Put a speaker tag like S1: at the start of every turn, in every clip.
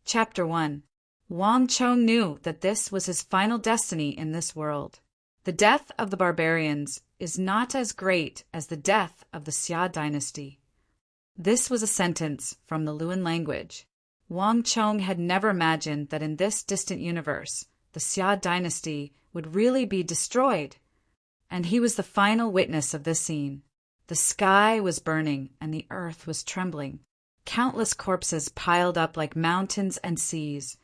S1: Chapter 1. Wang Chong knew that this was his final destiny in this world. The death of the barbarians is not as great as the death of the Xia dynasty. This was a sentence from the Luan language. Wang Chong had never imagined that in this distant universe, the Xia dynasty would really be destroyed. And he was the final witness of this scene. The sky was burning and the earth was trembling. Countless corpses piled up like mountains and seas,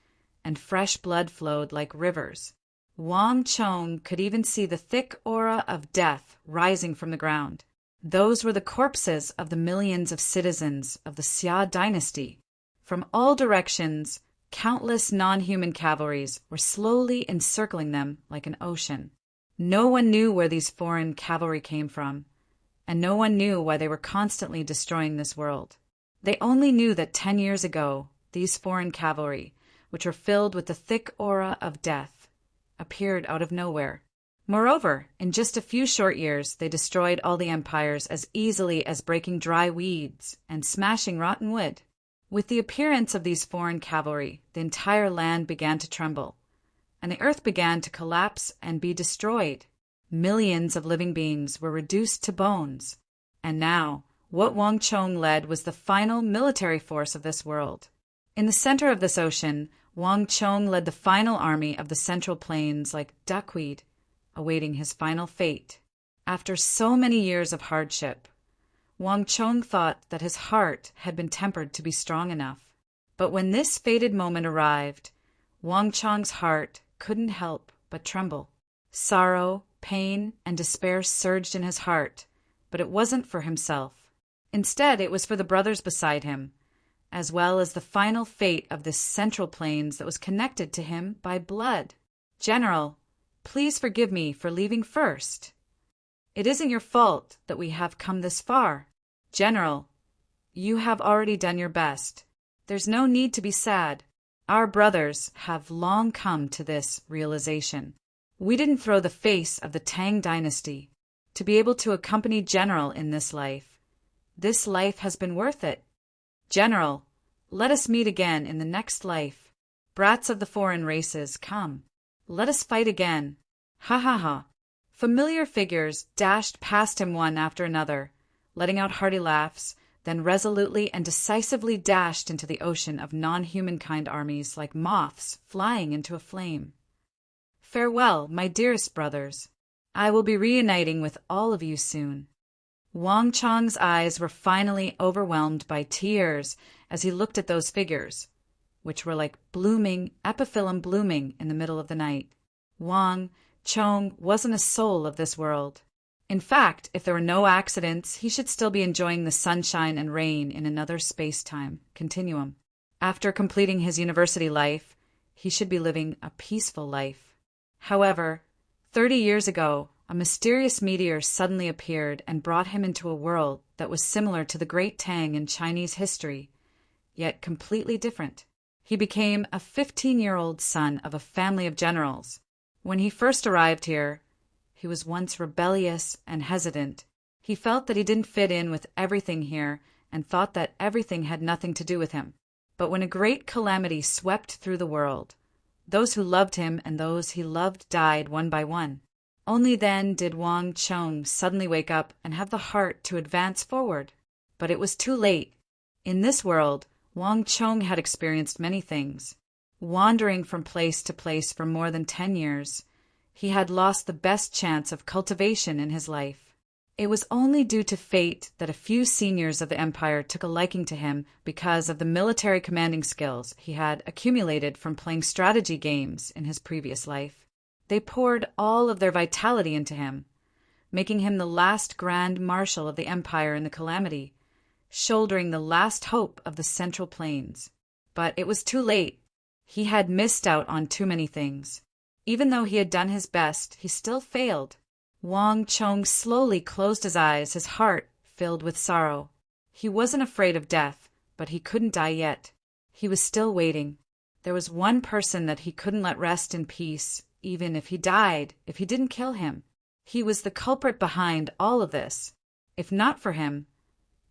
S1: and fresh blood flowed like rivers. Wang Chong could even see the thick aura of death rising from the ground. Those were the corpses of the millions of citizens of the Xia dynasty. From all directions, countless non-human cavalries were slowly encircling them like an ocean. No one knew where these foreign cavalry came from, and no one knew why they were constantly destroying this world. They only knew that 10 years ago, these foreign cavalry, which were filled with the thick aura of death, appeared out of nowhere. Moreover, in just a few short years, they destroyed all the empires as easily as breaking dry weeds and smashing rotten wood. With the appearance of these foreign cavalry, the entire land began to tremble, and the earth began to collapse and be destroyed. Millions of living beings were reduced to bones. And now, what Wang Chong led was the final military force of this world. In the center of this ocean, Wang Chong led the final army of the Central Plains like duckweed, awaiting his final fate. After so many years of hardship, Wang Chong thought that his heart had been tempered to be strong enough. But when this fated moment arrived, Wang Chong's heart couldn't help but tremble. Sorrow, pain, and despair surged in his heart, but it wasn't for himself. Instead, it was for the brothers beside him, as well as the final fate of this Central Plains that was connected to him by blood. General, please forgive me for leaving first. It isn't your fault that we have come this far. General, you have already done your best. There's no need to be sad. Our brothers have long come to this realization. We didn't throw the face of the Tang dynasty to be able to accompany General in this life. This life has been worth it. General, let us meet again in the next life. Brats of the foreign races, come. Let us fight again. Ha ha ha. Familiar figures dashed past him one after another, letting out hearty laughs, then resolutely and decisively dashed into the ocean of non-humankind armies like moths flying into a flame. Farewell, my dearest brothers. I will be reuniting with all of you soon. Wang Chong's eyes were finally overwhelmed by tears as he looked at those figures, which were like blooming, epiphyllum blooming in the middle of the night. Wang Chong wasn't a soul of this world. In fact, if there were no accidents, he should still be enjoying the sunshine and rain in another space-time continuum. After completing his university life, he should be living a peaceful life. However, 30 years ago, a mysterious meteor suddenly appeared and brought him into a world that was similar to the Great Tang in Chinese history, yet completely different. He became a 15-year-old son of a family of generals. When he first arrived here, he was once rebellious and hesitant. He felt that he didn't fit in with everything here and thought that everything had nothing to do with him. But when a great calamity swept through the world, those who loved him and those he loved died one by one. Only then did Wang Chong suddenly wake up and have the heart to advance forward. But it was too late. In this world, Wang Chong had experienced many things. Wandering from place to place for more than 10 years, he had lost the best chance of cultivation in his life. It was only due to fate that a few seniors of the empire took a liking to him because of the military commanding skills he had accumulated from playing strategy games in his previous life. They poured all of their vitality into him, making him the last grand marshal of the empire in the calamity, shouldering the last hope of the Central Plains. But it was too late. He had missed out on too many things. Even though he had done his best, he still failed. Wang Chong slowly closed his eyes, his heart filled with sorrow. He wasn't afraid of death, but he couldn't die yet. He was still waiting. There was one person that he couldn't let rest in peace, even if he died, if he didn't kill him. He was the culprit behind all of this. If not for him,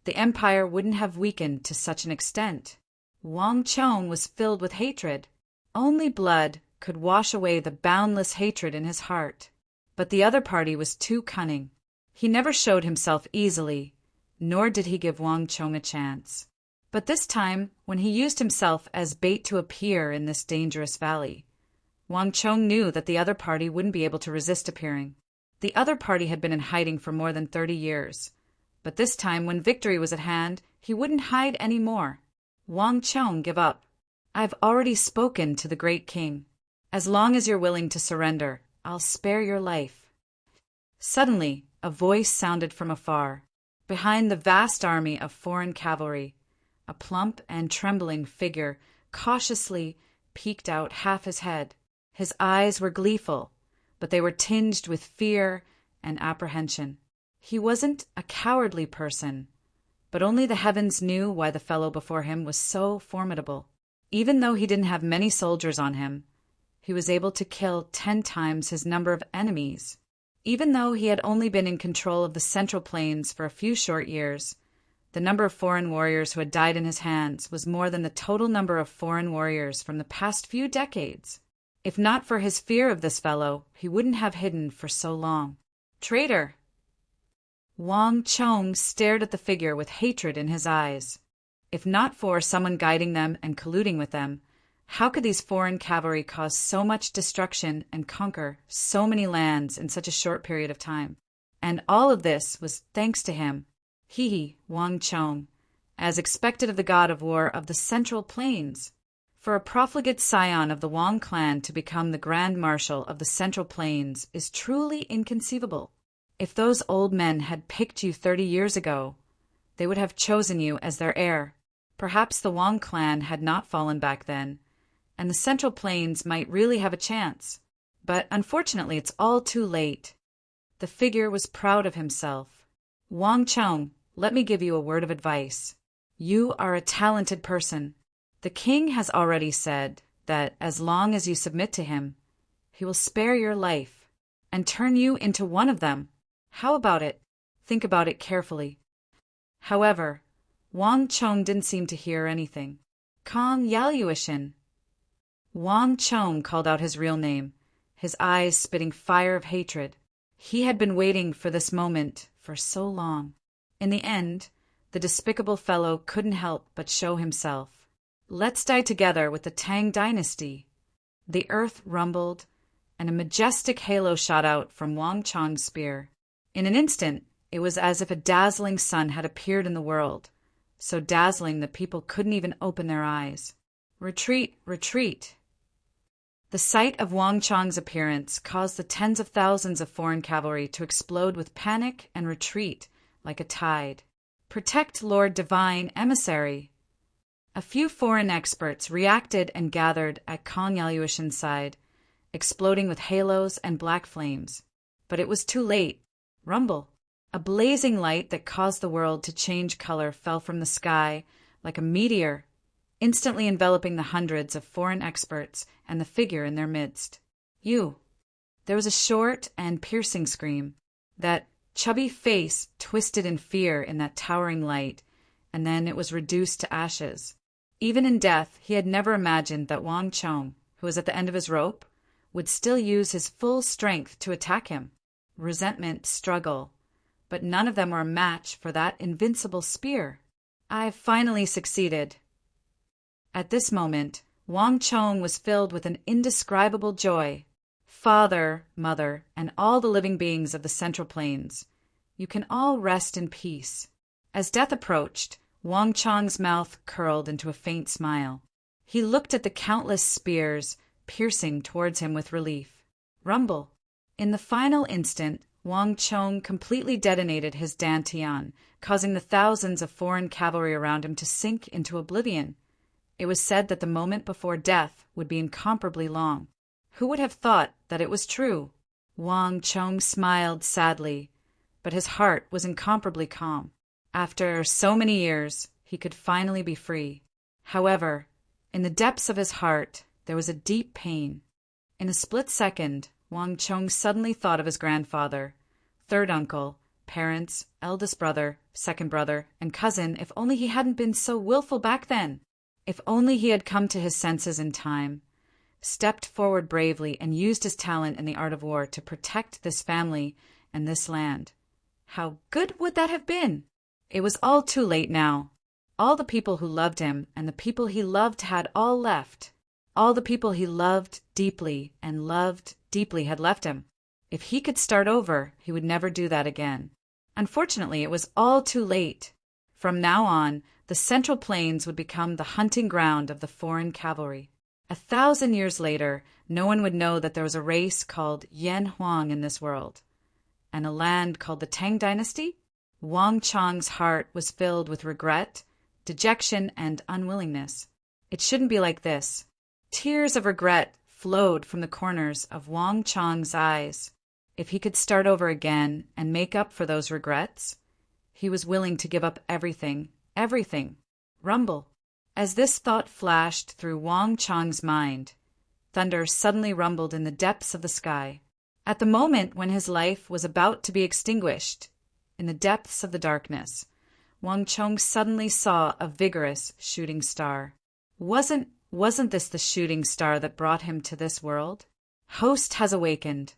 S1: the empire wouldn't have weakened to such an extent. Wang Chong was filled with hatred. Only blood could wash away the boundless hatred in his heart. But the other party was too cunning. He never showed himself easily, nor did he give Wang Chong a chance. But this time, when he used himself as bait to appear in this dangerous valley, Wang Chong knew that the other party wouldn't be able to resist appearing. The other party had been in hiding for more than 30 years. But this time, when victory was at hand, he wouldn't hide any more. Wang Chong gave up. "I've already spoken to the great king. As long as you're willing to surrender, I'll spare your life." Suddenly, a voice sounded from afar. Behind the vast army of foreign cavalry, a plump and trembling figure cautiously peeked out half his head. His eyes were gleeful, but they were tinged with fear and apprehension. He wasn't a cowardly person, but only the heavens knew why the fellow before him was so formidable. Even though he didn't have many soldiers on him, he was able to kill 10 times his number of enemies. Even though he had only been in control of the Central Plains for a few short years, the number of foreign warriors who had died in his hands was more than the total number of foreign warriors from the past few decades. If not for his fear of this fellow, he wouldn't have hidden for so long. "Traitor!" Wang Chong stared at the figure with hatred in his eyes. If not for someone guiding them and colluding with them, how could these foreign cavalry cause so much destruction and conquer so many lands in such a short period of time? And all of this was thanks to him, Wang Chong, as expected of the god of war of the Central Plains. For a profligate scion of the Wang clan to become the Grand Marshal of the Central Plains is truly inconceivable. If those old men had picked you 30 years ago, they would have chosen you as their heir. Perhaps the Wang clan had not fallen back then, and the Central Plains might really have a chance. But unfortunately, it's all too late. The figure was proud of himself. "Wang Chong, let me give you a word of advice. You are a talented person. The king has already said that as long as you submit to him, he will spare your life and turn you into one of them. How about it? Think about it carefully." However, Wang Chong didn't seem to hear anything. "Kong Yaluishin." Wang Chong called out his real name, his eyes spitting fire of hatred. He had been waiting for this moment for so long. In the end, the despicable fellow couldn't help but show himself. "Let's die together with the Tang dynasty." The earth rumbled, and a majestic halo shot out from Wang Chong's spear. In an instant, it was as if a dazzling sun had appeared in the world, so dazzling that people couldn't even open their eyes. "Retreat, retreat!" The sight of Wang Chong's appearance caused the tens of thousands of foreign cavalry to explode with panic and retreat like a tide. "Protect Lord Divine Emissary!" A few foreign experts reacted and gathered at Kong Yaluishin's side, exploding with halos and black flames. But it was too late. Rumble! A blazing light that caused the world to change color fell from the sky like a meteor, instantly enveloping the hundreds of foreign experts and the figure in their midst. "You!" There was a short and piercing scream. That chubby face twisted in fear in that towering light, and then it was reduced to ashes. Even in death, he had never imagined that Wang Chong, who was at the end of his rope, would still use his full strength to attack him. Resentment, struggle, but none of them were a match for that invincible spear. "I've finally succeeded." At this moment, Wang Chong was filled with an indescribable joy. "Father, Mother, and all the living beings of the Central Plains, you can all rest in peace." As death approached, Wang Chong's mouth curled into a faint smile. He looked at the countless spears piercing towards him with relief. Rumble! In the final instant, Wang Chong completely detonated his dantian, causing the thousands of foreign cavalry around him to sink into oblivion. It was said that the moment before death would be incomparably long. Who would have thought that it was true? Wang Chong smiled sadly, but his heart was incomparably calm. After so many years, he could finally be free. However, in the depths of his heart, there was a deep pain. In a split second, Wang Chong suddenly thought of his grandfather, third uncle, parents, eldest brother, second brother, and cousin. If only he hadn't been so willful back then. If only he had come to his senses in time, stepped forward bravely, and used his talent in the art of war to protect this family and this land. How good would that have been? It was all too late now. All the people who loved him and the people he loved had all left. All the people he loved deeply and loved deeply had left him. If he could start over, he would never do that again. Unfortunately, it was all too late. From now on, the Central Plains would become the hunting ground of the foreign cavalry. 1,000 years later, no one would know that there was a race called Yan Huang in this world, and a land called the Tang Dynasty. Wang Chong's heart was filled with regret, dejection, and unwillingness. It shouldn't be like this. Tears of regret flowed from the corners of Wang Chong's eyes. If he could start over again and make up for those regrets, he was willing to give up everything, everything. Rumble. As this thought flashed through Wang Chong's mind, thunder suddenly rumbled in the depths of the sky. At the moment when his life was about to be extinguished, in the depths of the darkness, Wang Chong suddenly saw a vigorous shooting star. Wasn't this the shooting star that brought him to this world? Host has awakened,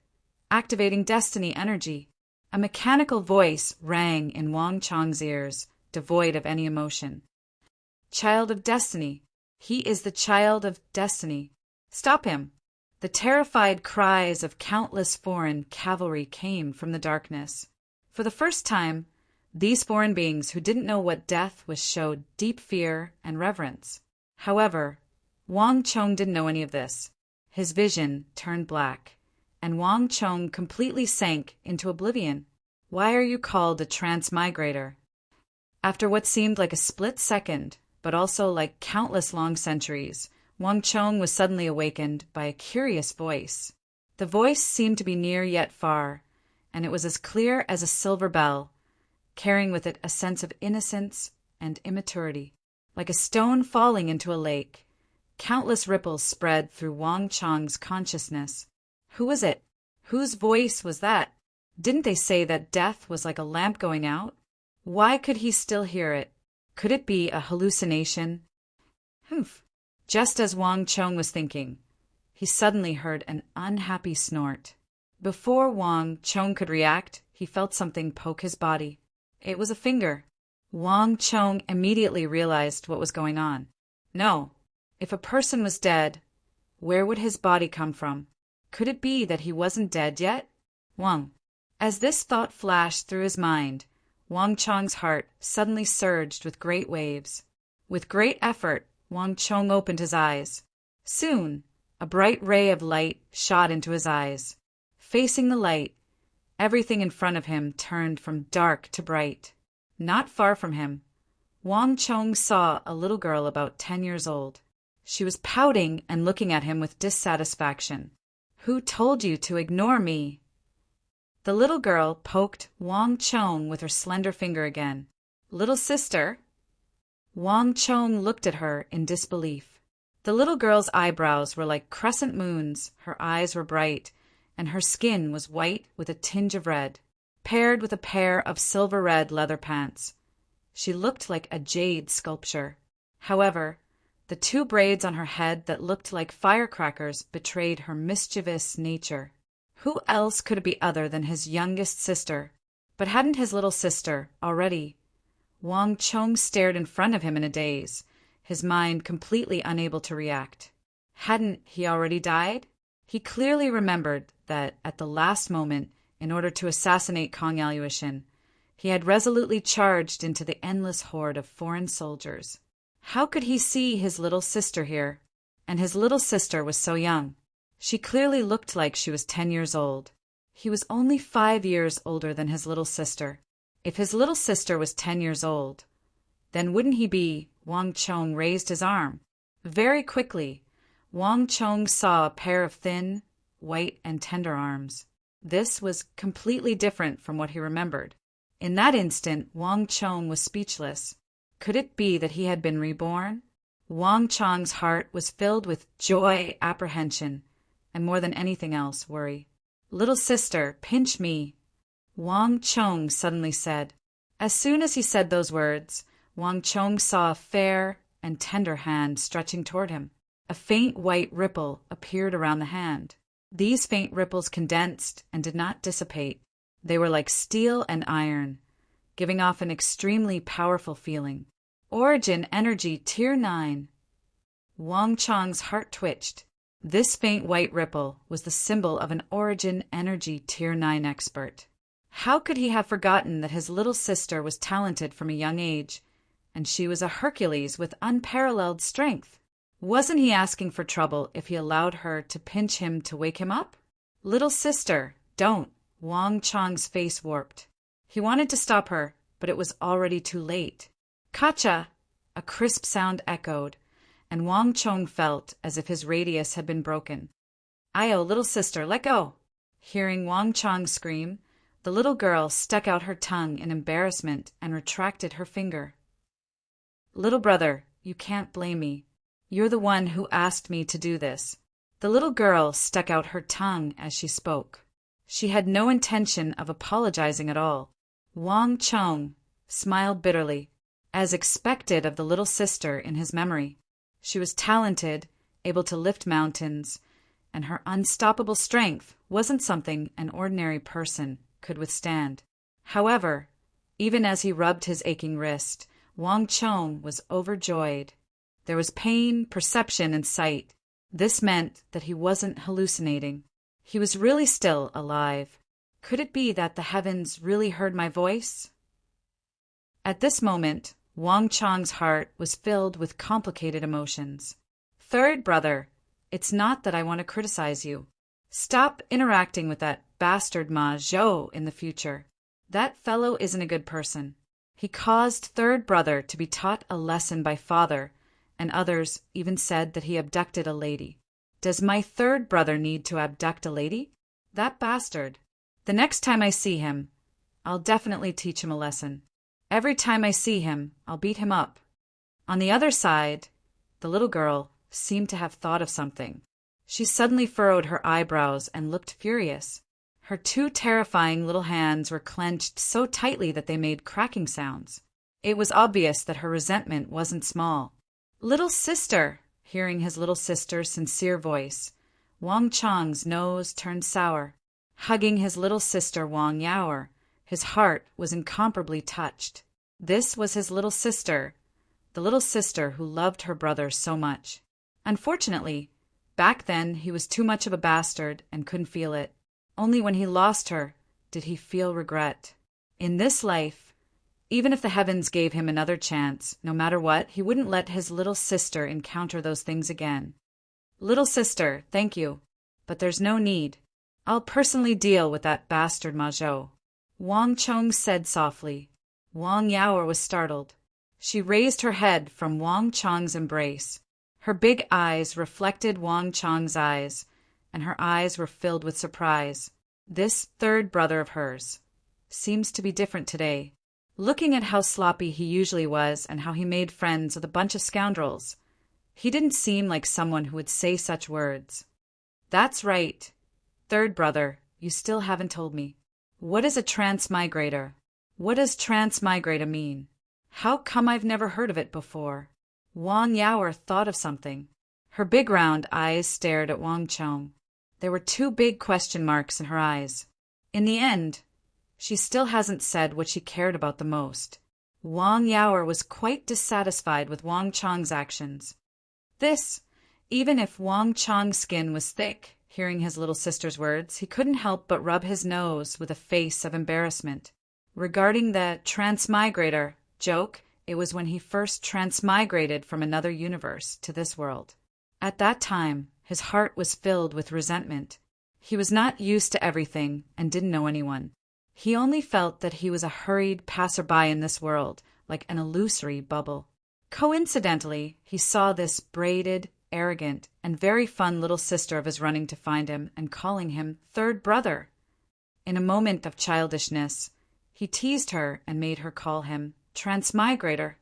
S1: activating destiny energy. A mechanical voice rang in Wang Chong's ears, devoid of any emotion. Child of destiny. He is the child of destiny. Stop him. The terrified cries of countless foreign cavalry came from the darkness. For the first time, these foreign beings who didn't know what death was showed deep fear and reverence. However, Wang Chong didn't know any of this. His vision turned black, and Wang Chong completely sank into oblivion. Why are you called a transmigrator? After what seemed like a split second, but also like countless long centuries, Wang Chong was suddenly awakened by a curious voice. The voice seemed to be near yet far, and it was as clear as a silver bell, carrying with it a sense of innocence and immaturity. Like a stone falling into a lake, countless ripples spread through Wang Chong's consciousness. Who was it? Whose voice was that? Didn't they say that death was like a lamp going out? Why could he still hear it? Could it be a hallucination? Humph! Just as Wang Chong was thinking, he suddenly heard an unhappy snort. Before Wang Chong could react, he felt something poke his body. It was a finger. Wang Chong immediately realized what was going on. No, if a person was dead, where would his body come from? Could it be that he wasn't dead yet? Wang. As this thought flashed through his mind, Wang Chong's heart suddenly surged with great waves. With great effort, Wang Chong opened his eyes. Soon, a bright ray of light shot into his eyes. Facing the light, everything in front of him turned from dark to bright. Not far from him, Wang Chong saw a little girl about 10 years old. She was pouting and looking at him with dissatisfaction. Who told you to ignore me? The little girl poked Wang Chong with her slender finger again. Little sister? Wang Chong looked at her in disbelief. The little girl's eyebrows were like crescent moons, her eyes were bright, and her skin was white with a tinge of red, paired with a pair of silver-red leather pants. She looked like a jade sculpture. However, the 2 braids on her head that looked like firecrackers betrayed her mischievous nature. Who else could it be other than his youngest sister? But hadn't his little sister already? Wang Chong stared in front of him in a daze, his mind completely unable to react. Hadn't he already died? He clearly remembered that at the last moment, in order to assassinate Kong Alyoshin, he had resolutely charged into the endless horde of foreign soldiers. How could he see his little sister here? And his little sister was so young. She clearly looked like she was 10 years old. He was only 5 years older than his little sister. If his little sister was 10 years old, then wouldn't he be? Wang Chong raised his arm. Very quickly, Wang Chong saw a pair of thin, white, and tender arms. This was completely different from what he remembered. In that instant, Wang Chong was speechless. Could it be that he had been reborn? Wang Chong's heart was filled with joy, apprehension, and more than anything else, worry. Little sister, pinch me, Wang Chong suddenly said. As soon as he said those words, Wang Chong saw a fair, and tender hand stretching toward him. A faint white ripple appeared around the hand. These faint ripples condensed and did not dissipate. They were like steel and iron, giving off an extremely powerful feeling. Origin Energy Tier 9. Wang Chang's heart twitched. This faint white ripple was the symbol of an Origin Energy Tier 9 expert. How could he have forgotten that his little sister was talented from a young age, and she was a Hercules with unparalleled strength? Wasn't he asking for trouble if he allowed her to pinch him to wake him up? Little sister, don't. Wang Chang's face warped. He wanted to stop her, but it was already too late. Kacha! A crisp sound echoed, and Wang Chong felt as if his radius had been broken. Ayo, little sister, let go! Hearing Wang Chong scream, the little girl stuck out her tongue in embarrassment and retracted her finger. Little brother, you can't blame me. You're the one who asked me to do this. The little girl stuck out her tongue as she spoke. She had no intention of apologizing at all. Wang Chong smiled bitterly, as expected of the little sister in his memory. She was talented, able to lift mountains, and her unstoppable strength wasn't something an ordinary person could withstand. However, even as he rubbed his aching wrist, Wang Chong was overjoyed. There was pain, perception, and sight. This meant that he wasn't hallucinating. He was really still alive. Could it be that the heavens really heard my voice? At this moment, Wang Chong's heart was filled with complicated emotions. Third brother, it's not that I want to criticize you. Stop interacting with that bastard Ma Zhou in the future. That fellow isn't a good person. He caused third brother to be taught a lesson by father, and others even said that he abducted a lady. Does my third brother need to abduct a lady? That bastard. The next time I see him, I'll definitely teach him a lesson. Every time I see him, I'll beat him up. On the other side, the little girl seemed to have thought of something. She suddenly furrowed her eyebrows and looked furious. Her two terrifying little hands were clenched so tightly that they made cracking sounds. It was obvious that her resentment wasn't small. Little sister! Hearing his little sister's sincere voice, Wang Chong's nose turned sour. Hugging his little sister Wang Yaoer, his heart was incomparably touched. This was his little sister, the little sister who loved her brother so much. Unfortunately, back then he was too much of a bastard and couldn't feel it. Only when he lost her did he feel regret. In this life, even if the heavens gave him another chance, no matter what, he wouldn't let his little sister encounter those things again. Little sister, thank you, but there's no need. I'll personally deal with that bastard Ma Zhou. Wang Chong said softly. Wang Yaoer was startled. She raised her head from Wang Chong's embrace. Her big eyes reflected Wang Chong's eyes, and her eyes were filled with surprise. This third brother of hers seems to be different today. Looking at how sloppy he usually was and how he made friends with a bunch of scoundrels, he didn't seem like someone who would say such words. That's right. Third brother, you still haven't told me. What is a transmigrator? What does transmigrator mean? How come I've never heard of it before? Wang Yaoer thought of something. Her big round eyes stared at Wang Chong. There were two big question marks in her eyes. In the end, she still hasn't said what she cared about the most. Wang Yaoer was quite dissatisfied with Wang Chong's actions. This, even if Wang Chong's skin was thick, hearing his little sister's words, he couldn't help but rub his nose with a face of embarrassment. Regarding the transmigrator joke, it was when he first transmigrated from another universe to this world. At that time, his heart was filled with resentment. He was not used to everything and didn't know anyone. He only felt that he was a hurried passerby in this world, like an illusory bubble. Coincidentally, he saw this braided, arrogant, and very fun little sister of his running to find him and calling him third brother. In a moment of childishness, he teased her and made her call him transmigrator.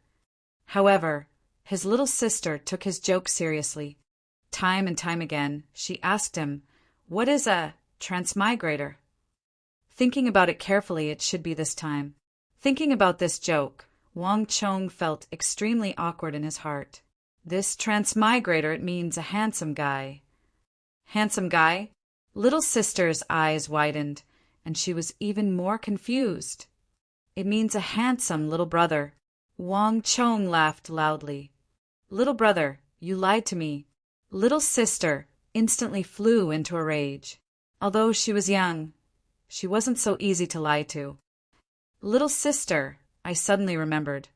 S1: However, his little sister took his joke seriously. Time and time again, she asked him, "What is a transmigrator?" Thinking about it carefully, it should be this time. Thinking about this joke, Wang Chong felt extremely awkward in his heart. This transmigrator, it means a handsome guy. Handsome guy? Little sister's eyes widened, and she was even more confused. It means a handsome little brother. Wang Chong laughed loudly. Little brother, you lied to me. Little sister instantly flew into a rage. Although she was young, she wasn't so easy to lie to. Little sister, I suddenly remembered.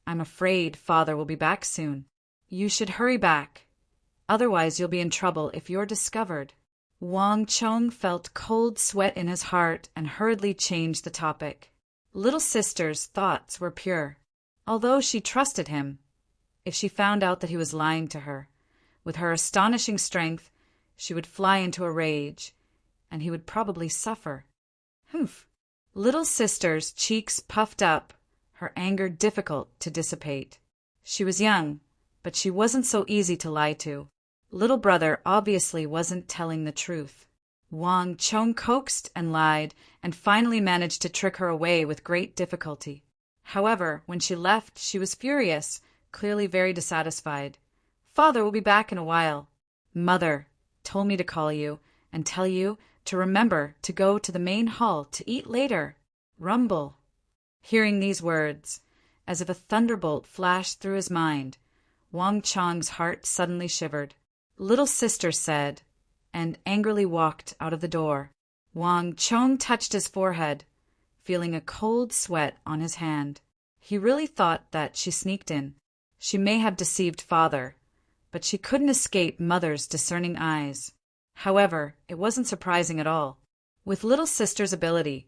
S1: I'm afraid father will be back soon. You should hurry back. Otherwise you'll be in trouble if you're discovered. Wang Chong felt cold sweat in his heart and hurriedly changed the topic. Little sister's thoughts were pure. Although she trusted him, if she found out that he was lying to her, with her astonishing strength, she would fly into a rage, and he would probably suffer. Humph! Little sister's cheeks puffed up, her anger difficult to dissipate. She was young, but she wasn't so easy to lie to. Little brother obviously wasn't telling the truth. Wang Chong coaxed and lied, and finally managed to trick her away with great difficulty. However, when she left, she was furious, clearly very dissatisfied. Father will be back in a while. Mother told me to call you and tell you to remember to go to the main hall to eat later. Rumble. Hearing these words, as if a thunderbolt flashed through his mind, Wang Chong's heart suddenly shivered. Little sister said, and angrily walked out of the door. Wang Chong touched his forehead, feeling a cold sweat on his hand. He really thought that she sneaked in. She may have deceived father, but she couldn't escape mother's discerning eyes. However, it wasn't surprising at all. With little sister's ability,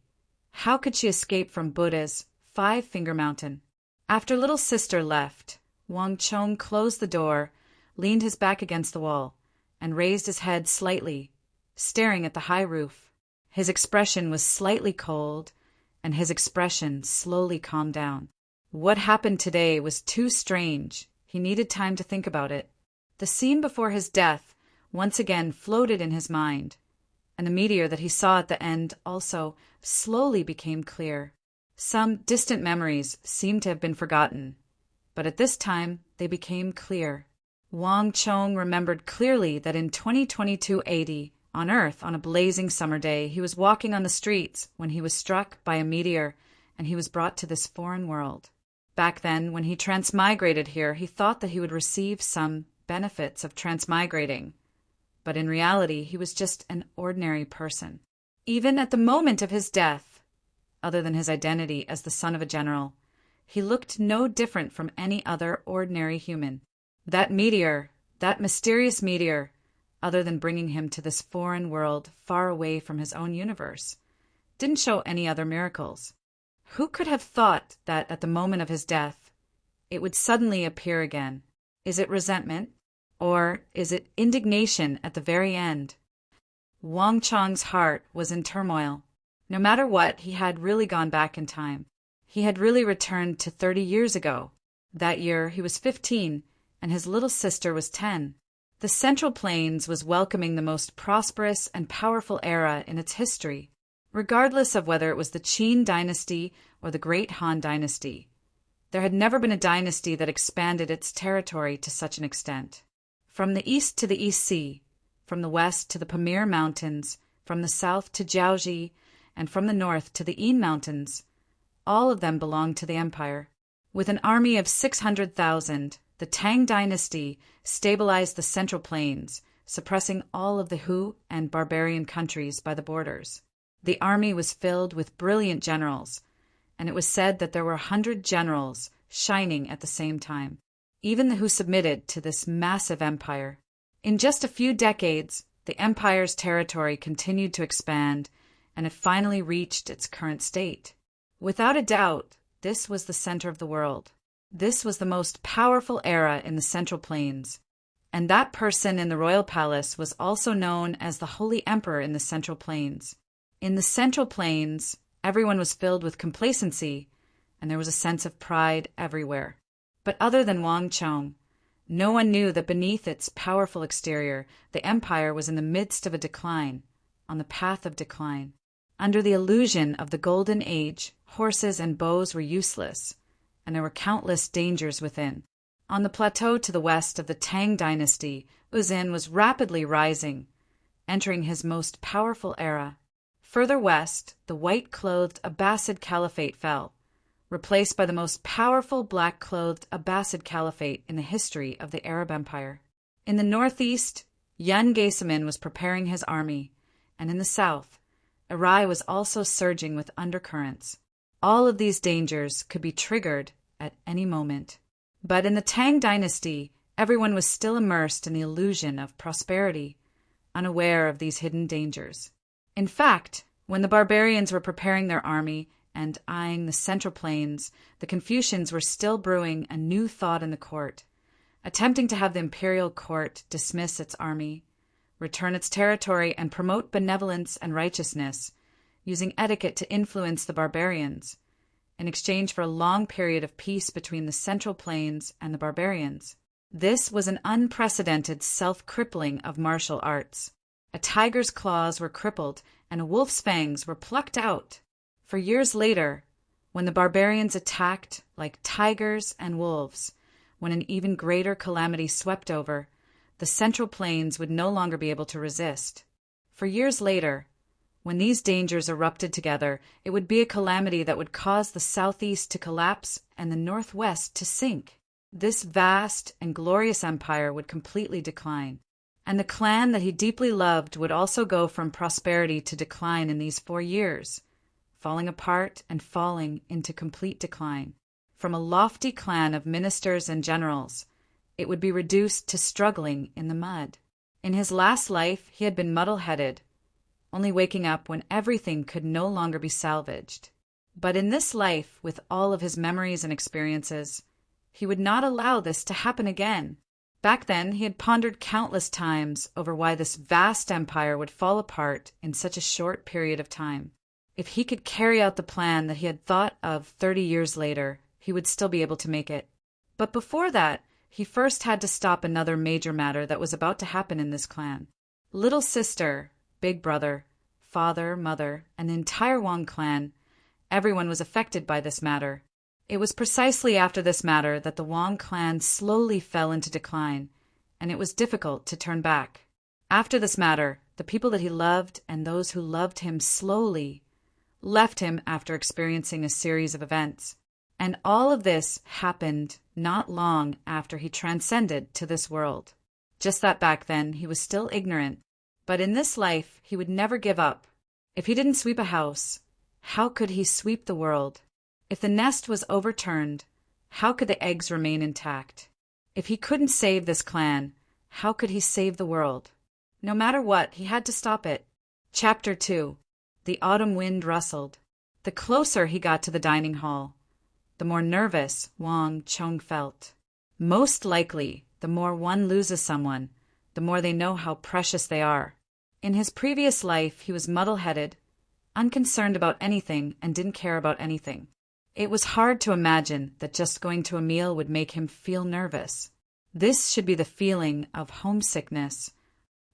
S1: how could she escape from Buddha's five-finger mountain? After little sister left, Wang Chong closed the door, leaned his back against the wall, and raised his head slightly, staring at the high roof. His expression was slightly cold, and his expression slowly calmed down. What happened today was too strange. He needed time to think about it. The scene before his death once again floated in his mind, and the meteor that he saw at the end also slowly became clear. Some distant memories seemed to have been forgotten, but at this time they became clear. Wang Chong remembered clearly that in 2022 AD, on Earth, on a blazing summer day, he was walking on the streets when he was struck by a meteor, and he was brought to this foreign world. Back then, when he transmigrated here, he thought that he would receive some benefits of transmigrating, but in reality, he was just an ordinary person. Even at the moment of his death, other than his identity as the son of a general, he looked no different from any other ordinary human. That meteor, that mysterious meteor, other than bringing him to this foreign world far away from his own universe, didn't show any other miracles. Who could have thought that at the moment of his death, it would suddenly appear again? Is it resentment? Or is it indignation at the very end? Wang Chong's heart was in turmoil. No matter what, he had really gone back in time. He had really returned to 30 years ago. That year, he was 15, and his little sister was 10. The Central Plains was welcoming the most prosperous and powerful era in its history, regardless of whether it was the Qin dynasty or the Great Han dynasty. There had never been a dynasty that expanded its territory to such an extent. From the east to the East Sea, from the west to the Pamir Mountains, from the south to Jiaoji, and from the north to the Yin Mountains, all of them belonged to the empire. With an army of 600,000, the Tang dynasty stabilized the Central Plains, suppressing all of the Hu and barbarian countries by the borders. The army was filled with brilliant generals, and it was said that there were 100 generals shining at the same time, even the Hu submitted to this massive empire. In just a few decades, the empire's territory continued to expand, and it finally reached its current state. Without a doubt, this was the center of the world. This was the most powerful era in the Central Plains, and that person in the royal palace was also known as the Holy Emperor in the Central Plains. In the Central Plains, everyone was filled with complacency, and there was a sense of pride everywhere. But other than Wang Chong, no one knew that beneath its powerful exterior, the empire was in the midst of a decline, on the path of decline. Under the illusion of the Golden Age, horses and bows were useless, and there were countless dangers within. On the plateau to the west of the Tang dynasty, Uzin was rapidly rising, entering his most powerful era. Further west, the white-clothed Abbasid Caliphate fell, replaced by the most powerful black-clothed Abbasid Caliphate in the history of the Arab Empire. In the northeast, Yun Ghasemin was preparing his army, and in the south, Irai was also surging with undercurrents. All of these dangers could be triggered at any moment. But in the Tang dynasty, everyone was still immersed in the illusion of prosperity, unaware of these hidden dangers. In fact, when the barbarians were preparing their army and eyeing the central plains, the Confucians were still brewing a new thought in the court, attempting to have the imperial court dismiss its army, return its territory, and promote benevolence and righteousness, using etiquette to influence the barbarians, in exchange for a long period of peace between the central plains and the barbarians. This was an unprecedented self-crippling of martial arts. A tiger's claws were crippled and a wolf's fangs were plucked out. For years later, when the barbarians attacked like tigers and wolves, when an even greater calamity swept over, the central plains would no longer be able to resist. For years later, when these dangers erupted together, it would be a calamity that would cause the southeast to collapse and the northwest to sink. This vast and glorious empire would completely decline, and the clan that he deeply loved would also go from prosperity to decline in these 4 years, falling apart and falling into complete decline. From a lofty clan of ministers and generals, it would be reduced to struggling in the mud. In his last life, he had been muddle-headed, only waking up when everything could no longer be salvaged. But in this life, with all of his memories and experiences, he would not allow this to happen again. Back then, he had pondered countless times over why this vast empire would fall apart in such a short period of time. If he could carry out the plan that he had thought of 30 years later, he would still be able to make it. But before that, he first had to stop another major matter that was about to happen in this clan. Little sister, big brother, father, mother, and the entire Wang clan, everyone was affected by this matter. It was precisely after this matter that the Wang clan slowly fell into decline, and it was difficult to turn back. After this matter, the people that he loved and those who loved him slowly left him after experiencing a series of events. And all of this happened not long after he transcended to this world. Just that back then he was still ignorant, but in this life he would never give up. If he didn't sweep a house, how could he sweep the world? If the nest was overturned, how could the eggs remain intact? If he couldn't save this clan, how could he save the world? No matter what, he had to stop it. Chapter 2. The autumn wind rustled. The closer he got to the dining hall, the more nervous Wang Chong felt. Most likely, the more one loses someone, the more they know how precious they are. In his previous life, he was muddle-headed, unconcerned about anything, and didn't care about anything. It was hard to imagine that just going to a meal would make him feel nervous. This should be the feeling of homesickness,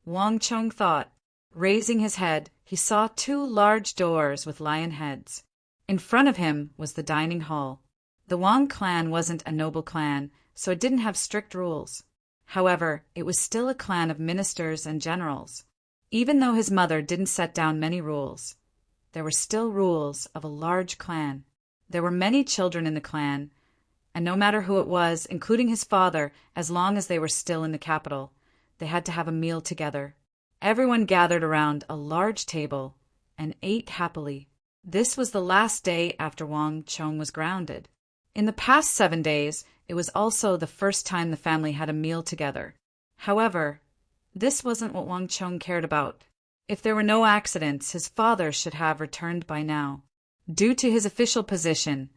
S1: Wang Chong thought. Raising his head, he saw 2 large doors with lion heads. In front of him was the dining hall. The Wang clan wasn't a noble clan, so it didn't have strict rules. However, it was still a clan of ministers and generals. Even though his mother didn't set down many rules, there were still rules of a large clan. There were many children in the clan, and no matter who it was, including his father, as long as they were still in the capital, they had to have a meal together. Everyone gathered around a large table and ate happily. This was the last day after Wang Chong was grounded. In the past 7 days, it was also the first time the family had a meal together. However, this wasn't what Wang Chong cared about. If there were no accidents, his father should have returned by now. Due to his official position,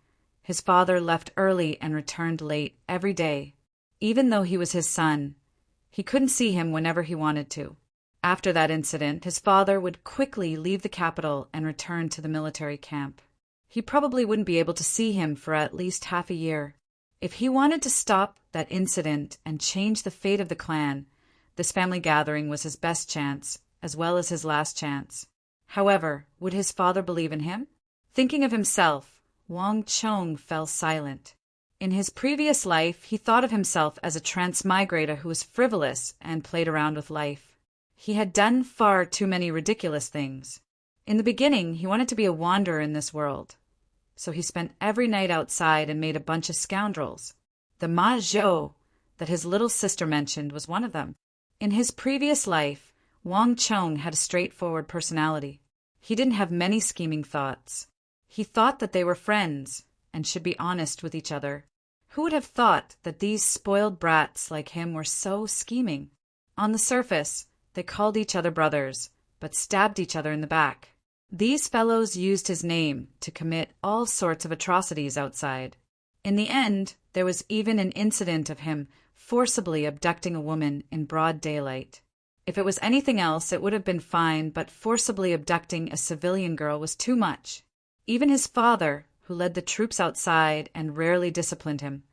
S1: his father left early and returned late every day. Even though he was his son, he couldn't see him whenever he wanted to. After that incident, his father would quickly leave the capital and return to the military camp. He probably wouldn't be able to see him for at least half a year. If he wanted to stop that incident and change the fate of the clan, this family gathering was his best chance, as well as his last chance. However, would his father believe in him? Thinking of himself, Wang Chong fell silent. In his previous life, he thought of himself as a transmigrator who was frivolous and played around with life. He had done far too many ridiculous things. In the beginning, he wanted to be a wanderer in this world. So he spent every night outside and made a bunch of scoundrels. The Ma Zhou that his little sister mentioned was one of them. In his previous life, Wang Chong had a straightforward personality. He didn't have many scheming thoughts. He thought that they were friends and should be honest with each other. Who would have thought that these spoiled brats like him were so scheming? On the surface, they called each other brothers, but stabbed each other in the back. These fellows used his name to commit all sorts of atrocities outside. In the end, there was even an incident of him forcibly abducting a woman in broad daylight. If it was anything else, it would have been fine, but forcibly abducting a civilian girl was too much. Even his father, who led the troops outside and rarely disciplined him,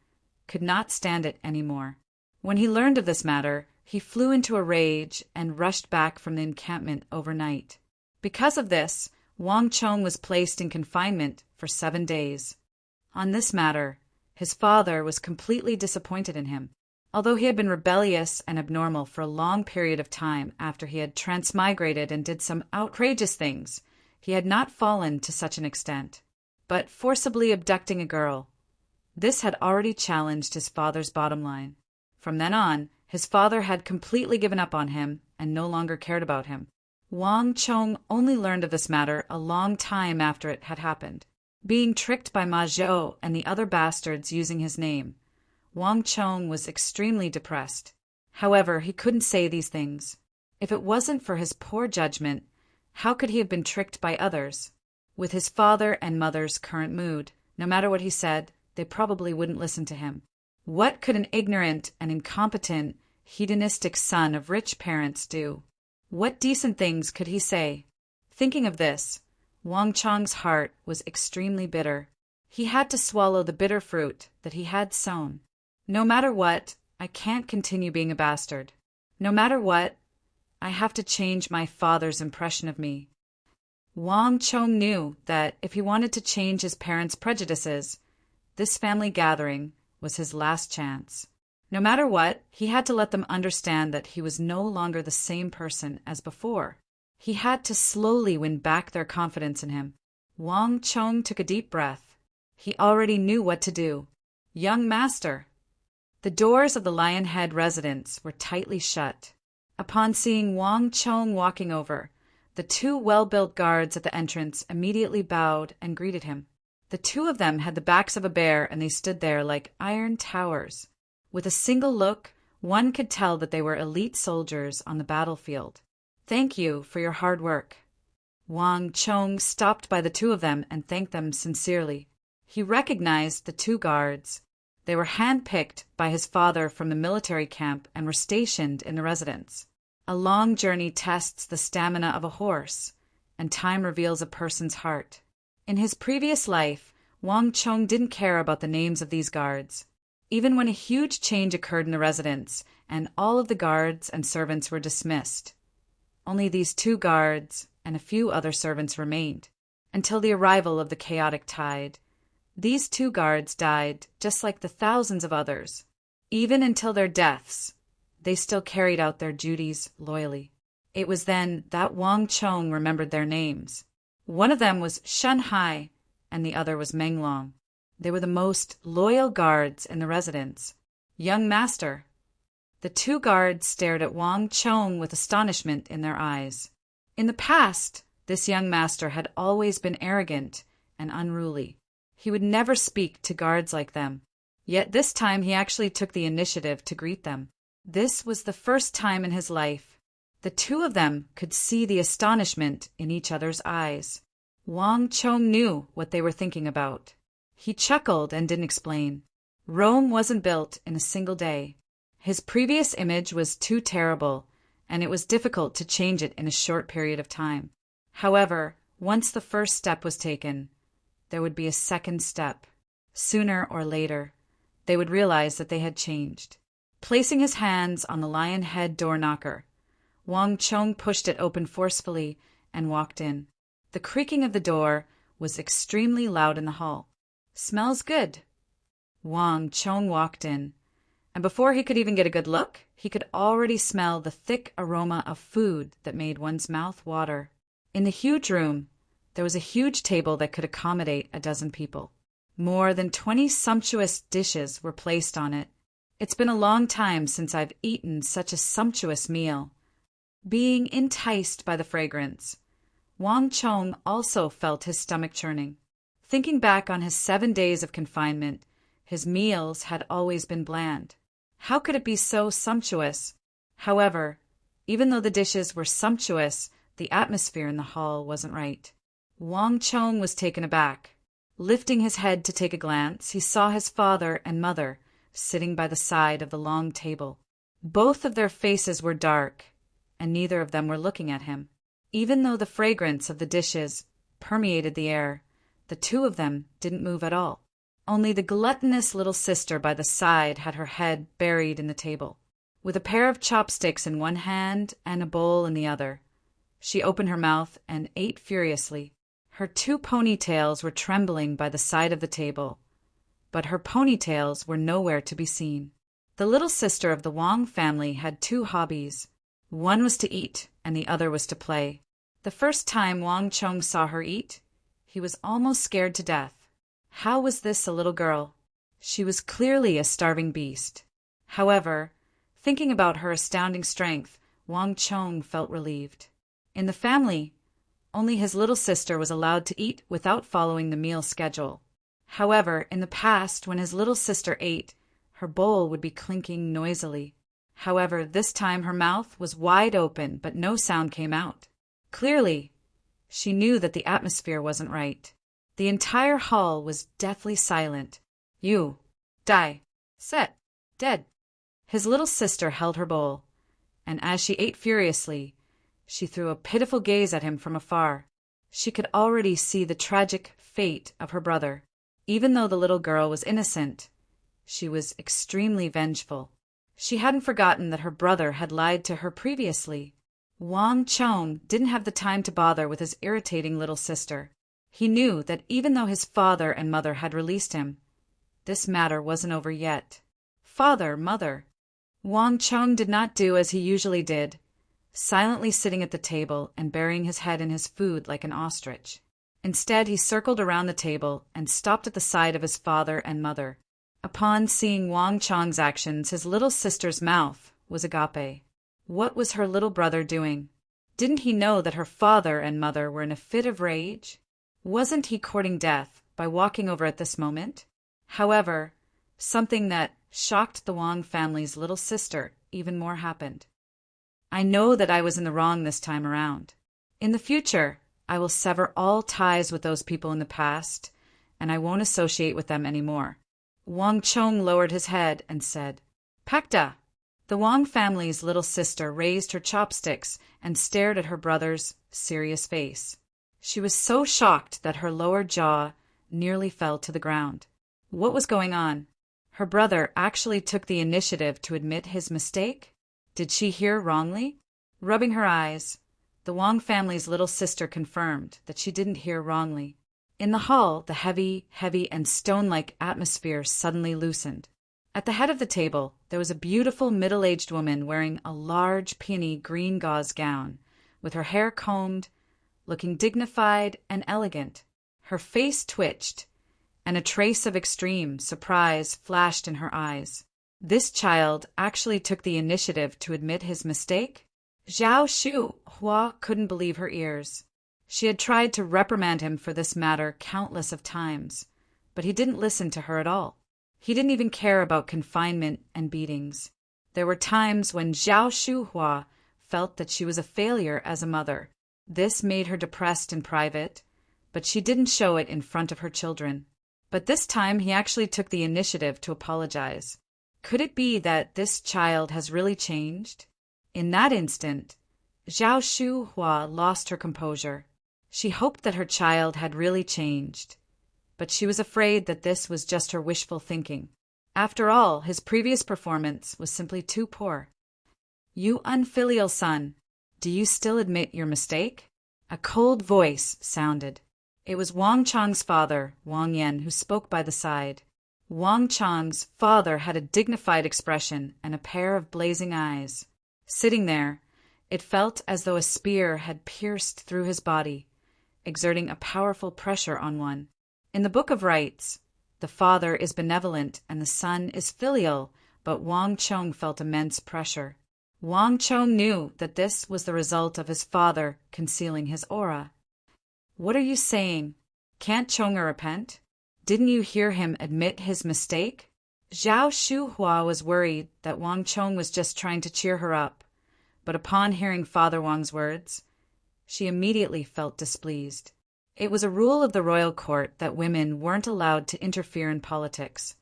S1: could not stand it anymore. When he learned of this matter, he flew into a rage and rushed back from the encampment overnight. Because of this, Wang Chong was placed in confinement for 7 days. On this matter, his father was completely disappointed in him. Although he had been rebellious and abnormal for a long period of time after he had transmigrated and did some outrageous things, he had not fallen to such an extent. But forcibly abducting a girl, this had already challenged his father's bottom line. From then on, his father had completely given up on him and no longer cared about him. Wang Chong only learned of this matter a long time after it had happened. Being tricked by Ma Zhou and the other bastards using his name, Wang Chong was extremely depressed. However, he couldn't say these things. If it wasn't for his poor judgment, how could he have been tricked by others? With his father and mother's current mood, no matter what he said, they probably wouldn't listen to him. What could an ignorant and incompetent, hedonistic son of rich parents do? What decent things could he say? Thinking of this, Wang Chong's heart was extremely bitter. He had to swallow the bitter fruit that he had sown. No matter what, I can't continue being a bastard. No matter what, I have to change my father's impression of me. Wang Chong knew that if he wanted to change his parents' prejudices, this family gathering was his last chance. No matter what, he had to let them understand that he was no longer the same person as before. He had to slowly win back their confidence in him. Wang Chong took a deep breath. He already knew what to do. Young master. The doors of the Lionhead residence were tightly shut. Upon seeing Wang Chong walking over, the 2 well-built guards at the entrance immediately bowed and greeted him. The 2 of them had the backs of a bear, and they stood there like iron towers. With a single look, one could tell that they were elite soldiers on the battlefield. Thank you for your hard work. Wang Chong stopped by the 2 of them and thanked them sincerely. He recognized the 2 guards. They were handpicked by his father from the military camp and were stationed in the residence. A long journey tests the stamina of a horse, and time reveals a person's heart. In his previous life, Wang Chong didn't care about the names of these guards. Even when a huge change occurred in the residence and all of the guards and servants were dismissed, only these 2 guards and a few other servants remained, until the arrival of the chaotic tide. These 2 guards died just like the thousands of others. Even until their deaths, they still carried out their duties loyally. It was then that Wang Chong remembered their names. One of them was Shun Hai, and the other was Meng Long. They were the most loyal guards in the residence. Young master. The 2 guards stared at Wang Chong with astonishment in their eyes. In the past, this young master had always been arrogant and unruly. He would never speak to guards like them. Yet this time he actually took the initiative to greet them. This was the first time in his life. The 2 of them could see the astonishment in each other's eyes. Wang Chong knew what they were thinking about. He chuckled and didn't explain. Rome wasn't built in a single day. His previous image was too terrible, and it was difficult to change it in a short period of time. However, once the first step was taken, there would be a second step. Sooner or later, they would realize that they had changed. Placing his hands on the lion head door knocker, Wang Chong pushed it open forcefully and walked in. The creaking of the door was extremely loud in the hall. "Smells good." Wang Chong walked in, and before he could even get a good look, he could already smell the thick aroma of food that made one's mouth water. In the huge room, there was a huge table that could accommodate a dozen people. More than 20 sumptuous dishes were placed on it. It's been a long time since I've eaten such a sumptuous meal. Being enticed by the fragrance, Wang Chong also felt his stomach churning. Thinking back on his 7 days of confinement, his meals had always been bland. How could it be so sumptuous? However, even though the dishes were sumptuous, the atmosphere in the hall wasn't right. Wang Chong was taken aback. Lifting his head to take a glance, he saw his father and mother sitting by the side of the long table. Both of their faces were dark, and neither of them were looking at him. Even though the fragrance of the dishes permeated the air, the two of them didn't move at all. Only the gluttonous little sister by the side had her head buried in the table. With a pair of chopsticks in one hand and a bowl in the other, she opened her mouth and ate furiously. Her 2 ponytails were trembling by the side of the table, but her ponytails were nowhere to be seen. The little sister of the Wang family had 2 hobbies. One was to eat, and the other was to play. The first time Wang Chong saw her eat, he was almost scared to death. How was this a little girl? She was clearly a starving beast. However, thinking about her astounding strength, Wang Chong felt relieved. In the family, only his little sister was allowed to eat without following the meal schedule. However, in the past, when his little sister ate, her bowl would be clinking noisily. However, this time her mouth was wide open, but no sound came out. Clearly, she knew that the atmosphere wasn't right. The entire hall was deathly silent. You, die, set, dead. His little sister held her bowl, and as she ate furiously, she threw a pitiful gaze at him from afar. She could already see the tragic fate of her brother. Even though the little girl was innocent, she was extremely vengeful. She hadn't forgotten that her brother had lied to her previously. Wang Chong didn't have the time to bother with his irritating little sister. He knew that even though his father and mother had released him, this matter wasn't over yet. Father, mother. Wang Chong did not do as he usually did, silently sitting at the table and burying his head in his food like an ostrich. Instead, he circled around the table and stopped at the side of his father and mother. Upon seeing Wang Chong's actions, his little sister's mouth was agape. What was her little brother doing? Didn't he know that her father and mother were in a fit of rage? Wasn't he courting death by walking over at this moment? However, something that shocked the Wang family's little sister even more happened. I know that I was in the wrong this time around. In the future, I will sever all ties with those people in the past, and I won't associate with them anymore. Wang Chong lowered his head and said, Pacta! The Wang family's little sister raised her chopsticks and stared at her brother's serious face. She was so shocked that her lower jaw nearly fell to the ground. What was going on? Her brother actually took the initiative to admit his mistake? Did she hear wrongly? Rubbing her eyes, the Wang family's little sister confirmed that she didn't hear wrongly. In the hall, the heavy, and stone-like atmosphere suddenly loosened. At the head of the table, there was a beautiful middle-aged woman wearing a large peony green gauze gown, with her hair combed, looking dignified and elegant. Her face twitched, and a trace of extreme surprise flashed in her eyes. This child actually took the initiative to admit his mistake? Zhao Shu Hua couldn't believe her ears. She had tried to reprimand him for this matter countless of times, but he didn't listen to her at all. He didn't even care about confinement and beatings. There were times when Zhao Shu Hua felt that she was a failure as a mother. This made her depressed in private, but she didn't show it in front of her children. But this time he actually took the initiative to apologize. Could it be that this child has really changed? In that instant, Zhao Shu Hua lost her composure. She hoped that her child had really changed, but she was afraid that this was just her wishful thinking. After all, his previous performance was simply too poor. You unfilial son, do you still admit your mistake? A cold voice sounded. It was Wang Chong's father, Wang Yan, who spoke by the side. Wang Chang's father had a dignified expression and a pair of blazing eyes. Sitting there, it felt as though a spear had pierced through his body, exerting a powerful pressure on one. In the Book of Rites, the father is benevolent and the son is filial, but Wang Chong felt immense pressure. Wang Chong knew that this was the result of his father concealing his aura. What are you saying? Can't Chong'er repent? Didn't you hear him admit his mistake? Zhao Shuhua was worried that Wang Chong was just trying to cheer her up, but upon hearing Father Wang's words, she immediately felt displeased. It was a rule of the royal court that women weren't allowed to interfere in politics.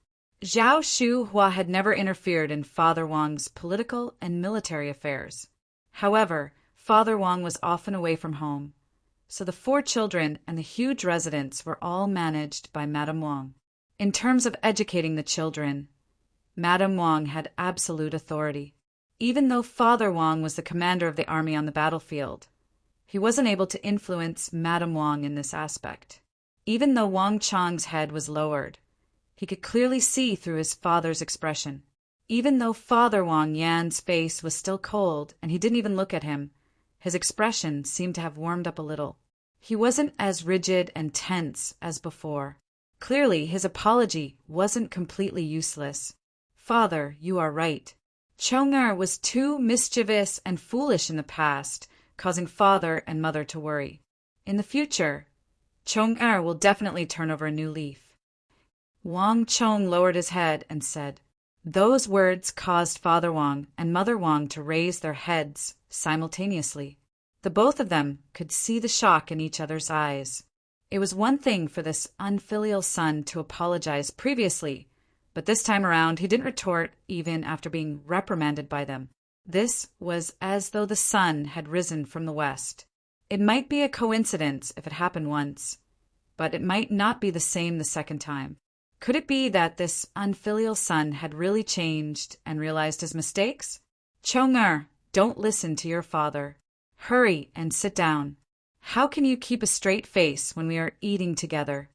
S1: Zhao Shuhua had never interfered in Father Wang's political and military affairs. However, Father Wang was often away from home, so the 4 children and the huge residence were all managed by Madame Wang. In terms of educating the children, Madame Wang had absolute authority. Even though Father Wang was the commander of the army on the battlefield, he wasn't able to influence Madame Wang in this aspect. Even though Wang Chang's head was lowered, he could clearly see through his father's expression. Even though Father Wang Yan's face was still cold and he didn't even look at him, his expression seemed to have warmed up a little. He wasn't as rigid and tense as before. Clearly, his apology wasn't completely useless. Father, you are right. Chong'er was too mischievous and foolish in the past, causing father and mother to worry. In the future, Chong'er will definitely turn over a new leaf. Wang Chong lowered his head and said, Those words caused Father Wang and Mother Wang to raise their heads simultaneously. The both of them could see the shock in each other's eyes. It was one thing for this unfilial son to apologize previously, but this time around he didn't retort even after being reprimanded by them. This was as though the sun had risen from the west. It might be a coincidence if it happened once, but it might not be the same the second time. Could it be that this unfilial son had really changed and realized his mistakes? Chong'er, don't listen to your father. Hurry and sit down. How can you keep a straight face when we are eating together?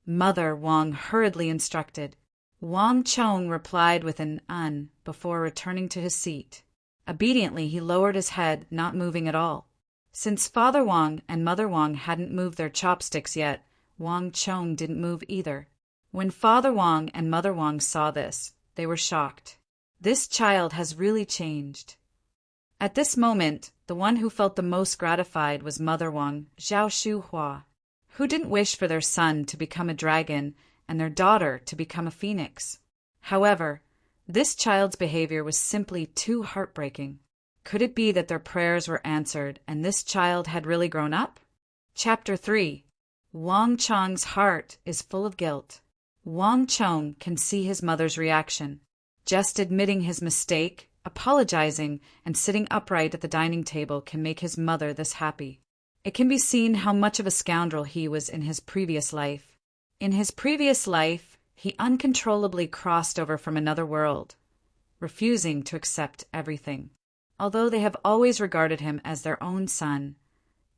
S1: Mother Wang hurriedly instructed. Wang Chong replied with an before returning to his seat. Obediently, he lowered his head, not moving at all. Since Father Wang and Mother Wang hadn't moved their chopsticks yet, Wang Chong didn't move either. When Father Wang and Mother Wang saw this, they were shocked. This child has really changed. At this moment, the one who felt the most gratified was Mother Wang, Zhao Shuhua, who didn't wish for their son to become a dragon and their daughter to become a phoenix. However, this child's behavior was simply too heartbreaking. Could it be that their prayers were answered and this child had really grown up? Chapter 3. Wang Chong's heart is full of guilt. Wang Chong can see his mother's reaction. Just admitting his mistake, apologizing, and sitting upright at the dining table can make his mother this happy. It can be seen how much of a scoundrel he was in his previous life. In his previous life, he uncontrollably crossed over from another world, refusing to accept everything. Although they have always regarded him as their own son,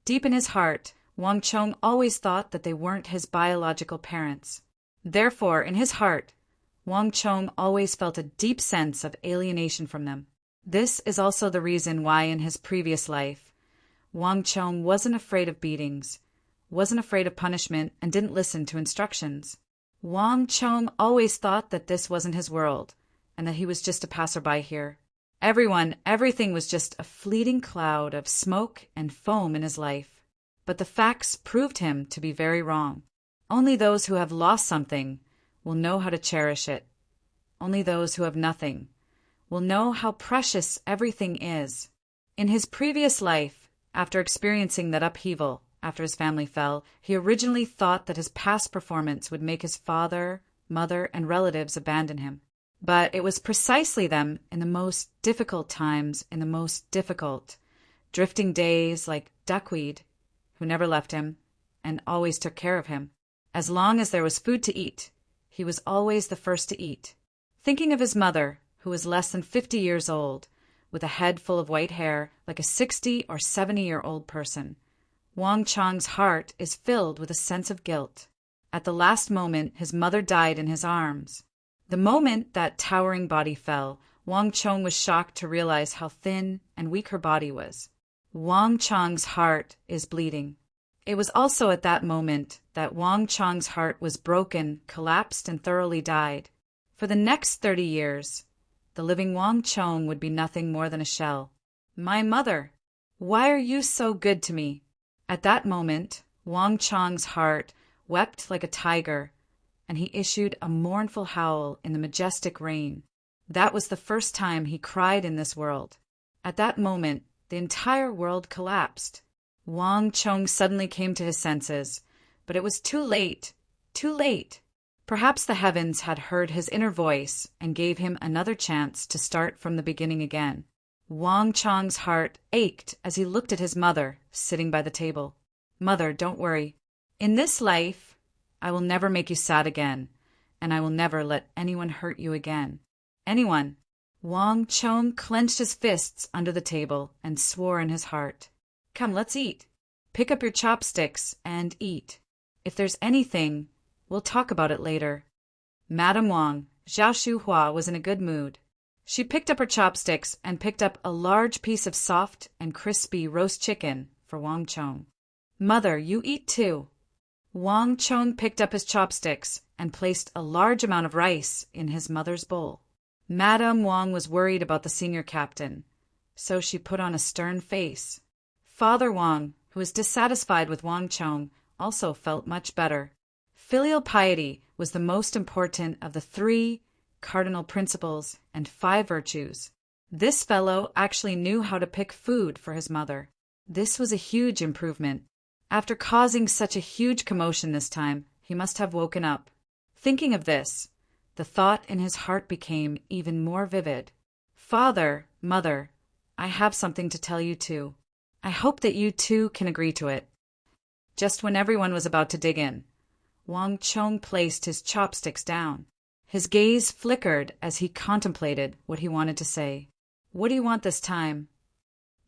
S1: deep in his heart, Wang Chong always thought that they weren't his biological parents. Therefore, in his heart, Wang Chong always felt a deep sense of alienation from them. This is also the reason why in his previous life, Wang Chong wasn't afraid of beatings, wasn't afraid of punishment, and didn't listen to instructions. Wang Chong always thought that this wasn't his world, and that he was just a passerby here. Everything was just a fleeting cloud of smoke and foam in his life. But the facts proved him to be very wrong. Only those who have lost something will know how to cherish it. Only those who have nothing will know how precious everything is. In his previous life, after experiencing that upheaval, after his family fell, he originally thought that his past performance would make his father, mother, and relatives abandon him. But it was precisely them in the most difficult times, in the most difficult, drifting days like duckweed, who never left him and always took care of him. As long as there was food to eat, he was always the first to eat. Thinking of his mother, who was less than 50 years old, with a head full of white hair like a 60 or 70-year-old person, Wang Chong's heart is filled with a sense of guilt. At the last moment, his mother died in his arms. The moment that towering body fell, Wang Chong was shocked to realize how thin and weak her body was. Wang Chong's heart is bleeding. It was also at that moment that Wang Chong's heart was broken, collapsed, and thoroughly died. For the next 30 years, the living Wang Chong would be nothing more than a shell. My mother, why are you so good to me? At that moment, Wang Chong's heart wept like a tiger, and he issued a mournful howl in the majestic rain. That was the first time he cried in this world. At that moment, the entire world collapsed. Wang Chong suddenly came to his senses, but it was too late, too late. Perhaps the heavens had heard his inner voice and gave him another chance to start from the beginning again. Wang Chong's heart ached as he looked at his mother, sitting by the table. Mother, don't worry. In this life, I will never make you sad again, and I will never let anyone hurt you again. Anyone. Wang Chong clenched his fists under the table and swore in his heart. Come, let's eat. Pick up your chopsticks and eat. If there's anything, we'll talk about it later. Madame Wang, Zhao Shuhua, was in a good mood. She picked up her chopsticks and picked up a large piece of soft and crispy roast chicken for Wang Chong. Mother, you eat too. Wang Chong picked up his chopsticks and placed a large amount of rice in his mother's bowl. Madame Wang was worried about the senior captain, so she put on a stern face. Father Wang, who was dissatisfied with Wang Chong, also felt much better. Filial piety was the most important of the 3 cardinal principles and 5 virtues. This fellow actually knew how to pick food for his mother. This was a huge improvement. After causing such a huge commotion this time, he must have woken up. Thinking of this, the thought in his heart became even more vivid. Father, Mother, I have something to tell you too. I hope that you too can agree to it. Just when everyone was about to dig in, Wang Chong placed his chopsticks down. His gaze flickered as he contemplated what he wanted to say. What do you want this time?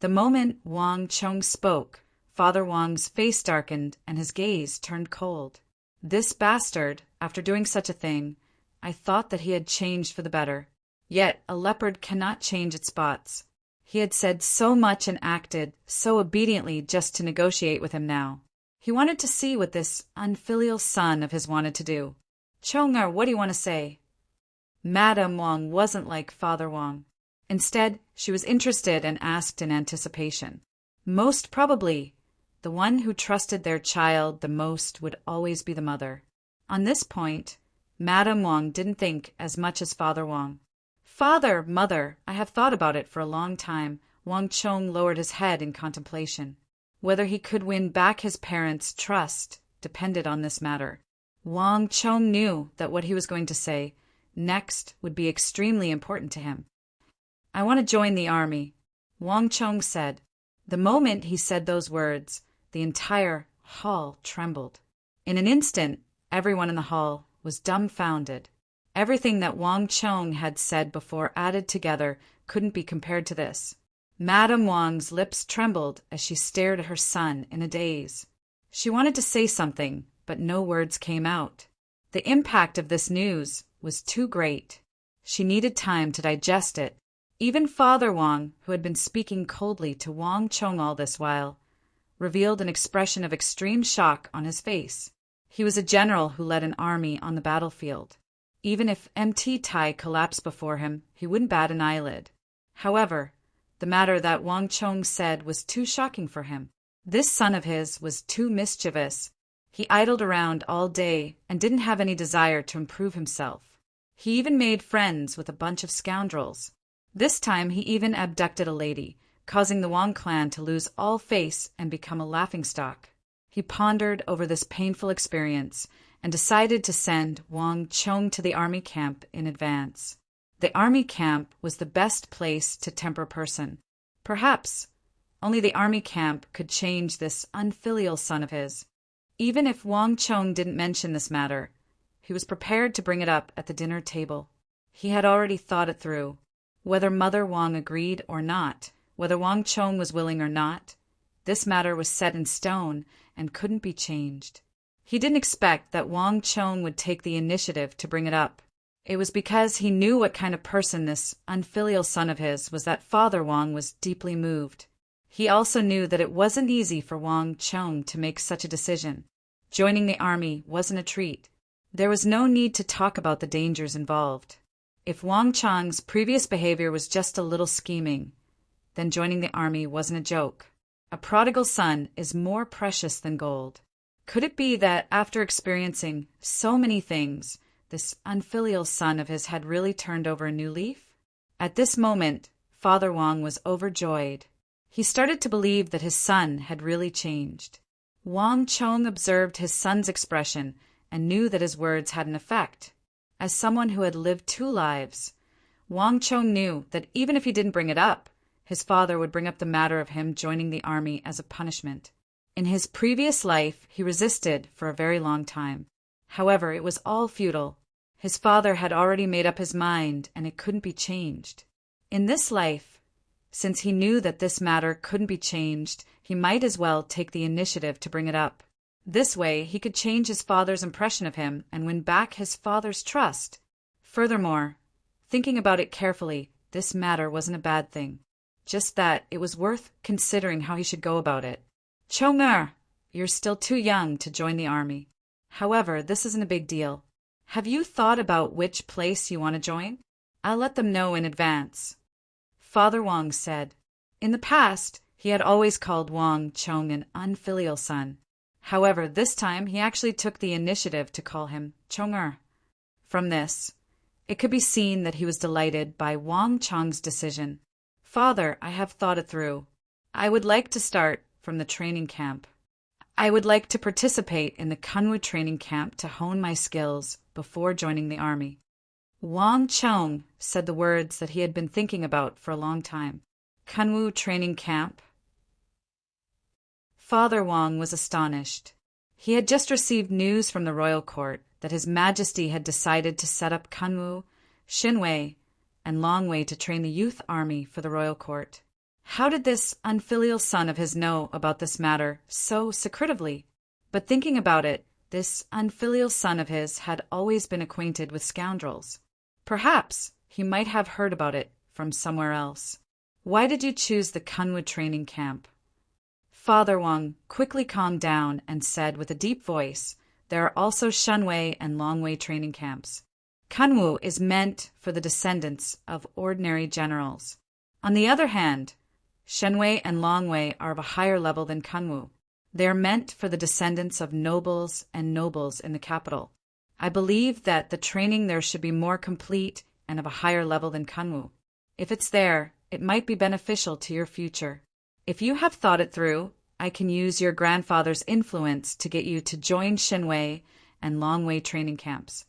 S1: The moment Wang Chong spoke, Father Wang's face darkened and his gaze turned cold. This bastard, after doing such a thing, I thought that he had changed for the better. Yet a leopard cannot change its spots. He had said so much and acted so obediently just to negotiate with him now. He wanted to see what this unfilial son of his wanted to do. Chong-er, what do you want to say? Madame Wang wasn't like Father Wang. Instead, she was interested and asked in anticipation. Most probably, the one who trusted their child the most would always be the mother. On this point, Madame Wang didn't think as much as Father Wang. Father, Mother, I have thought about it for a long time. Wang Chong lowered his head in contemplation. Whether he could win back his parents' trust depended on this matter. Wang Chong knew that what he was going to say next would be extremely important to him. I want to join the army, Wang Chong said. The moment he said those words, the entire hall trembled. In an instant, everyone in the hall was dumbfounded. Everything that Wang Chong had said before added together couldn't be compared to this. Madame Wang's lips trembled as she stared at her son in a daze. She wanted to say something, but no words came out. The impact of this news was too great. She needed time to digest it. Even Father Wang, who had been speaking coldly to Wang Chong all this while, revealed an expression of extreme shock on his face. He was a general who led an army on the battlefield. Even if MT Tai collapsed before him, he wouldn't bat an eyelid. However, the matter that Wang Chong said was too shocking for him. This son of his was too mischievous. He idled around all day and didn't have any desire to improve himself. He even made friends with a bunch of scoundrels. This time he even abducted a lady, causing the Wang clan to lose all face and become a laughingstock. He pondered over this painful experience and decided to send Wang Chong to the army camp in advance. The army camp was the best place to temper a person. Perhaps only the army camp could change this unfilial son of his. Even if Wang Chong didn't mention this matter, he was prepared to bring it up at the dinner table. He had already thought it through. Whether Mother Wang agreed or not, whether Wang Chong was willing or not, this matter was set in stone and couldn't be changed. He didn't expect that Wang Chong would take the initiative to bring it up. It was because he knew what kind of person this unfilial son of his was that Father Wang was deeply moved. He also knew that it wasn't easy for Wang Chong to make such a decision. Joining the army wasn't a treat. There was no need to talk about the dangers involved. If Wang Chong's previous behavior was just a little scheming, then joining the army wasn't a joke. A prodigal son is more precious than gold. Could it be that after experiencing so many things, this unfilial son of his had really turned over a new leaf? At this moment, Father Wang was overjoyed. He started to believe that his son had really changed. Wang Chong observed his son's expression and knew that his words had an effect. As someone who had lived 2 lives, Wang Chong knew that even if he didn't bring it up, his father would bring up the matter of him joining the army as a punishment. In his previous life, he resisted for a very long time. However, it was all futile. His father had already made up his mind, and it couldn't be changed. In this life, since he knew that this matter couldn't be changed, he might as well take the initiative to bring it up. This way, he could change his father's impression of him and win back his father's trust. Furthermore, thinking about it carefully, this matter wasn't a bad thing. Just that it was worth considering how he should go about it. Chong-er, you're still too young to join the army. However, this isn't a big deal. Have you thought about which place you want to join? I'll let them know in advance. Father Wang said. In the past, he had always called Wang Chong an unfilial son. However, this time he actually took the initiative to call him Chong-er. From this, it could be seen that he was delighted by Wang Chong's decision. Father, I have thought it through. I would like to start from the training camp. I would like to participate in the Kunwu training camp to hone my skills before joining the army. Wang Chong said the words that he had been thinking about for a long time. Kunwu training camp. Father Wang was astonished. He had just received news from the royal court that His Majesty had decided to set up Kunwu, Xinwei, and Longwei to train the youth army for the royal court. How did this unfilial son of his know about this matter so secretively? But thinking about it, this unfilial son of his had always been acquainted with scoundrels. Perhaps he might have heard about it from somewhere else. Why did you choose the Kunwu training camp? Father Wang quickly calmed down and said with a deep voice, there are also Xinwei and Longwei training camps. Kunwu is meant for the descendants of ordinary generals. On the other hand, Xinwei and Longwei are of a higher level than Kunwu. They are meant for the descendants of nobles and nobles in the capital. I believe that the training there should be more complete and of a higher level than Kunwu. If it's there, it might be beneficial to your future. If you have thought it through, I can use your grandfather's influence to get you to join Xinwei and Longwei training camps.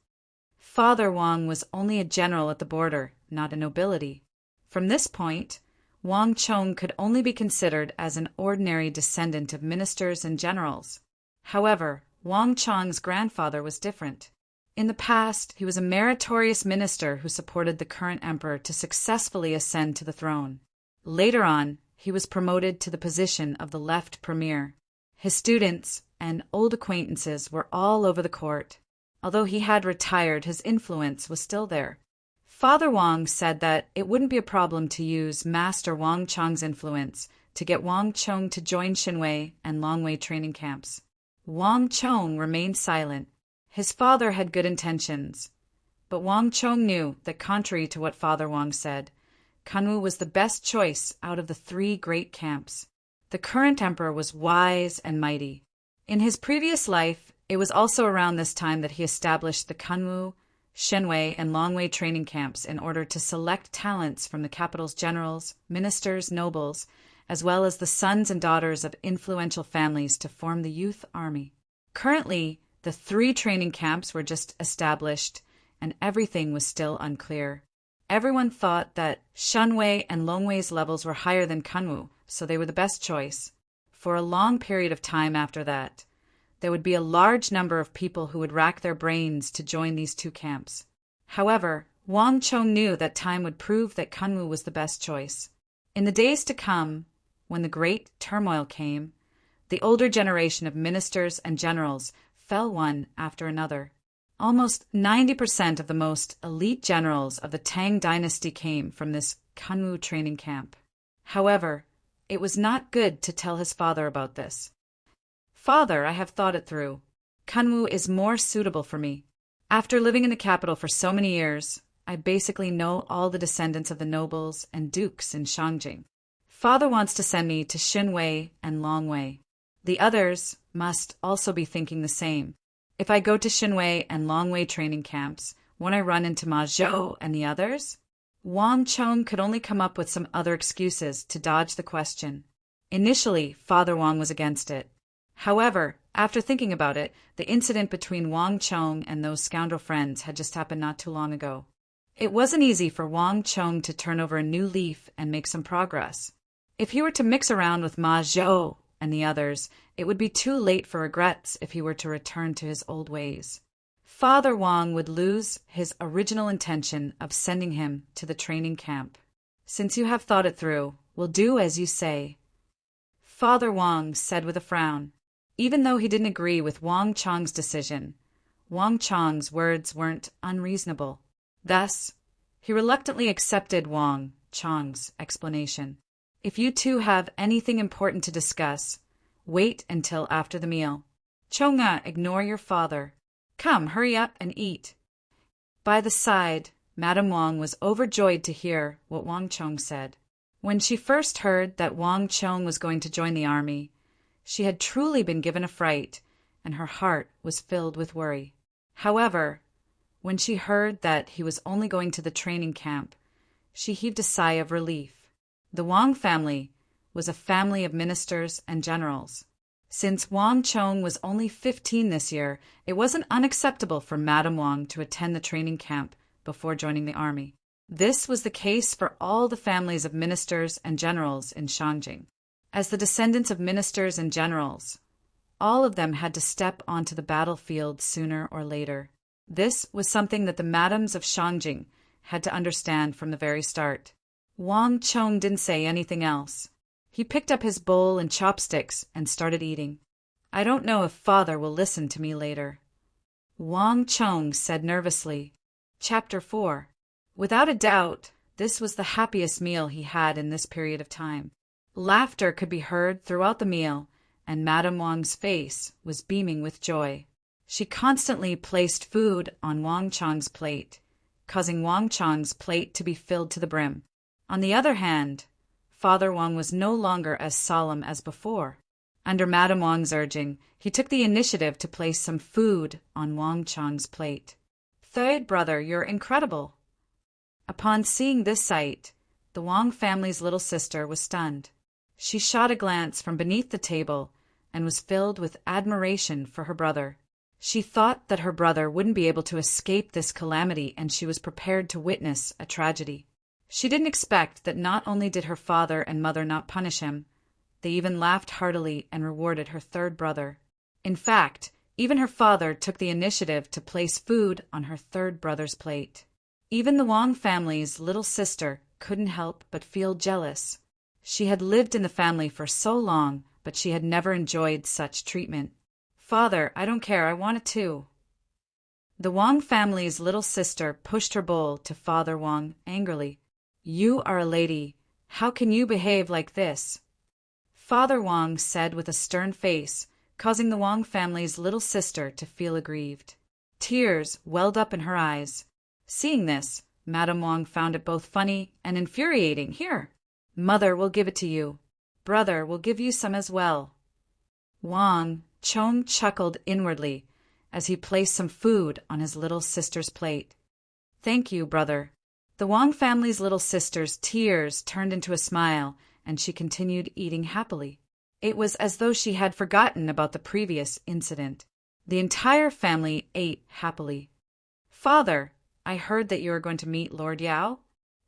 S1: Father Wang was only a general at the border, not a nobility. From this point, Wang Chong could only be considered as an ordinary descendant of ministers and generals. However, Wang Chong's grandfather was different. In the past, he was a meritorious minister who supported the current emperor to successfully ascend to the throne. Later on, he was promoted to the position of the left premier. His students and old acquaintances were all over the court. Although he had retired, his influence was still there. Father Wang said that it wouldn't be a problem to use Master Wang Chong's influence to get Wang Chong to join Xinwei and Longwei training camps. Wang Chong remained silent. His father had good intentions, but Wang Chong knew that contrary to what Father Wang said, Kunwu was the best choice out of the 3 great camps. The current emperor was wise and mighty. In his previous life, it was also around this time that he established the Kunwu, Xinwei, and Longwei training camps in order to select talents from the capital's generals, ministers, nobles, as well as the sons and daughters of influential families to form the youth army. Currently, the 3 training camps were just established, and everything was still unclear. Everyone thought that Xinwei and Longwei's levels were higher than Kunwu, so they were the best choice. For a long period of time after that, there would be a large number of people who would rack their brains to join these 2 camps. However, Wang Chong knew that time would prove that Kunwu was the best choice. In the days to come, when the great turmoil came, the older generation of ministers and generals fell one after another. Almost 90% of the most elite generals of the Tang dynasty came from this Kunwu training camp. However, it was not good to tell his father about this. "Father, I have thought it through. Kunwu is more suitable for me. After living in the capital for so many years, I basically know all the descendants of the nobles and dukes in Shangjing. Father wants to send me to Xinwei and Longwei. The others must also be thinking the same. If I go to Xinwei and Longwei training camps, won't I run into Ma Zhou and the others?" Wang Chong could only come up with some other excuses to dodge the question. Initially, Father Wang was against it. However, after thinking about it, the incident between Wang Chong and those scoundrel friends had just happened not too long ago. It wasn't easy for Wang Chong to turn over a new leaf and make some progress. If he were to mix around with Ma Zhou and the others, it would be too late for regrets if he were to return to his old ways. Father Wang would lose his original intention of sending him to the training camp. "Since you have thought it through, we'll do as you say," Father Wang said with a frown. Even though he didn't agree with Wang Chong's decision, Wang Chong's words weren't unreasonable. Thus, he reluctantly accepted Wang Chong's explanation. "If you two have anything important to discuss, wait until after the meal. Chonga, ignore your father. Come, hurry up and eat." By the side, Madame Wang was overjoyed to hear what Wang Chong said. When she first heard that Wang Chong was going to join the army, she had truly been given a fright, and her heart was filled with worry. However, when she heard that he was only going to the training camp, she heaved a sigh of relief. The Wang family was a family of ministers and generals. Since Wang Chong was only 15 this year, it wasn't unacceptable for Madame Wang to attend the training camp before joining the army. This was the case for all the families of ministers and generals in Shangjing. As the descendants of ministers and generals, all of them had to step onto the battlefield sooner or later. This was something that the madams of Shangjing had to understand from the very start. Wang Chong didn't say anything else. He picked up his bowl and chopsticks and started eating. "I don't know if Father will listen to me later," Wang Chong said nervously. Chapter 4. Without a doubt, this was the happiest meal he had in this period of time. Laughter could be heard throughout the meal, and Madame Wang's face was beaming with joy. She constantly placed food on Wang Chong's plate, causing Wang Chong's plate to be filled to the brim. On the other hand, Father Wang was no longer as solemn as before. Under Madame Wang's urging, he took the initiative to place some food on Wang Chong's plate. "Third brother, you're incredible." Upon seeing this sight, the Wang family's little sister was stunned. She shot a glance from beneath the table and was filled with admiration for her brother. She thought that her brother wouldn't be able to escape this calamity, and she was prepared to witness a tragedy. She didn't expect that not only did her father and mother not punish him, they even laughed heartily and rewarded her third brother. In fact, even her father took the initiative to place food on her third brother's plate. Even the Wang family's little sister couldn't help but feel jealous. She had lived in the family for so long, but she had never enjoyed such treatment. "Father, I don't care, I want it too." The Wang family's little sister pushed her bowl to Father Wang angrily. "You are a lady. How can you behave like this?" Father Wang said with a stern face, causing the Wang family's little sister to feel aggrieved. Tears welled up in her eyes. Seeing this, Madame Wang found it both funny and infuriating. "Here, Mother will give it to you. Brother will give you some as well." Wang Chong chuckled inwardly as he placed some food on his little sister's plate. "Thank you, brother." The Wang family's little sister's tears turned into a smile, and she continued eating happily. It was as though she had forgotten about the previous incident. The entire family ate happily. "Father, I heard that you are going to meet Lord Yao?"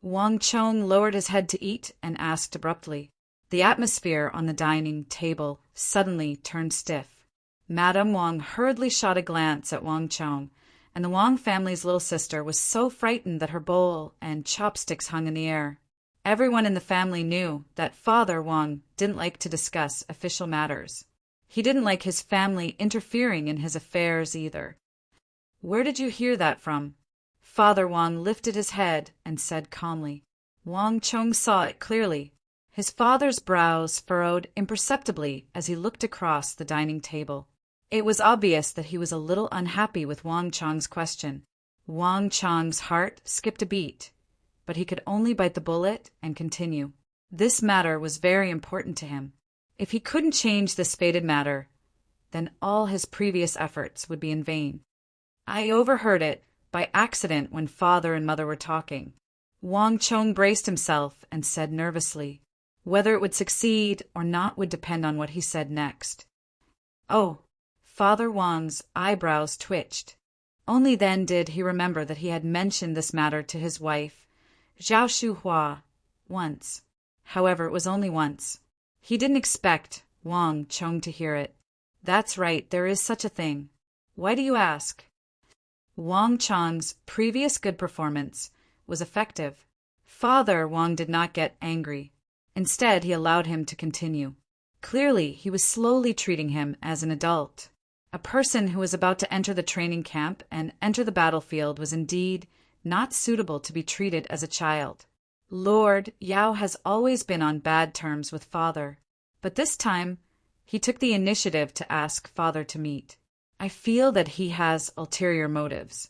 S1: Wang Chong lowered his head to eat and asked abruptly. The atmosphere on the dining table suddenly turned stiff. Madame Wang hurriedly shot a glance at Wang Chong, and the Wang family's little sister was so frightened that her bowl and chopsticks hung in the air. Everyone in the family knew that Father Wang didn't like to discuss official matters. He didn't like his family interfering in his affairs either. "Where did you hear that from?" Father Wang lifted his head and said calmly. Wang Chong saw it clearly. His father's brows furrowed imperceptibly as he looked across the dining table. It was obvious that he was a little unhappy with Wang Chong's question. Wang Chong's heart skipped a beat, but he could only bite the bullet and continue. This matter was very important to him. If he couldn't change this fated matter, then all his previous efforts would be in vain. "I overheard it by accident when father and mother were talking." Wang Chong braced himself and said nervously. Whether it would succeed or not would depend on what he said next. "Oh!" Father Wang's eyebrows twitched. Only then did he remember that he had mentioned this matter to his wife, Zhao Shuhua, once. However, it was only once. He didn't expect Wang Chong to hear it. "That's right, there is such a thing. Why do you ask?" Wang Chong's previous good performance was effective. Father Wang did not get angry. Instead, he allowed him to continue. Clearly, he was slowly treating him as an adult. A person who was about to enter the training camp and enter the battlefield was indeed not suitable to be treated as a child. Lord Yao has always been on bad terms with father, but this time he took the initiative to ask father to meet. "I feel that he has ulterior motives,"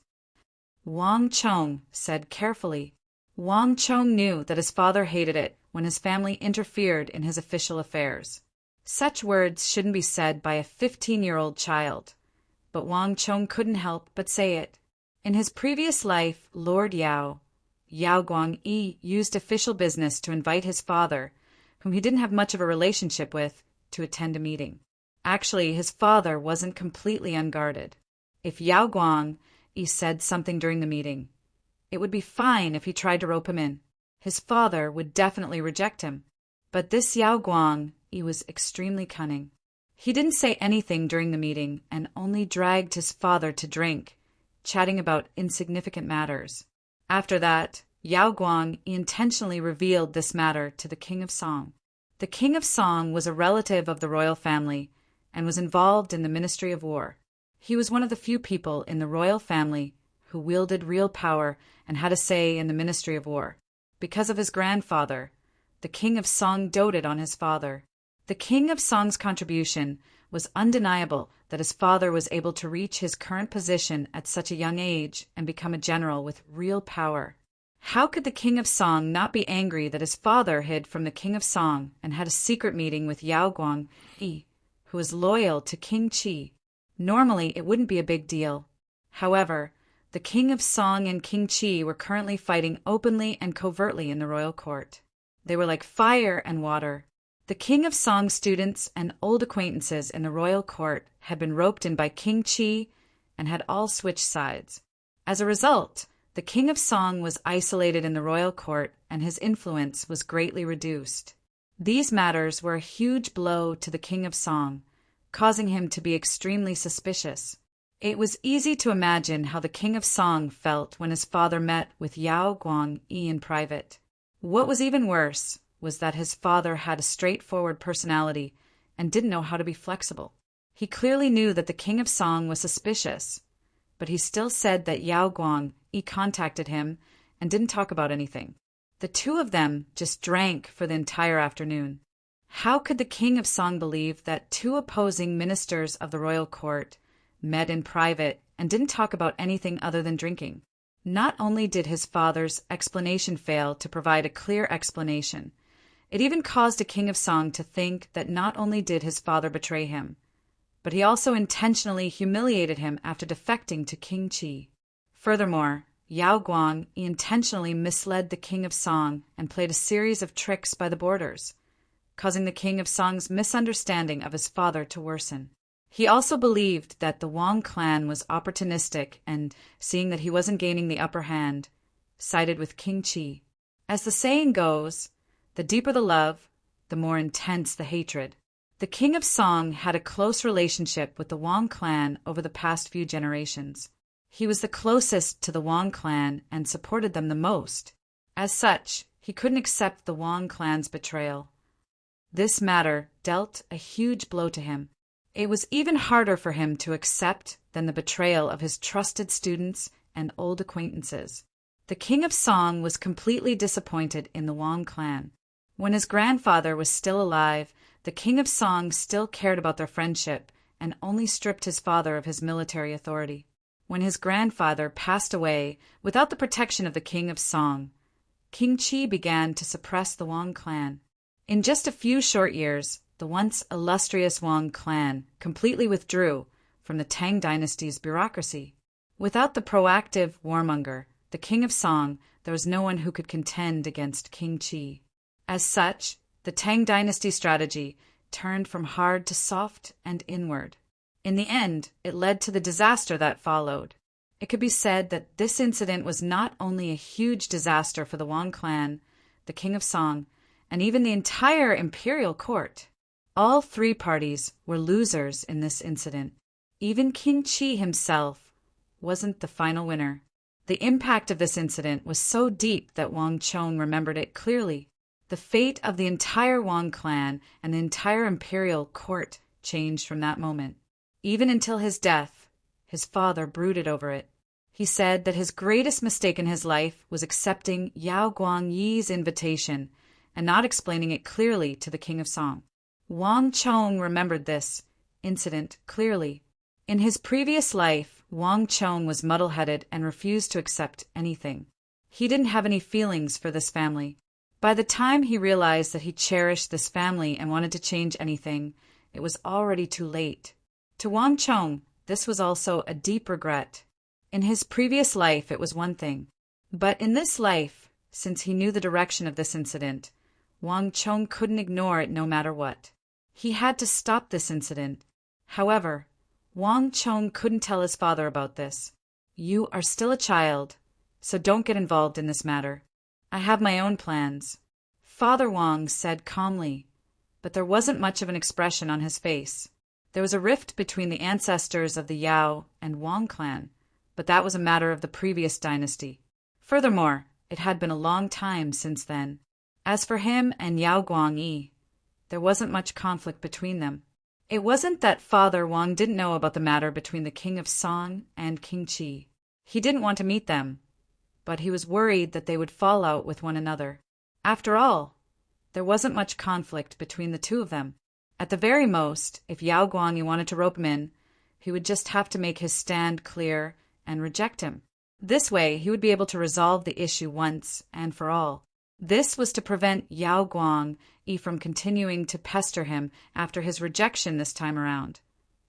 S1: Wang Chong said carefully. Wang Chong knew that his father hated it when his family interfered in his official affairs. Such words shouldn't be said by a 15-year-old child, but Wang Chong couldn't help but say it. In his previous life, Lord Yao Guangyi used official business to invite his father, whom he didn't have much of a relationship with, to attend a meeting. Actually, his father wasn't completely unguarded. If Yao Guangyi said something during the meeting, it would be fine if he tried to rope him in. His father would definitely reject him. But this Yao Guangyi was extremely cunning. He didn't say anything during the meeting and only dragged his father to drink, chatting about insignificant matters. After that, Yao Guangyi intentionally revealed this matter to the King of Song. The King of Song was a relative of the royal family and was involved in the Ministry of War. He was one of the few people in the royal family who wielded real power and had a say in the Ministry of War. Because of his grandfather, the King of Song doted on his father. The King of Song's contribution was undeniable that his father was able to reach his current position at such a young age and become a general with real power. How could the King of Song not be angry that his father hid from the King of Song and had a secret meeting with Yao Guangyi, who was loyal to King Qi? Normally, it wouldn't be a big deal. However, the King of Song and King Qi were currently fighting openly and covertly in the royal court. They were like fire and water. The King of Song's students and old acquaintances in the royal court had been roped in by King Qi and had all switched sides. As a result, the King of Song was isolated in the royal court and his influence was greatly reduced. These matters were a huge blow to the King of Song, causing him to be extremely suspicious. It was easy to imagine how the King of Song felt when his father met with Yao Guangyi in private. What was even worse was that his father had a straightforward personality and didn't know how to be flexible. He clearly knew that the King of Song was suspicious, but he still said that Yao Guangyi contacted him and didn't talk about anything. The two of them just drank for the entire afternoon. How could the King of Song believe that two opposing ministers of the royal court met in private and didn't talk about anything other than drinking? Not only did his father's explanation fail to provide a clear explanation, it even caused the King of Song to think that not only did his father betray him, but he also intentionally humiliated him after defecting to King Qi. Furthermore, Yao Guangyi intentionally misled the King of Song and played a series of tricks by the boarders, causing the King of Song's misunderstanding of his father to worsen. He also believed that the Wang clan was opportunistic and, seeing that he wasn't gaining the upper hand, sided with King Qi. As the saying goes, the deeper the love, the more intense the hatred. The King of Song had a close relationship with the Wang clan over the past few generations. He was the closest to the Wang clan and supported them the most. As such, he couldn't accept the Wang clan's betrayal. This matter dealt a huge blow to him. It was even harder for him to accept than the betrayal of his trusted students and old acquaintances. The King of Song was completely disappointed in the Wang clan. When his grandfather was still alive, the King of Song still cared about their friendship and only stripped his father of his military authority. When his grandfather passed away without the protection of the King of Song, King Qi began to suppress the Wang clan. In just a few short years, the once illustrious Wang clan completely withdrew from the Tang dynasty's bureaucracy. Without the proactive warmonger, the King of Song, there was no one who could contend against King Qi. As such, the Tang dynasty strategy turned from hard to soft and inward. In the end, it led to the disaster that followed. It could be said that this incident was not only a huge disaster for the Wang clan, the King of Song, and even the entire imperial court. All three parties were losers in this incident. Even King Qi himself wasn't the final winner. The impact of this incident was so deep that Wang Chong remembered it clearly. The fate of the entire Wang clan and the entire imperial court changed from that moment. Even until his death, his father brooded over it. He said that his greatest mistake in his life was accepting Yao Guangyi's invitation and not explaining it clearly to the King of Song. Wang Chong remembered this incident clearly. In his previous life, Wang Chong was muddle-headed and refused to accept anything. He didn't have any feelings for this family. By the time he realized that he cherished this family and wanted to change anything, it was already too late. To Wang Chong, this was also a deep regret. In his previous life, it was one thing. But in this life, since he knew the direction of this incident, Wang Chong couldn't ignore it no matter what. He had to stop this incident. However, Wang Chong couldn't tell his father about this. "You are still a child, so don't get involved in this matter. I have my own plans," Father Wang said calmly, but there wasn't much of an expression on his face. There was a rift between the ancestors of the Yao and Wang clan, but that was a matter of the previous dynasty. Furthermore, it had been a long time since then. As for him and Yao Guangyi, there wasn't much conflict between them. It wasn't that Father Wang didn't know about the matter between the King of Song and King Qi. He didn't want to meet them, but he was worried that they would fall out with one another. After all, there wasn't much conflict between the two of them. At the very most, if Yao Guangyi wanted to rope him in, he would just have to make his stand clear and reject him. This way, he would be able to resolve the issue once and for all. This was to prevent Yao Guangyi from continuing to pester him after his rejection this time around,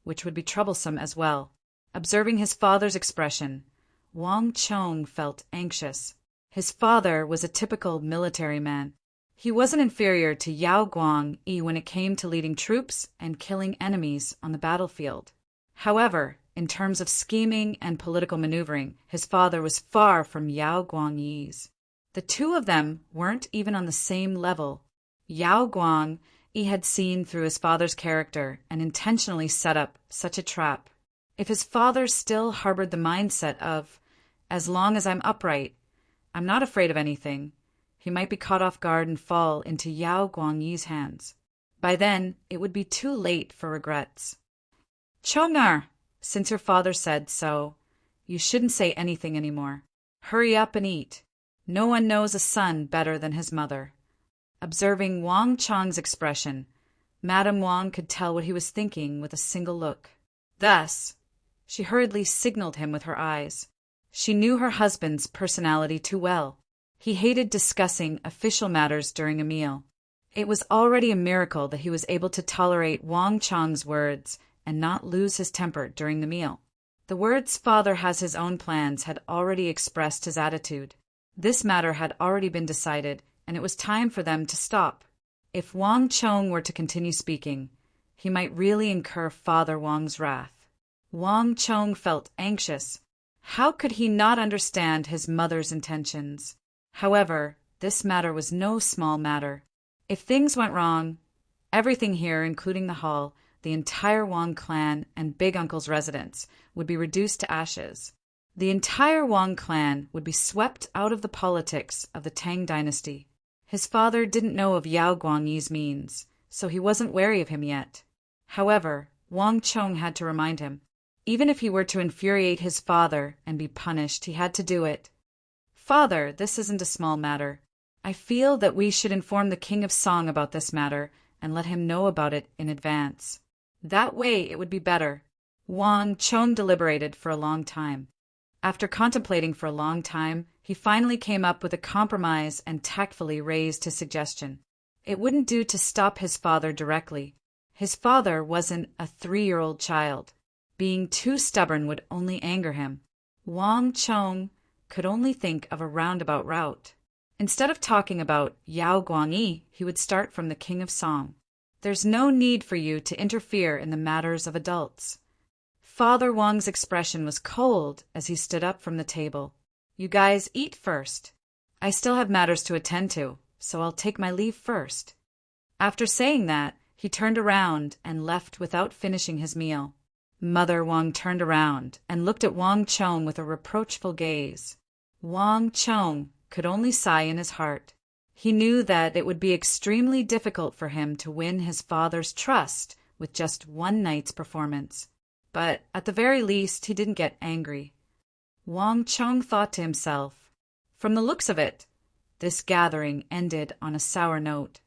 S1: which would be troublesome as well. Observing his father's expression, Wang Chong felt anxious. His father was a typical military man. He wasn't inferior to Yao Guangyi when it came to leading troops and killing enemies on the battlefield. However, in terms of scheming and political maneuvering, his father was far from Yao Guangyi's. The two of them weren't even on the same level. Yao Guangyi had seen through his father's character and intentionally set up such a trap. If his father still harbored the mindset of, "As long as I'm upright, I'm not afraid of anything," he might be caught off guard and fall into Yao Guangyi's hands. By then, it would be too late for regrets. "Chong'er, since your father said so, you shouldn't say anything anymore. Hurry up and eat. No one knows a son better than his mother." Observing Wang Chong's expression, Madame Wang could tell what he was thinking with a single look. Thus, she hurriedly signaled him with her eyes. She knew her husband's personality too well. He hated discussing official matters during a meal. It was already a miracle that he was able to tolerate Wang Chong's words and not lose his temper during the meal. The words "father has his own plans" had already expressed his attitude. This matter had already been decided, and it was time for them to stop. If Wang Chong were to continue speaking, he might really incur Father Wang's wrath. Wang Chong felt anxious. How could he not understand his mother's intentions? However, this matter was no small matter. If things went wrong, everything here, including the hall, the entire Wang clan, and Big Uncle's residence, would be reduced to ashes. The entire Wang clan would be swept out of the politics of the Tang dynasty. His father didn't know of Yao Guangyi's means, so he wasn't wary of him yet. However, Wang Chong had to remind him. Even if he were to infuriate his father and be punished, he had to do it. "Father, this isn't a small matter. I feel that we should inform the King of Song about this matter and let him know about it in advance. That way it would be better." Wang Chong deliberated for a long time. After contemplating for a long time, he finally came up with a compromise and tactfully raised his suggestion. It wouldn't do to stop his father directly. His father wasn't a 3-year-old child. Being too stubborn would only anger him. Wang Chong could only think of a roundabout route. Instead of talking about Yao Guangyi, he would start from the King of Song. "There's no need for you to interfere in the matters of adults." Father Wang's expression was cold as he stood up from the table. "You guys eat first. I still have matters to attend to, so I'll take my leave first." After saying that, he turned around and left without finishing his meal. Mother Wang turned around and looked at Wang Chong with a reproachful gaze. Wang Chong could only sigh in his heart. He knew that it would be extremely difficult for him to win his father's trust with just one night's performance. But at the very least, he didn't get angry. Wang Chong thought to himself, "From the looks of it, this gathering ended on a sour note."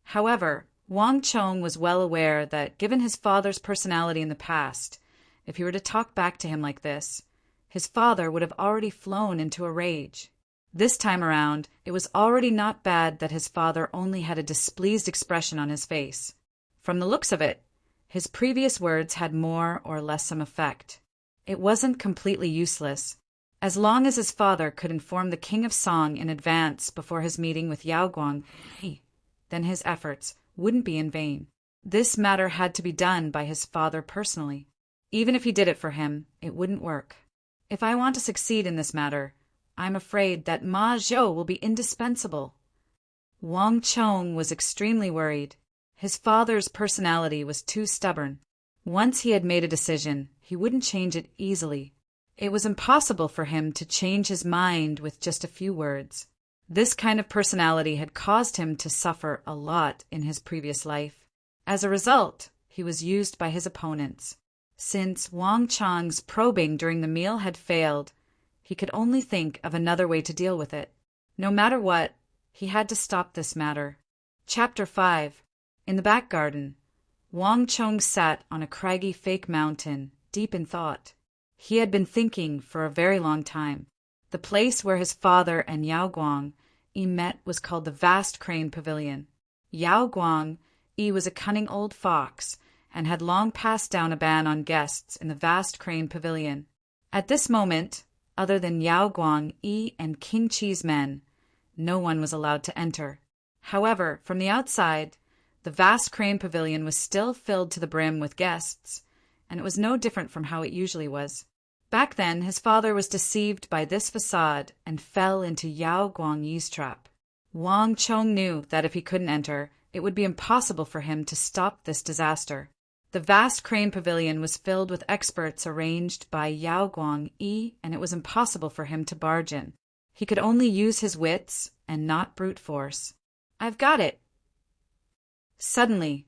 S1: However, Wang Chong was well aware that given his father's personality in the past, if he were to talk back to him like this, his father would have already flown into a rage. This time around, it was already not bad that his father only had a displeased expression on his face. From the looks of it, his previous words had more or less some effect. It wasn't completely useless. As long as his father could inform the King of Song in advance before his meeting with Yao Guangyi, then his efforts wouldn't be in vain. This matter had to be done by his father personally. Even if he did it for him, it wouldn't work. "If I want to succeed in this matter, I'm afraid that Ma Zhou will be indispensable." Wang Chong was extremely worried. His father's personality was too stubborn. Once he had made a decision, he wouldn't change it easily. It was impossible for him to change his mind with just a few words. This kind of personality had caused him to suffer a lot in his previous life. As a result, he was used by his opponents. Since Wang Chong's probing during the meal had failed, he could only think of another way to deal with it. No matter what, he had to stop this matter. Chapter 5. In the back garden, Wang Chong sat on a craggy fake mountain, deep in thought. He had been thinking for a very long time. The place where his father and Yao Guangyi met was called the Vast Crane Pavilion. Yao Guangyi was a cunning old fox and had long passed down a ban on guests in the Vast Crane Pavilion. At this moment, other than Yao Guangyi and King Qi's men, no one was allowed to enter. However, from the outside, the Vast Crane Pavilion was still filled to the brim with guests, and it was no different from how it usually was. Back then, his father was deceived by this facade and fell into Yao Guangyi's trap. Wang Chong knew that if he couldn't enter, it would be impossible for him to stop this disaster. The Vast Crane Pavilion was filled with experts arranged by Yao Guangyi, and it was impossible for him to barge in. He could only use his wits and not brute force. "I've got it." Suddenly,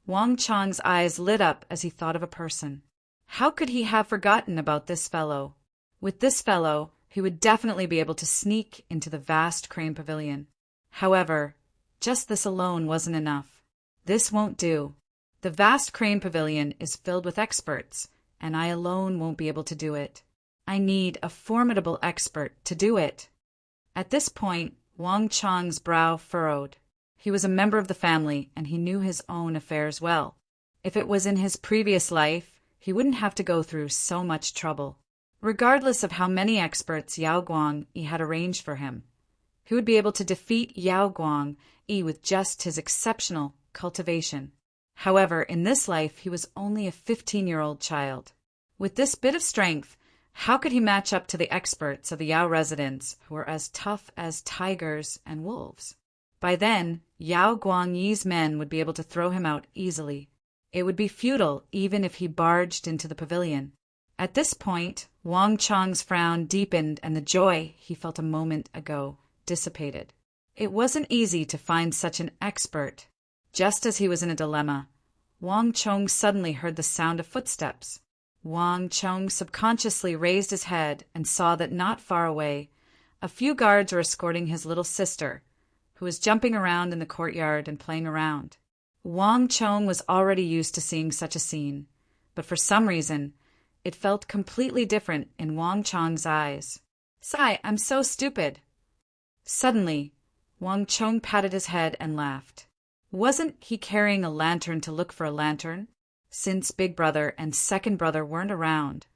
S1: Wang Chong's eyes lit up as he thought of a person. How could he have forgotten about this fellow? With this fellow, he would definitely be able to sneak into the Vast Crane Pavilion. However, just this alone wasn't enough. This won't do. The Vast Crane Pavilion is filled with experts, and I alone won't be able to do it. I need a formidable expert to do it. At this point, Wang Chong's brow furrowed. He was a member of the family, and he knew his own affairs well. If it was in his previous life, he wouldn't have to go through so much trouble. Regardless of how many experts Yao Guangyi had arranged for him, he would be able to defeat Yao Guangyi with just his exceptional cultivation. However, in this life, he was only a 15-year-old child. With this bit of strength, how could he match up to the experts of the Yao residents who were as tough as tigers and wolves? By then, Yao Guangyi's men would be able to throw him out easily. It would be futile even if he barged into the pavilion. At this point, Wang Chong's frown deepened and the joy he felt a moment ago dissipated. It wasn't easy to find such an expert. Just as he was in a dilemma, Wang Chong suddenly heard the sound of footsteps. Wang Chong subconsciously raised his head and saw that not far away, a few guards were escorting his little sister, who was jumping around in the courtyard and playing around. Wang Chong was already used to seeing such a scene, but for some reason, it felt completely different in Wang Chong's eyes. "Sigh, I'm so stupid." Suddenly, Wang Chong patted his head and laughed. Wasn't he carrying a lantern to look for a lantern? Since Big Brother and Second Brother weren't around,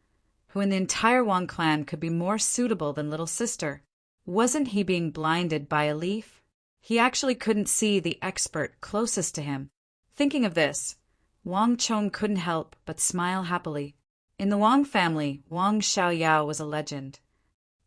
S1: who in the entire Wang clan could be more suitable than little sister? Wasn't he being blinded by a leaf? He actually couldn't see the expert closest to him. Thinking of this, Wang Chong couldn't help but smile happily. In the Wang family, Wang Xiaoyao was a legend.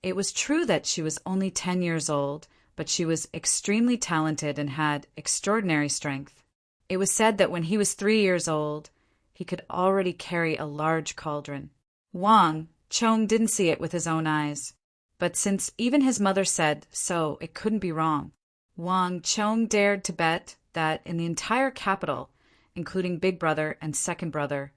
S1: It was true that she was only 10 years old, but she was extremely talented and had extraordinary strength. It was said that when he was 3 years old, he could already carry a large cauldron. Wang Chong didn't see it with his own eyes, but since even his mother said so, it couldn't be wrong. Wang Chong dared to bet that in the entire capital, including Big Brother and Second Brother,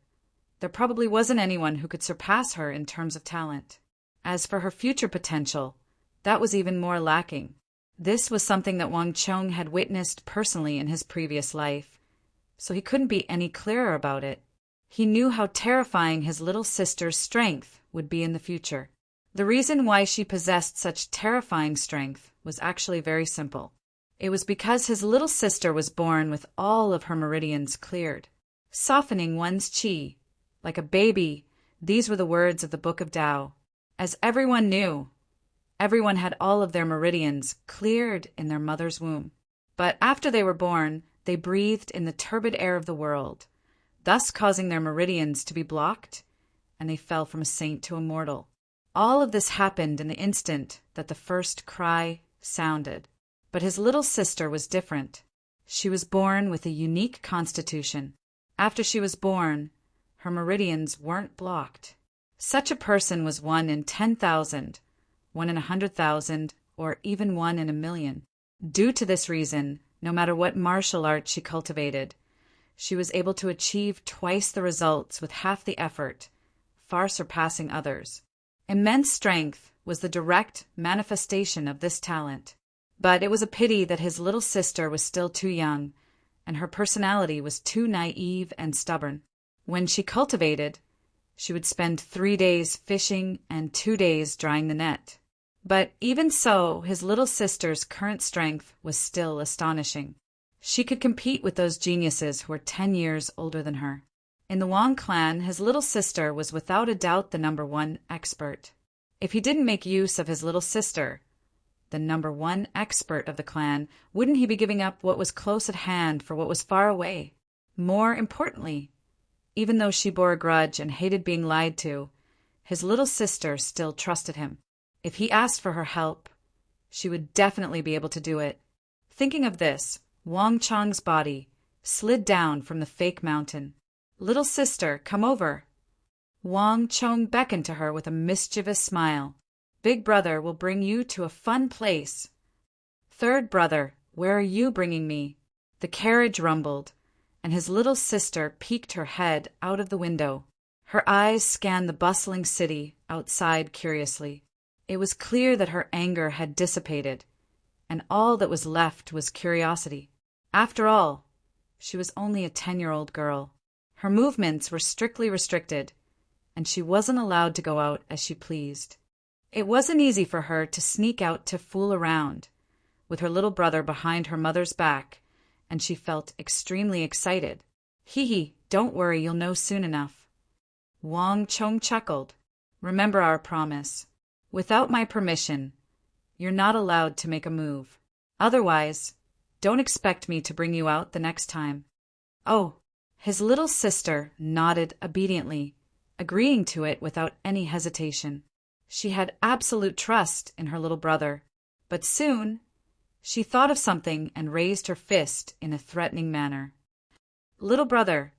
S1: there probably wasn't anyone who could surpass her in terms of talent. As for her future potential, that was even more lacking. This was something that Wang Chong had witnessed personally in his previous life, so he couldn't be any clearer about it. He knew how terrifying his little sister's strength would be in the future. The reason why she possessed such terrifying strength was actually very simple. It was because his little sister was born with all of her meridians cleared, softening one's qi. Like a baby, these were the words of the Book of Tao. As everyone knew, everyone had all of their meridians cleared in their mother's womb. But after they were born, they breathed in the turbid air of the world, thus causing their meridians to be blocked, and they fell from a saint to a mortal. All of this happened in the instant that the first cry sounded. But his little sister was different. She was born with a unique constitution. After she was born, her meridians weren't blocked. Such a person was 1 in 10,000, 1 in 100,000, or even 1 in a million. Due to this reason, no matter what martial art she cultivated, she was able to achieve twice the results with half the effort, far surpassing others. Immense strength was the direct manifestation of this talent. But it was a pity that his little sister was still too young, and her personality was too naive and stubborn. When she cultivated, she would spend 3 days fishing and 2 days drying the net. But even so, his little sister's current strength was still astonishing. She could compete with those geniuses who were 10 years older than her. In the Wang clan, his little sister was without a doubt the #1 expert. If he didn't make use of his little sister, the #1 expert of the clan, wouldn't he be giving up what was close at hand for what was far away? More importantly, even though she bore a grudge and hated being lied to, his little sister still trusted him. If he asked for her help, she would definitely be able to do it. Thinking of this, Wang Chong's body slid down from the fake mountain. "Little sister, come over." Wang Chong beckoned to her with a mischievous smile. "Big Brother will bring you to a fun place." "Third Brother, where are you bringing me?" The carriage rumbled, and his little sister peeked her head out of the window. Her eyes scanned the bustling city outside curiously. It was clear that her anger had dissipated, and all that was left was curiosity. After all, she was only a 10-year-old girl. Her movements were strictly restricted, and she wasn't allowed to go out as she pleased. It wasn't easy for her to sneak out to fool around, with her little brother behind her mother's back, and she felt extremely excited. "Hee, don't worry, you'll know soon enough." Wang Chong chuckled. "Remember our promise. Without my permission, you're not allowed to make a move. Otherwise, don't expect me to bring you out the next time." "Oh." His little sister nodded obediently, agreeing to it without any hesitation. She had absolute trust in her little brother, but soon she thought of something and raised her fist in a threatening manner. "Little brother,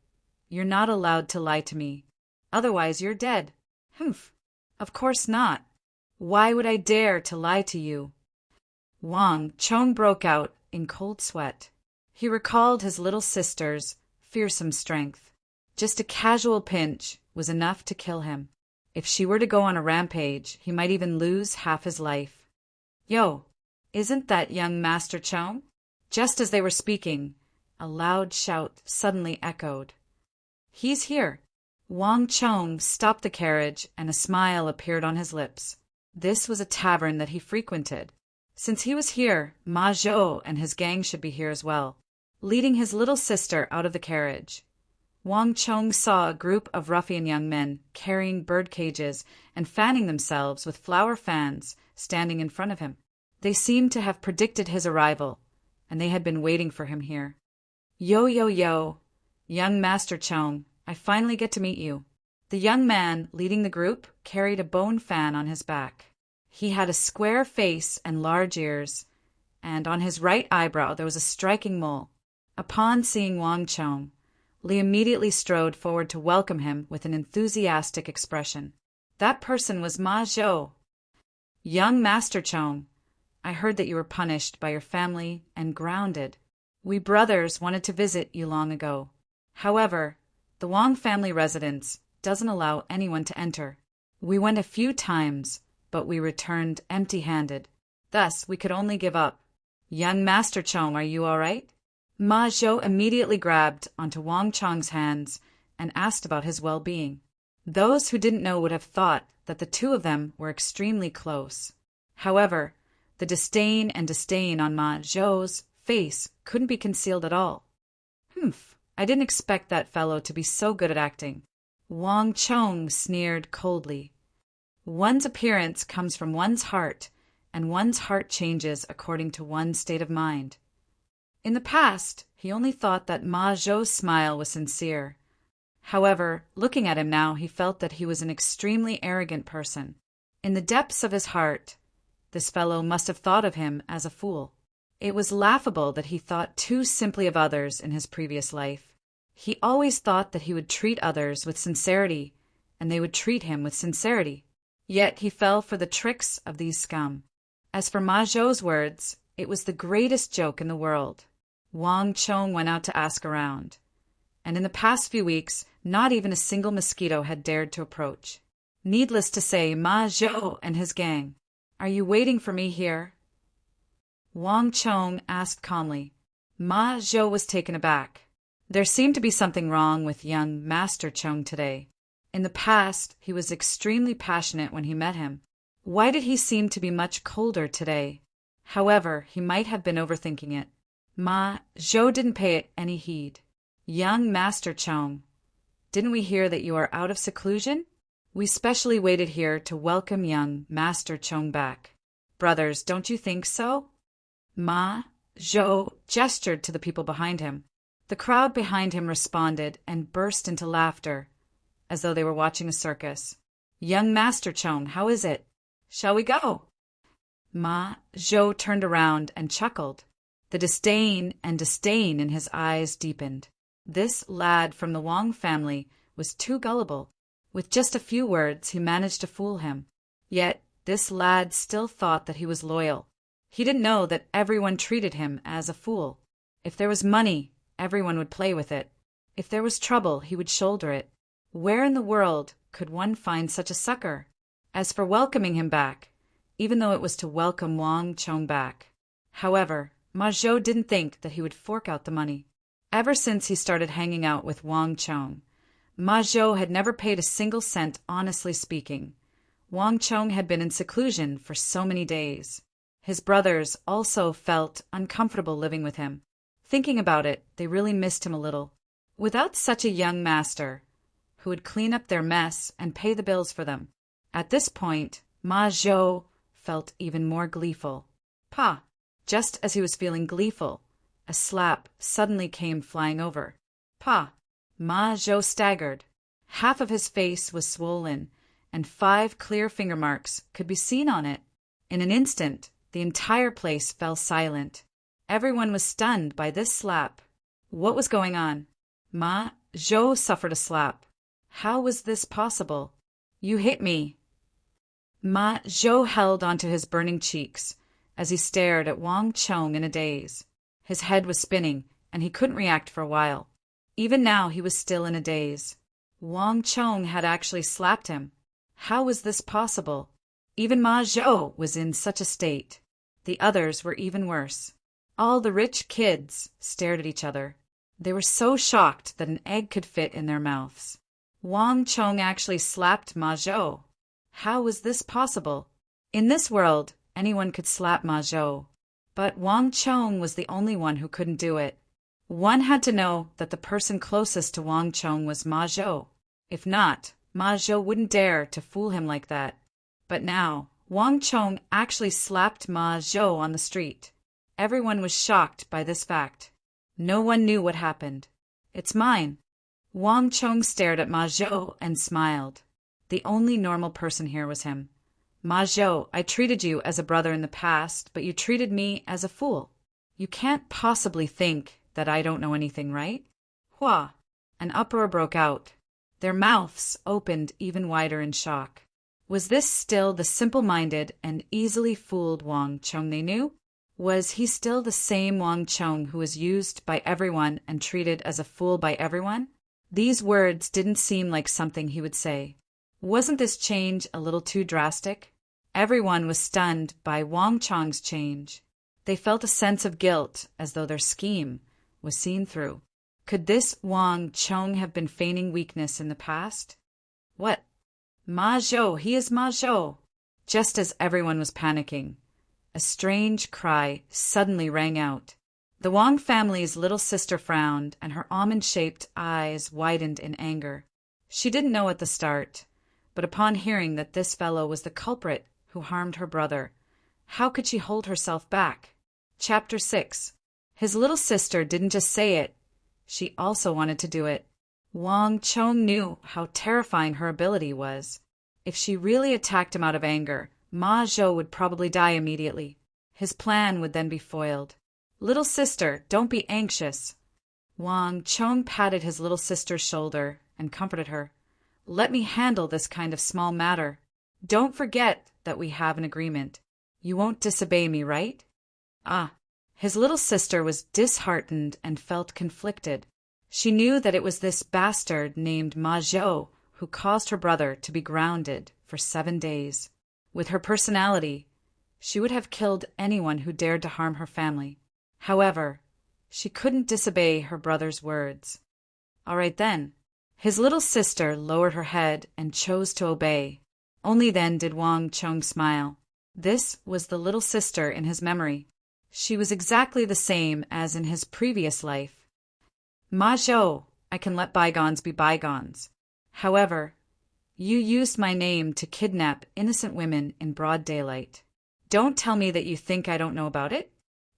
S1: you're not allowed to lie to me. Otherwise you're dead." "Humph, of course not. Why would I dare to lie to you?" Wang Chong broke out in cold sweat. He recalled his little sister's fearsome strength. Just a casual pinch was enough to kill him. If she were to go on a rampage, he might even lose half his life. Yo, isn't that young Master Chong? Just as they were speaking, a loud shout suddenly echoed. He's here. Wang Chong stopped the carriage and a smile appeared on his lips. This was a tavern that he frequented. Since he was here, Ma Zhou and his gang should be here as well. Leading his little sister out of the carriage, Wang Chong saw a group of ruffian young men carrying bird cages and fanning themselves with flower fans standing in front of him. They seemed to have predicted his arrival, and they had been waiting for him here. Yo, yo, yo, young Master Chong, I finally get to meet you. The young man leading the group carried a bone fan on his back. He had a square face and large ears, and on his right eyebrow there was a striking mole. Upon seeing Wang Chong, Li immediately strode forward to welcome him with an enthusiastic expression. That person was Ma Zhou. Young Master Chong, I heard that you were punished by your family and grounded. We brothers wanted to visit you long ago. However, the Wang family residence doesn't allow anyone to enter. We went a few times, but we returned empty-handed. Thus, we could only give up. Young Master Chong, are you all right? Ma Zhou immediately grabbed onto Wang Chong's hands and asked about his well-being. Those who didn't know would have thought that the two of them were extremely close. However, the disdain on Ma Zhou's face couldn't be concealed at all. Humph, I didn't expect that fellow to be so good at acting. Wang Chong sneered coldly. One's appearance comes from one's heart, and one's heart changes according to one's state of mind. In the past, he only thought that Ma Zhou's smile was sincere. However, looking at him now, he felt that he was an extremely arrogant person. In the depths of his heart, this fellow must have thought of him as a fool. It was laughable that he thought too simply of others in his previous life. He always thought that he would treat others with sincerity, and they would treat him with sincerity. Yet he fell for the tricks of these scum. As for Ma Zhou's words, it was the greatest joke in the world. Wang Chong went out to ask around, and in the past few weeks, not even a single mosquito had dared to approach. Needless to say, Ma Zhou and his gang, are you waiting for me here? Wang Chong asked calmly. Ma Zhou was taken aback. There seemed to be something wrong with young Master Chong today. In the past, he was extremely passionate when he met him. Why did he seem to be much colder today? However, he might have been overthinking it. Ma Zhou didn't pay it any heed. Young Master Chong, didn't we hear that you are out of seclusion? We specially waited here to welcome young Master Chong back. Brothers, don't you think so? Ma Zhou gestured to the people behind him. The crowd behind him responded and burst into laughter, as though they were watching a circus. Young Master Chong, how is it? Shall we go? Ma Zhou turned around and chuckled. The disdain in his eyes deepened. This lad from the Wang family was too gullible. With just a few words, he managed to fool him. Yet, this lad still thought that he was loyal. He didn't know that everyone treated him as a fool. If there was money, everyone would play with it. If there was trouble, he would shoulder it. Where in the world could one find such a sucker? As for welcoming him back, even though it was to welcome Wang Chong back. However, Ma Zhou didn't think that he would fork out the money. Ever since he started hanging out with Wang Chong, Ma Zhou had never paid a single cent, honestly speaking. Wang Chong had been in seclusion for so many days. His brothers also felt uncomfortable living with him. Thinking about it, they really missed him a little. Without such a young master, who would clean up their mess and pay the bills for them. At this point, Ma Zhou felt even more gleeful. Pa! Just as he was feeling gleeful, a slap suddenly came flying over. Pa! Ma Zhou staggered. Half of his face was swollen, and 5 clear finger marks could be seen on it. In an instant, the entire place fell silent. Everyone was stunned by this slap. What was going on? Ma Zhou suffered a slap. How was this possible? You hit me. Ma Zhou held onto his burning cheeks as he stared at Wang Chong in a daze. His head was spinning, and he couldn't react for a while. Even now he was still in a daze. Wang Chong had actually slapped him. How was this possible? Even Ma Zhou was in such a state. The others were even worse. All the rich kids stared at each other. They were so shocked that an egg could fit in their mouths. Wang Chong actually slapped Ma Zhou. How was this possible? In this world, anyone could slap Ma Zhou. But Wang Chong was the only one who couldn't do it. One had to know that the person closest to Wang Chong was Ma Zhou. If not, Ma Zhou wouldn't dare to fool him like that. But now, Wang Chong actually slapped Ma Zhou on the street. Everyone was shocked by this fact. No one knew what happened. It's mine. Wang Chong stared at Ma Zhou and smiled. The only normal person here was him. Ma Zhou, I treated you as a brother in the past, but you treated me as a fool. You can't possibly think that I don't know anything, right? Hua! An uproar broke out. Their mouths opened even wider in shock. Was this still the simple-minded and easily fooled Wang Chong they knew? Was he still the same Wang Chong who was used by everyone and treated as a fool by everyone? These words didn't seem like something he would say. Wasn't this change a little too drastic? Everyone was stunned by Wang Chong's change. They felt a sense of guilt, as though their scheme was seen through. Could this Wang Chong have been feigning weakness in the past? What? Ma Zhou, he is Ma Zhou! Just as everyone was panicking, a strange cry suddenly rang out. The Wang family's little sister frowned, and her almond-shaped eyes widened in anger. She didn't know at the start, but upon hearing that this fellow was the culprit who harmed her brother, how could she hold herself back? Chapter 6. His little sister didn't just say it, she also wanted to do it. Wang Chong knew how terrifying her ability was. If she really attacked him out of anger, Ma Zhou would probably die immediately. His plan would then be foiled. Little sister, don't be anxious. Wang Chong patted his little sister's shoulder and comforted her. Let me handle this kind of small matter. Don't forget that we have an agreement. You won't disobey me, right? Ah. His little sister was disheartened and felt conflicted. She knew that it was this bastard named Ma Zhou who caused her brother to be grounded for 7 days. With her personality, she would have killed anyone who dared to harm her family. However, she couldn't disobey her brother's words. All right then. His little sister lowered her head and chose to obey. Only then did Wang Chong smile. This was the little sister in his memory. She was exactly the same as in his previous life. Ma Zhou, I can let bygones be bygones. However, you used my name to kidnap innocent women in broad daylight. Don't tell me that you think I don't know about it?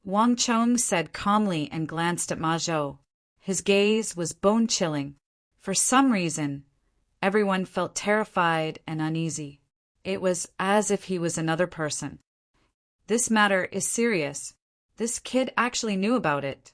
S1: Wang Chong said calmly and glanced at Ma Zhou. His gaze was bone-chilling. For some reason, everyone felt terrified and uneasy. It was as if he was another person. This matter is serious. This kid actually knew about it.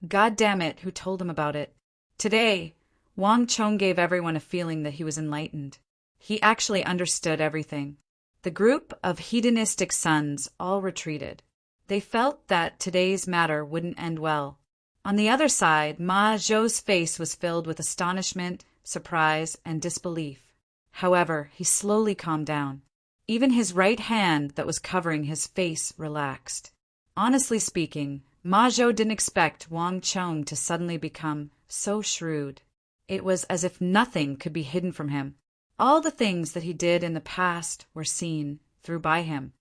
S1: God damn it, who told him about it? Today, Wang Chong gave everyone a feeling that he was enlightened. He actually understood everything. The group of hedonistic sons all retreated. They felt that today's matter wouldn't end well. On the other side, Ma Zhou's face was filled with astonishment, surprise, and disbelief. However, he slowly calmed down. Even his right hand that was covering his face relaxed. Honestly speaking, Ma Zhou didn't expect Wang Chong to suddenly become so shrewd. It was as if nothing could be hidden from him. All the things that he did in the past were seen through by him.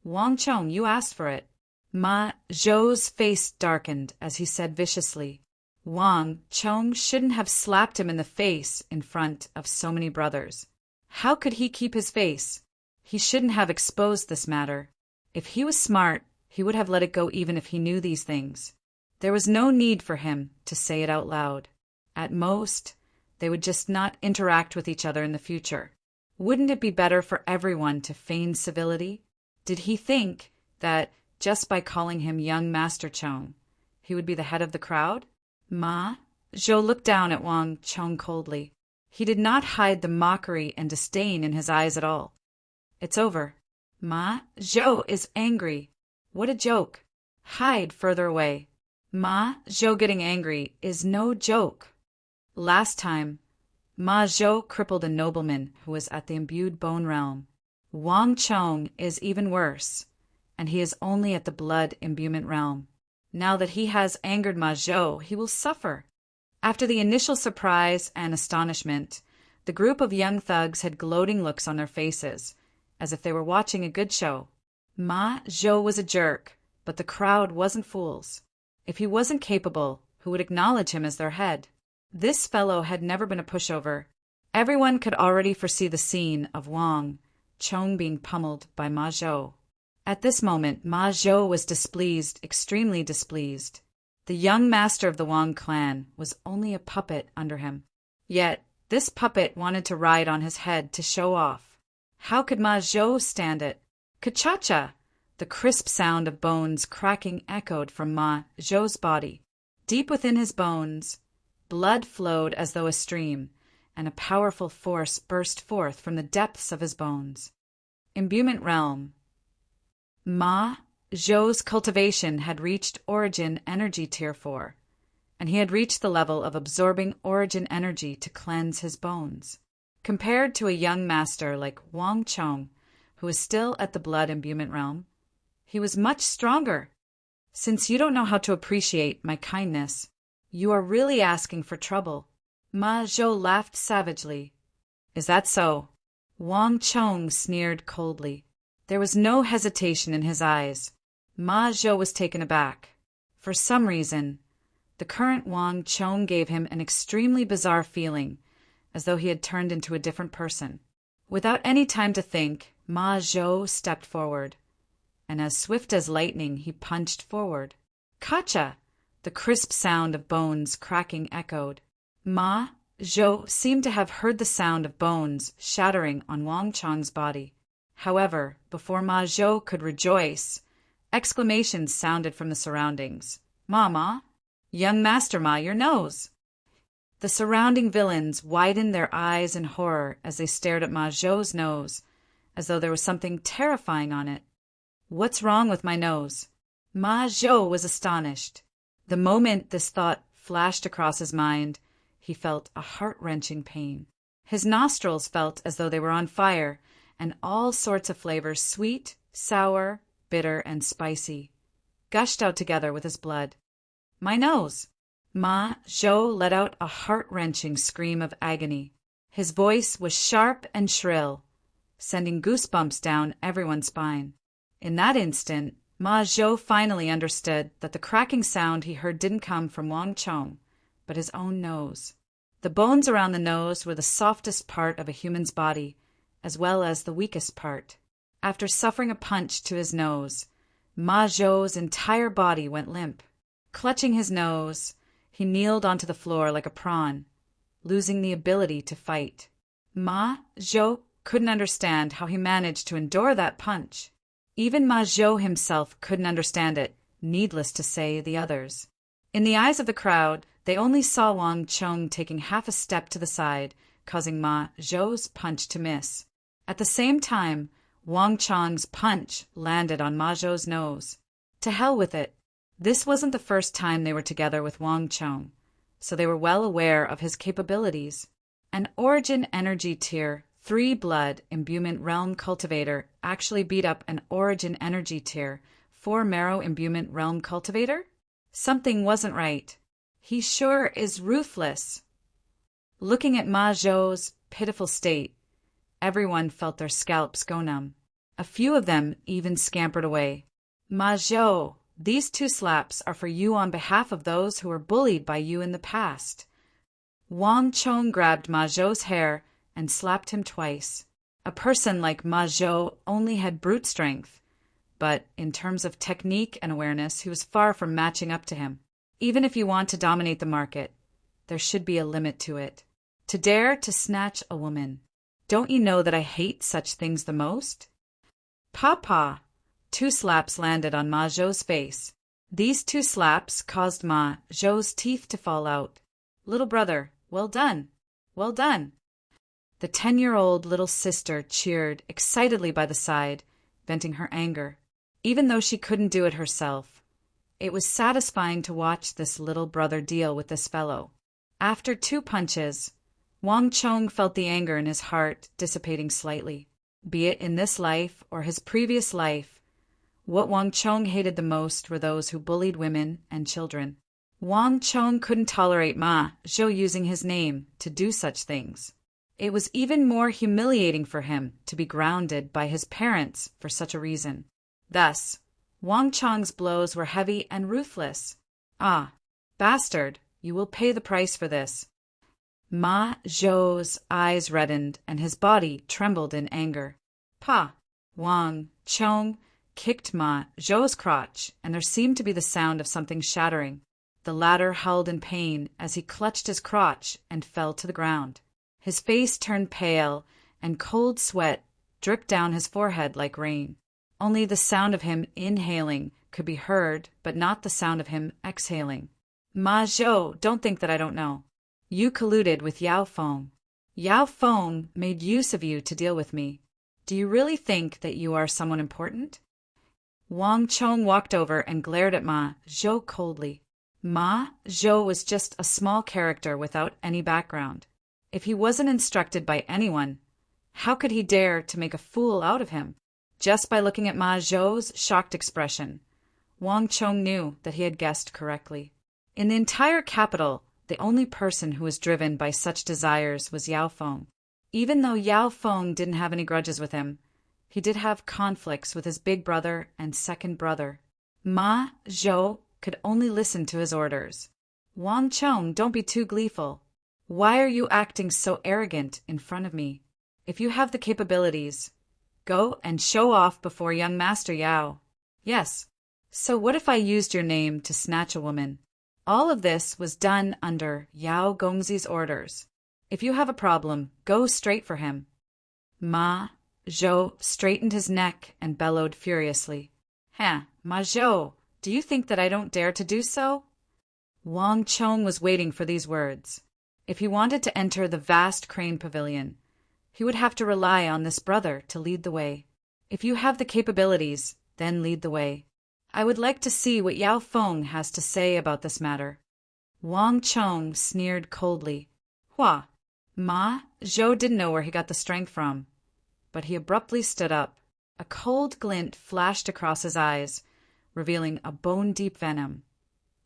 S1: Wang Chong, you asked for it. Ma Zhou's face darkened as he said viciously. Wang Chong shouldn't have slapped him in the face in front of so many brothers. How could he keep his face? He shouldn't have exposed this matter. If he was smart, he would have let it go even if he knew these things. There was no need for him to say it out loud. At most, they would just not interact with each other in the future. Wouldn't it be better for everyone to feign civility? Did he think that just by calling him young Master Chong, he would be the head of the crowd? Ma Zhou looked down at Wang Chong coldly. He did not hide the mockery and disdain in his eyes at all. It's over. Ma Zhou is angry. What a joke. Hide further away. Ma Zhou getting angry is no joke. Last time, Ma Zhou crippled a nobleman who was at the imbued bone realm. Wang Chong is even worse, and he is only at the blood imbuement realm. Now that he has angered Ma Zhou, he will suffer. After the initial surprise and astonishment, the group of young thugs had gloating looks on their faces, as if they were watching a good show. Ma Zhou was a jerk, but the crowd wasn't fools. If he wasn't capable, who would acknowledge him as their head? This fellow had never been a pushover. Everyone could already foresee the scene of Wang Chong being pummeled by Ma Zhou. At this moment, Ma Zhou was displeased, extremely displeased. The young master of the Wang clan was only a puppet under him. Yet, this puppet wanted to ride on his head to show off. How could Ma Zhou stand it? Ka-cha-cha! The crisp sound of bones cracking echoed from Ma Zhou's body. Deep within his bones, blood flowed as though a stream, and a powerful force burst forth from the depths of his bones. Imbuement realm. Ma Zhou's cultivation had reached Origin Energy Tier 4, and he had reached the level of absorbing Origin Energy to cleanse his bones. Compared to a young master like Wang Chong, who is still at the blood imbuement realm, he was much stronger. Since you don't know how to appreciate my kindness, you are really asking for trouble. Ma Zhou laughed savagely. Is that so? Wang Chong sneered coldly. There was no hesitation in his eyes. Ma Zhou was taken aback. For some reason, the current Wang Chong gave him an extremely bizarre feeling, as though he had turned into a different person. Without any time to think, Ma Zhou stepped forward, and as swift as lightning he punched forward. Ka-cha! The crisp sound of bones cracking echoed. Ma Zhou seemed to have heard the sound of bones shattering on Wang Chong's body. However, before Ma Zhou could rejoice, exclamations sounded from the surroundings. Ma! Young Master Ma, your nose! The surrounding villains widened their eyes in horror as they stared at Ma Zhou's nose, as though there was something terrifying on it. What's wrong with my nose? Ma Zhou was astonished. The moment this thought flashed across his mind, he felt a heart-wrenching pain. His nostrils felt as though they were on fire, and all sorts of flavors, sweet, sour, bitter, and spicy, gushed out together with his blood. My nose! Ma Zhou let out a heart-wrenching scream of agony. His voice was sharp and shrill, sending goosebumps down everyone's spine. In that instant, Ma Zhou finally understood that the cracking sound he heard didn't come from Wang Chong, but his own nose. The bones around the nose were the softest part of a human's body, as well as the weakest part. After suffering a punch to his nose, Ma Zhou's entire body went limp. Clutching his nose, he kneeled onto the floor like a prawn, losing the ability to fight. Ma Zhou couldn't understand how he managed to endure that punch. Even Ma Zhou himself couldn't understand it, needless to say the others. In the eyes of the crowd, they only saw Wang Chong taking half a step to the side, causing Ma Zhou's punch to miss. At the same time, Wang Chong's punch landed on Ma Zhou's nose. To hell with it. This wasn't the first time they were together with Wang Chong, so they were well aware of his capabilities. An Origin Energy Tier 3 blood imbuement realm cultivator actually beat up an Origin Energy Tier 4 marrow imbuement realm cultivator? Something wasn't right. He sure is ruthless. Looking at Ma Zhou's pitiful state, everyone felt their scalps go numb. A few of them even scampered away. Ma Zhou, these 2 slaps are for you on behalf of those who were bullied by you in the past. Wang Chong grabbed Ma Zhou's hair and slapped him twice. A person like Ma Zhou only had brute strength, but in terms of technique and awareness, he was far from matching up to him. Even if you want to dominate the market, there should be a limit to it. To dare to snatch a woman. Don't you know that I hate such things the most? Papa! 2 slaps landed on Ma Zhou's face. These 2 slaps caused Ma Zhou's teeth to fall out. Little brother, well done. Well done. The 10-year-old little sister cheered excitedly by the side, venting her anger. Even though she couldn't do it herself, It was satisfying to watch this little brother deal with this fellow. After 2 punches, Wang Chong felt the anger in his heart dissipating slightly. Be it in this life or his previous life, what Wang Chong hated the most were those who bullied women and children. Wang Chong couldn't tolerate Ma Zhou using his name to do such things. It was even more humiliating for him to be grounded by his parents for such a reason. Thus, Wang Chong's blows were heavy and ruthless. Ah, bastard, you will pay the price for this. Ma Zhou's eyes reddened and his body trembled in anger. Pa! Wang Chong kicked Ma Zhou's crotch, and there seemed to be the sound of something shattering. The latter howled in pain as he clutched his crotch and fell to the ground. His face turned pale, and cold sweat dripped down his forehead like rain. Only the sound of him inhaling could be heard, but not the sound of him exhaling. Ma Zhou, don't think that I don't know. You colluded with Yao Feng. Yao Feng made use of you to deal with me. Do you really think that you are someone important? Wang Chong walked over and glared at Ma Zhou coldly. Ma Zhou was just a small character without any background. If he wasn't instructed by anyone, how could he dare to make a fool out of him? Just by looking at Ma Zhou's shocked expression, Wang Chong knew that he had guessed correctly. In the entire capital, the only person who was driven by such desires was Yao Feng. Even though Yao Feng didn't have any grudges with him, he did have conflicts with his big brother and second brother. Ma Zhou could only listen to his orders. Wang Chong, don't be too gleeful. Why are you acting so arrogant in front of me? If you have the capabilities, go and show off before young Master Yao. Yes. So what if I used your name to snatch a woman? All of this was done under Yao Gongzi's orders. If you have a problem, go straight for him. Ma Zhou straightened his neck and bellowed furiously. Ma Zhou, do you think that I don't dare to do so? Wang Chong was waiting for these words. If he wanted to enter the vast crane pavilion, he would have to rely on this brother to lead the way. If you have the capabilities, then lead the way. I would like to see what Yao Feng has to say about this matter. Wang Chong sneered coldly. Hua! Ma Zhou didn't know where he got the strength from, but he abruptly stood up. A cold glint flashed across his eyes, revealing a bone-deep venom.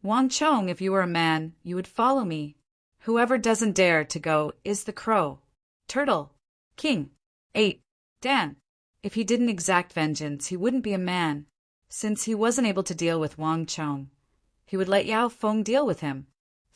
S1: Wang Chong, if you were a man, you would follow me. Whoever doesn't dare to go is the crow, turtle, king, 8, Dan. If he didn't exact vengeance, he wouldn't be a man. Since he wasn't able to deal with Wang Chong, he would let Yao Feng deal with him.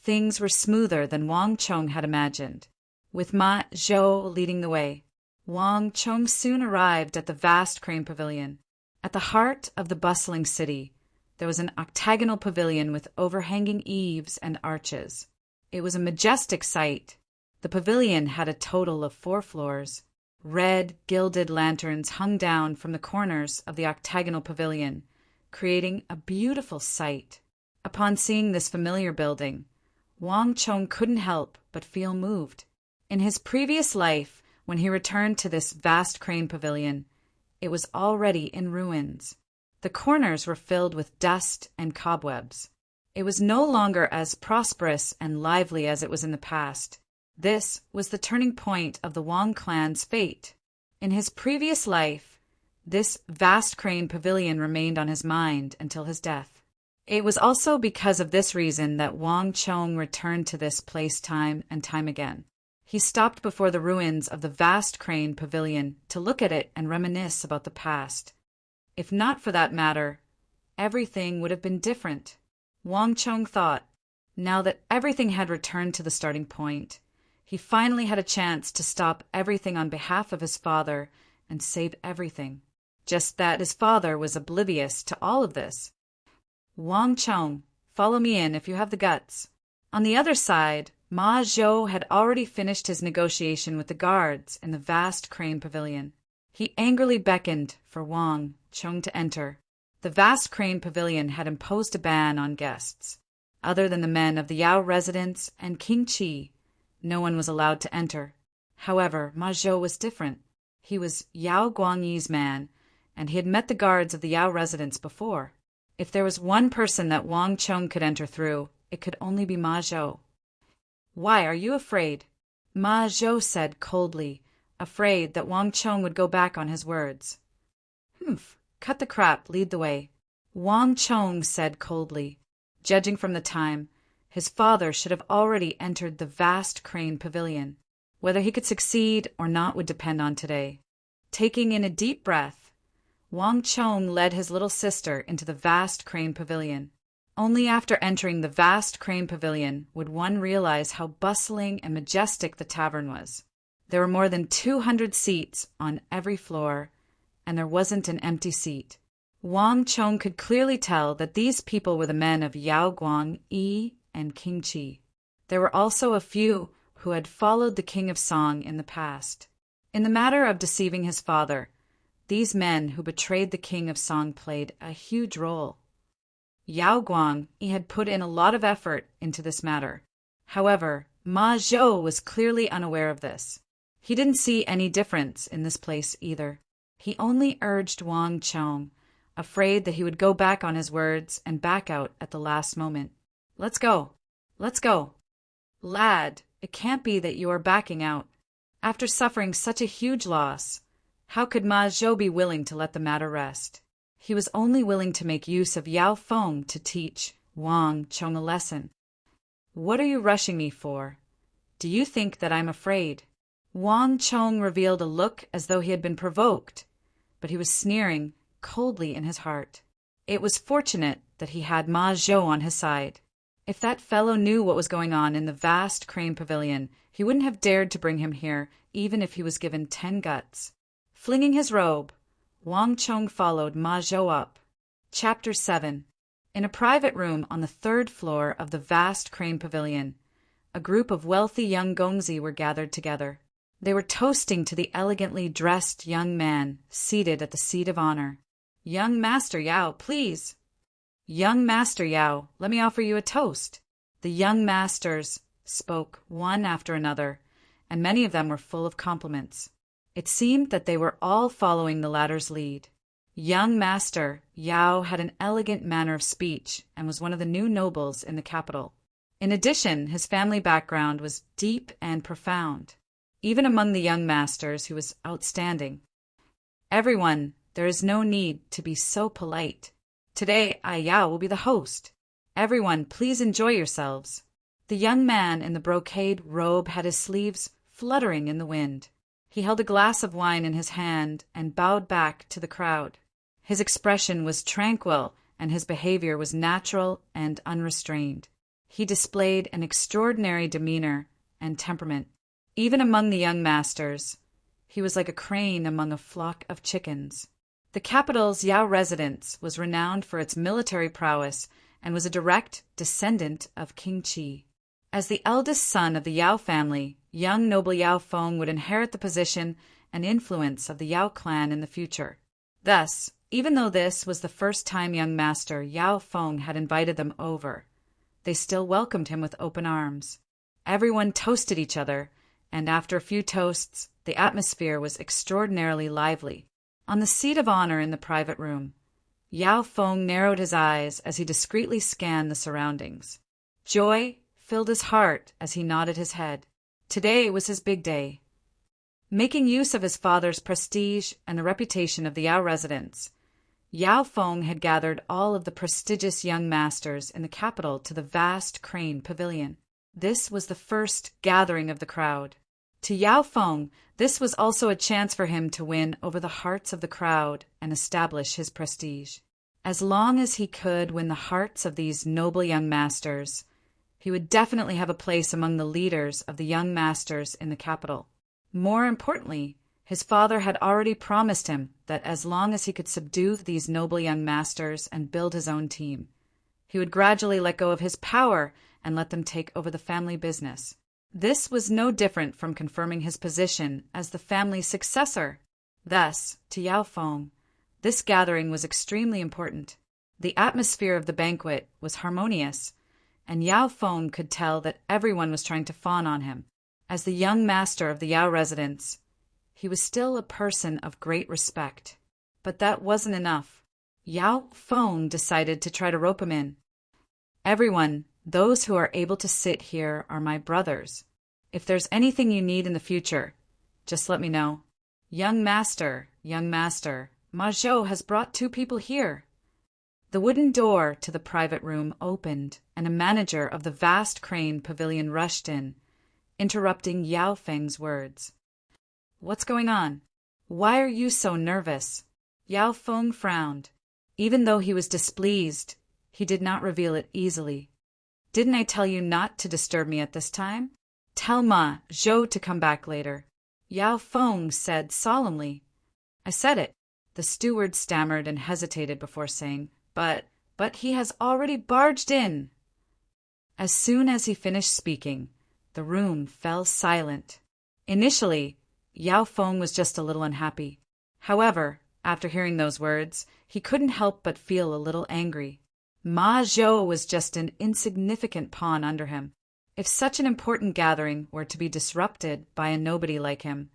S1: Things were smoother than Wang Chong had imagined. With Ma Zhou leading the way, Wang Chong soon arrived at the vast crane pavilion. At the heart of the bustling city, there was an octagonal pavilion with overhanging eaves and arches. It was a majestic sight. The pavilion had a total of 4 floors. Red, gilded lanterns hung down from the corners of the octagonal pavilion, creating a beautiful sight. Upon seeing this familiar building, Wang Chong couldn't help but feel moved. In his previous life, when he returned to this vast crane pavilion, it was already in ruins. The corners were filled with dust and cobwebs. It was no longer as prosperous and lively as it was in the past. This was the turning point of the Wang clan's fate. In his previous life, this vast crane pavilion remained on his mind until his death. It was also because of this reason that Wang Chong returned to this place time and time again. He stopped before the ruins of the vast crane pavilion to look at it and reminisce about the past. If not for that matter, everything would have been different. Wang Chong thought, now that everything had returned to the starting point, he finally had a chance to stop everything on behalf of his father and save everything. Just that his father was oblivious to all of this. Wang Chong, follow me in if you have the guts. On the other side, Ma Zhou had already finished his negotiation with the guards in the vast crane pavilion. He angrily beckoned for Wang Chong to enter. The vast crane pavilion had imposed a ban on guests. Other than the men of the Yao residence and King Qi, no one was allowed to enter. However, Ma Zhou was different. He was Yao Guangyi's man, and he had met the guards of the Yao residence before. If there was one person that Wang Chong could enter through, it could only be Ma Zhou. "Why are you afraid?" Ma Zhou said coldly, afraid that Wang Chong would go back on his words. "Humph, cut the crap, lead the way," Wang Chong said coldly. Judging from the time, his father should have already entered the vast crane pavilion. Whether he could succeed or not would depend on today. Taking in a deep breath, Wang Chong led his little sister into the vast crane pavilion. Only after entering the vast crane pavilion would one realize how bustling and majestic the tavern was. There were more than 200 seats on every floor, and there wasn't an empty seat. Wang Chong could clearly tell that these people were the men of Yao Guang, Yi, and King Qi. There were also a few who had followed the King of Song in the past. In the matter of deceiving his father, these men who betrayed the King of Song played a huge role. Yao Guang had put in a lot of effort into this matter. However, Ma Zhou was clearly unaware of this. He didn't see any difference in this place either. He only urged Wang Chong, afraid that he would go back on his words and back out at the last moment. "Let's go. Let's go." "Lad, it can't be that you are backing out. After suffering such a huge loss, how could Ma Zhou be willing to let the matter rest?" He was only willing to make use of Yao Feng to teach Wang Chong a lesson. "What are you rushing me for? Do you think that I'm afraid?" Wang Chong revealed a look as though he had been provoked, but he was sneering coldly in his heart. It was fortunate that he had Ma Zhou on his side. If that fellow knew what was going on in the vast crane pavilion, he wouldn't have dared to bring him here, even if he was given 10 guts. Flinging his robe, Wang Chong followed Ma Zhou up. Chapter 7. In a private room on the 3rd floor of the vast crane pavilion, a group of wealthy young gongzi were gathered together. They were toasting to the elegantly dressed young man seated at the seat of honor. "Young Master Yao, please." "Young Master Yao, let me offer you a toast." The young masters spoke one after another, and many of them were full of compliments. It seemed that they were all following the latter's lead. Young Master Yao had an elegant manner of speech and was one of the new nobles in the capital. In addition, his family background was deep and profound. Even among the young masters, he was outstanding. "Everyone, there is no need to be so polite. Today, I, Yao, will be the host. Everyone, please enjoy yourselves." The young man in the brocade robe had his sleeves fluttering in the wind. He held a glass of wine in his hand and bowed back to the crowd. His expression was tranquil, and his behavior was natural and unrestrained. He displayed an extraordinary demeanor and temperament. Even among the young masters, he was like a crane among a flock of chickens. The capital's Yao residence was renowned for its military prowess and was a direct descendant of King Qi. As the eldest son of the Yao family, young noble Yao Feng would inherit the position and influence of the Yao clan in the future. Thus, even though this was the first time young master Yao Feng had invited them over, they still welcomed him with open arms. Everyone toasted each other, and after a few toasts, the atmosphere was extraordinarily lively. On the seat of honor in the private room, Yao Feng narrowed his eyes as he discreetly scanned the surroundings. Joy filled his heart as he nodded his head. Today was his big day. Making use of his father's prestige and the reputation of the Yao residence, Yao Feng had gathered all of the prestigious young masters in the capital to the vast crane pavilion. This was the first gathering of the crowd. To Yao Feng, this was also a chance for him to win over the hearts of the crowd and establish his prestige. As long as he could win the hearts of these noble young masters, he would definitely have a place among the leaders of the young masters in the capital. More importantly, his father had already promised him that as long as he could subdue these noble young masters and build his own team, he would gradually let go of his power and let them take over the family business. This was no different from confirming his position as the family's successor. Thus, to Yao Feng, this gathering was extremely important. The atmosphere of the banquet was harmonious, and Yao Feng could tell that everyone was trying to fawn on him. As the young master of the Yao residence, he was still a person of great respect. But that wasn't enough. Yao Feng decided to try to rope him in. Everyone, those who are able to sit here are my brothers. If there's anything you need in the future, just let me know. Young master, Ma Zhou has brought 2 people here. The wooden door to the private room opened, and a manager of the vast crane pavilion rushed in, interrupting Yao Feng's words. What's going on? Why are you so nervous? Yao Feng frowned. Even though he was displeased, he did not reveal it easily. Didn't I tell you not to disturb me at this time? Tell Ma Zhou to come back later. Yao Feng said solemnly. I said it. The steward stammered and hesitated before saying, But he has already barged in. As soon as he finished speaking, the room fell silent. Initially, Yao Feng was just a little unhappy. However, after hearing those words, he couldn't help but feel a little angry. Ma Zhou was just an insignificant pawn under him. If such an important gathering were to be disrupted by a nobody like him,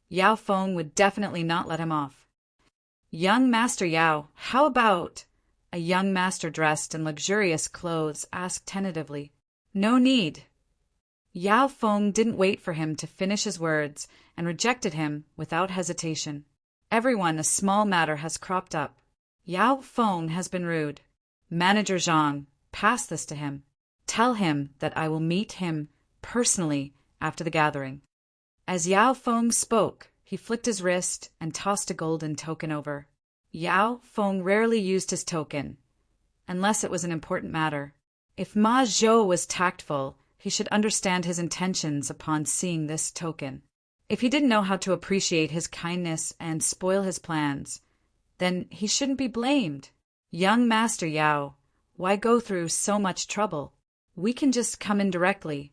S1: Yao Feng would definitely not let him off. Young Master Yao, how about? A young master dressed in luxurious clothes asked tentatively. No need. Yao Feng didn't wait for him to finish his words and rejected him without hesitation. Everyone, a small matter has cropped up. Yao Feng has been rude. Manager Zhang, pass this to him. Tell him that I will meet him personally after the gathering. As Yao Feng spoke, he flicked his wrist and tossed a golden token over. Yao Feng rarely used his token, unless it was an important matter. If Ma Zhou was tactful, he should understand his intentions upon seeing this token. If he didn't know how to appreciate his kindness and spoil his plans, then he shouldn't be blamed. Young Master Yao, why go through so much trouble? We can just come in directly.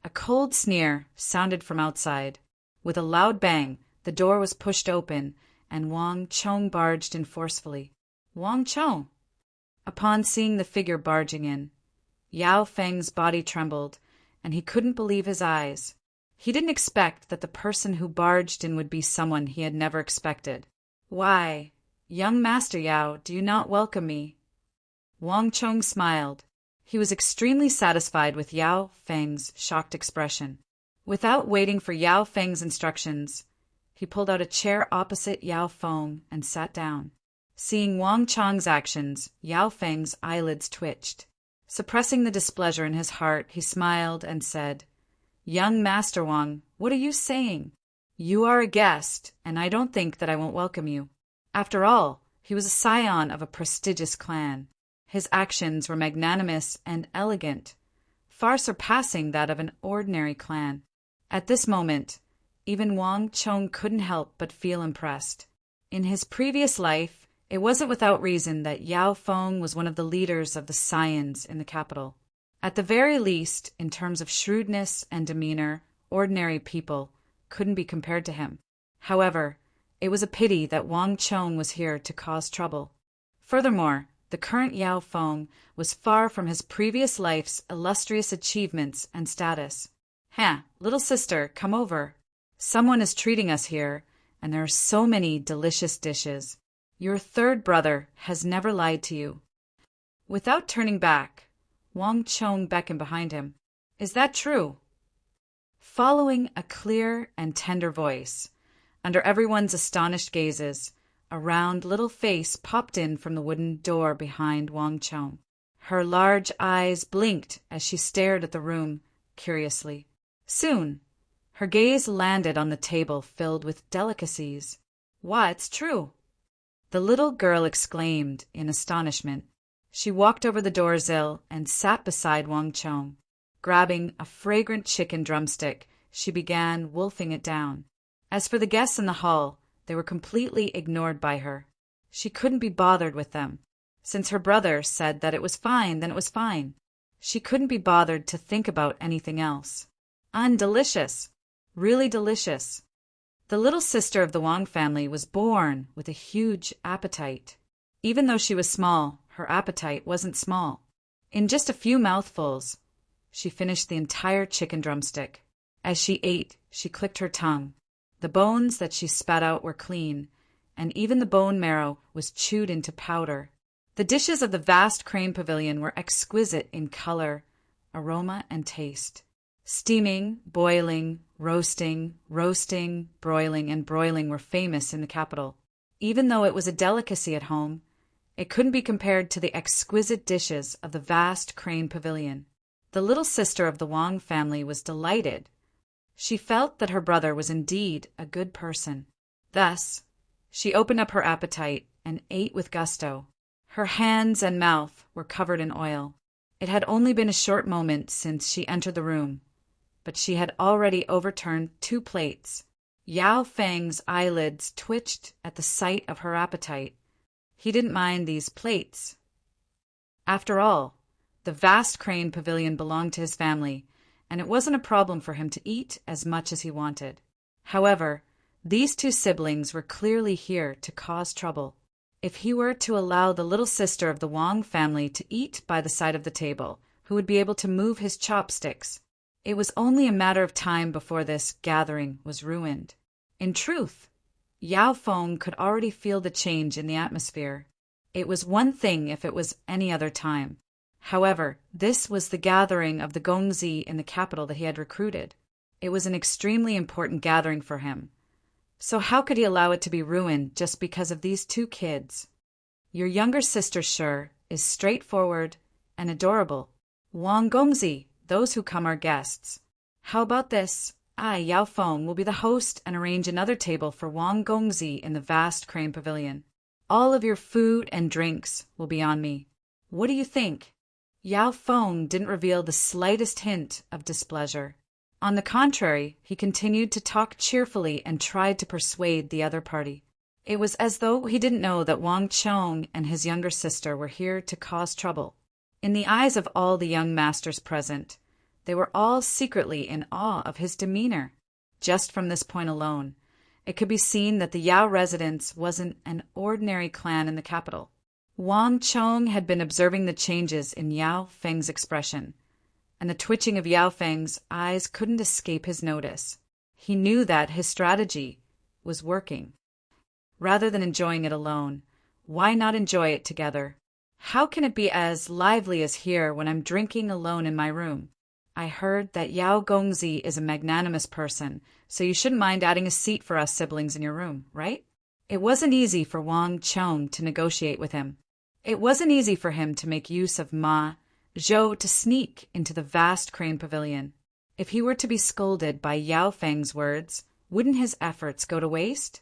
S1: A cold sneer sounded from outside. With a loud bang, the door was pushed open, and Wang Chong barged in forcefully. Wang Chong! Upon seeing the figure barging in, Yao Feng's body trembled, and he couldn't believe his eyes. He didn't expect that the person who barged in would be someone he had never expected. Why, young Master Yao, do you not welcome me? Wang Chong smiled. He was extremely satisfied with Yao Feng's shocked expression. Without waiting for Yao Feng's instructions, he pulled out a chair opposite Yao Feng and sat down. Seeing Wang Chong's actions, Yao Feng's eyelids twitched. Suppressing the displeasure in his heart, he smiled and said, Young Master Wang, what are you saying? You are a guest, and I don't think that I won't welcome you. After all, he was a scion of a prestigious clan. His actions were magnanimous and elegant, far surpassing that of an ordinary clan. At this moment, even Wang Chong couldn't help but feel impressed. In his previous life, it wasn't without reason that Yao Feng was one of the leaders of the scions in the capital. At the very least, in terms of shrewdness and demeanor, ordinary people couldn't be compared to him. However, it was a pity that Wang Chong was here to cause trouble. Furthermore, the current Yao Feng was far from his previous life's illustrious achievements and status. Little sister, come over. Someone is treating us here, and there are so many delicious dishes. Your third brother has never lied to you. Without turning back, Wang Chong beckoned behind him. Is that true? Following a clear and tender voice, under everyone's astonished gazes, a round little face popped in from the wooden door behind Wang Chong. Her large eyes blinked as she stared at the room curiously. Soon, her gaze landed on the table filled with delicacies. Why, it's true! The little girl exclaimed in astonishment. She walked over the doorsill and sat beside Wang Chong. Grabbing a fragrant chicken drumstick, she began wolfing it down. As for the guests in the hall, they were completely ignored by her. She couldn't be bothered with them. Since her brother said that it was fine, then it was fine. She couldn't be bothered to think about anything else. Delicious. Really delicious. The little sister of the Wang family was born with a huge appetite. Even though she was small, her appetite wasn't small. In just a few mouthfuls, she finished the entire chicken drumstick. As she ate, she clicked her tongue. The bones that she spat out were clean, and even the bone marrow was chewed into powder. The dishes of the vast crane pavilion were exquisite in color, aroma, and taste. Steaming, boiling, roasting, broiling, and broiling were famous in the capital. Even though it was a delicacy at home, it couldn't be compared to the exquisite dishes of the vast crane pavilion. The little sister of the Wang family was delighted. She felt that her brother was indeed a good person. Thus, she opened up her appetite and ate with gusto. Her hands and mouth were covered in oil. It had only been a short moment since she entered the room, but she had already overturned 2 plates. Yao Feng's eyelids twitched at the sight of her appetite. He didn't mind these plates. After all, the vast crane pavilion belonged to his family, and it wasn't a problem for him to eat as much as he wanted. However, these 2 siblings were clearly here to cause trouble. If he were to allow the little sister of the Wang family to eat by the side of the table, who would be able to move his chopsticks? It was only a matter of time before this gathering was ruined. In truth, Yao Feng could already feel the change in the atmosphere. It was one thing if it was any other time. However, this was the gathering of the Gongzi in the capital that he had recruited. It was an extremely important gathering for him. So how could he allow it to be ruined just because of these 2 kids? Your younger sister, sure, is straightforward and adorable. Wang Gongzi, those who come are guests. How about this? I, Yao Feng, will be the host and arrange another table for Wang Gongzi in the vast crane pavilion. All of your food and drinks will be on me. What do you think? Yao Feng didn't reveal the slightest hint of displeasure. On the contrary, he continued to talk cheerfully and tried to persuade the other party. It was as though he didn't know that Wang Chong and his younger sister were here to cause trouble. In the eyes of all the young masters present, they were all secretly in awe of his demeanor. Just from this point alone, it could be seen that the Yao residence wasn't an ordinary clan in the capital. Wang Chong had been observing the changes in Yao Feng's expression, and the twitching of Yao Feng's eyes couldn't escape his notice. He knew that his strategy was working. Rather than enjoying it alone, why not enjoy it together? How can it be as lively as here when I'm drinking alone in my room? I heard that Yao Gongzi is a magnanimous person, so you shouldn't mind adding a seat for us siblings in your room, right? It wasn't easy for Wang Chong to negotiate with him. It wasn't easy for him to make use of Ma Zhou to sneak into the vast crane pavilion. If he were to be scolded by Yao Feng's words, wouldn't his efforts go to waste?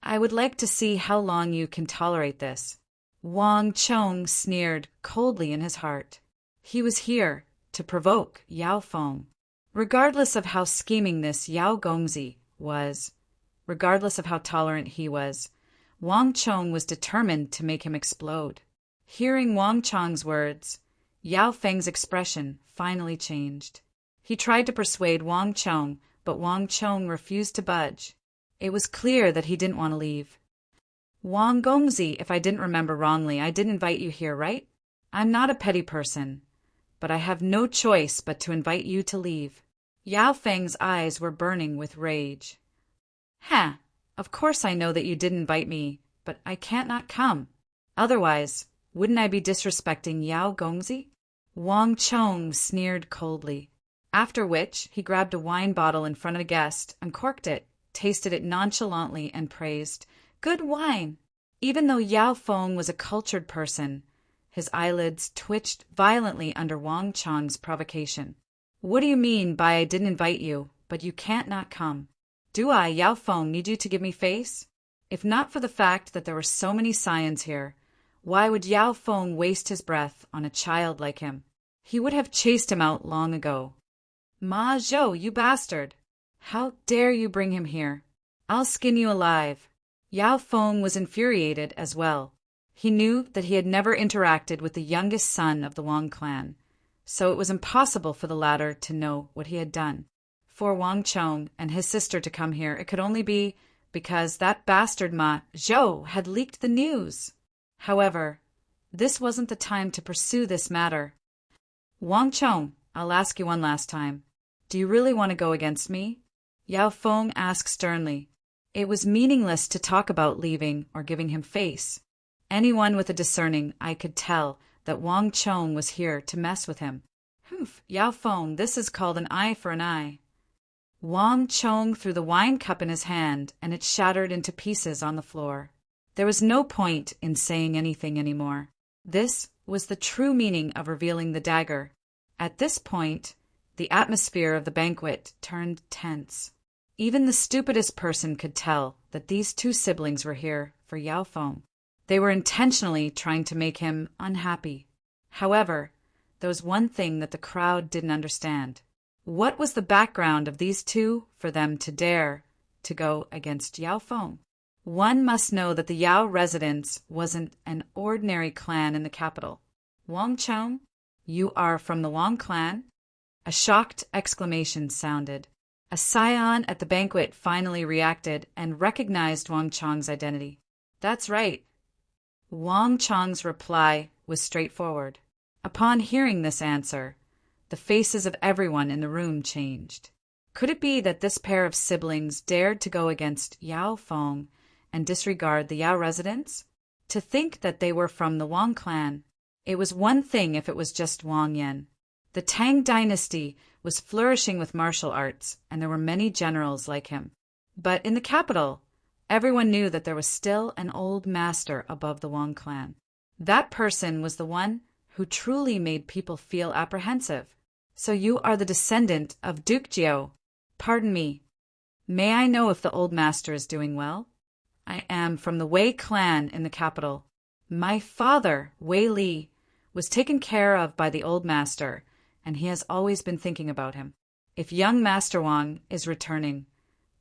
S1: I would like to see how long you can tolerate this. Wang Chong sneered coldly in his heart. He was here to provoke Yao Feng. Regardless of how scheming this Yao Gongzi was, regardless of how tolerant he was, Wang Chong was determined to make him explode. Hearing Wang Chong's words, Yao Feng's expression finally changed. He tried to persuade Wang Chong, but Wang Chong refused to budge. It was clear that he didn't want to leave. Wang Gongzi, if I didn't remember wrongly, I did invite you here, right? I'm not a petty person, but I have no choice but to invite you to leave. Yao Feng's eyes were burning with rage. Of course I know that you did invite me, but I can't not come. Otherwise, wouldn't I be disrespecting Yao Gongzi? Wang Chong sneered coldly, after which he grabbed a wine bottle in front of the guest, uncorked it, tasted it nonchalantly, and praised, "Good wine!" Even though Yao Feng was a cultured person, his eyelids twitched violently under Wang Chong's provocation. "What do you mean by I didn't invite you, but you can't not come? Do I, Yao Feng, need you to give me face? If not for the fact that there were so many scions here, why would Yao Feng waste his breath on a child like him? He would have chased him out long ago. Ma Zhou, you bastard! How dare you bring him here? I'll skin you alive." Yao Feng was infuriated as well. He knew that he had never interacted with the youngest son of the Wang clan, so it was impossible for the latter to know what he had done. For Wang Chong and his sister to come here, it could only be because that bastard Ma Zhou had leaked the news. However, this wasn't the time to pursue this matter. "Wang Chong, I'll ask you one last time. Do you really want to go against me?" Yao Feng asked sternly. It was meaningless to talk about leaving or giving him face. Anyone with a discerning eye could tell that Wang Chong was here to mess with him. Humph, Yao Feng, this is called an eye for an eye. Wang Chong threw the wine cup in his hand, and it shattered into pieces on the floor. There was no point in saying anything anymore. This was the true meaning of revealing the dagger. At this point, the atmosphere of the banquet turned tense. Even the stupidest person could tell that these two siblings were here for Yao Feng. They were intentionally trying to make him unhappy. However, there was one thing that the crowd didn't understand. What was the background of these two for them to dare to go against Yao Feng? One must know that the Yao residence wasn't an ordinary clan in the capital. Wang Chong, you are from the Wang clan? A shocked exclamation sounded. A scion at the banquet finally reacted and recognized Wang Chong's identity. That's right. Wang Chong's reply was straightforward. Upon hearing this answer, the faces of everyone in the room changed. Could it be that this pair of siblings dared to go against Yao Feng and disregard the Yao residents? To think that they were from the Wang clan. It was one thing if it was just Wang Yan. The Tang dynasty was flourishing with martial arts, and there were many generals like him. But in the capital, everyone knew that there was still an old master above the Wang clan. That person was the one who truly made people feel apprehensive. So you are the descendant of Duke Jiao. Pardon me. May I know if the old master is doing well? I am from the Wei clan in the capital. My father, Wei Li, was taken care of by the old master, and he has always been thinking about him. If young Master Wang is returning,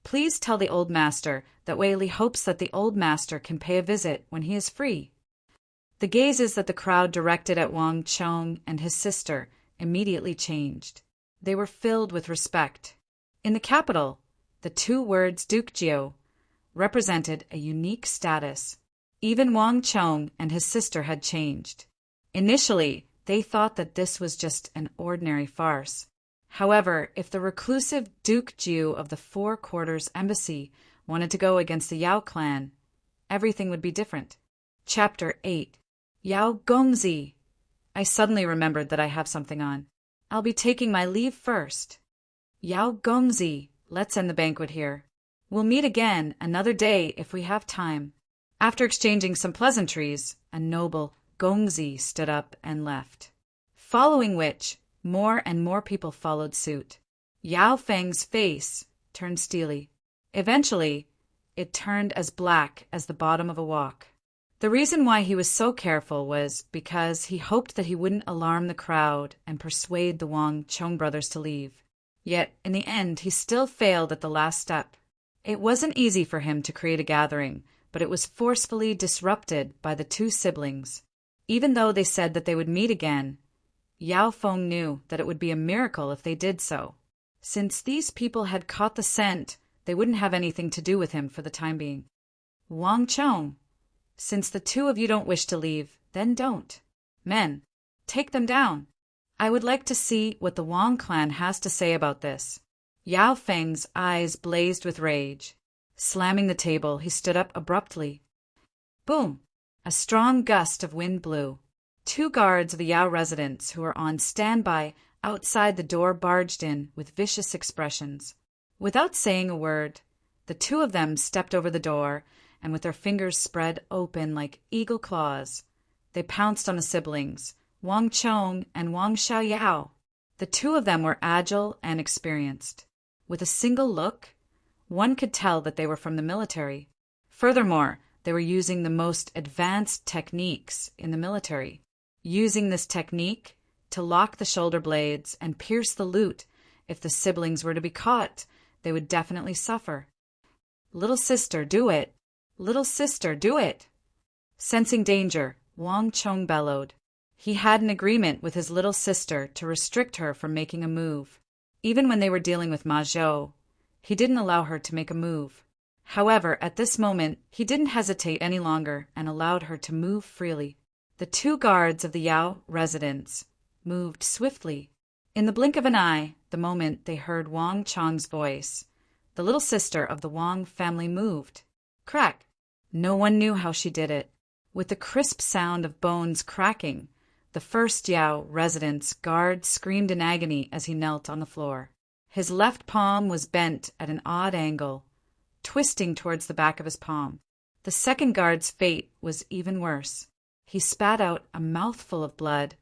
S1: please tell the old master that Wei Li hopes that the old master can pay a visit when he is free. The gazes that the crowd directed at Wang Chong and his sister immediately changed. They were filled with respect. In the capital, the two words Duke Jiao represented a unique status. Even Wang Chong and his sister had changed. Initially, they thought that this was just an ordinary farce. However, if the reclusive Duke Jiao of the Four Quarters Embassy wanted to go against the Yao clan, everything would be different. Chapter 8. Yao Gongzi. I suddenly remembered that I have something on. I'll be taking my leave first. Yao Gongzi, let's end the banquet here. We'll meet again another day if we have time. After exchanging some pleasantries, a noble Gongzi stood up and left. Following which, more and more people followed suit. Yao Feng's face turned steely. Eventually, it turned as black as the bottom of a wok. The reason why he was so careful was because he hoped that he wouldn't alarm the crowd and persuade the Wang Chong brothers to leave. Yet, in the end, he still failed at the last step. It wasn't easy for him to create a gathering, but it was forcefully disrupted by the two siblings. Even though they said that they would meet again, Yao Feng knew that it would be a miracle if they did so. Since these people had caught the scent, they wouldn't have anything to do with him for the time being. Wang Chong, since the two of you don't wish to leave, then don't. Men, take them down. I would like to see what the Wang clan has to say about this. Yao Feng's eyes blazed with rage. Slamming the table, he stood up abruptly. Boom! A strong gust of wind blew. Two guards of the Yao residence who were on standby outside the door barged in with vicious expressions. Without saying a word, the two of them stepped over the door, and with their fingers spread open like eagle claws, they pounced on the siblings, Wang Chong and Wang Xiaoyao. The two of them were agile and experienced. With a single look, one could tell that they were from the military. Furthermore, they were using the most advanced techniques in the military, using this technique to lock the shoulder blades and pierce the loot. If the siblings were to be caught, they would definitely suffer. Little sister, do it. Little sister, do it. Sensing danger, Wang Chong bellowed. He had an agreement with his little sister to restrict her from making a move. Even when they were dealing with Ma Zhou, he didn't allow her to make a move. However, at this moment, he didn't hesitate any longer and allowed her to move freely. The two guards of the Yao residence moved swiftly. In the blink of an eye, the moment they heard Wang Chong's voice, the little sister of the Wang family moved. Crack! No one knew how she did it. With the crisp sound of bones cracking, the first Yao resident's guard screamed in agony as he knelt on the floor. His left palm was bent at an odd angle, twisting towards the back of his palm. The second guard's fate was even worse. He spat out a mouthful of blood,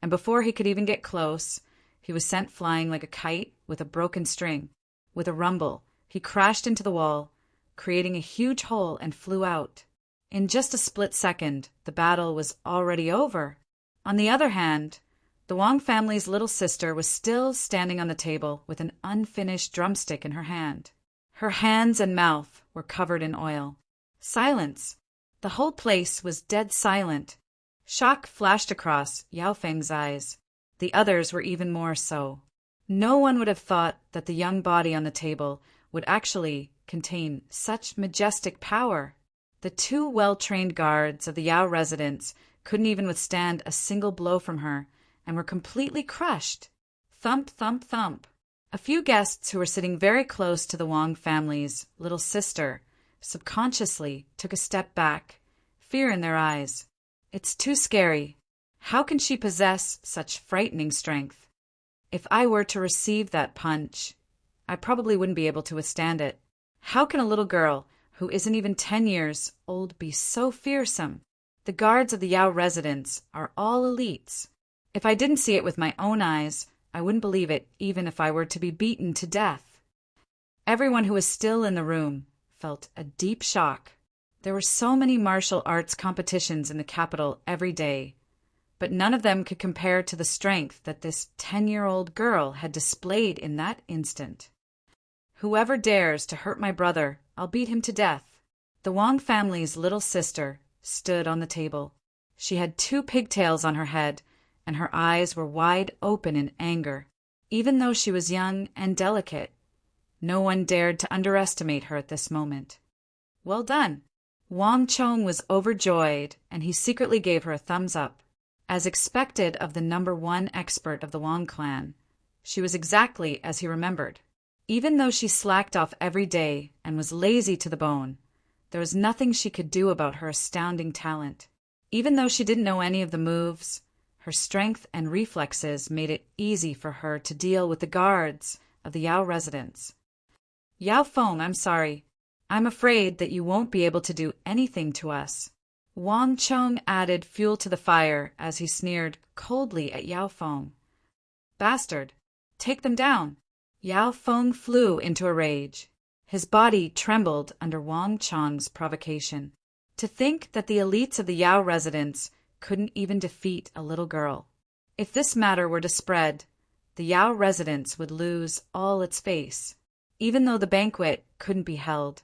S1: and before he could even get close, he was sent flying like a kite with a broken string. With a rumble, he crashed into the wall, creating a huge hole, and flew out. In just a split second, the battle was already over. On the other hand, the Wang family's little sister was still standing on the table with an unfinished drumstick in her hand. Her hands and mouth were covered in oil. Silence. The whole place was dead silent. Shock flashed across Yao Feng's eyes. The others were even more so. No one would have thought that the young body on the table would actually contain such majestic power. The two well-trained guards of the Yao residence couldn't even withstand a single blow from her and were completely crushed. Thump, thump, thump. A few guests who were sitting very close to the Wang family's little sister subconsciously took a step back, fear in their eyes. It's too scary. How can she possess such frightening strength? If I were to receive that punch, I probably wouldn't be able to withstand it. How can a little girl who isn't even 10 years old be so fearsome? The guards of the Yao residence are all elites. If I didn't see it with my own eyes, I wouldn't believe it even if I were to be beaten to death. Everyone who was still in the room felt a deep shock. There were so many martial arts competitions in the capital every day, but none of them could compare to the strength that this 10-year-old girl had displayed in that instant. Whoever dares to hurt my brother, I'll beat him to death. The Wang family's little sister stood on the table. She had 2 pigtails on her head, and her eyes were wide open in anger. Even though she was young and delicate, no one dared to underestimate her at this moment. Well done. Wang Chong was overjoyed, and he secretly gave her a thumbs up. As expected of the #1 expert of the Wang clan, she was exactly as he remembered. Even though she slacked off every day and was lazy to the bone, there was nothing she could do about her astounding talent. Even though she didn't know any of the moves, her strength and reflexes made it easy for her to deal with the guards of the Yao residence. Yao Feng, I'm sorry. I'm afraid that you won't be able to do anything to us. Wang Chong added fuel to the fire as he sneered coldly at Yao Feng. Bastard, take them down. Yao Feng flew into a rage. His body trembled under Wang Chong's provocation. To think that the elites of the Yao residence couldn't even defeat a little girl. If this matter were to spread, the Yao residence would lose all its face. Even though the banquet couldn't be held,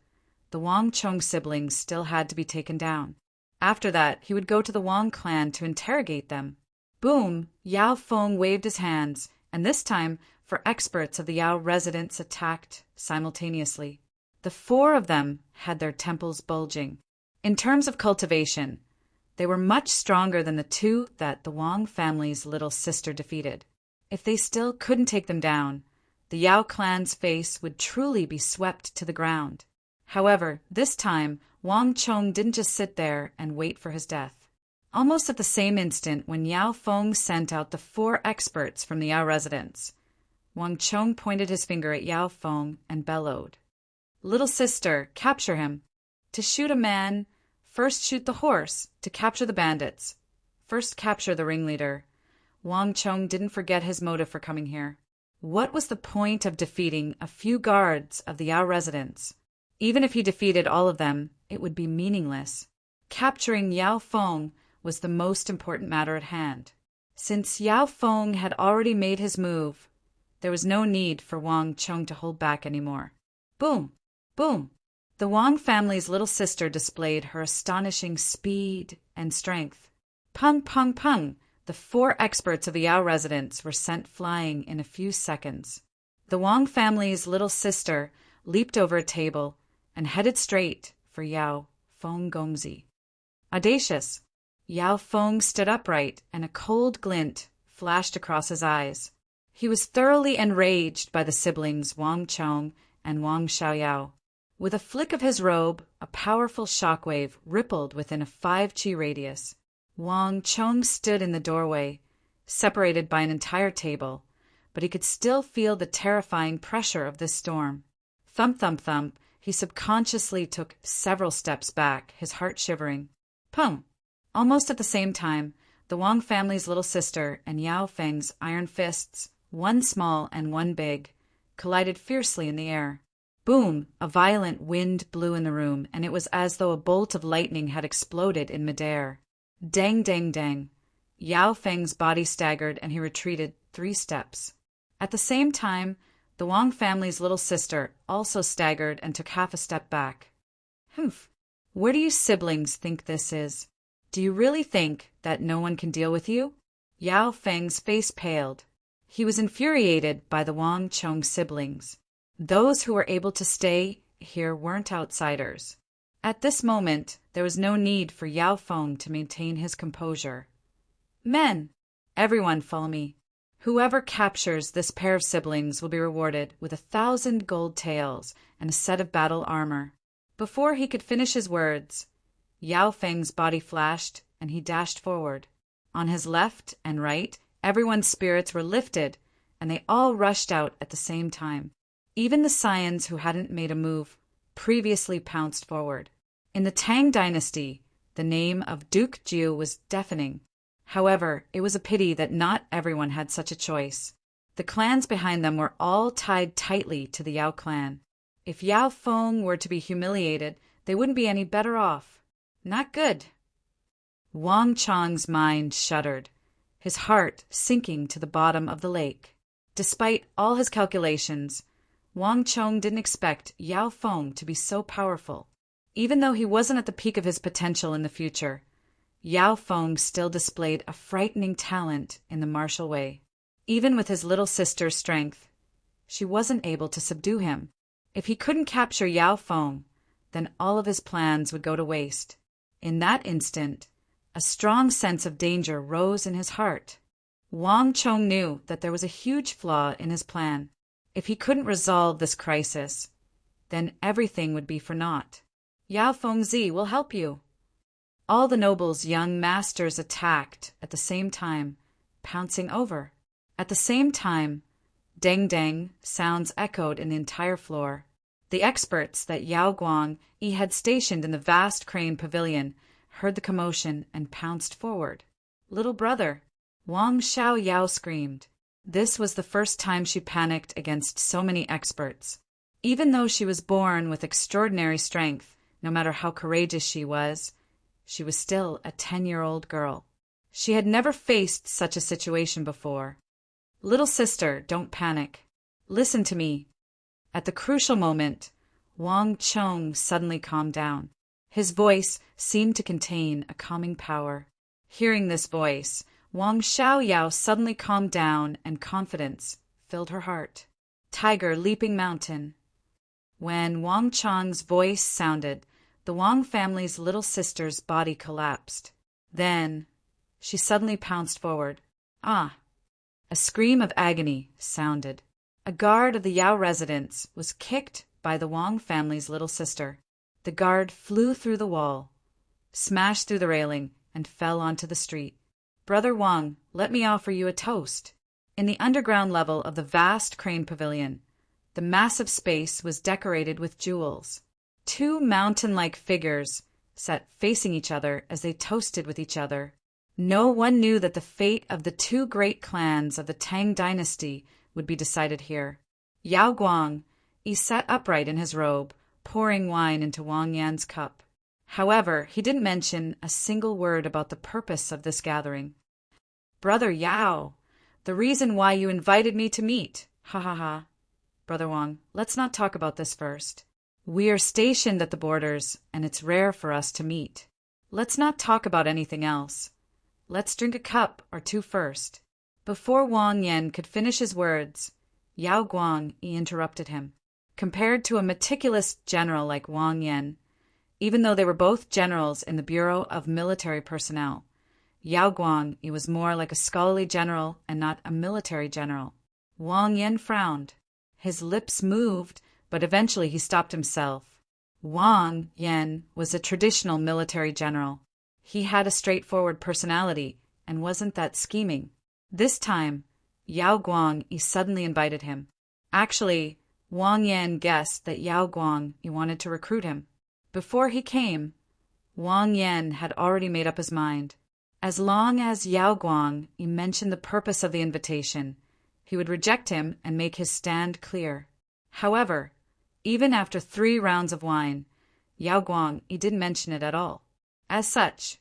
S1: the Wang Chong siblings still had to be taken down. After that, he would go to the Wang clan to interrogate them. Boom! Yao Feng waved his hands, and this time 4 experts of the Yao residence attacked simultaneously. The 4 of them had their temples bulging. In terms of cultivation, they were much stronger than the 2 that the Wang family's little sister defeated. If they still couldn't take them down, the Yao clan's face would truly be swept to the ground. However, this time, Wang Chong didn't just sit there and wait for his death. Almost at the same instant when Yao Feng sent out the 4 experts from the Yao residence, Wang Chong pointed his finger at Yao Feng and bellowed. Little sister, capture him. To shoot a man, first shoot the horse. To capture the bandits, first capture the ringleader. Wang Chong didn't forget his motive for coming here. What was the point of defeating a few guards of the Yao residence? Even if he defeated all of them, it would be meaningless. Capturing Yao Feng was the most important matter at hand. Since Yao Feng had already made his move, there was no need for Wang Chong to hold back anymore. Boom! Boom! The Wang family's little sister displayed her astonishing speed and strength. Pung, pung, pung! The 4 experts of the Yao residence were sent flying in a few seconds. The Wang family's little sister leaped over a table and headed straight for Yao Feng Gongzi. Audacious! Yao Feng stood upright, and a cold glint flashed across his eyes. He was thoroughly enraged by the siblings Wang Chong and Wang Xiaoyao. With a flick of his robe, a powerful shockwave rippled within a 5 qi radius. Wang Chong stood in the doorway, separated by an entire table, but he could still feel the terrifying pressure of this storm. Thump, thump, thump, he subconsciously took several steps back, his heart shivering. Pum! Almost at the same time, the Wang family's little sister and Yao Feng's iron fists, one small and one big, collided fiercely in the air. Boom! A violent wind blew in the room, and it was as though a bolt of lightning had exploded in midair. Dang, dang, dang! Yao Feng's body staggered, and he retreated 3 steps. At the same time, the Wang family's little sister also staggered and took half a step back. Humph! Where do you siblings think this is? Do you really think that no one can deal with you? Yao Feng's face paled. He was infuriated by the Wang Chong siblings. Those who were able to stay here weren't outsiders. At this moment, there was no need for Yao Feng to maintain his composure. Men! Everyone follow me. Whoever captures this pair of siblings will be rewarded with 1,000 gold taels and a set of battle armor. Before he could finish his words, Yao Feng's body flashed, and he dashed forward. On his left and right, everyone's spirits were lifted, and they all rushed out at the same time. Even the scions who hadn't made a move previously pounced forward. In the Tang dynasty, the name of Duke Jiu was deafening. However, it was a pity that not everyone had such a choice. The clans behind them were all tied tightly to the Yao clan. If Yao Feng were to be humiliated, they wouldn't be any better off. Not good. Wang Chong's mind shuddered, his heart sinking to the bottom of the lake. Despite all his calculations, Wang Chong didn't expect Yao Feng to be so powerful. Even though he wasn't at the peak of his potential in the future, Yao Feng still displayed a frightening talent in the martial way. Even with his little sister's strength, she wasn't able to subdue him. If he couldn't capture Yao Feng, then all of his plans would go to waste. In that instant, a strong sense of danger rose in his heart. Wang Chong knew that there was a huge flaw in his plan. If he couldn't resolve this crisis, then everything would be for naught. Yao Fengzi will help you. All the nobles' young masters attacked at the same time, pouncing over. At the same time, dang-dang sounds echoed in the entire floor. The experts that Yao Guang Yi had stationed in the vast crane pavilion heard the commotion and pounced forward. Little brother! Wang Xiaoyao screamed. This was the first time she panicked against so many experts. Even though she was born with extraordinary strength, no matter how courageous she was still a 10-year-old girl. She had never faced such a situation before. Little sister, don't panic. Listen to me. At the crucial moment, Wang Chong suddenly calmed down. His voice seemed to contain a calming power. Hearing this voice, Wang Xiaoyao suddenly calmed down and confidence filled her heart. Tiger leaping mountain. When Wang Chong's voice sounded, the Wang family's little sister's body collapsed. Then, she suddenly pounced forward. Ah! A scream of agony sounded. A guard of the Yao residence was kicked by the Wang family's little sister. The guard flew through the wall, smashed through the railing, and fell onto the street. Brother Wang, let me offer you a toast. In the underground level of the vast crane pavilion, the massive space was decorated with jewels. 2 mountain-like figures sat facing each other as they toasted with each other. No one knew that the fate of the 2 great clans of the Tang dynasty would be decided here. Yao Guang Yi sat upright in his robe, pouring wine into Wang Yan's cup. However, he didn't mention a single word about the purpose of this gathering. Brother Yao, the reason why you invited me to meet. Ha ha ha. Brother Wang, let's not talk about this first. We are stationed at the borders, and it's rare for us to meet. Let's not talk about anything else. Let's drink a cup or 2 first. Before Wang Yan could finish his words, Yao Guang Yi interrupted him. Compared to a meticulous general like Wang Yan, even though they were both generals in the Bureau of Military Personnel, Yao Guang Yi was more like a scholarly general and not a military general. Wang Yan frowned. His lips moved, but eventually he stopped himself. Wang Yan was a traditional military general. He had a straightforward personality and wasn't that scheming. This time, Yao Guangyi suddenly invited him. Actually, Wang Yan guessed that Yao Guangyi wanted to recruit him. Before he came, Wang Yan had already made up his mind. As long as Yao Guangyi mentioned the purpose of the invitation, he would reject him and make his stand clear. However, even after 3 rounds of wine, Yao Guangyi didn't mention it at all. As such,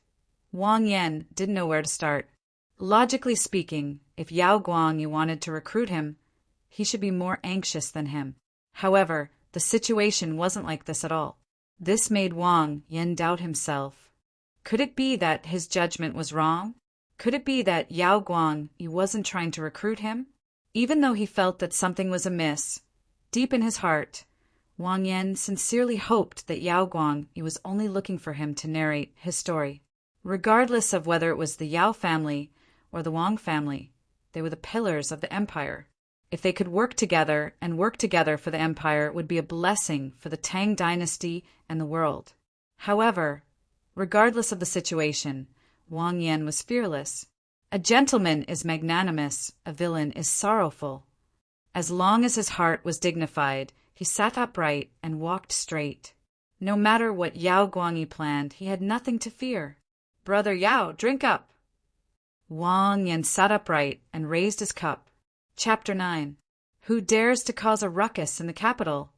S1: Wang Yan didn't know where to start. Logically speaking, if Yao Guangyi wanted to recruit him, he should be more anxious than him. However, the situation wasn't like this at all. This made Wang Yan doubt himself. Could it be that his judgment was wrong? Could it be that Yao Guangyi wasn't trying to recruit him? Even though he felt that something was amiss, deep in his heart, Wang Yan sincerely hoped that Yao Guangyi was only looking for him to narrate his story. Regardless of whether it was the Yao family or the Wang family, they were the pillars of the empire. If they could work together for the empire, it would be a blessing for the Tang dynasty and the world. However, regardless of the situation, Wang Yan was fearless. A gentleman is magnanimous, a villain is sorrowful. As long as his heart was dignified, he sat upright and walked straight. No matter what Yao Guangyi planned, he had nothing to fear. "Brother Yao, drink up." Wang Yan sat upright and raised his cup. Chapter 9. Who dares to cause a ruckus in the capital?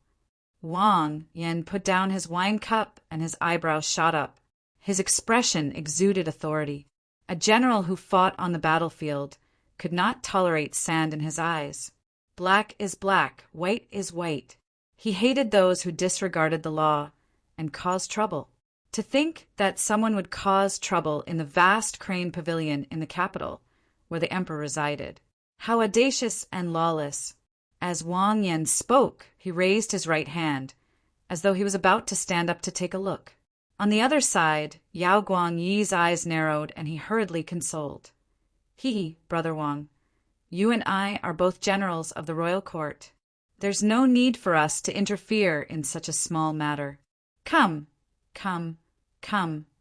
S1: Wang Yan put down his wine cup and his eyebrows shot up. His expression exuded authority. A general who fought on the battlefield could not tolerate sand in his eyes. Black is black, white is white. He hated those who disregarded the law and caused trouble. To think that someone would cause trouble in the vast crane pavilion in the capital, where the emperor resided. How audacious and lawless. As Wang Yan spoke, he raised his right hand, as though he was about to stand up to take a look. On the other side, Yao Guangyi's eyes narrowed and he hurriedly consoled. Brother Wang, you and I are both generals of the royal court. There's no need for us to interfere in such a small matter. Come,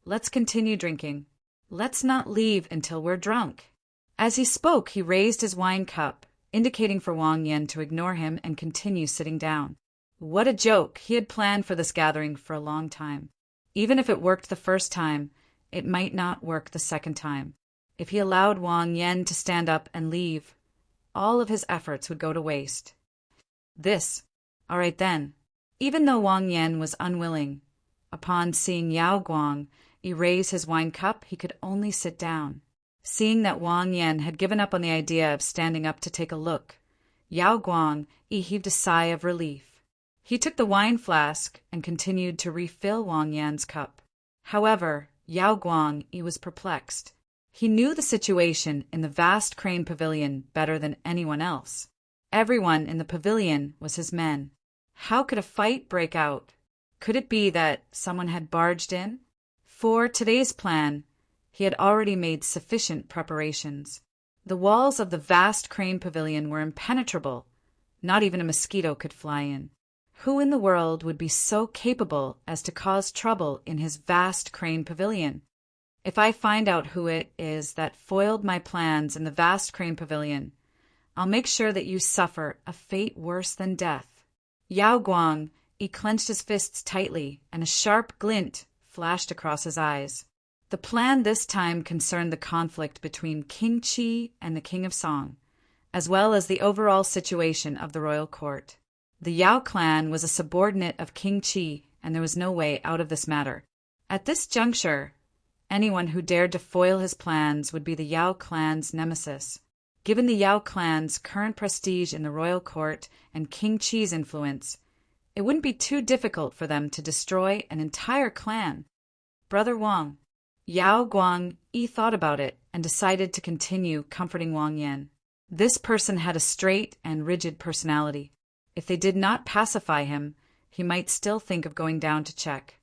S1: let's continue drinking. Let's not leave until we're drunk. As he spoke, he raised his wine cup, indicating for Wang Yan to ignore him and continue sitting down. What a joke! He had planned for this gathering for a long time. Even if it worked the first time, it might not work the second time. If he allowed Wang Yan to stand up and leave, all of his efforts would go to waste. All right then. Even though Wang Yan was unwilling, upon seeing Yao Guangyi raise his wine cup, he could only sit down. Seeing that Wang Yan had given up on the idea of standing up to take a look, Yao Guangyi heaved a sigh of relief. He took the wine flask and continued to refill Wang Yan's cup. However, Yao Guangyi was perplexed. He knew the situation in the vast crane pavilion better than anyone else. Everyone in the pavilion was his men. How could a fight break out? Could it be that someone had barged in? For today's plan, he had already made sufficient preparations. The walls of the vast crane pavilion were impenetrable. Not even a mosquito could fly in. Who in the world would be so capable as to cause trouble in his vast crane pavilion? If I find out who it is that foiled my plans in the vast crane pavilion, I'll make sure that you suffer a fate worse than death. Yao Guangyi clenched his fists tightly, and a sharp glint flashed across his eyes. The plan this time concerned the conflict between King Qi and the King of Song, as well as the overall situation of the royal court. The Yao clan was a subordinate of King Qi, and there was no way out of this matter. At this juncture, anyone who dared to foil his plans would be the Yao clan's nemesis. Given the Yao clan's current prestige in the royal court and King Qi's influence, it wouldn't be too difficult for them to destroy an entire clan. Brother Wang. Yao Guangyi thought about it and decided to continue comforting Wang Yan. This person had a straight and rigid personality. If they did not pacify him, he might still think of going down to check.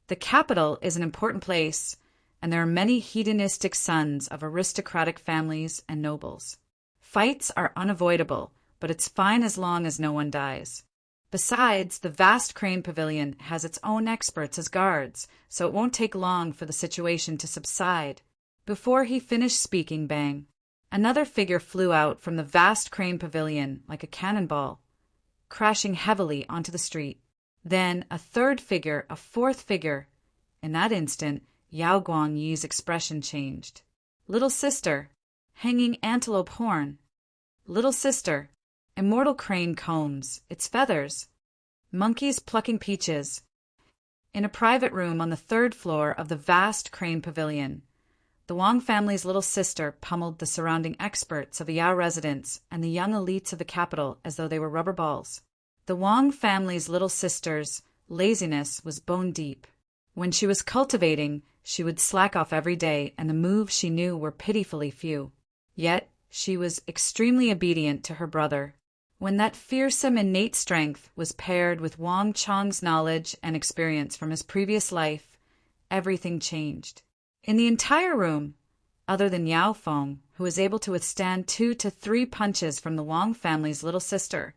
S1: The capital is an important place, and there are many hedonistic sons of aristocratic families and nobles. Fights are unavoidable, but it's fine as long as no one dies. Besides, the vast crane pavilion has its own experts as guards, so it won't take long for the situation to subside. Before he finished speaking, bang! Another figure flew out from the vast crane pavilion like a cannonball, crashing heavily onto the street. Then a third figure, a fourth figure. In that instant, Yao Guangyi's expression changed. Little sister, hanging antelope horn. Little sister, immortal crane cones, its feathers. Monkeys plucking peaches. In a private room on the third floor of the vast crane pavilion, the Wang family's little sister pummeled the surrounding experts of the Yao residence and the young elites of the capital as though they were rubber balls. The Wang family's little sister's laziness was bone deep. When she was cultivating, she would slack off every day, and the moves she knew were pitifully few. Yet she was extremely obedient to her brother. When that fearsome innate strength was paired with Wang Chong's knowledge and experience from his previous life, everything changed. In the entire room, other than Yao Feng, who was able to withstand 2 to 3 punches from the Wang family's little sister,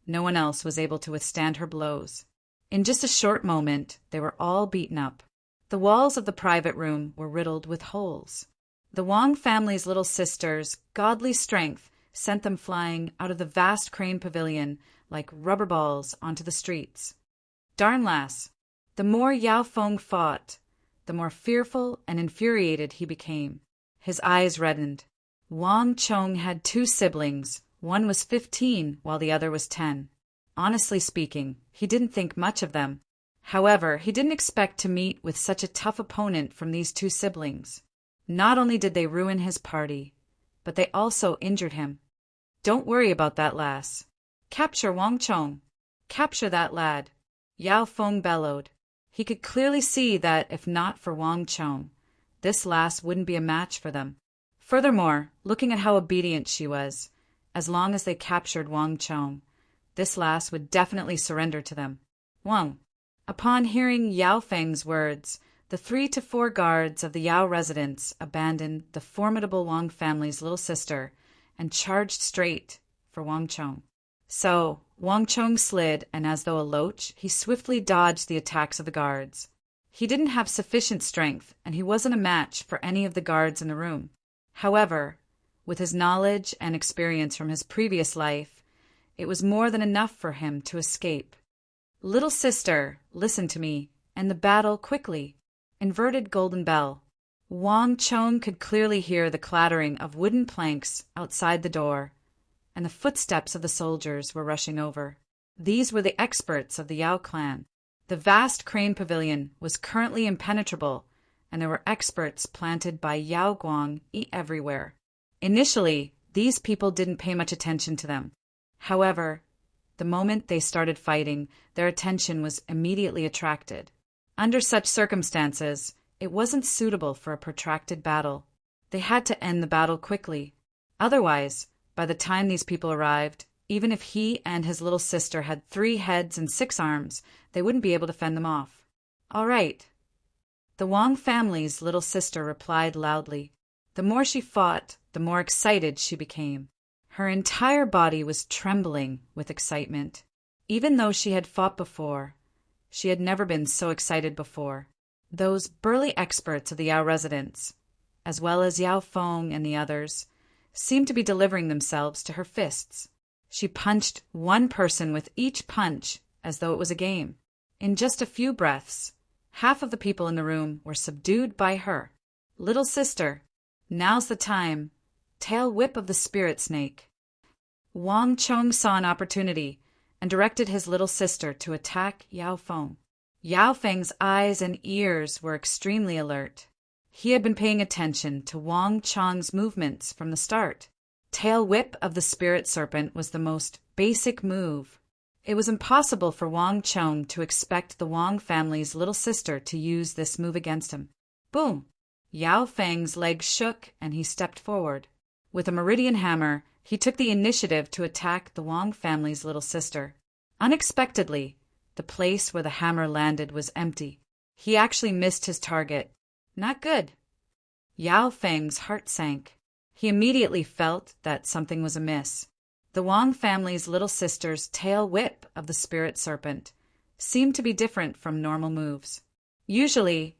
S1: no one else was able to withstand her blows. In just a short moment, they were all beaten up. The walls of the private room were riddled with holes. The Wang family's little sister's godly strength sent them flying out of the vast crane pavilion like rubber balls onto the streets. Darn lass! The more Yao Feng fought, the more fearful and infuriated he became. His eyes reddened. Wang Chong had 2 siblings. One was 15, while the other was 10. Honestly speaking, he didn't think much of them. However, he didn't expect to meet with such a tough opponent from these 2 siblings. Not only did they ruin his party, but they also injured him. Don't worry about that lass. Capture Wang Chong. Capture that lad. Yao Feng bellowed. He could clearly see that, if not for Wang Chong, this lass wouldn't be a match for them. Furthermore, looking at how obedient she was, as long as they captured Wang Chong, this lass would definitely surrender to them. Wang. Upon hearing Yao Feng's words, the 3 to 4 guards of the Yao residence abandoned the formidable Wang family's little sister and charged straight for Wang Chong. So, Wang Chong slid, and as though a loach, he swiftly dodged the attacks of the guards. He didn't have sufficient strength, and he wasn't a match for any of the guards in the room. However, with his knowledge and experience from his previous life, it was more than enough for him to escape. Little sister, listen to me, and the battle quickly. Inverted golden bell. Wang Chong could clearly hear the clattering of wooden planks outside the door, and the footsteps of the soldiers were rushing over. These were the experts of the Yao clan. The vast crane pavilion was currently impenetrable, and there were experts planted by Yao Guang everywhere. Initially, these people didn't pay much attention to them. However, the moment they started fighting, their attention was immediately attracted. Under such circumstances, it wasn't suitable for a protracted battle. They had to end the battle quickly. Otherwise, by the time these people arrived, even if he and his little sister had 3 heads and 6 arms, they wouldn't be able to fend them off. All right. The Wang family's little sister replied loudly. The more she fought, the more excited she became. Her entire body was trembling with excitement. Even though she had fought before, she had never been so excited before. Those burly experts of the Yao residence, as well as Yao Feng and the others, seemed to be delivering themselves to her fists. She punched one person with each punch as though it was a game. In just a few breaths, half of the people in the room were subdued by her. Little sister, now's the time. Tail whip of the spirit snake. Wang Chong saw an opportunity and directed his little sister to attack Yao Feng. Yao Feng's eyes and ears were extremely alert. He had been paying attention to Wang Chong's movements from the start. Tail whip of the spirit serpent was the most basic move. It was impossible for Wang Chong to expect the Wang family's little sister to use this move against him. Boom! Yao Feng's legs shook and he stepped forward. With a meridian hammer, he took the initiative to attack the Wang family's little sister. Unexpectedly, the place where the hammer landed was empty. He actually missed his target. Not good. Yao Feng's heart sank. He immediately felt that something was amiss. The Wang family's little sister's tail whip of the spirit serpent seemed to be different from normal moves. Usually,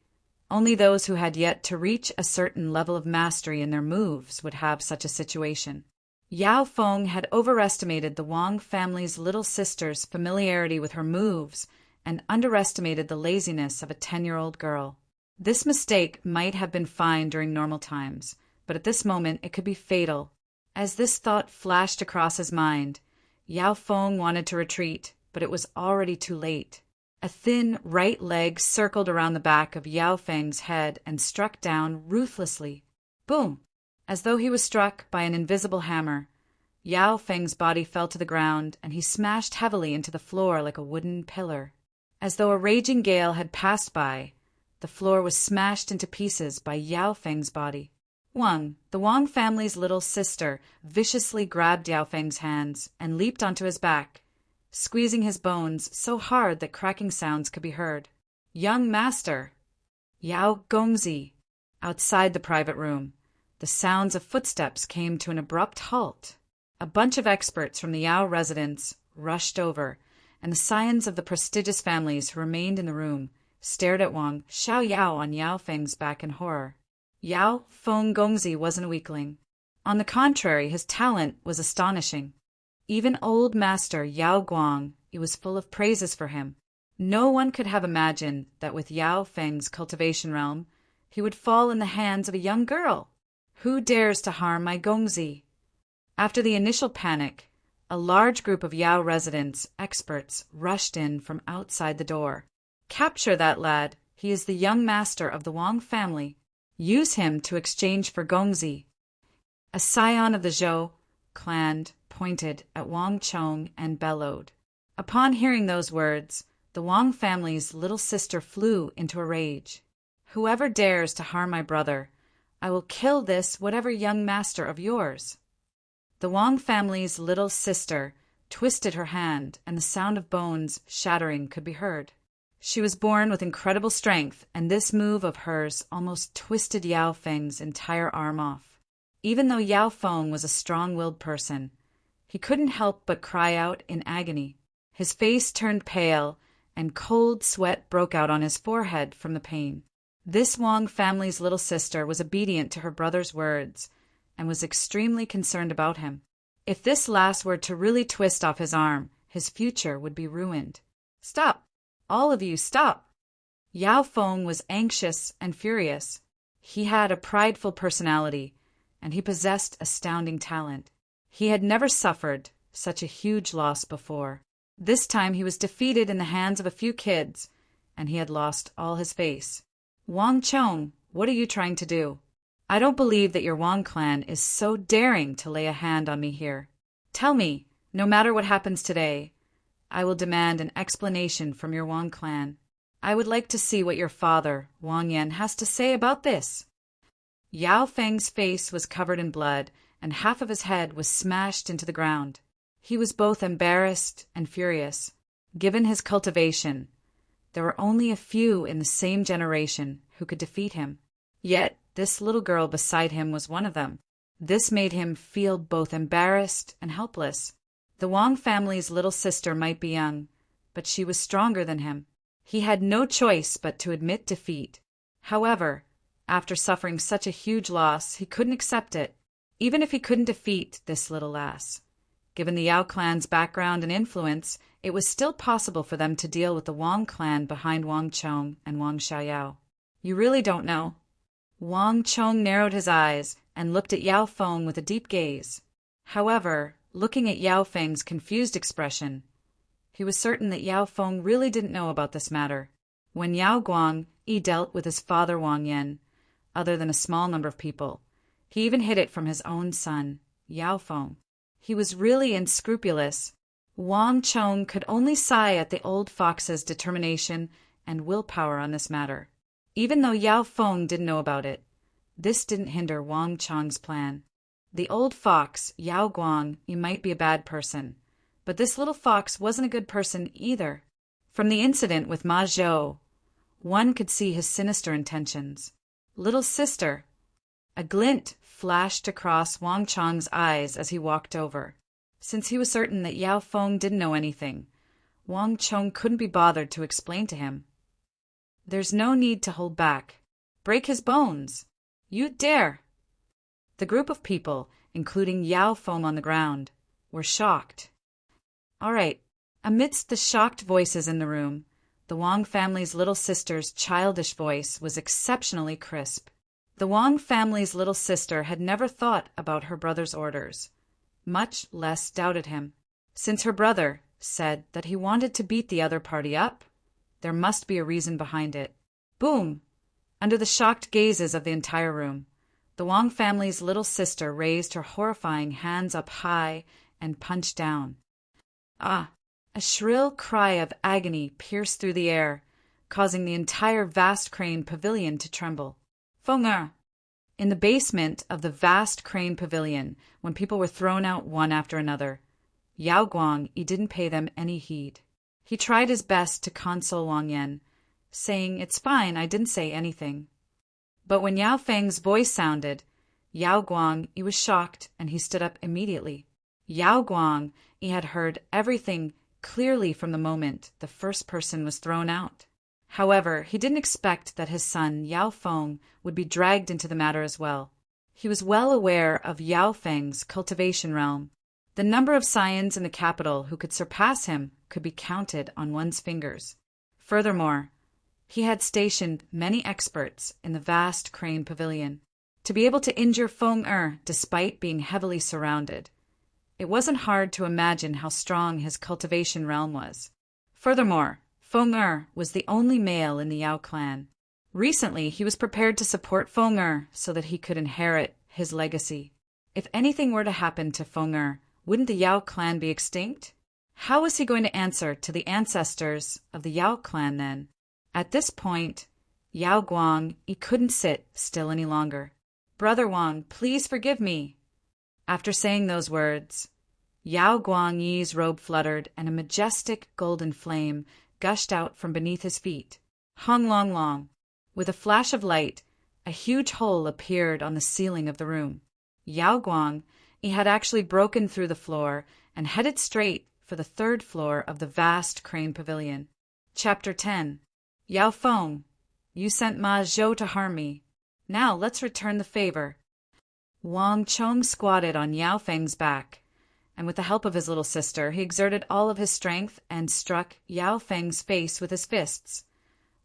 S1: only those who had yet to reach a certain level of mastery in their moves would have such a situation. Yao Feng had overestimated the Wang family's little sister's familiarity with her moves and underestimated the laziness of a 10-year-old girl. This mistake might have been fine during normal times, but at this moment it could be fatal. As this thought flashed across his mind, Yao Feng wanted to retreat, but it was already too late. A thin right leg circled around the back of Yao Feng's head and struck down ruthlessly. Boom! As though he was struck by an invisible hammer, Yao Feng's body fell to the ground and he smashed heavily into the floor like a wooden pillar. As though a raging gale had passed by, the floor was smashed into pieces by Yao Feng's body. Wang, the Wang family's little sister, viciously grabbed Yao Feng's hands and leaped onto his back, squeezing his bones so hard that cracking sounds could be heard. Young master! Yao Gongzi! Outside the private room, the sounds of footsteps came to an abrupt halt. A bunch of experts from the Yao residence rushed over, and the scions of the prestigious families who remained in the room stared at Wang Xiaoyao on Yao Feng's back in horror. Yao Feng Gongzi wasn't a weakling. On the contrary, his talent was astonishing. Even old master Yao Guang was full of praises for him. No one could have imagined that with Yao Feng's cultivation realm, he would fall in the hands of a young girl. Who dares to harm my Gongzi? After the initial panic, a large group of Yao residents, experts, rushed in from outside the door. Capture that lad. He is the young master of the Wang family. Use him to exchange for Gongzi. A scion of the Zhou clan pointed at Wang Chong and bellowed. Upon hearing those words, the Wang family's little sister flew into a rage. Whoever dares to harm my brother, I will kill this whatever young master of yours. The Wang family's little sister twisted her hand, and the sound of bones shattering could be heard. She was born with incredible strength, and this move of hers almost twisted Yao Feng's entire arm off. Even though Yao Feng was a strong-willed person, he couldn't help but cry out in agony. His face turned pale, and cold sweat broke out on his forehead from the pain. This Wang family's little sister was obedient to her brother's words, and was extremely concerned about him. If this last were to really twist off his arm, his future would be ruined. Stop! All of you, stop! Yao Feng was anxious and furious. He had a prideful personality, and he possessed astounding talent. He had never suffered such a huge loss before. This time he was defeated in the hands of a few kids, and he had lost all his face. Wang Chong, what are you trying to do? I don't believe that your Wang clan is so daring to lay a hand on me here. Tell me, no matter what happens today, I will demand an explanation from your Wang clan. I would like to see what your father, Wang Yan, has to say about this. Yao Feng's face was covered in blood, and half of his head was smashed into the ground. He was both embarrassed and furious. Given his cultivation, there were only a few in the same generation who could defeat him. Yet this little girl beside him was one of them. This made him feel both embarrassed and helpless. The Wang family's little sister might be young, but she was stronger than him. He had no choice but to admit defeat. However, after suffering such a huge loss, he couldn't accept it, even if he couldn't defeat this little lass. Given the Yao clan's background and influence, it was still possible for them to deal with the Wang clan behind Wang Chong and Wang Xiaoyao. You really don't know. Wang Chong narrowed his eyes and looked at Yao Feng with a deep gaze. However, looking at Yao Feng's confused expression, he was certain that Yao Feng really didn't know about this matter. When Yao Guang dealt with his father Wang Yan, other than a small number of people, he even hid it from his own son, Yao Feng. He was really unscrupulous. Wang Chong could only sigh at the old fox's determination and willpower on this matter. Even though Yao Feng didn't know about it, this didn't hinder Wang Chong's plan. The old fox, Yao Guang, he might be a bad person, but this little fox wasn't a good person either. From the incident with Ma Zhou, one could see his sinister intentions. Little sister. A glint flashed across Wang Chong's eyes as he walked over. Since he was certain that Yao Feng didn't know anything, Wang Chong couldn't be bothered to explain to him. There's no need to hold back. Break his bones. You dare! The group of people, including Yao Feng on the ground, were shocked. All right. Amidst the shocked voices in the room, the Wang family's little sister's childish voice was exceptionally crisp. The Wang family's little sister had never thought about her brother's orders, much less doubted him. Since her brother said that he wanted to beat the other party up, there must be a reason behind it. Boom! Under the shocked gazes of the entire room, the Wang family's little sister raised her horrifying hands up high and punched down. Ah! A shrill cry of agony pierced through the air, causing the entire vast crane pavilion to tremble. Feng! In the basement of the vast crane pavilion, when people were thrown out one after another, Yao Guang didn't pay them any heed. He tried his best to console Wang Yan, saying, "It's fine, I didn't say anything." But when Yao Feng's voice sounded, Yao Guang was shocked, and he stood up immediately. Yao Guang had heard everything clearly from the moment the first person was thrown out. However, he didn't expect that his son Yao Feng would be dragged into the matter as well. He was well aware of Yao Feng's cultivation realm. The number of scions in the capital who could surpass him could be counted on one's fingers. Furthermore, he had stationed many experts in the vast crane pavilion. To be able to injure Feng despite being heavily surrounded, it wasn't hard to imagine how strong his cultivation realm was. Furthermore, Feng was the only male in the Yao clan. Recently, he was prepared to support Feng so that he could inherit his legacy. If anything were to happen to Feng, wouldn't the Yao clan be extinct? How was he going to answer to the ancestors of the Yao clan then? At this point, Yao Guang couldn't sit still any longer. "Brother Wang, please forgive me." After saying those words, Yao Guang's robe fluttered and a majestic golden flame gushed out from beneath his feet. Hung long long. With a flash of light, a huge hole appeared on the ceiling of the room. Yao Guang had actually broken through the floor and headed straight for the third floor of the vast crane pavilion. Chapter 10. Yao Feng, you sent Ma Zhou to harm me. Now let's return the favor. Wang Chong squatted on Yao Feng's back, and with the help of his little sister, he exerted all of his strength and struck Yao Feng's face with his fists,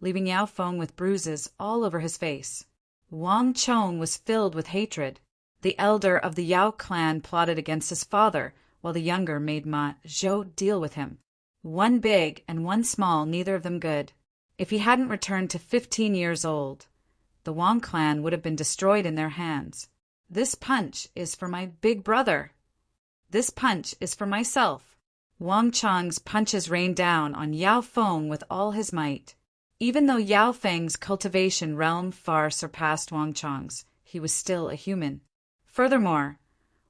S1: leaving Yao Feng with bruises all over his face. Wang Chong was filled with hatred. The elder of the Yao clan plotted against his father, while the younger made Ma Zhou deal with him. One big and one small, neither of them good. If he hadn't returned to 15 years old, the Wang clan would have been destroyed in their hands. This punch is for my big brother. This punch is for myself. Wang Chong's punches rained down on Yao Feng with all his might. Even though Yao Feng's cultivation realm far surpassed Wang Chong's, he was still a human. Furthermore,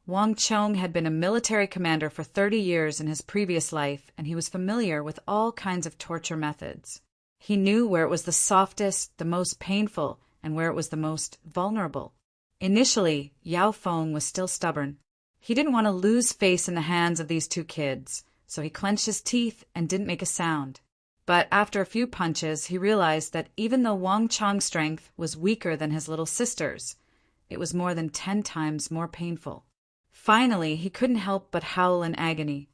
S1: Wang Chong had been a military commander for 30 years in his previous life, and he was familiar with all kinds of torture methods. He knew where it was the softest, the most painful, and where it was the most vulnerable. Initially, Yao Feng was still stubborn. He didn't want to lose face in the hands of these two kids, so he clenched his teeth and didn't make a sound. But after a few punches, he realized that even though Wang Chong's strength was weaker than his little sister's, it was more than 10 times more painful. Finally, he couldn't help but howl in agony.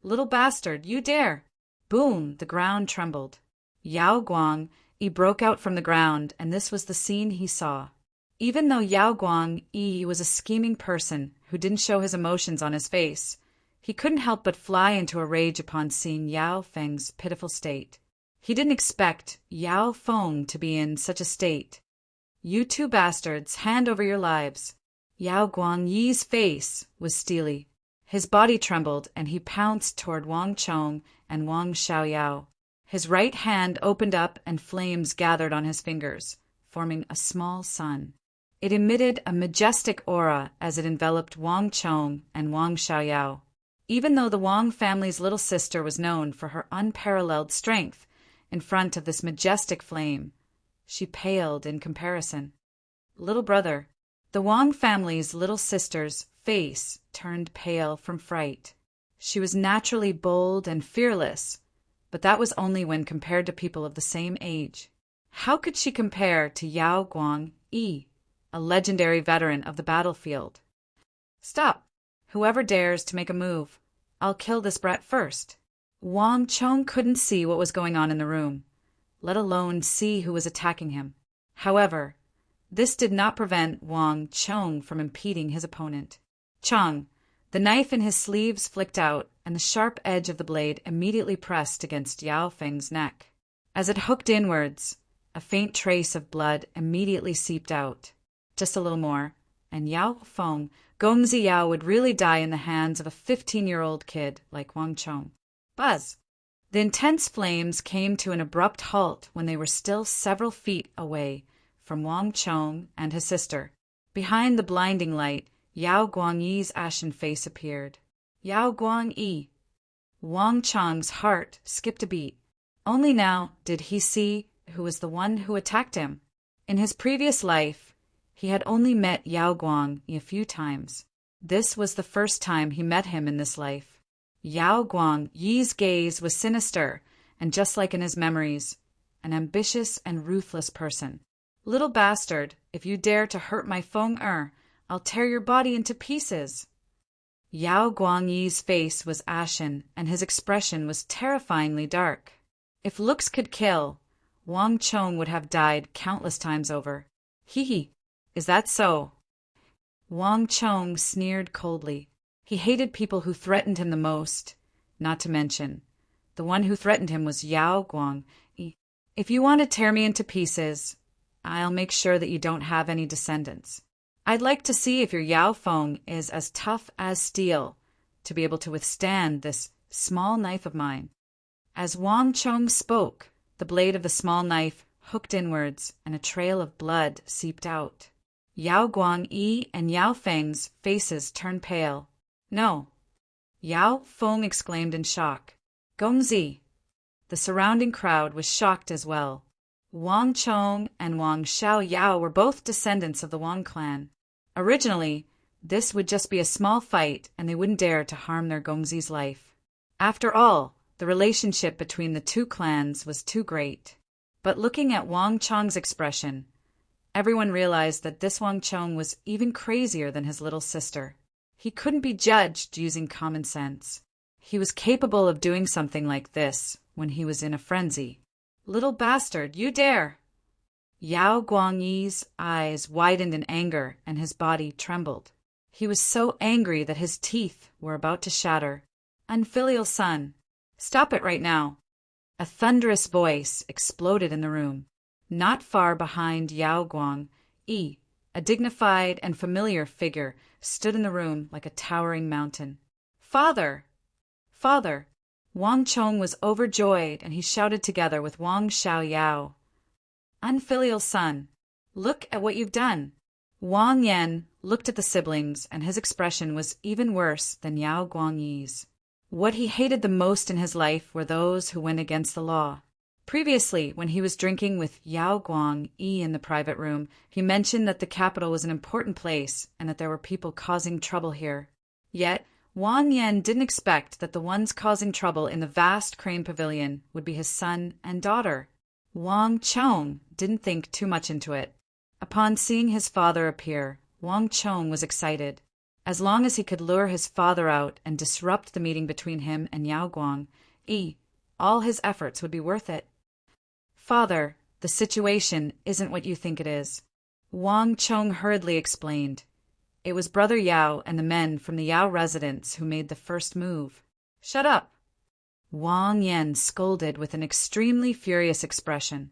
S1: "Little bastard, you dare!" Boom! The ground trembled. Yao Guang broke out from the ground, and this was the scene he saw. Even though Yao Guang was a scheming person who didn't show his emotions on his face, he couldn't help but fly into a rage upon seeing Yao Feng's pitiful state. He didn't expect Yao Feng to be in such a state. "You two bastards, hand over your lives." Yao Guang's face was steely. His body trembled, and he pounced toward Wang Chong and Wang Xiaoyao. His right hand opened up, and flames gathered on his fingers, forming a small sun. It emitted a majestic aura as it enveloped Wang Chong and Wang Xiaoyao. Even though the Wang family's little sister was known for her unparalleled strength in front of this majestic flame, she paled in comparison. "Little brother." The Wang family's little sister's face turned pale from fright. She was naturally bold and fearless, but that was only when compared to people of the same age. How could she compare to Yao Guang-yi, a legendary veteran of the battlefield? Stop! Whoever dares to make a move, I'll kill this brat first. Wang Chong couldn't see what was going on in the room, let alone see who was attacking him. However, this did not prevent Wang Chong from impeding his opponent. Chong, the knife in his sleeves flicked out, and the sharp edge of the blade immediately pressed against Yao Feng's neck. As it hooked inwards, a faint trace of blood immediately seeped out. Just a little more, and Yao Feng, Gongzi Yao, would really die in the hands of a 15-year-old kid like Wang Chong. Buzz! The intense flames came to an abrupt halt when they were still several feet away from Wang Chong and his sister. Behind the blinding light, Yao Guangyi's ashen face appeared. Yao Guangyi! Wang Chong's heart skipped a beat. Only now did he see who was the one who attacked him. In his previous life, he had only met Yao Guangyi a few times. This was the first time he met him in this life. Yao Guangyi's gaze was sinister, and just like in his memories, an ambitious and ruthless person. Little bastard, if you dare to hurt my Feng-er, I'll tear your body into pieces. Yao Guangyi's face was ashen, and his expression was terrifyingly dark. If looks could kill, Wang Chong would have died countless times over. Hee, is that so? Wang Chong sneered coldly. He hated people who threatened him the most, not to mention, the one who threatened him was Yao Guangyi. If you want to tear me into pieces, I'll make sure that you don't have any descendants. I'd like to see if your Yao Feng is as tough as steel to be able to withstand this small knife of mine. As Wang Chong spoke, the blade of the small knife hooked inwards and a trail of blood seeped out. Yao Guangyi and Yao Feng's faces turned pale. No! Yao Feng exclaimed in shock. Gongzi! The surrounding crowd was shocked as well. Wang Chong and Wang Xiaoyao were both descendants of the Wang clan. Originally, this would just be a small fight and they wouldn't dare to harm their Gongzi's life. After all, the relationship between the two clans was too great. But looking at Wang Chong's expression, everyone realized that this Wang Chong was even crazier than his little sister. He couldn't be judged using common sense. He was capable of doing something like this when he was in a frenzy. Little bastard, you dare! Yao Guangyi's eyes widened in anger and his body trembled. He was so angry that his teeth were about to shatter. Unfilial son, stop it right now! A thunderous voice exploded in the room. Not far behind Yao Guangyi, a dignified and familiar figure stood in the room like a towering mountain. Father! Father! Wang Chong was overjoyed, and he shouted together with Wang Xiaoyao. Unfilial son, look at what you've done. Wang Yan looked at the siblings, and his expression was even worse than Yao Guangyi's. What he hated the most in his life were those who went against the law. Previously, when he was drinking with Yao Guangyi in the private room, he mentioned that the capital was an important place and that there were people causing trouble here. Yet, Wang Yan didn't expect that the ones causing trouble in the vast crane pavilion would be his son and daughter. Wang Chong didn't think too much into it. Upon seeing his father appear, Wang Chong was excited. As long as he could lure his father out and disrupt the meeting between him and Yao Guangyi, all his efforts would be worth it. Father, the situation isn't what you think it is. Wang Chong hurriedly explained. It was Brother Yao and the men from the Yao residence who made the first move. Shut up! Wang Yan scolded with an extremely furious expression.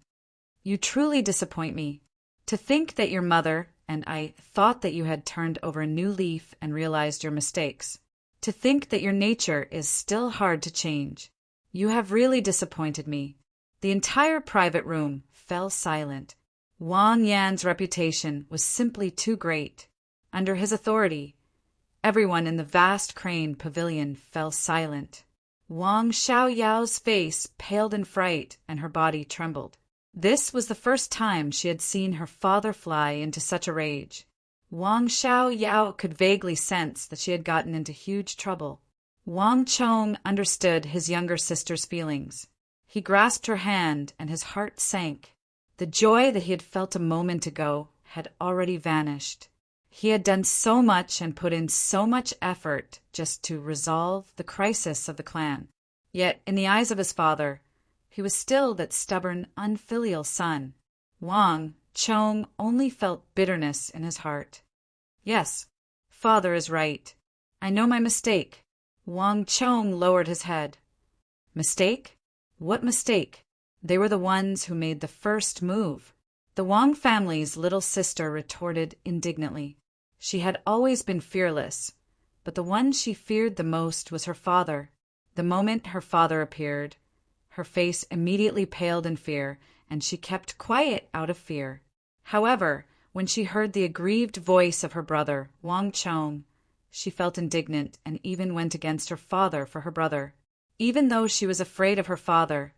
S1: You truly disappoint me. To think that your mother and I thought that you had turned over a new leaf and realized your mistakes. To think that your nature is still hard to change. You have really disappointed me. The entire private room fell silent. Wang Yan's reputation was simply too great. Under his authority, everyone in the vast crane pavilion fell silent. Wang Xiaoyao's face paled in fright and her body trembled. This was the first time she had seen her father fly into such a rage. Wang Xiaoyao could vaguely sense that she had gotten into huge trouble. Wang Chong understood his younger sister's feelings. He grasped her hand and his heart sank. The joy that he had felt a moment ago had already vanished. He had done so much and put in so much effort just to resolve the crisis of the clan. Yet, in the eyes of his father, he was still that stubborn, unfilial son. Wang Chong only felt bitterness in his heart. Yes, father is right. I know my mistake. Wang Chong lowered his head. Mistake? What mistake? They were the ones who made the first move. The Wang family's little sister retorted indignantly. She had always been fearless, but the one she feared the most was her father. The moment her father appeared, her face immediately paled in fear, and she kept quiet out of fear. However, when she heard the aggrieved voice of her brother, Wang Chong, she felt indignant and even went against her father for her brother. Even though she was afraid of her father,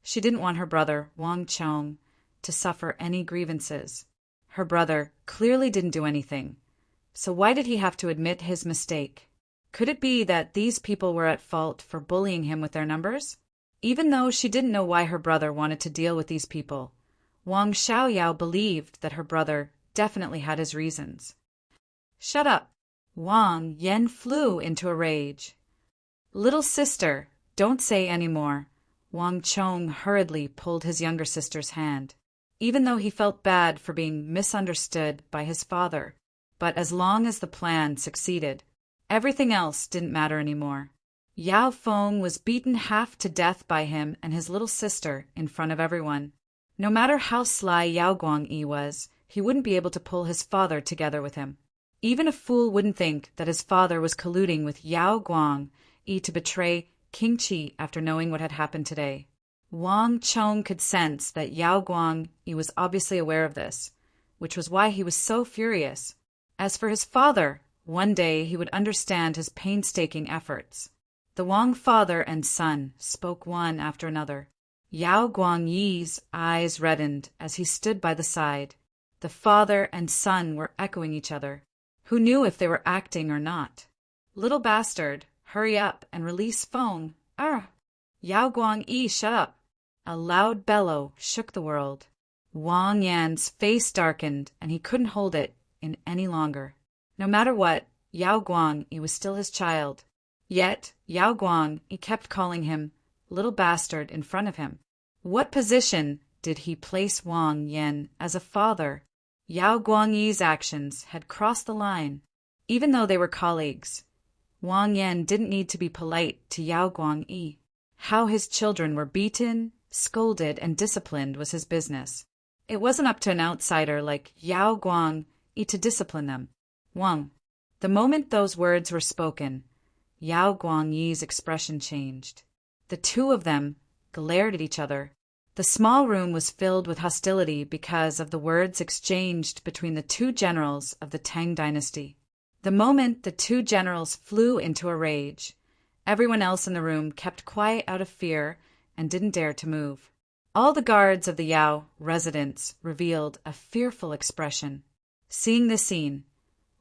S1: she didn't want her brother, Wang Chong, to suffer any grievances. Her brother clearly didn't do anything, so why did he have to admit his mistake? Could it be that these people were at fault for bullying him with their numbers? Even though she didn't know why her brother wanted to deal with these people, Wang Xiaoyao believed that her brother definitely had his reasons. Shut up! Wang Yan flew into a rage. Little sister, don't say any more. Wang Chong hurriedly pulled his younger sister's hand, even though he felt bad for being misunderstood by his father. But as long as the plan succeeded, everything else didn't matter anymore. Yao Feng was beaten half to death by him and his little sister in front of everyone. No matter how sly Yao Guangyi was, he wouldn't be able to pull his father together with him. Even a fool wouldn't think that his father was colluding with Yao Guangyi to betray King Qi after knowing what had happened today. Wang Chong could sense that Yao Guangyi was obviously aware of this, which was why he was so furious. As for his father, one day he would understand his painstaking efforts. The Wang father and son spoke one after another. Yao Guangyi's eyes reddened as he stood by the side. The father and son were echoing each other. Who knew if they were acting or not? Little bastard, hurry up and release Feng. Yao Guangyi, shut up. A loud bellow shook the world. Wang Yan's face darkened and he couldn't hold it in any longer. No matter what, Yao Guangyi was still his child. Yet Yao Guangyi kept calling him little bastard in front of him. What position did he place Wang Yan as a father? Yao Guangyi's actions had crossed the line. Even though they were colleagues, Wang Yan didn't need to be polite to Yao Guangyi. How his children were beaten, scolded, and disciplined was his business. It wasn't up to an outsider like Yao Guangyi to discipline them. The moment those words were spoken, Yao Guangyi's expression changed. The two of them glared at each other. The small room was filled with hostility because of the words exchanged between the two generals of the Tang dynasty. The moment the two generals flew into a rage, everyone else in the room kept quiet out of fear and didn't dare to move. All the guards of the Yao residence revealed a fearful expression. Seeing this scene,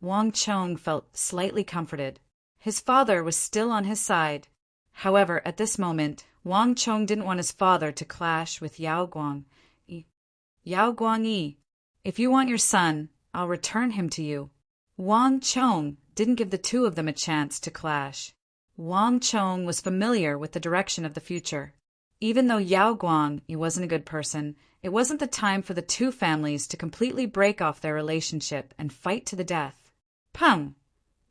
S1: Wang Chong felt slightly comforted. His father was still on his side. However, at this moment, Wang Chong didn't want his father to clash with Yao Guangyi. Yao Guangyi, if you want your son, I'll return him to you. Wang Chong didn't give the two of them a chance to clash. Wang Chong was familiar with the direction of the future. Even though Yao Guangyi wasn't a good person, it wasn't the time for the two families to completely break off their relationship and fight to the death. Pang!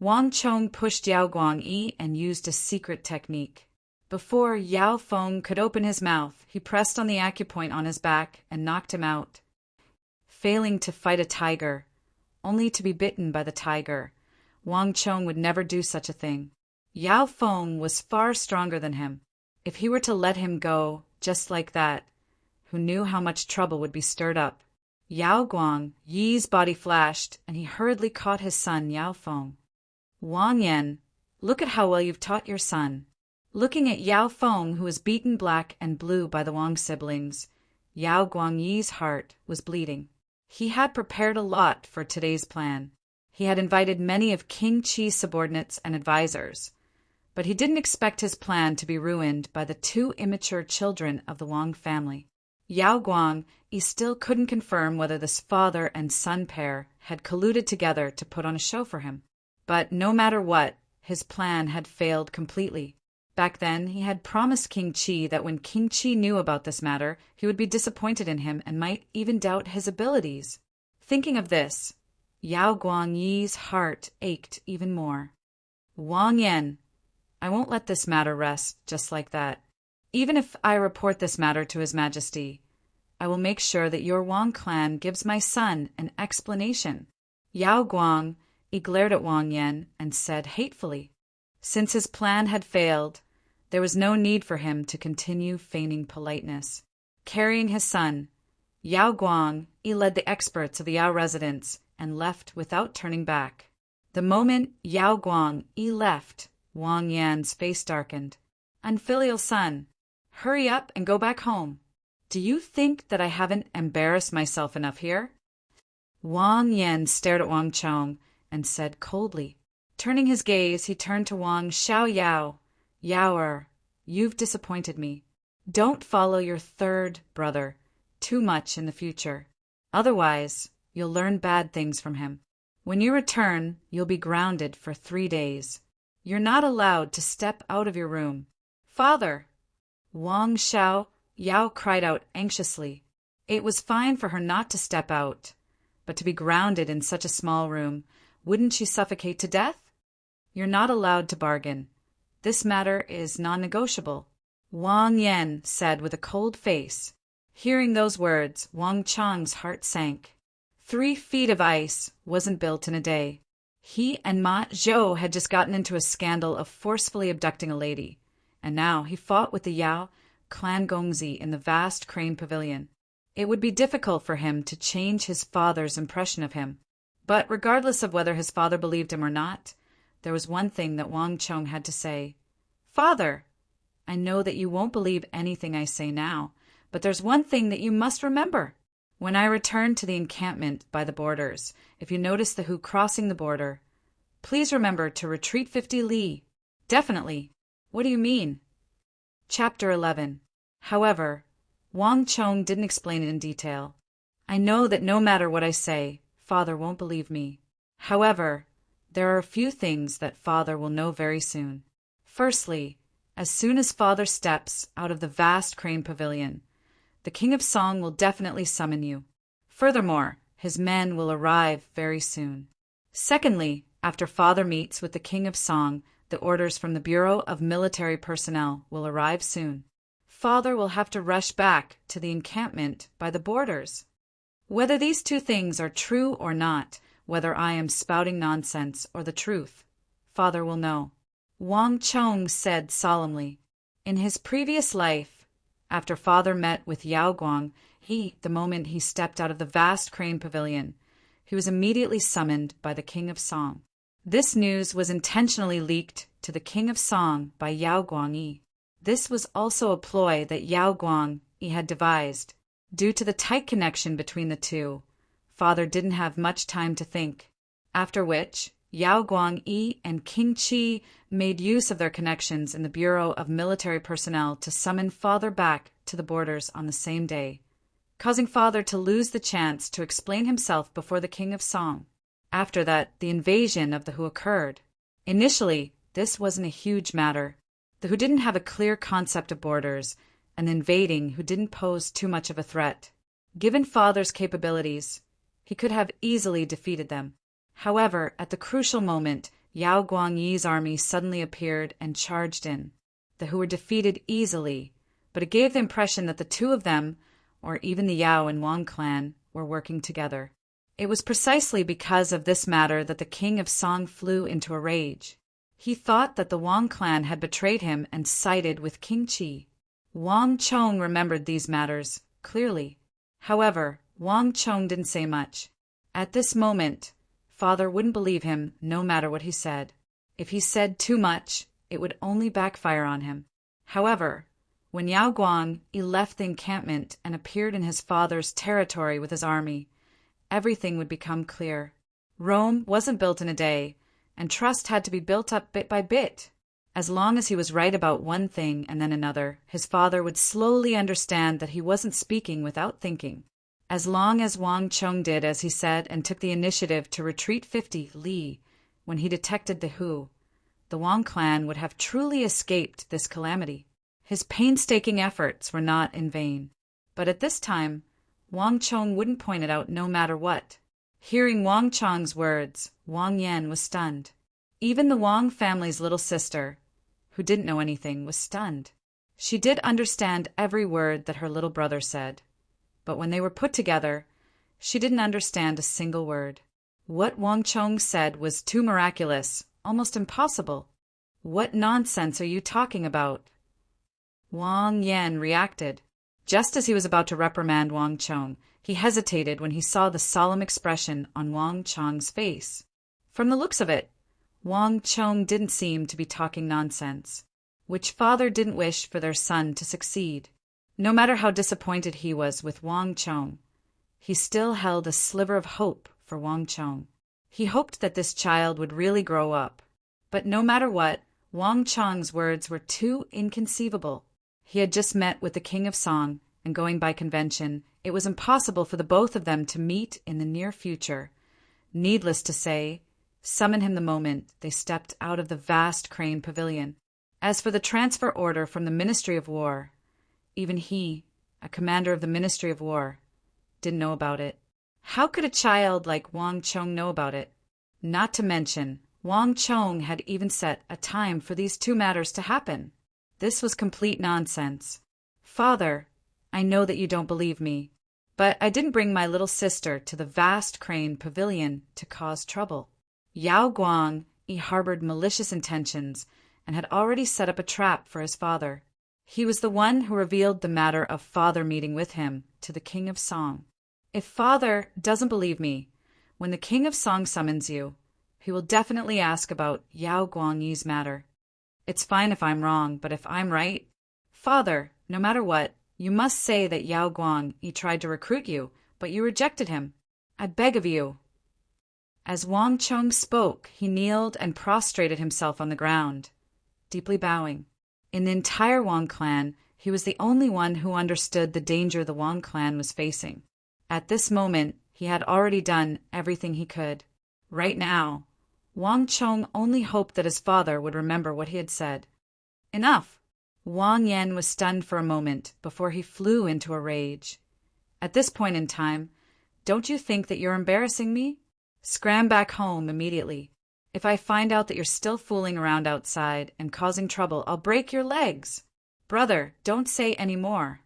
S1: Wang Chong pushed Yao Guangyi and used a secret technique. Before Yao Feng could open his mouth, he pressed on the acupoint on his back and knocked him out. Failing to fight a tiger, only to be bitten by the tiger, Wang Chong would never do such a thing. Yao Feng was far stronger than him. If he were to let him go just like that, who knew how much trouble would be stirred up? Yao Guangyi's body flashed, and he hurriedly caught his son Yao Feng. Wang Yan, look at how well you've taught your son. Looking at Yao Feng, who was beaten black and blue by the Wang siblings, Yao Guangyi's heart was bleeding. He had prepared a lot for today's plan. He had invited many of King Qi's subordinates and advisors. But he didn't expect his plan to be ruined by the two immature children of the Wang family. Yao Guang he still couldn't confirm whether this father and son pair had colluded together to put on a show for him. But no matter what, his plan had failed completely. Back then, he had promised King Qi that when King Qi knew about this matter, he would be disappointed in him and might even doubt his abilities. Thinking of this, Yao Guangyi's heart ached even more. Wang Yan, I won't let this matter rest just like that. Even if I report this matter to His Majesty, I will make sure that your Wang clan gives my son an explanation. Yao Guang he glared at Wang Yan and said hatefully. Since his plan had failed, there was no need for him to continue feigning politeness. Carrying his son, Yao Guang he led the experts of the Yao residence and left without turning back. The moment Yao Guang he left, Wang Yan's face darkened. Unfilial son, hurry up and go back home. Do you think that I haven't embarrassed myself enough here? Wang Yan stared at Wang Chong and said coldly. Turning his gaze, he turned to Wang Xiaoyao. Yaoer, you've disappointed me. Don't follow your third brother too much in the future. Otherwise, you'll learn bad things from him. When you return, you'll be grounded for 3 days. You're not allowed to step out of your room. Father! Wang Xiaoyao cried out anxiously. It was fine for her not to step out, but to be grounded in such a small room, wouldn't she suffocate to death? You're not allowed to bargain. This matter is non-negotiable. Wang Yan said with a cold face. Hearing those words, Wang Chang's heart sank. 3 feet of ice wasn't built in a day. He and Ma Zhou had just gotten into a scandal of forcefully abducting a lady, and now he fought with the Yao clan Gongzi in the vast crane pavilion. It would be difficult for him to change his father's impression of him. But regardless of whether his father believed him or not, there was one thing that Wang Chong had to say. Father, I know that you won't believe anything I say now, but there's one thing that you must remember. When I return to the encampment by the borders, if you notice the Hu crossing the border, please remember to retreat 50 li. Definitely. What do you mean? Chapter 11. However, Wang Chong didn't explain it in detail. I know that no matter what I say, Father won't believe me. However, there are a few things that Father will know very soon. Firstly, as soon as Father steps out of the vast crane pavilion, the King of Song will definitely summon you. Furthermore, his men will arrive very soon. Secondly, after Father meets with the King of Song, the orders from the Bureau of Military Personnel will arrive soon. Father will have to rush back to the encampment by the borders. Whether these 2 things are true or not, whether I am spouting nonsense or the truth, Father will know. Wang Chong said solemnly. In his previous life, after Father met with Yao Guang, the moment he stepped out of the vast crane pavilion, he was immediately summoned by the King of Song. This news was intentionally leaked to the King of Song by Yao Guangyi. This was also a ploy that Yao Guangyi had devised. Due to the tight connection between the two, Father didn't have much time to think. After which, Yao Guangyi and King Qi made use of their connections in the Bureau of Military Personnel to summon Father back to the borders on the same day, causing Father to lose the chance to explain himself before the King of Song. After that, the invasion of the Hu occurred. Initially, this wasn't a huge matter. The Hu didn't have a clear concept of borders, and the invading Hu didn't pose too much of a threat. Given Father's capabilities, he could have easily defeated them. However, at the crucial moment, Yao Guangyi's army suddenly appeared and charged in. The Hu were defeated easily, but it gave the impression that the 2 of them, or even the Yao and Wang clan, were working together. It was precisely because of this matter that the King of Song flew into a rage. He thought that the Wang clan had betrayed him and sided with King Qi. Wang Chong remembered these matters clearly. However, Wang Chong didn't say much. At this moment, Father wouldn't believe him no matter what he said. If he said too much, it would only backfire on him. However, when Yao Guangyi left the encampment and appeared in his father's territory with his army, everything would become clear. Rome wasn't built in a day, and trust had to be built up bit by bit. As long as he was right about one thing and then another, his father would slowly understand that he wasn't speaking without thinking. As long as Wang Chong did as he said and took the initiative to retreat 50 li when he detected the Hu, the Wang clan would have truly escaped this calamity. His painstaking efforts were not in vain. But at this time, Wang Chong wouldn't point it out no matter what. Hearing Wang Chong's words, Wang Yan was stunned. Even the Wang family's little sister, who didn't know anything, was stunned. She did understand every word that her little brother said, but when they were put together, she didn't understand a single word. What Wang Chong said was too miraculous, almost impossible. What nonsense are you talking about? Wang Yan reacted. Just as he was about to reprimand Wang Chong, he hesitated when he saw the solemn expression on Wang Chong's face. From the looks of it, Wang Chong didn't seem to be talking nonsense. Which father didn't wish for their son to succeed? No matter how disappointed he was with Wang Chong, he still held a sliver of hope for Wang Chong. He hoped that this child would really grow up. But no matter what, Wang Chong's words were too inconceivable. He had just met with the King of Song, and going by convention, it was impossible for the both of them to meet in the near future. Needless to say, summon him the moment they stepped out of the vast crane pavilion. As for the transfer order from the Ministry of War, even he, a commander of the Ministry of War, didn't know about it. How could a child like Wang Chong know about it? Not to mention, Wang Chong had even set a time for these two matters to happen. This was complete nonsense. Father, I know that you don't believe me, but I didn't bring my little sister to the vast crane pavilion to cause trouble. Yao Guang harbored malicious intentions and had already set up a trap for his father. He was the one who revealed the matter of father meeting with him to the King of Song. If father doesn't believe me, when the King of Song summons you, he will definitely ask about Yao Guangyi's matter. It's fine if I'm wrong, but if I'm right, father, no matter what, you must say that Yao Guangyi tried to recruit you, but you rejected him. I beg of you. As Wang Chong spoke, he kneeled and prostrated himself on the ground, deeply bowing. In the entire Wang clan, he was the only one who understood the danger the Wang clan was facing. At this moment, he had already done everything he could. Right now, Wang Chong only hoped that his father would remember what he had said. Enough! Wang Yan was stunned for a moment before he flew into a rage. At this point in time, don't you think that you're embarrassing me? Scram back home immediately. If I find out that you're still fooling around outside and causing trouble, I'll break your legs. Brother, don't say any more.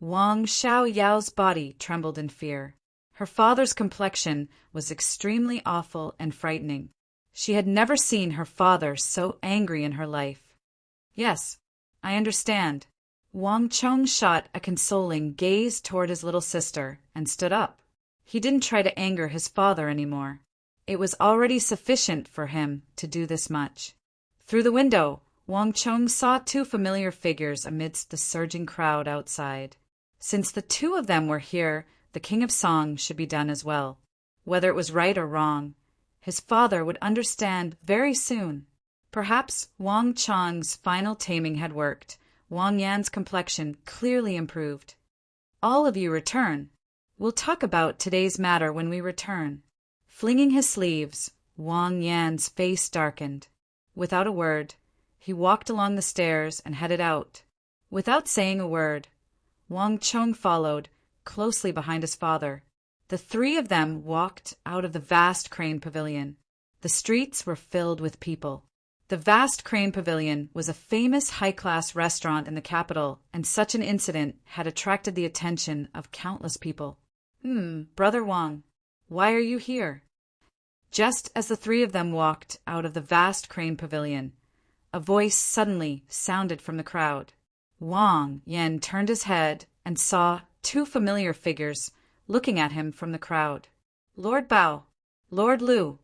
S1: Wang Xiaoyao's body trembled in fear. Her father's complexion was extremely awful and frightening. She had never seen her father so angry in her life. Yes, I understand. Wang Chong shot a consoling gaze toward his little sister and stood up. He didn't try to anger his father anymore. It was already sufficient for him to do this much. Through the window, Wang Chong saw two familiar figures amidst the surging crowd outside. Since the two of them were here, the King of Song should be done as well. Whether it was right or wrong, his father would understand very soon. Perhaps Wang Chong's final taming had worked. Wang Yan's complexion clearly improved. All of you return. We'll talk about today's matter when we return. Flinging his sleeves, Wang Yan's face darkened. Without a word, he walked along the stairs and headed out. Without saying a word, Wang Chong followed, closely behind his father. The three of them walked out of the vast crane pavilion. The streets were filled with people. The vast crane pavilion was a famous high-class restaurant in the capital, and such an incident had attracted the attention of countless people. Brother Wang, why are you here? Just as the three of them walked out of the vast crane pavilion, a voice suddenly sounded from the crowd. Wang Yan turned his head and saw two familiar figures looking at him from the crowd. Lord Bao, Lord Lu.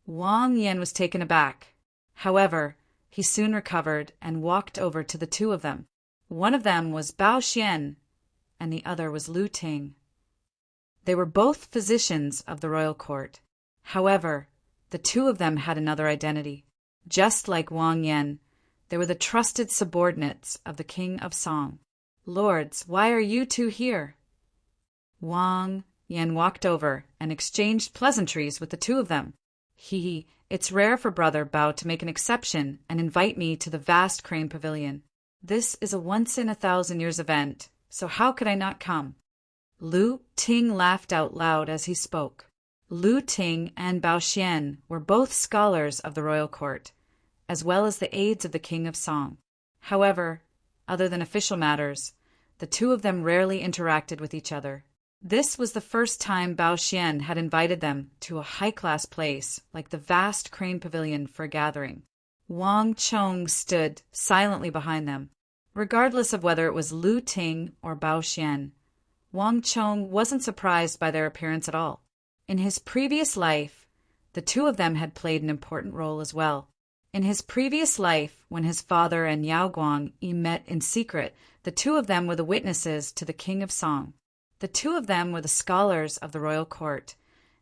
S1: Wang Yan was taken aback. However, he soon recovered and walked over to the two of them. One of them was Bao Xian, and the other was Lu Ting. They were both physicians of the royal court. However, the two of them had another identity. Just like Wang Yan, They were the trusted subordinates of the King of Song. "Lords, why are you two here?" Wang Yan walked over and exchanged pleasantries with the two of them. It's rare for Brother Bao to make an exception and invite me to the vast crane pavilion. This is a once-in-a-thousand-years event, so how could I not come? Lu Ting laughed out loud as he spoke. Lu Ting and Bao Xian were both scholars of the royal court, as well as the aides of the King of Song. However, other than official matters, the two of them rarely interacted with each other. This was the first time Bao Xian had invited them to a high-class place like the vast crane pavilion for a gathering. Wang Chong stood silently behind them. Regardless of whether it was Lu Ting or Bao Xian, Wang Chong wasn't surprised by their appearance at all. In his previous life, the two of them had played an important role as well. In his previous life, when his father and Yao Guangyi met in secret, the two of them were the witnesses to the King of Song. The two of them were the scholars of the royal court,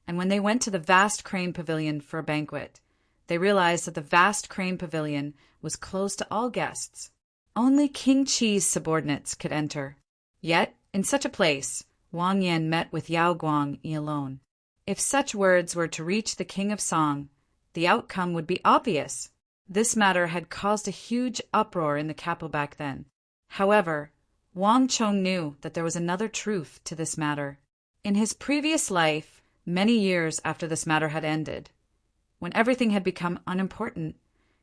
S1: and when they went to the vast crane pavilion for a banquet, they realized that the vast crane pavilion was closed to all guests. Only King Qi's subordinates could enter. Yet, in such a place, Wang Yan met with Yao Guangyi alone. If such words were to reach the King of Song, the outcome would be obvious. This matter had caused a huge uproar in the capital back then. However, Wang Chong knew that there was another truth to this matter. In his previous life, many years after this matter had ended, when everything had become unimportant,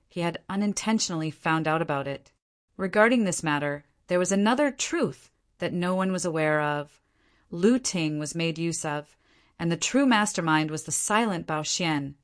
S1: he had unintentionally found out about it. Regarding this matter, there was another truth that no one was aware of. Lu Ting was made use of, and the true mastermind was the silent Bao Xian,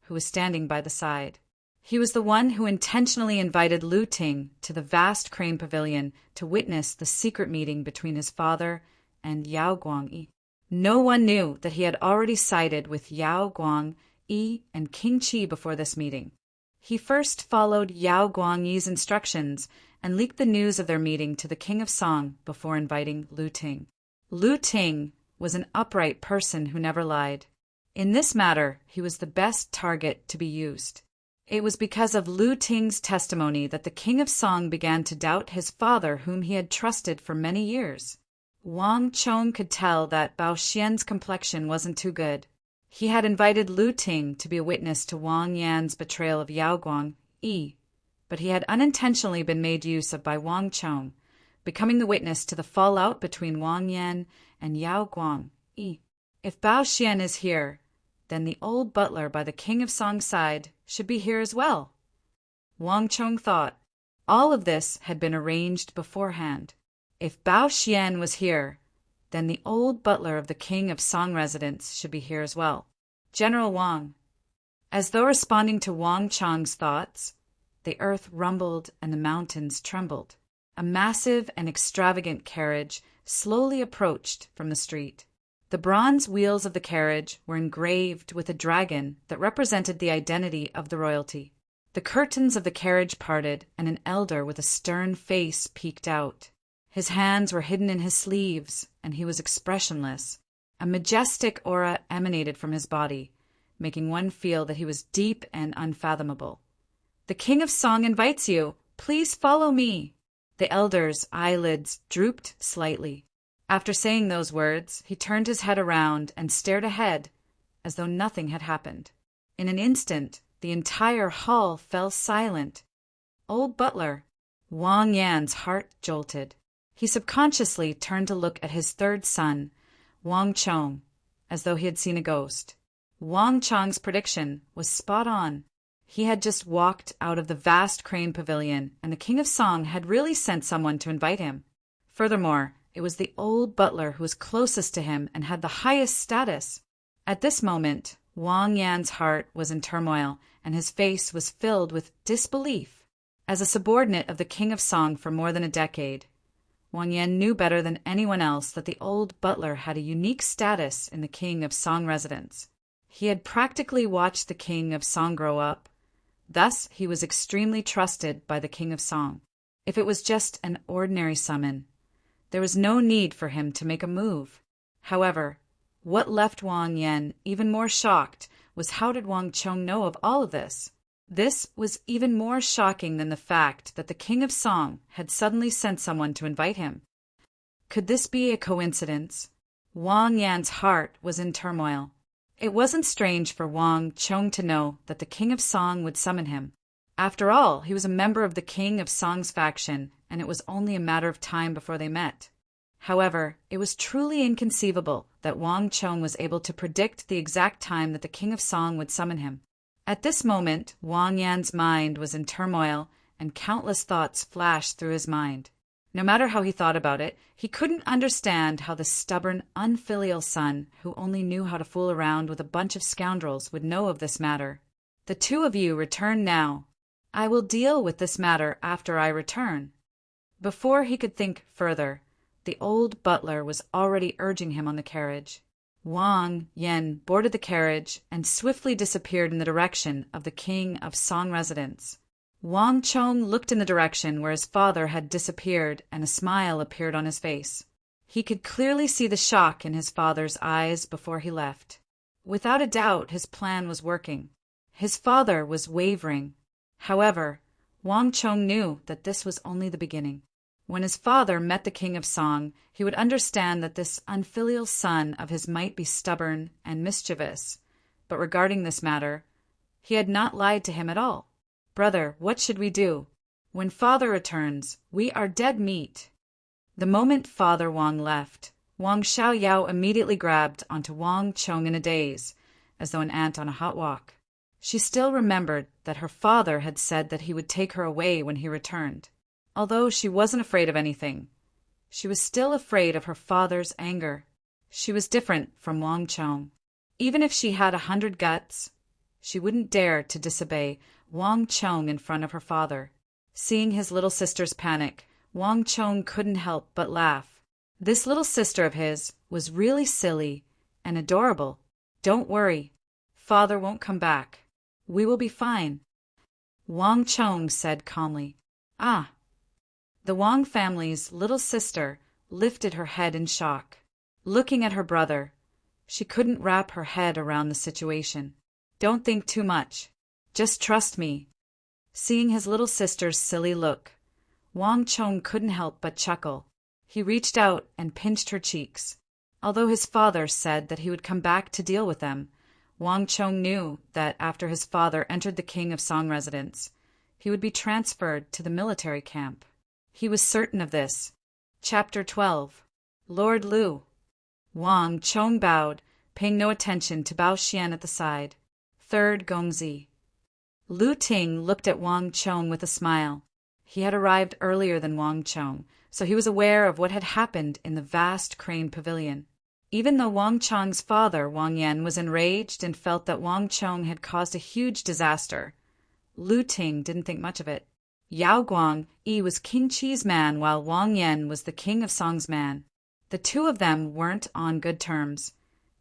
S1: who was standing by the side. He was the one who intentionally invited Lu Ting to the vast crane pavilion to witness the secret meeting between his father and Yao Guangyi. No one knew that he had already sided with Yao Guangyi and King Qi before this meeting. He first followed Yao Guangyi's instructions and leaked the news of their meeting to the King of Song before inviting Lu Ting. Lu Ting was an upright person who never lied. In this matter, he was the best target to be used. It was because of Lu Ting's testimony that the King of Song began to doubt his father, whom he had trusted for many years. Wang Chong could tell that Bao Xian's complexion wasn't too good. He had invited Lu Ting to be a witness to Wang Yan's betrayal of Yao Guangyi, but he had unintentionally been made use of by Wang Chong, becoming the witness to the fallout between Wang Yan and Yao Guangyi. If Bao Xian is here, then the old butler by the King of Song's side should be here as well. Wang Chong thought. All of this had been arranged beforehand. If Bao Xian was here, then the old butler of the King of Song residence should be here as well. General Wang. As though responding to Wang Chong's thoughts, the earth rumbled and the mountains trembled. A massive and extravagant carriage slowly approached from the street. The bronze wheels of the carriage were engraved with a dragon that represented the identity of the royalty. The curtains of the carriage parted, and an elder with a stern face peeked out. His hands were hidden in his sleeves, and he was expressionless. A majestic aura emanated from his body, making one feel that he was deep and unfathomable. "The King of Song invites you. Please follow me." The elder's eyelids drooped slightly. After saying those words, he turned his head around and stared ahead, as though nothing had happened. In an instant, the entire hall fell silent. Old butler. Wang Yan's heart jolted. He subconsciously turned to look at his third son, Wang Chong, as though he had seen a ghost. Wang Chong's prediction was spot on. He had just walked out of the vast crane pavilion, and the King of Song had really sent someone to invite him. Furthermore, it was the old butler who was closest to him and had the highest status. At this moment, Wang Yan's heart was in turmoil, and his face was filled with disbelief. As a subordinate of the King of Song for more than a decade, Wang Yan knew better than anyone else that the old butler had a unique status in the King of Song residence. He had practically watched the King of Song grow up. Thus, he was extremely trusted by the King of Song. If it was just an ordinary summon, there was no need for him to make a move. However, what left Wang Yan even more shocked was how did Wang Chong know of all of this? This was even more shocking than the fact that the King of Song had suddenly sent someone to invite him. Could this be a coincidence? Wang Yan's heart was in turmoil. It wasn't strange for Wang Chong to know that the King of Song would summon him. After all, he was a member of the King of Song's faction, and it was only a matter of time before they met. However, it was truly inconceivable that Wang Chong was able to predict the exact time that the King of Song would summon him. At this moment, Wang Yan's mind was in turmoil, and countless thoughts flashed through his mind. No matter how he thought about it, he couldn't understand how the stubborn, unfilial son, who only knew how to fool around with a bunch of scoundrels, would know of this matter. The two of you return now. I will deal with this matter after I return. Before he could think further, the old butler was already urging him on the carriage. Wang Yan boarded the carriage and swiftly disappeared in the direction of the King of Song residence. Wang Chong looked in the direction where his father had disappeared, and a smile appeared on his face. He could clearly see the shock in his father's eyes before he left. Without a doubt, his plan was working. His father was wavering. However, Wang Chong knew that this was only the beginning. When his father met the King of Song, he would understand that this unfilial son of his might be stubborn and mischievous, but regarding this matter, he had not lied to him at all. Brother, what should we do? When father returns, we are dead meat. The moment Father Wang left, Wang Xiaoyao immediately grabbed onto Wang Chong in a daze, as though an ant on a hot walk. She still remembered that her father had said that he would take her away when he returned. Although she wasn't afraid of anything, she was still afraid of her father's anger. She was different from Wang Chong. Even if she had 100 guts, she wouldn't dare to disobey Wang Chong in front of her father. Seeing his little sister's panic, Wang Chong couldn't help but laugh. This little sister of his was really silly and adorable. Don't worry, father won't come back. We will be fine, Wang Chong said calmly. Ah. The Wang family's little sister lifted her head in shock. Looking at her brother, she couldn't wrap her head around the situation. Don't think too much. Just trust me. Seeing his little sister's silly look, Wang Chong couldn't help but chuckle. He reached out and pinched her cheeks. Although his father said that he would come back to deal with them, Wang Chong knew that after his father entered the King of Song residence, he would be transferred to the military camp. He was certain of this. Chapter 12. Lord Lu. Wang Chong bowed, paying no attention to Bao Xian at the side. Third Gongzi. Lu Ting looked at Wang Chong with a smile. He had arrived earlier than Wang Chong, so he was aware of what had happened in the vast crane pavilion. Even though Wang Chong's father, Wang Yan, was enraged and felt that Wang Chong had caused a huge disaster, Lu Ting didn't think much of it. Yao Guang Yi was King Qi's man while Wang Yan was the King of Song's man. The two of them weren't on good terms,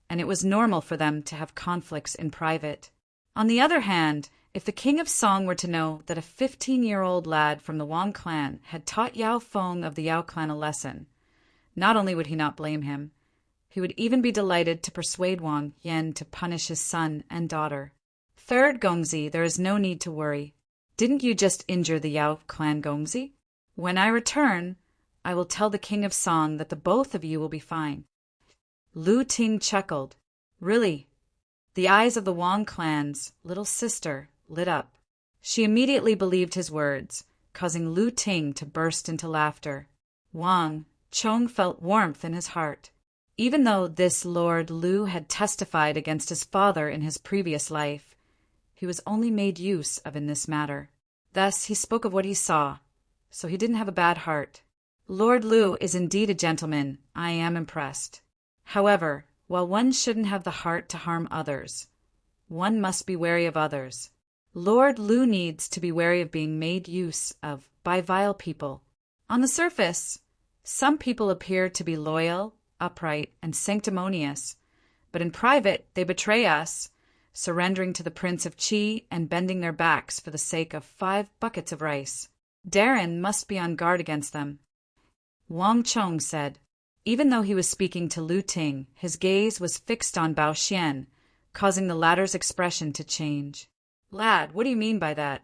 S1: and it was normal for them to have conflicts in private. On the other hand, if the King of Song were to know that a 15-year-old lad from the Wang clan had taught Yao Feng of the Yao clan a lesson, not only would he not blame him, he would even be delighted to persuade Wang Yan to punish his son and daughter. Third Gongzi, there is no need to worry. Didn't you just injure the Yao clan Gongzi? When I return, I will tell the King of Song that the both of you will be fine. Lu Ting chuckled. Really? The eyes of the Wang clan's little sister lit up. She immediately believed his words, causing Lu Ting to burst into laughter. Wang Chong felt warmth in his heart. Even though this Lord Lu had testified against his father in his previous life, he was only made use of in this matter. Thus he spoke of what he saw, so he didn't have a bad heart. Lord Lu is indeed a gentleman. I am impressed. However, while one shouldn't have the heart to harm others, one must be wary of others. Lord Lu needs to be wary of being made use of by vile people. On the surface, some people appear to be loyal, upright, and sanctimonious, but in private they betray us, surrendering to the Prince of Qi and bending their backs for the sake of 5 buckets of rice. Darren must be on guard against them. Wang Chong said. Even though he was speaking to Lu Ting, his gaze was fixed on Bao Xian, causing the latter's expression to change. Lad, what do you mean by that?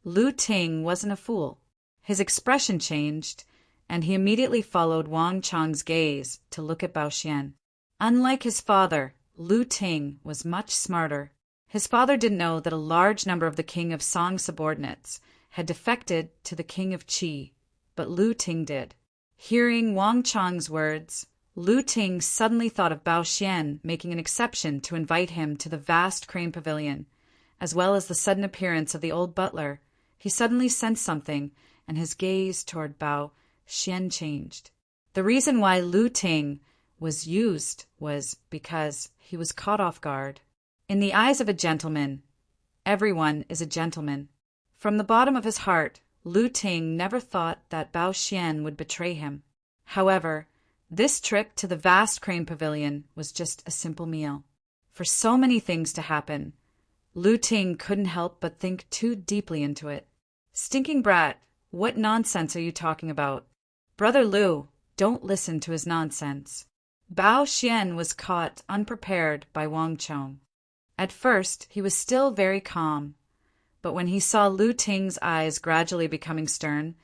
S1: Lu Ting wasn't a fool. His expression changed, and he immediately followed Wang Chang's gaze to look at Bao Xian. Unlike his father, Lu Ting was much smarter. His father didn't know that a large number of the King of Song subordinates had defected to the King of Qi, but Lu Ting did. Hearing Wang Chang's words, Lu Ting suddenly thought of Bao Xian making an exception to invite him to the vast crane pavilion, as well as the sudden appearance of the old butler. He suddenly sensed something, and his gaze toward Bao Xian changed. The reason why Lu Ting was used was because he was caught off guard. In the eyes of a gentleman, everyone is a gentleman. From the bottom of his heart, Lu Ting never thought that Bao Xian would betray him. However, this trip to the vast crane pavilion was just a simple meal. For so many things to happen, Lu Ting couldn't help but think too deeply into it. Stinking brat, what nonsense are you talking about? Brother Lu, don't listen to his nonsense. Bao Xian was caught unprepared by Wang Chong. At first, he was still very calm, but when he saw Lu Ting's eyes gradually becoming stern,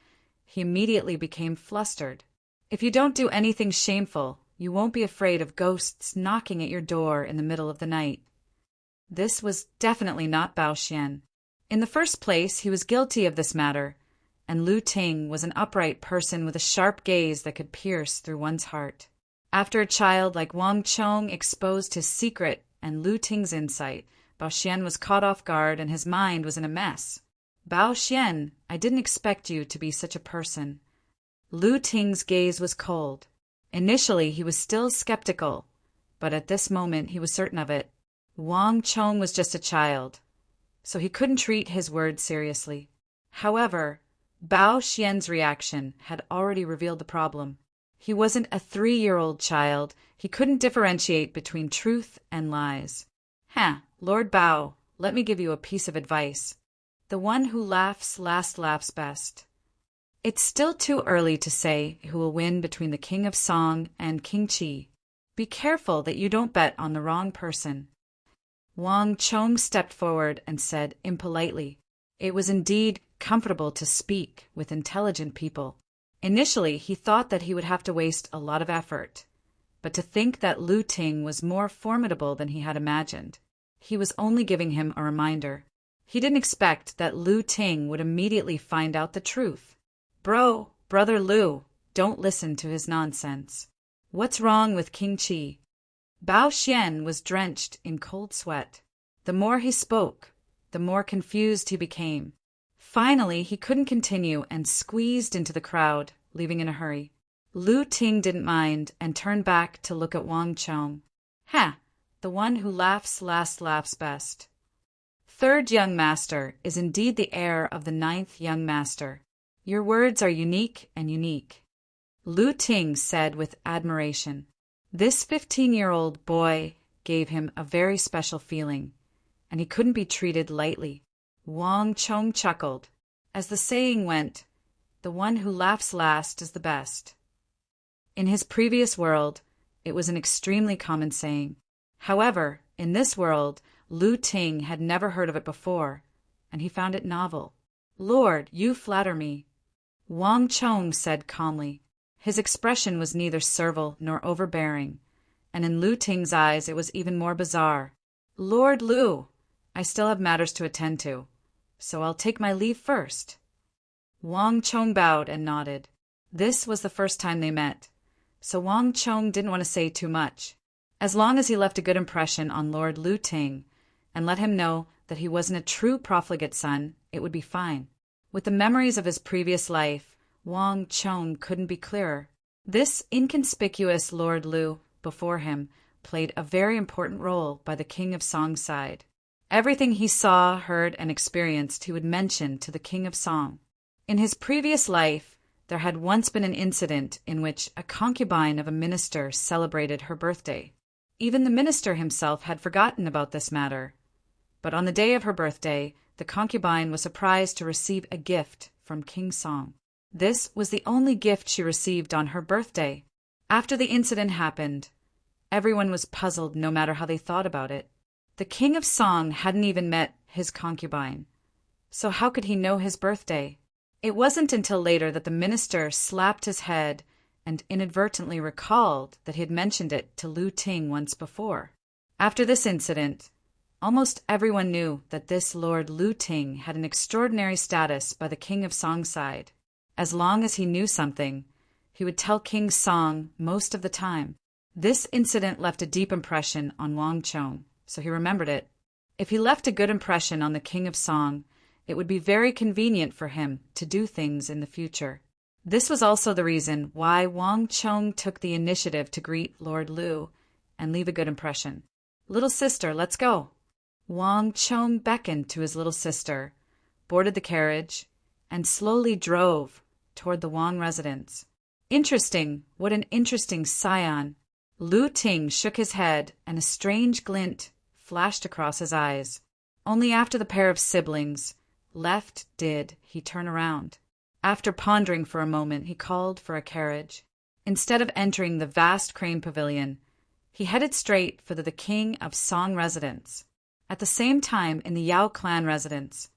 S1: he immediately became flustered. If you don't do anything shameful, you won't be afraid of ghosts knocking at your door in the middle of the night. This was definitely not Bao Xian. In the first place, he was guilty of this matter, and Lu Ting was an upright person with a sharp gaze that could pierce through one's heart. After a child like Wang Chong exposed his secret and Lu Ting's insight, Bao Xian was caught off guard and his mind was in a mess. Bao Xian, I didn't expect you to be such a person. Lu Ting's gaze was cold. Initially, he was still skeptical, but at this moment he was certain of it. Wang Chong was just a child, so he couldn't treat his words seriously. However, Bao Xian's reaction had already revealed the problem. He wasn't a 3-year-old child. He couldn't differentiate between truth and lies. Lord Bao, let me give you a piece of advice. The one who laughs last laughs best. It's still too early to say who will win between the King of Song and King Qi. Be careful that you don't bet on the wrong person. Wang Chong stepped forward and said impolitely. It was indeed comfortable to speak with intelligent people. Initially, he thought that he would have to waste a lot of effort, but to think that Lu Ting was more formidable than he had imagined. He was only giving him a reminder. He didn't expect that Lu Ting would immediately find out the truth. Brother Lu, don't listen to his nonsense. What's wrong with King Qi? Bao Xian was drenched in cold sweat. The more he spoke, the more confused he became. Finally, he couldn't continue and squeezed into the crowd, leaving in a hurry. Lu Ting didn't mind and turned back to look at Wang Chong. The one who laughs last laughs best. 3rd young master is indeed the heir of the 9th young master. Your words are unique and unique. Lu Ting said with admiration. This 15-year-old boy gave him a very special feeling, and he couldn't be treated lightly. Wang Chong chuckled. As the saying went, the one who laughs last is the best. In his previous world, it was an extremely common saying. However, in this world, Lu Ting had never heard of it before, and he found it novel. Lord, you flatter me. Wang Chong said calmly. His expression was neither servile nor overbearing, and in Lu Ting's eyes it was even more bizarre. Lord Lu, I still have matters to attend to, so I'll take my leave first. Wang Chong bowed and nodded. This was the first time they met, so Wang Chong didn't want to say too much. As long as he left a good impression on Lord Lu Ting and let him know that he wasn't a true profligate son, it would be fine. With the memories of his previous life, Wang Chong couldn't be clearer. This inconspicuous Lord Lu before him played a very important role by the King of Song's side. Everything he saw, heard, and experienced he would mention to the King of Song. In his previous life, there had once been an incident in which a concubine of a minister celebrated her birthday. Even the minister himself had forgotten about this matter. But on the day of her birthday, the concubine was surprised to receive a gift from King Song. This was the only gift she received on her birthday. After the incident happened, everyone was puzzled no matter how they thought about it. The King of Song hadn't even met his concubine. So how could he know his birthday? It wasn't until later that the minister slapped his head and inadvertently recalled that he had mentioned it to Lu Ting once before. After this incident, almost everyone knew that this Lord Lu Ting had an extraordinary status by the King of Song's side. As long as he knew something, he would tell King Song most of the time. This incident left a deep impression on Wang Chong, so he remembered it. If he left a good impression on the King of Song, it would be very convenient for him to do things in the future. This was also the reason why Wang Chong took the initiative to greet Lord Lu and leave a good impression. "Little sister, let's go." Wang Chong beckoned to his little sister, boarded the carriage, and slowly drove toward the Wang residence. Interesting, what an interesting scion. Lu Ting shook his head, and a strange glint flashed across his eyes. Only after the pair of siblings left did he turn around. After pondering for a moment, he called for a carriage. Instead of entering the vast crane pavilion, he headed straight for the King of Song residence. At the same time, in the Yao clan residence.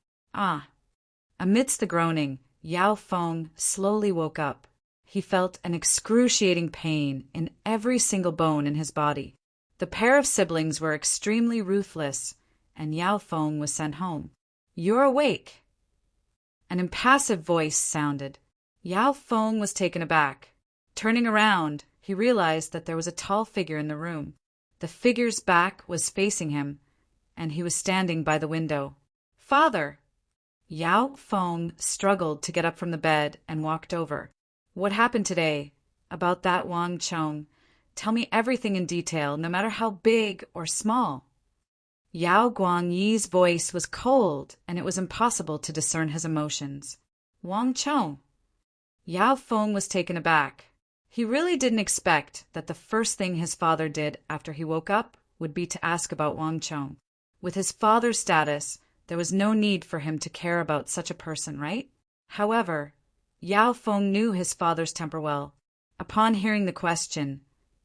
S1: Amidst the groaning, Yao Feng slowly woke up. He felt an excruciating pain in every single bone in his body. The pair of siblings were extremely ruthless, and Yao Feng was sent home. "You're awake." An impassive voice sounded. Yao Feng was taken aback. Turning around, he realized that there was a tall figure in the room. The figure's back was facing him, and he was standing by the window. "Father!" Yao Feng struggled to get up from the bed and walked over. "What happened today? About that Wang Chong? Tell me everything in detail, no matter how big or small." Yao Guangyi's voice was cold, and it was impossible to discern his emotions. "Wang Chong?" Yao Feng was taken aback. He really didn't expect that the first thing his father did after he woke up would be to ask about Wang Chong. With his father's status, there was no need for him to care about such a person, right? However, Yao Feng knew his father's temper well. Upon hearing the question,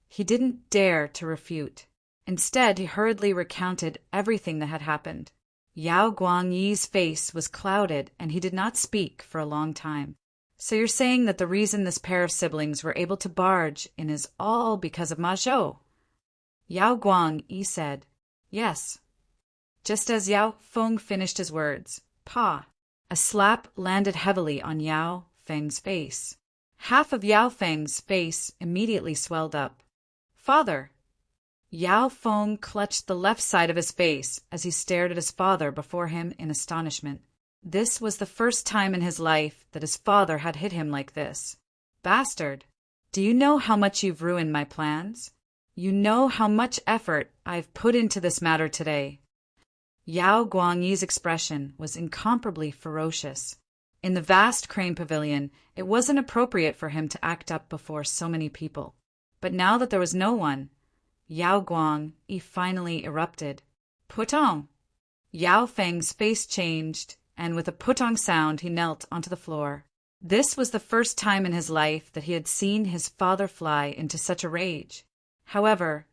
S1: he didn't dare to refute. Instead, he hurriedly recounted everything that had happened. Yao Guangyi's face was clouded, and he did not speak for a long time. "So you're saying that the reason this pair of siblings were able to barge in is all because of Ma Zhou?" Yao Guangyi said, "Yes." Just as Yao Feng finished his words, "Pa!" a slap landed heavily on Yao Feng's face. Half of Yao Feng's face immediately swelled up. "Father!" Yao Feng clutched the left side of his face as he stared at his father before him in astonishment. This was the first time in his life that his father had hit him like this. "Bastard! Do you know how much you've ruined my plans? You know how much effort I've put into this matter today." Yao Guangyi's expression was incomparably ferocious. In the vast crane pavilion, it wasn't appropriate for him to act up before so many people. But now that there was no one, Yao Guangyi finally erupted. "Putong!" Yao Feng's face changed, and with a putong sound he knelt onto the floor. This was the first time in his life that he had seen his father fly into such a rage. However,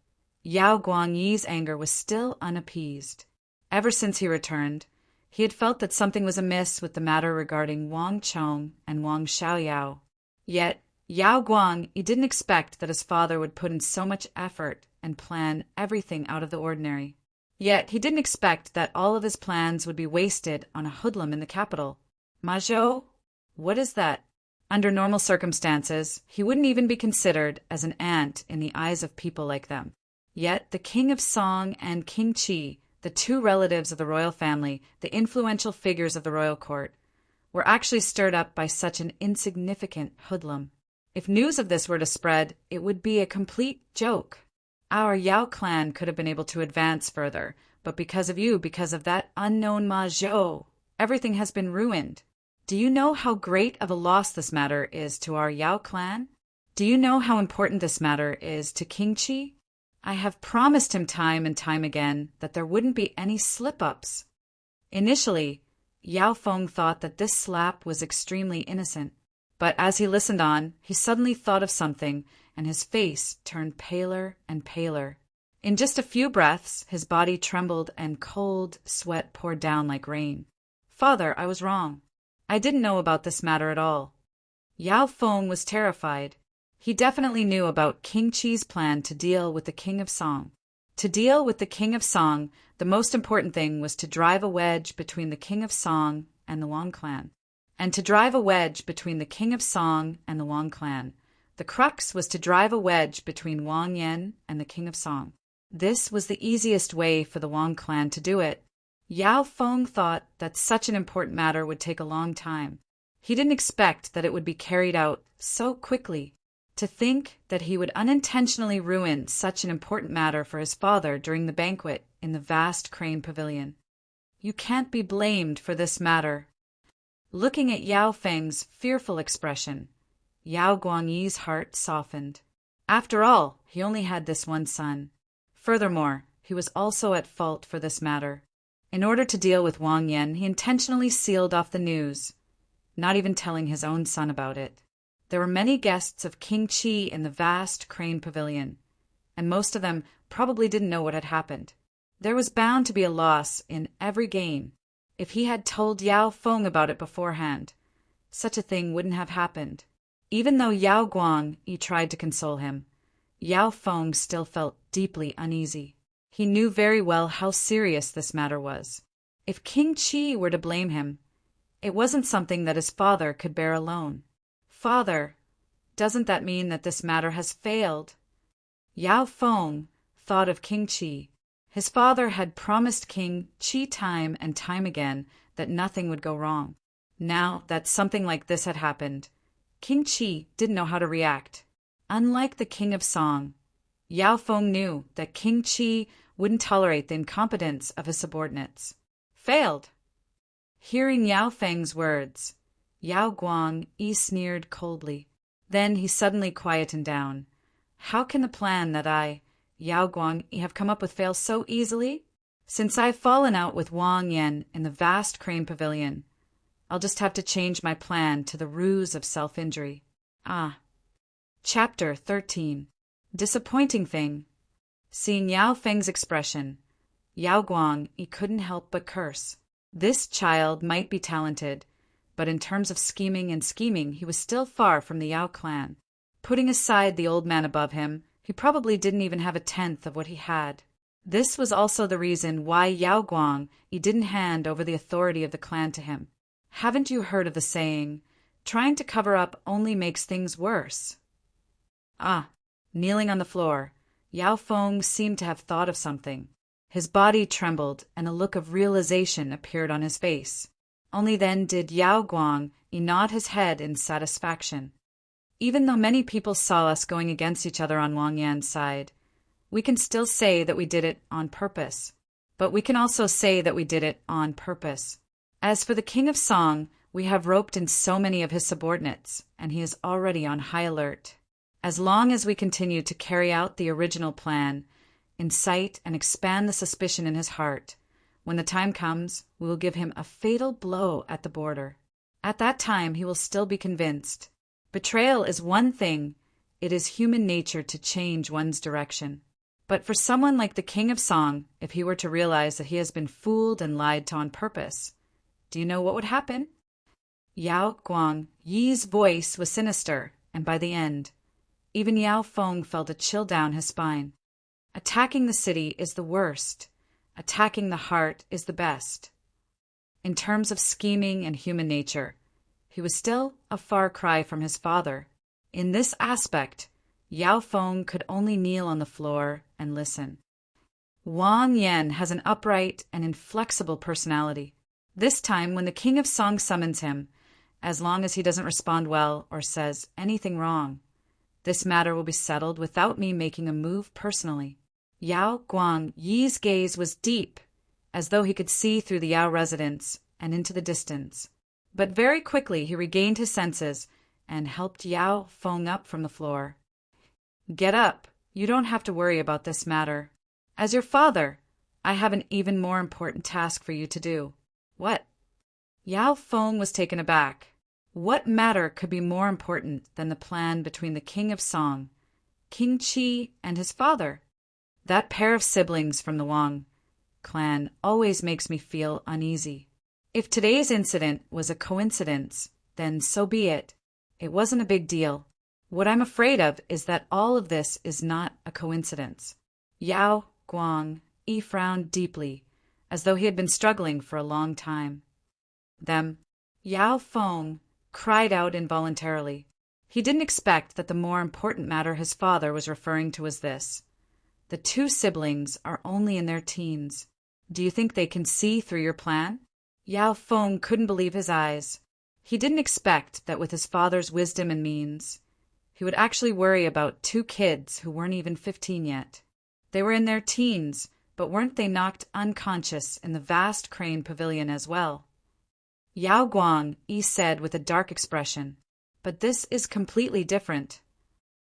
S1: Yao Guangyi's anger was still unappeased. Ever since he returned, he had felt that something was amiss with the matter regarding Wang Chong and Wang Xiaoyao. Yet, Yao Guangyi didn't expect that his father would put in so much effort and plan everything out of the ordinary. Yet he didn't expect that all of his plans would be wasted on a hoodlum in the capital. "Ma Zhou? What is that?" Under normal circumstances, he wouldn't even be considered as an ant in the eyes of people like them. Yet the King of Song and King Qi, the two relatives of the royal family, the influential figures of the royal court, were actually stirred up by such an insignificant hoodlum. If news of this were to spread, it would be a complete joke. Our Yao clan could have been able to advance further, but because of you, because of that unknown Ma Zhou, everything has been ruined. Do you know how great of a loss this matter is to our Yao clan? Do you know how important this matter is to King Qi? I have promised him time and time again that there wouldn't be any slip-ups. Initially, Yao Feng thought that this slap was extremely innocent, but as he listened on, he suddenly thought of something, and his face turned paler and paler. In just a few breaths, his body trembled and cold sweat poured down like rain. "Father, I was wrong. I didn't know about this matter at all." Yao Feng was terrified. He definitely knew about King Qi's plan to deal with the King of Song. To deal with the King of Song, the most important thing was to drive a wedge between the King of Song and the Wang clan. And to drive a wedge between the King of Song and the Wang clan, the crux was to drive a wedge between Wang Yan and the King of Song. This was the easiest way for the Wang clan to do it. Yao Feng thought that such an important matter would take a long time. He didn't expect that it would be carried out so quickly. To think that he would unintentionally ruin such an important matter for his father during the banquet in the vast crane pavilion. "You can't be blamed for this matter." Looking at Yao Feng's fearful expression, Yao Guangyi's heart softened. After all, he only had this one son. Furthermore, he was also at fault for this matter. In order to deal with Wang Yan, he intentionally sealed off the news, not even telling his own son about it. There were many guests of King Qi in the vast crane pavilion, and most of them probably didn't know what had happened. There was bound to be a loss in every gain. If he had told Yao Feng about it beforehand, such a thing wouldn't have happened. Even though Yao Guangyi tried to console him, Yao Feng still felt deeply uneasy. He knew very well how serious this matter was. If King Qi were to blame him, it wasn't something that his father could bear alone. "Father, doesn't that mean that this matter has failed?" Yao Feng thought of King Qi. His father had promised King Qi time and time again that nothing would go wrong. Now that something like this had happened, King Qi didn't know how to react. Unlike the King of Song, Yao Feng knew that King Qi wouldn't tolerate the incompetence of his subordinates. Failed! Hearing Yao Feng's words, Yao Guangyi sneered coldly. Then he suddenly quietened down. "How can the plan that I, Yao Guangyi, have come up with fail so easily? Since I've fallen out with Wang Yan in the vast crane pavilion, I'll just have to change my plan to the ruse of self-injury." Chapter 13. Disappointing thing. Seeing Yao Feng's expression, Yao Guangyi couldn't help but curse. This child might be talented, but in terms of scheming, he was still far from the Yao clan. Putting aside the old man above him, he probably didn't even have a tenth of what he had. This was also the reason why Yao Guangyi didn't hand over the authority of the clan to him. Haven't you heard of the saying, "Trying to cover up only makes things worse"? Kneeling on the floor, Yao Feng seemed to have thought of something. His body trembled and a look of realization appeared on his face. Only then did Yao Guangyi nod his head in satisfaction. "Even though many people saw us going against each other on Wang Yan's side, we can still say that we did it on purpose. But we can also say that we did it on purpose. As for the King of Song, we have roped in so many of his subordinates, and he is already on high alert. As long as we continue to carry out the original plan, incite and expand the suspicion in his heart, when the time comes, we will give him a fatal blow at the border. At that time, he will still be convinced. Betrayal is one thing. It is human nature to change one's direction. But for someone like the King of Song, if he were to realize that he has been fooled and lied to on purpose, do you know what would happen?" Yao Guangyi's voice was sinister, and by the end, even Yao Feng felt a chill down his spine. Attacking the city is the worst. Attacking the heart is the best. In terms of scheming and human nature, he was still a far cry from his father. In this aspect, Yao Feng could only kneel on the floor and listen. Wang Yan has an upright and inflexible personality. This time, when the King of Song summons him, as long as he doesn't respond well or says anything wrong, this matter will be settled without me making a move personally. Yao Guangyi's gaze was deep, as though he could see through the Yao residence and into the distance. But very quickly he regained his senses and helped Yao Feng up from the floor. "Get up. You don't have to worry about this matter. As your father, I have an even more important task for you to do." "What?" Yao Feng was taken aback. What matter could be more important than the plan between the King of Song, King Qi, and his father? That pair of siblings from the Wang clan always makes me feel uneasy. If today's incident was a coincidence, then so be it. It wasn't a big deal. What I'm afraid of is that all of this is not a coincidence. Yao Guang Yi frowned deeply, as though he had been struggling for a long time. Them. Yao Feng cried out involuntarily. He didn't expect that the more important matter his father was referring to was this. The two siblings are only in their teens. Do you think they can see through your plan? Yao Feng couldn't believe his eyes. He didn't expect that with his father's wisdom and means, he would actually worry about two kids who weren't even 15 yet. They were in their teens, but weren't they knocked unconscious in the vast crane pavilion as well? Yao Guang Yi said with a dark expression, but this is completely different.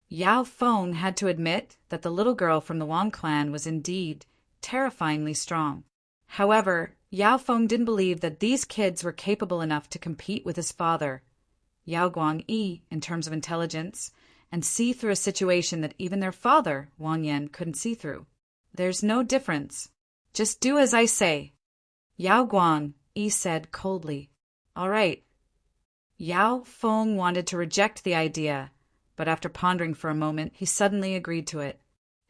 S1: Yao Feng had to admit that the little girl from the Wang clan was indeed terrifyingly strong. However, Yao Feng didn't believe that these kids were capable enough to compete with his father, Yao Guang Yi, in terms of intelligence, and see through a situation that even their father, Wang Yan, couldn't see through. There's no difference. Just do as I say. Yao Guang Yi said coldly. All right. Yao Feng wanted to reject the idea, but after pondering for a moment, he suddenly agreed to it.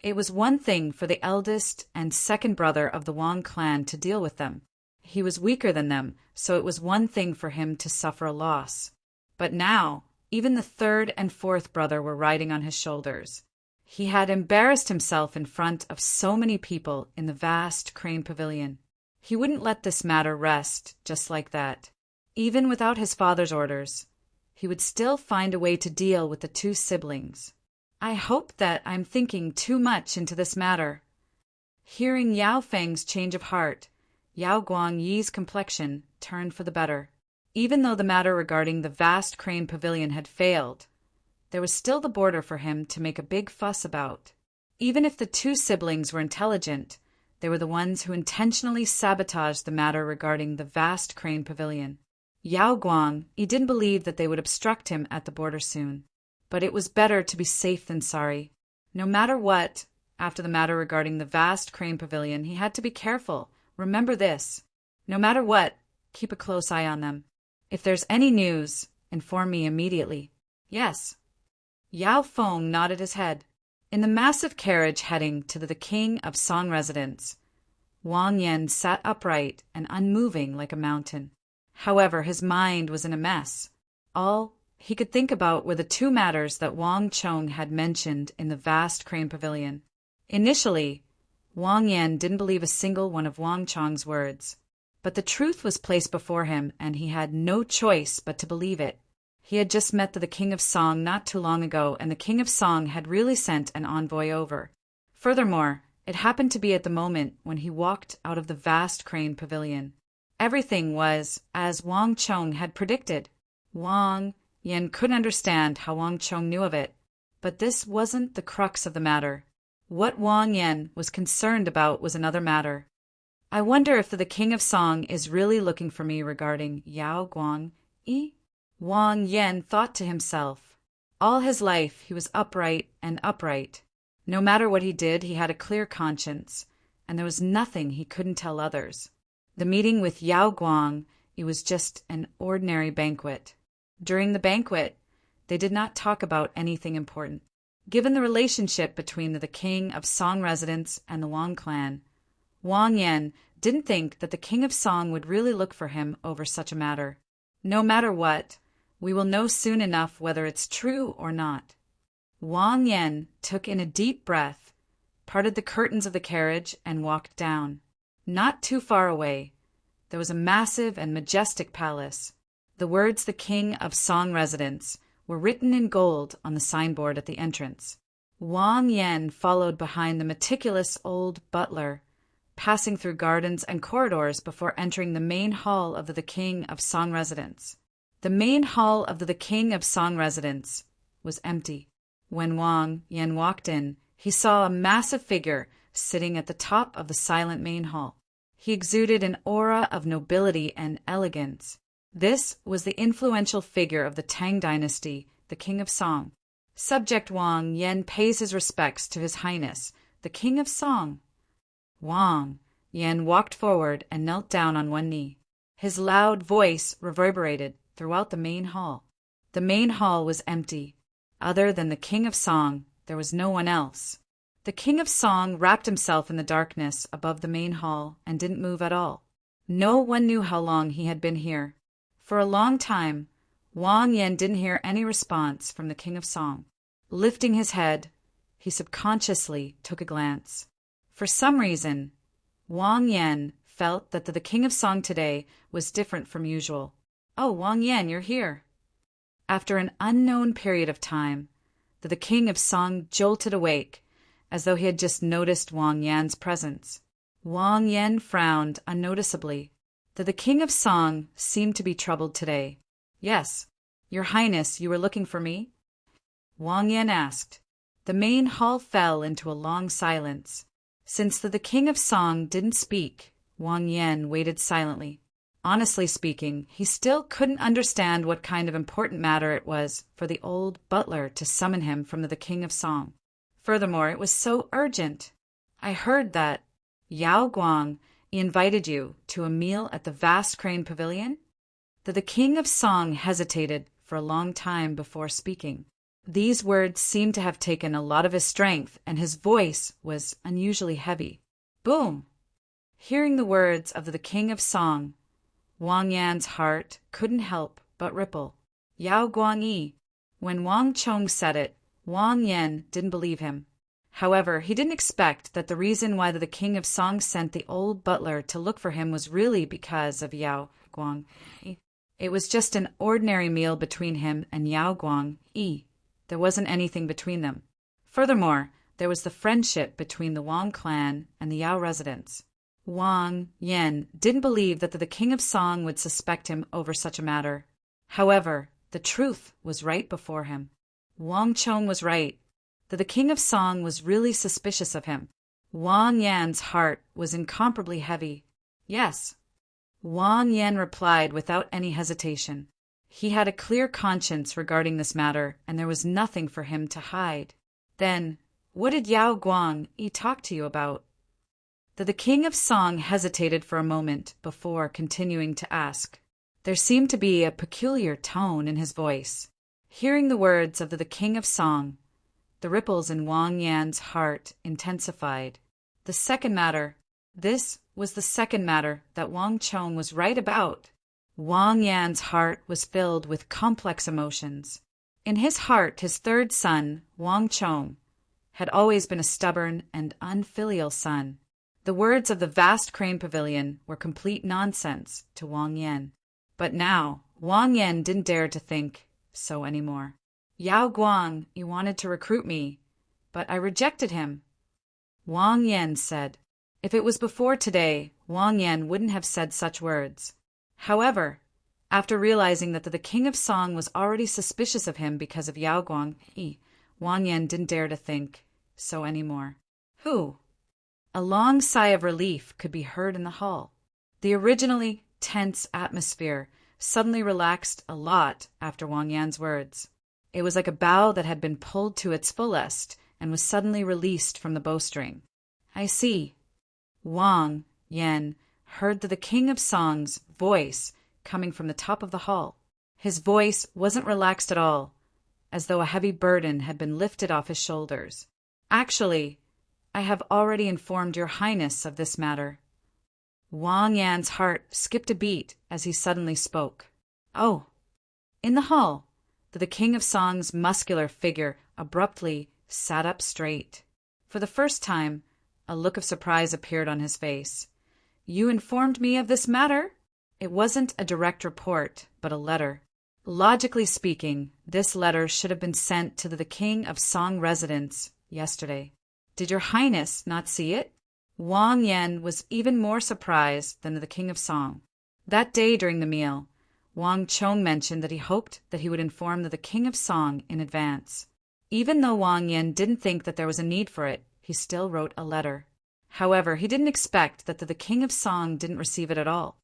S1: It was one thing for the eldest and second brother of the Wang clan to deal with them. He was weaker than them, so it was one thing for him to suffer a loss. But now, even the third and fourth brother were riding on his shoulders. He had embarrassed himself in front of so many people in the vast crane pavilion. He wouldn't let this matter rest just like that. Even without his father's orders, he would still find a way to deal with the two siblings. I hope that I'm thinking too much into this matter. Hearing Yao Feng's change of heart, Yao Guang Yi's complexion turned for the better. Even though the matter regarding the vast crane pavilion had failed, there was still the border for him to make a big fuss about. Even if the two siblings were intelligent, they were the ones who intentionally sabotaged the matter regarding the vast crane pavilion. Yao Guang Yi didn't believe that they would obstruct him at the border soon. But it was better to be safe than sorry. No matter what, after the matter regarding the vast crane pavilion, he had to be careful. Remember this. No matter what, keep a close eye on them. If there's any news, inform me immediately. Yes. Yao Feng nodded his head. In the massive carriage heading to the King of Song residence, Wang Yan sat upright and unmoving like a mountain. However, his mind was in a mess. All he could think about were the two matters that Wang Chong had mentioned in the vast crane pavilion. Initially, Wang Yan didn't believe a single one of Wang Chong's words. But the truth was placed before him, and he had no choice but to believe it. He had just met the King of Song not too long ago, and the King of Song had really sent an envoy over. Furthermore, it happened to be at the moment when he walked out of the vast crane pavilion. Everything was as Wang Chong had predicted. Wang Yan couldn't understand how Wang Chong knew of it, but this wasn't the crux of the matter. What Wang Yan was concerned about was another matter. I wonder if the King of Song is really looking for me regarding Yao Guang Yi? Wang Yan thought to himself. All his life he was upright and upright. No matter what he did, he had a clear conscience, and there was nothing he couldn't tell others. The meeting with Yao Guang Yi was just an ordinary banquet. During the banquet, they did not talk about anything important. Given the relationship between the King of Song residence and the Wang clan, Wang Yan didn't think that the King of Song would really look for him over such a matter. No matter what, we will know soon enough whether it's true or not. Wang Yan took in a deep breath, parted the curtains of the carriage, and walked down. Not too far away, there was a massive and majestic palace. The words "The King of Song residence" were written in gold on the signboard at the entrance. Wang Yan followed behind the meticulous old butler, passing through gardens and corridors before entering the main hall of the King of Song residence. The main hall of the King of Song residence was empty. When Wang Yan walked in, he saw a massive figure sitting at the top of the silent main hall. He exuded an aura of nobility and elegance. This was the influential figure of the Tang dynasty, the King of Song. Subject Wang Yan pays his respects to His Highness, the King of Song. Wang Yan walked forward and knelt down on one knee. His loud voice reverberated throughout the main hall. The main hall was empty. Other than the King of Song, there was no one else. The King of Song wrapped himself in the darkness above the main hall and didn't move at all. No one knew how long he had been here. For a long time, Wang Yan didn't hear any response from the King of Song. Lifting his head, he subconsciously took a glance. For some reason, Wang Yan felt that the King of Song today was different from usual. "Oh, Wang Yan, you're here." After an unknown period of time, the King of Song jolted awake, as though he had just noticed Wang Yan's presence. Wang Yan frowned unnoticeably. The King of Song seemed to be troubled today. "Yes, Your Highness, you were looking for me?" Wang Yan asked. The main hall fell into a long silence. Since the King of Song didn't speak, Wang Yan waited silently. Honestly speaking, he still couldn't understand what kind of important matter it was for the old butler to summon him from the King of Song. Furthermore, it was so urgent. "I heard that Yao Guang invited you to a meal at the vast crane pavilion?" The King of Song hesitated for a long time before speaking. These words seemed to have taken a lot of his strength, and his voice was unusually heavy. Boom! Hearing the words of the King of Song, Wang Yan's heart couldn't help but ripple. Yao Guangyi. When Wang Chong said it, Wang Yan didn't believe him. However, he didn't expect that the reason why the King of Song sent the old butler to look for him was really because of Yao Guangyi. It was just an ordinary meal between him and Yao Guangyi. There wasn't anything between them. Furthermore, there was the friendship between the Wang clan and the Yao residents. Wang Yan didn't believe that the King of Song would suspect him over such a matter. However, the truth was right before him. Wang Chong was right. The King of Song was really suspicious of him. Wang Yan's heart was incomparably heavy. "Yes." Wang Yan replied without any hesitation. He had a clear conscience regarding this matter, and there was nothing for him to hide. "Then, what did Yao Guangyi talk to you about?" The King of Song hesitated for a moment before continuing to ask. There seemed to be a peculiar tone in his voice. Hearing the words of the King of Song, the ripples in Wang Yan's heart intensified. The second matter. This was the second matter that Wang Chong was right about. Wang Yan's heart was filled with complex emotions. In his heart, his third son, Wang Chong, had always been a stubborn and unfilial son. The words of the vast crane pavilion were complete nonsense to Wang Yan. But now, Wang Yan didn't dare to think so anymore. "Yao Guang, he wanted to recruit me, but I rejected him," Wang Yan said. If it was before today, Wang Yan wouldn't have said such words. However, after realizing that the King of Song was already suspicious of him because of Yao Guangyi, Wang Yan didn't dare to think so anymore. "Who?" A long sigh of relief could be heard in the hall. The originally tense atmosphere suddenly relaxed a lot after Wang Yan's words. It was like a bow that had been pulled to its fullest and was suddenly released from the bowstring. "I see." Wang Yan heard the King of Song's voice coming from the top of the hall. His voice wasn't relaxed at all, as though a heavy burden had been lifted off his shoulders. "Actually, I have already informed Your Highness of this matter." Wang Yan's heart skipped a beat as he suddenly spoke. "Oh." In the hall, the King of Song's muscular figure abruptly sat up straight. For the first time, a look of surprise appeared on his face. "You informed me of this matter?" It wasn't a direct report, but a letter. Logically speaking, this letter should have been sent to the King of Song residence yesterday. Did Your Highness not see it? Wang Yan was even more surprised than the King of Song. That day during the meal, Wang Chong mentioned that he hoped that he would inform the King of Song in advance. Even though Wang Yan didn't think that there was a need for it, he still wrote a letter. However, he didn't expect that the King of Song didn't receive it at all.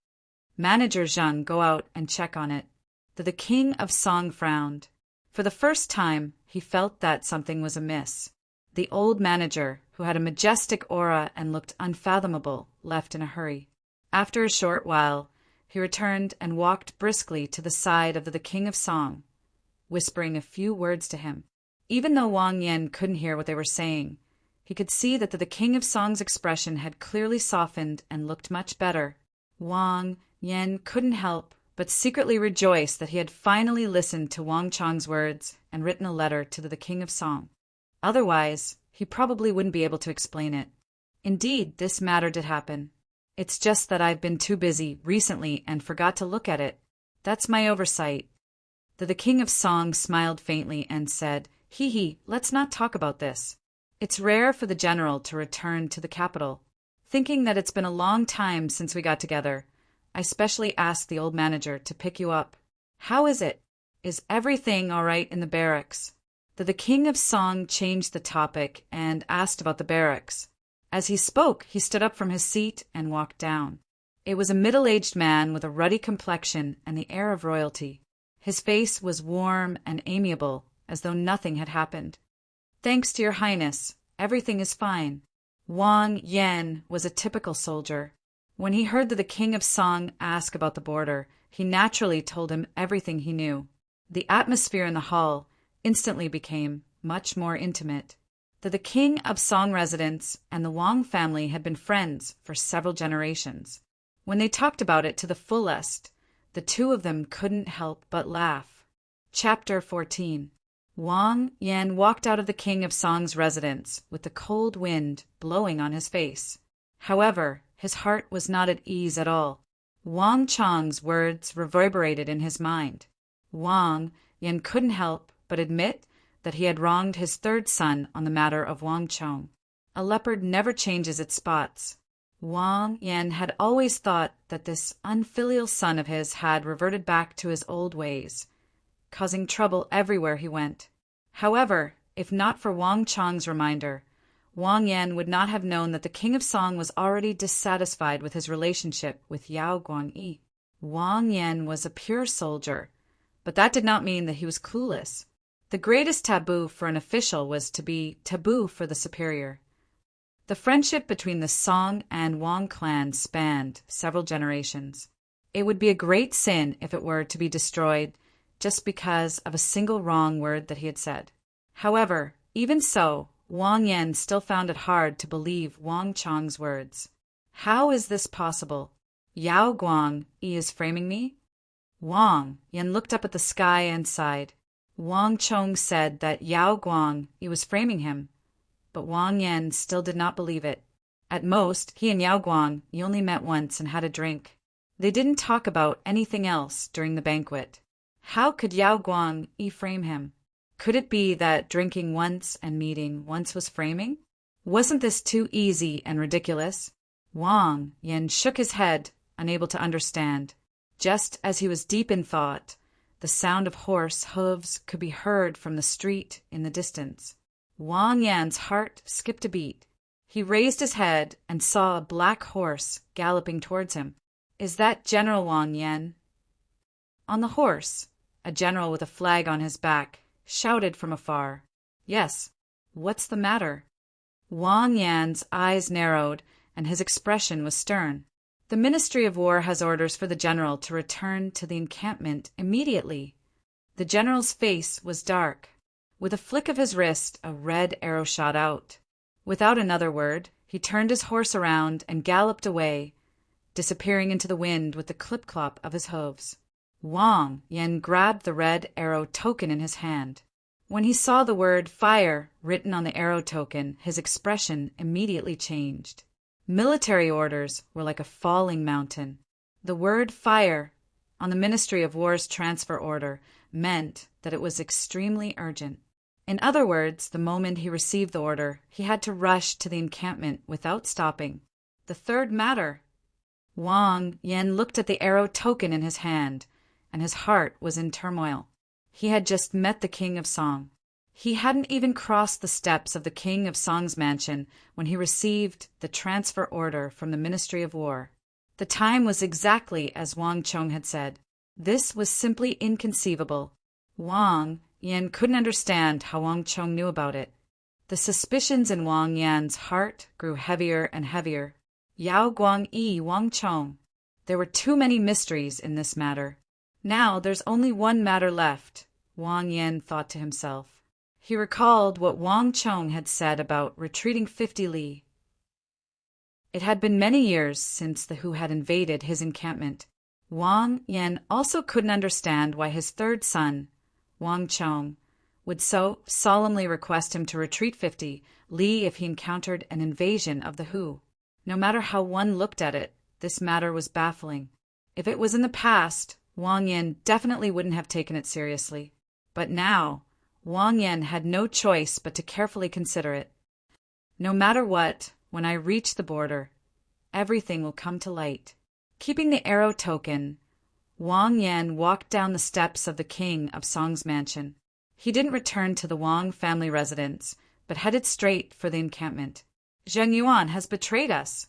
S1: Manager Zhang go out and check on it. The King of Song frowned. For the first time, he felt that something was amiss. The old manager, who had a majestic aura and looked unfathomable, left in a hurry. After a short while, he returned and walked briskly to the side of the King of Song, whispering a few words to him. Even though Wang Yan couldn't hear what they were saying, he could see that the King of Song's expression had clearly softened and looked much better. Wang Yan couldn't help but secretly rejoice that he had finally listened to Wang Chong's words and written a letter to the King of Song. Otherwise, he probably wouldn't be able to explain it. Indeed, this matter did happen. It's just that I've been too busy recently and forgot to look at it. That's my oversight. The King of Song smiled faintly and said, "Hee, let's not talk about this. It's rare for the general to return to the capital. Thinking that it's been a long time since we got together, I specially asked the old manager to pick you up. How is it? Is everything all right in the barracks?" The King of Song changed the topic and asked about the barracks. As he spoke, he stood up from his seat and walked down. It was a middle-aged man with a ruddy complexion and the air of royalty. His face was warm and amiable, as though nothing had happened. "Thanks to your highness, everything is fine." Wang Yan was a typical soldier. When he heard that the King of Song asked about the border, he naturally told him everything he knew. The atmosphere in the hall instantly became much more intimate. The King of Song residents and the Wang family had been friends for several generations. When they talked about it to the fullest, the two of them couldn't help but laugh. Chapter 14. Wang Yan walked out of the King of Song's residence with the cold wind blowing on his face. However, his heart was not at ease at all. Wang Chong's words reverberated in his mind. Wang Yan couldn't help but admit that he had wronged his third son on the matter of Wang Chong. A leopard never changes its spots. Wang Yan had always thought that this unfilial son of his had reverted back to his old ways, causing trouble everywhere he went. However, if not for Wang Chong's reminder, Wang Yan would not have known that the King of Song was already dissatisfied with his relationship with Yao Guangyi. Wang Yan was a pure soldier, but that did not mean that he was clueless. The greatest taboo for an official was to be taboo for the superior. The friendship between the Song and Wang clan spanned several generations. It would be a great sin if it were to be destroyed just because of a single wrong word that he had said. However, even so, Wang Yan still found it hard to believe Wang Chong's words. How is this possible? Yao Guangyi is framing me? Wang Yan looked up at the sky and sighed. Wang Chong said that Yao Guangyi was framing him, but Wang Yan still did not believe it. At most, he and Yao Guangyi only met once and had a drink. They didn't talk about anything else during the banquet. How could Yao Guangyi frame him? Could it be that drinking once and meeting once was framing? Wasn't this too easy and ridiculous? Wang Yan shook his head, unable to understand. Just as he was deep in thought, the sound of horse hooves could be heard from the street in the distance. Wang Yan's heart skipped a beat. He raised his head and saw a black horse galloping towards him. "Is that General Wang Yan?" On the horse, a general with a flag on his back shouted from afar, "Yes, what's the matter?" Wang Yan's eyes narrowed and his expression was stern. "The Ministry of War has orders for the general to return to the encampment immediately." The general's face was dark. With a flick of his wrist, a red arrow shot out. Without another word, he turned his horse around and galloped away, disappearing into the wind with the clip-clop of his hooves. Wang Yan grabbed the red arrow token in his hand. When he saw the word "fire" written on the arrow token, his expression immediately changed. Military orders were like a falling mountain. The word "fire" on the Ministry of War's transfer order meant that it was extremely urgent. In other words, the moment he received the order, he had to rush to the encampment without stopping. The third matter. Wang Yan looked at the arrow token in his hand, and his heart was in turmoil. He had just met the King of Song. He hadn't even crossed the steps of the King of Song's mansion when he received the transfer order from the Ministry of War. The time was exactly as Wang Chong had said. This was simply inconceivable. Wang Yan couldn't understand how Wang Chong knew about it. The suspicions in Wang Yan's heart grew heavier and heavier. Yao Guang Yi Wang Chong. There were too many mysteries in this matter. Now there's only one matter left, Wang Yan thought to himself. He recalled what Wang Chong had said about retreating 50 li. It had been many years since the Hu had invaded his encampment. Wang Yan also couldn't understand why his third son, Wang Chong, would so solemnly request him to retreat 50 li if he encountered an invasion of the Hu. No matter how one looked at it, this matter was baffling. If it was in the past, Wang Yan definitely wouldn't have taken it seriously. But now, Wang Yan had no choice but to carefully consider it. No matter what, when I reach the border, everything will come to light. Keeping the arrow token, Wang Yan walked down the steps of the king of Song's mansion. He didn't return to the Wang family residence, but headed straight for the encampment. Zheng Yuan has betrayed us.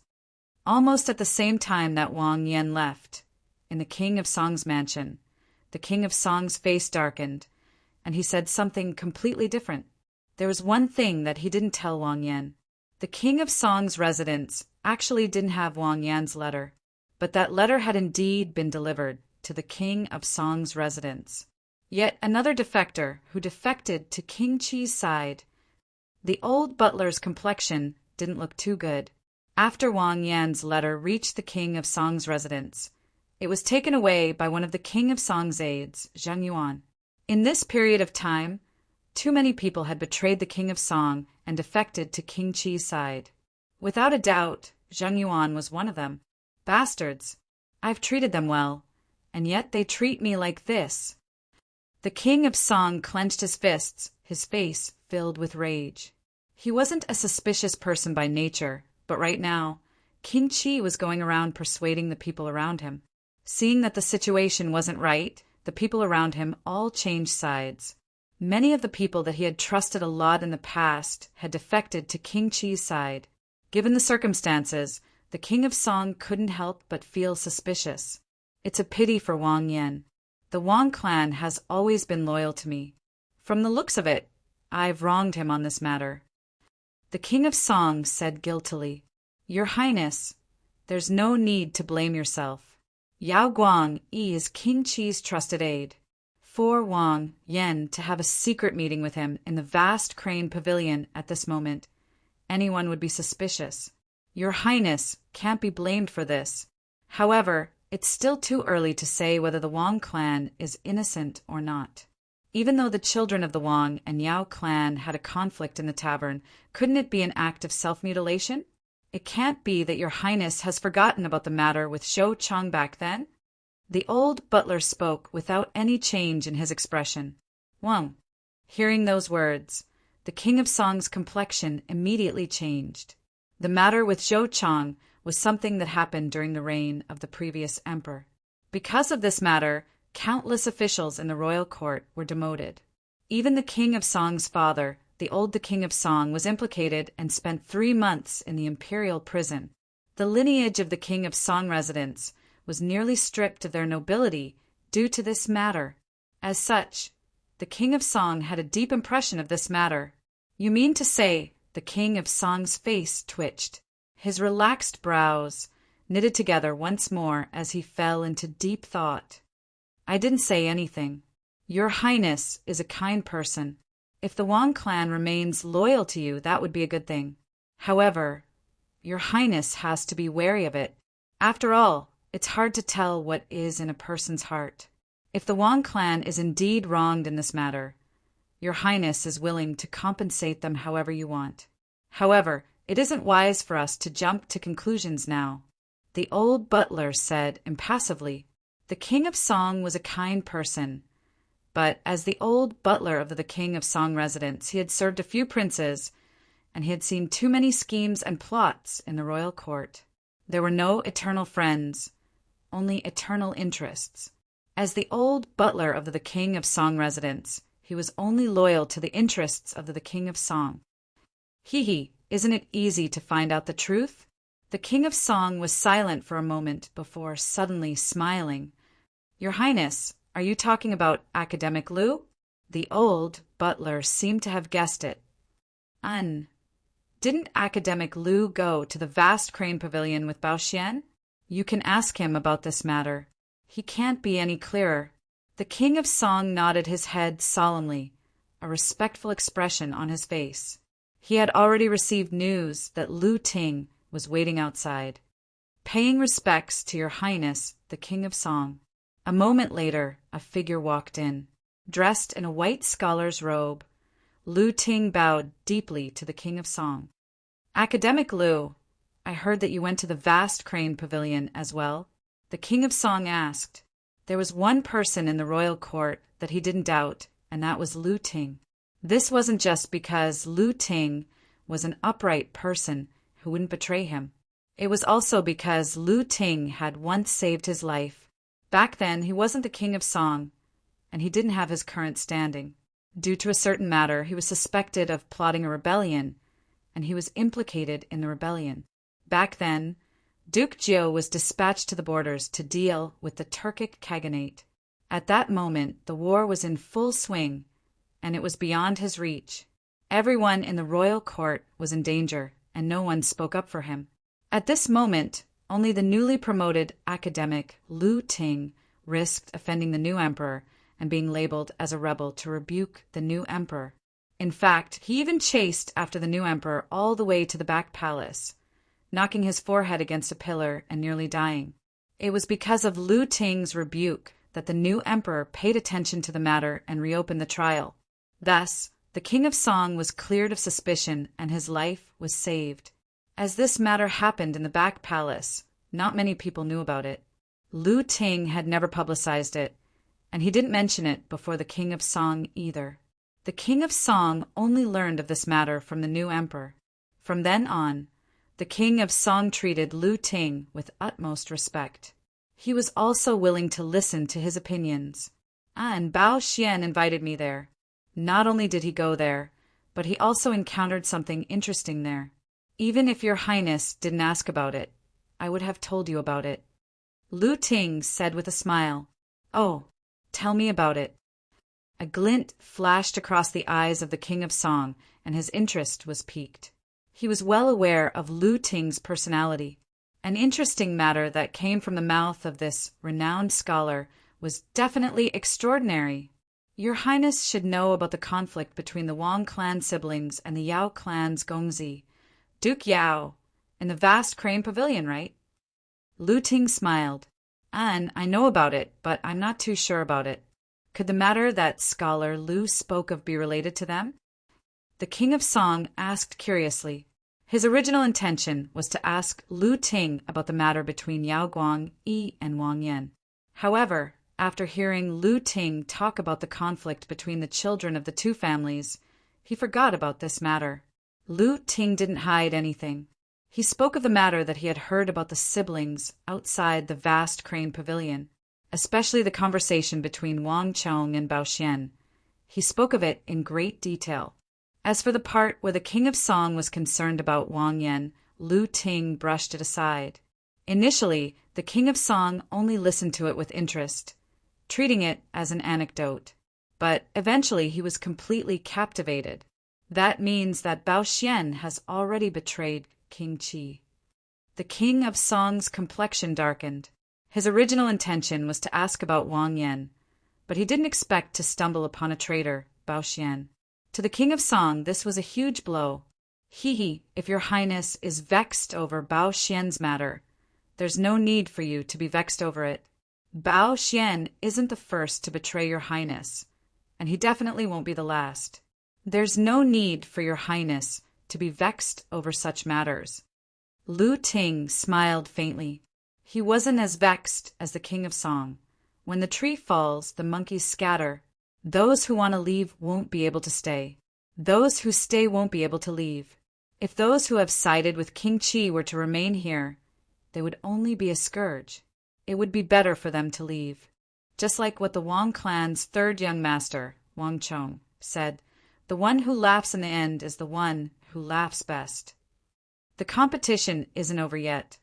S1: Almost at the same time that Wang Yan left, in the king of Song's mansion, the king of Song's face darkened, and he said something completely different. There was one thing that he didn't tell Wang Yan. The king of Song's residence actually didn't have Wang Yan's letter, but that letter had indeed been delivered to the king of Song's residence. Yet another defector who defected to King Qi's side. The old butler's complexion didn't look too good. After Wang Yan's letter reached the king of Song's residence, it was taken away by one of the king of Song's aides, Zheng Yuan. In this period of time, too many people had betrayed the king of Song and defected to King Qi's side. Without a doubt, Zheng Yuan was one of them. Bastards! I've treated them well, and yet they treat me like this. The king of Song clenched his fists, his face filled with rage. He wasn't a suspicious person by nature, but right now, King Qi was going around persuading the people around him. Seeing that the situation wasn't right, the people around him all changed sides. Many of the people that he had trusted a lot in the past had defected to King Qi's side. Given the circumstances, the king of Song couldn't help but feel suspicious. It's a pity for Wang Yan. The Wang clan has always been loyal to me. From the looks of it, I've wronged him on this matter. The king of Song said guiltily, Your Highness, there's no need to blame yourself. Yao Guang Yi is King Qi's trusted aide. For Wang Yan to have a secret meeting with him in the vast crane pavilion at this moment, anyone would be suspicious. Your Highness can't be blamed for this. However, it's still too early to say whether the Wang clan is innocent or not. Even though the children of the Wang and Yao clan had a conflict in the tavern, couldn't it be an act of self-mutilation? It can't be that Your Highness has forgotten about the matter with Zhou Chang back then? The old butler spoke without any change in his expression. Wang. Hearing those words, the king of Song's complexion immediately changed. The matter with Zhou Chang was something that happened during the reign of the previous emperor. Because of this matter, countless officials in the royal court were demoted. Even the king of Song's father, the king of Song, was implicated and spent 3 months in the imperial prison. The lineage of the king of Song residence was nearly stripped of their nobility due to this matter. As such, the king of Song had a deep impression of this matter. You mean to say the king of Song's face twitched. His relaxed brows knitted together once more as he fell into deep thought. I didn't say anything. Your Highness is a kind person. If the Wang clan remains loyal to you, that would be a good thing. However, Your Highness has to be wary of it. After all, it's hard to tell what is in a person's heart. If the Wang clan is indeed wronged in this matter, Your Highness is willing to compensate them however you want. However, it isn't wise for us to jump to conclusions now. The old butler said impassively. The king of Song was a kind person, but as the old butler of the king of Song residence, he had served a few princes, and he had seen too many schemes and plots in the royal court. There were no eternal friends, only eternal interests. As the old butler of the king of Song residence, he was only loyal to the interests of the king of Song. Isn't it easy to find out the truth? The king of Song was silent for a moment before suddenly smiling. Your Highness, are you talking about Academic Liu? The old butler seemed to have guessed it. Un. Didn't academic Lu go to the vast crane pavilion with Bao Xian? You can ask him about this matter. He can't be any clearer. The king of Song nodded his head solemnly, a respectful expression on his face. He had already received news that Lu Ting was waiting outside. Paying respects to your highness, the king of Song. A moment later, a figure walked in, dressed in a white scholar's robe. Lu Ting bowed deeply to the king of Song. Academic Lu, I heard that you went to the vast crane pavilion as well. The king of Song asked. There was one person in the royal court that he didn't doubt, and that was Lu Ting. This wasn't just because Lu Ting was an upright person who wouldn't betray him. It was also because Lu Ting had once saved his life. Back then, he wasn't the king of Song, and he didn't have his current standing. Due to a certain matter, he was suspected of plotting a rebellion, and he was implicated in the rebellion. Back then, Duke Jiao was dispatched to the borders to deal with the Turkic Khaganate. At that moment, the war was in full swing, and it was beyond his reach. Everyone in the royal court was in danger, and no one spoke up for him. At this moment, only the newly promoted academic Lu Ting risked offending the new emperor and being labeled as a rebel to rebuke the new emperor. In fact, he even chased after the new emperor all the way to the back palace, knocking his forehead against a pillar and nearly dying. It was because of Lu Ting's rebuke that the new emperor paid attention to the matter and reopened the trial. Thus, the king of Song was cleared of suspicion and his life was saved. As this matter happened in the back palace, not many people knew about it. Lu Ting had never publicized it, and he didn't mention it before the king of Song either. The king of Song only learned of this matter from the new emperor. From then on, the king of Song treated Lu Ting with utmost respect. He was also willing to listen to his opinions. And Bao Xian invited me there. Not only did he go there, but he also encountered something interesting there. Even if your highness didn't ask about it, I would have told you about it. Lu Ting said with a smile, Oh, tell me about it. A glint flashed across the eyes of the king of Song, and his interest was piqued. He was well aware of Lu Ting's personality. An interesting matter that came from the mouth of this renowned scholar was definitely extraordinary. Your highness should know about the conflict between the Wang clan siblings and the Yao clan's Gongzi, Duke Yao, in the vast crane pavilion, right? Lu Ting smiled. And I know about it, but I'm not too sure about it. Could the matter that scholar Lu spoke of be related to them? The king of Song asked curiously. His original intention was to ask Lu Ting about the matter between Yao Guang Yi and Wang Yan. However, after hearing Lu Ting talk about the conflict between the children of the two families, he forgot about this matter. Lu Ting didn't hide anything. He spoke of the matter that he had heard about the siblings outside the vast crane pavilion, especially the conversation between Wang Chong and Bao Xian. He spoke of it in great detail. As for the part where the king of Song was concerned about Wang Yan, Lu Ting brushed it aside. Initially, the king of Song only listened to it with interest, treating it as an anecdote. But eventually he was completely captivated. That means that Bao Xian has already betrayed King Qi. The king of Song's complexion darkened. His original intention was to ask about Wang Yan, but he didn't expect to stumble upon a traitor, Bao Xian. To the king of Song, this was a huge blow. If your highness is vexed over Bao Xian's matter, there's no need for you to be vexed over it. Bao Xian isn't the first to betray your highness, and he definitely won't be the last. There's no need for your highness to be vexed over such matters. Lu Ting smiled faintly. He wasn't as vexed as the king of Song. When the tree falls, the monkeys scatter. Those who want to leave won't be able to stay. Those who stay won't be able to leave. If those who have sided with King Qi were to remain here, they would only be a scourge. It would be better for them to leave. Just like what the Wang clan's third young master, Wang Chong, said, the one who laughs in the end is the one who laughs best. The competition isn't over yet,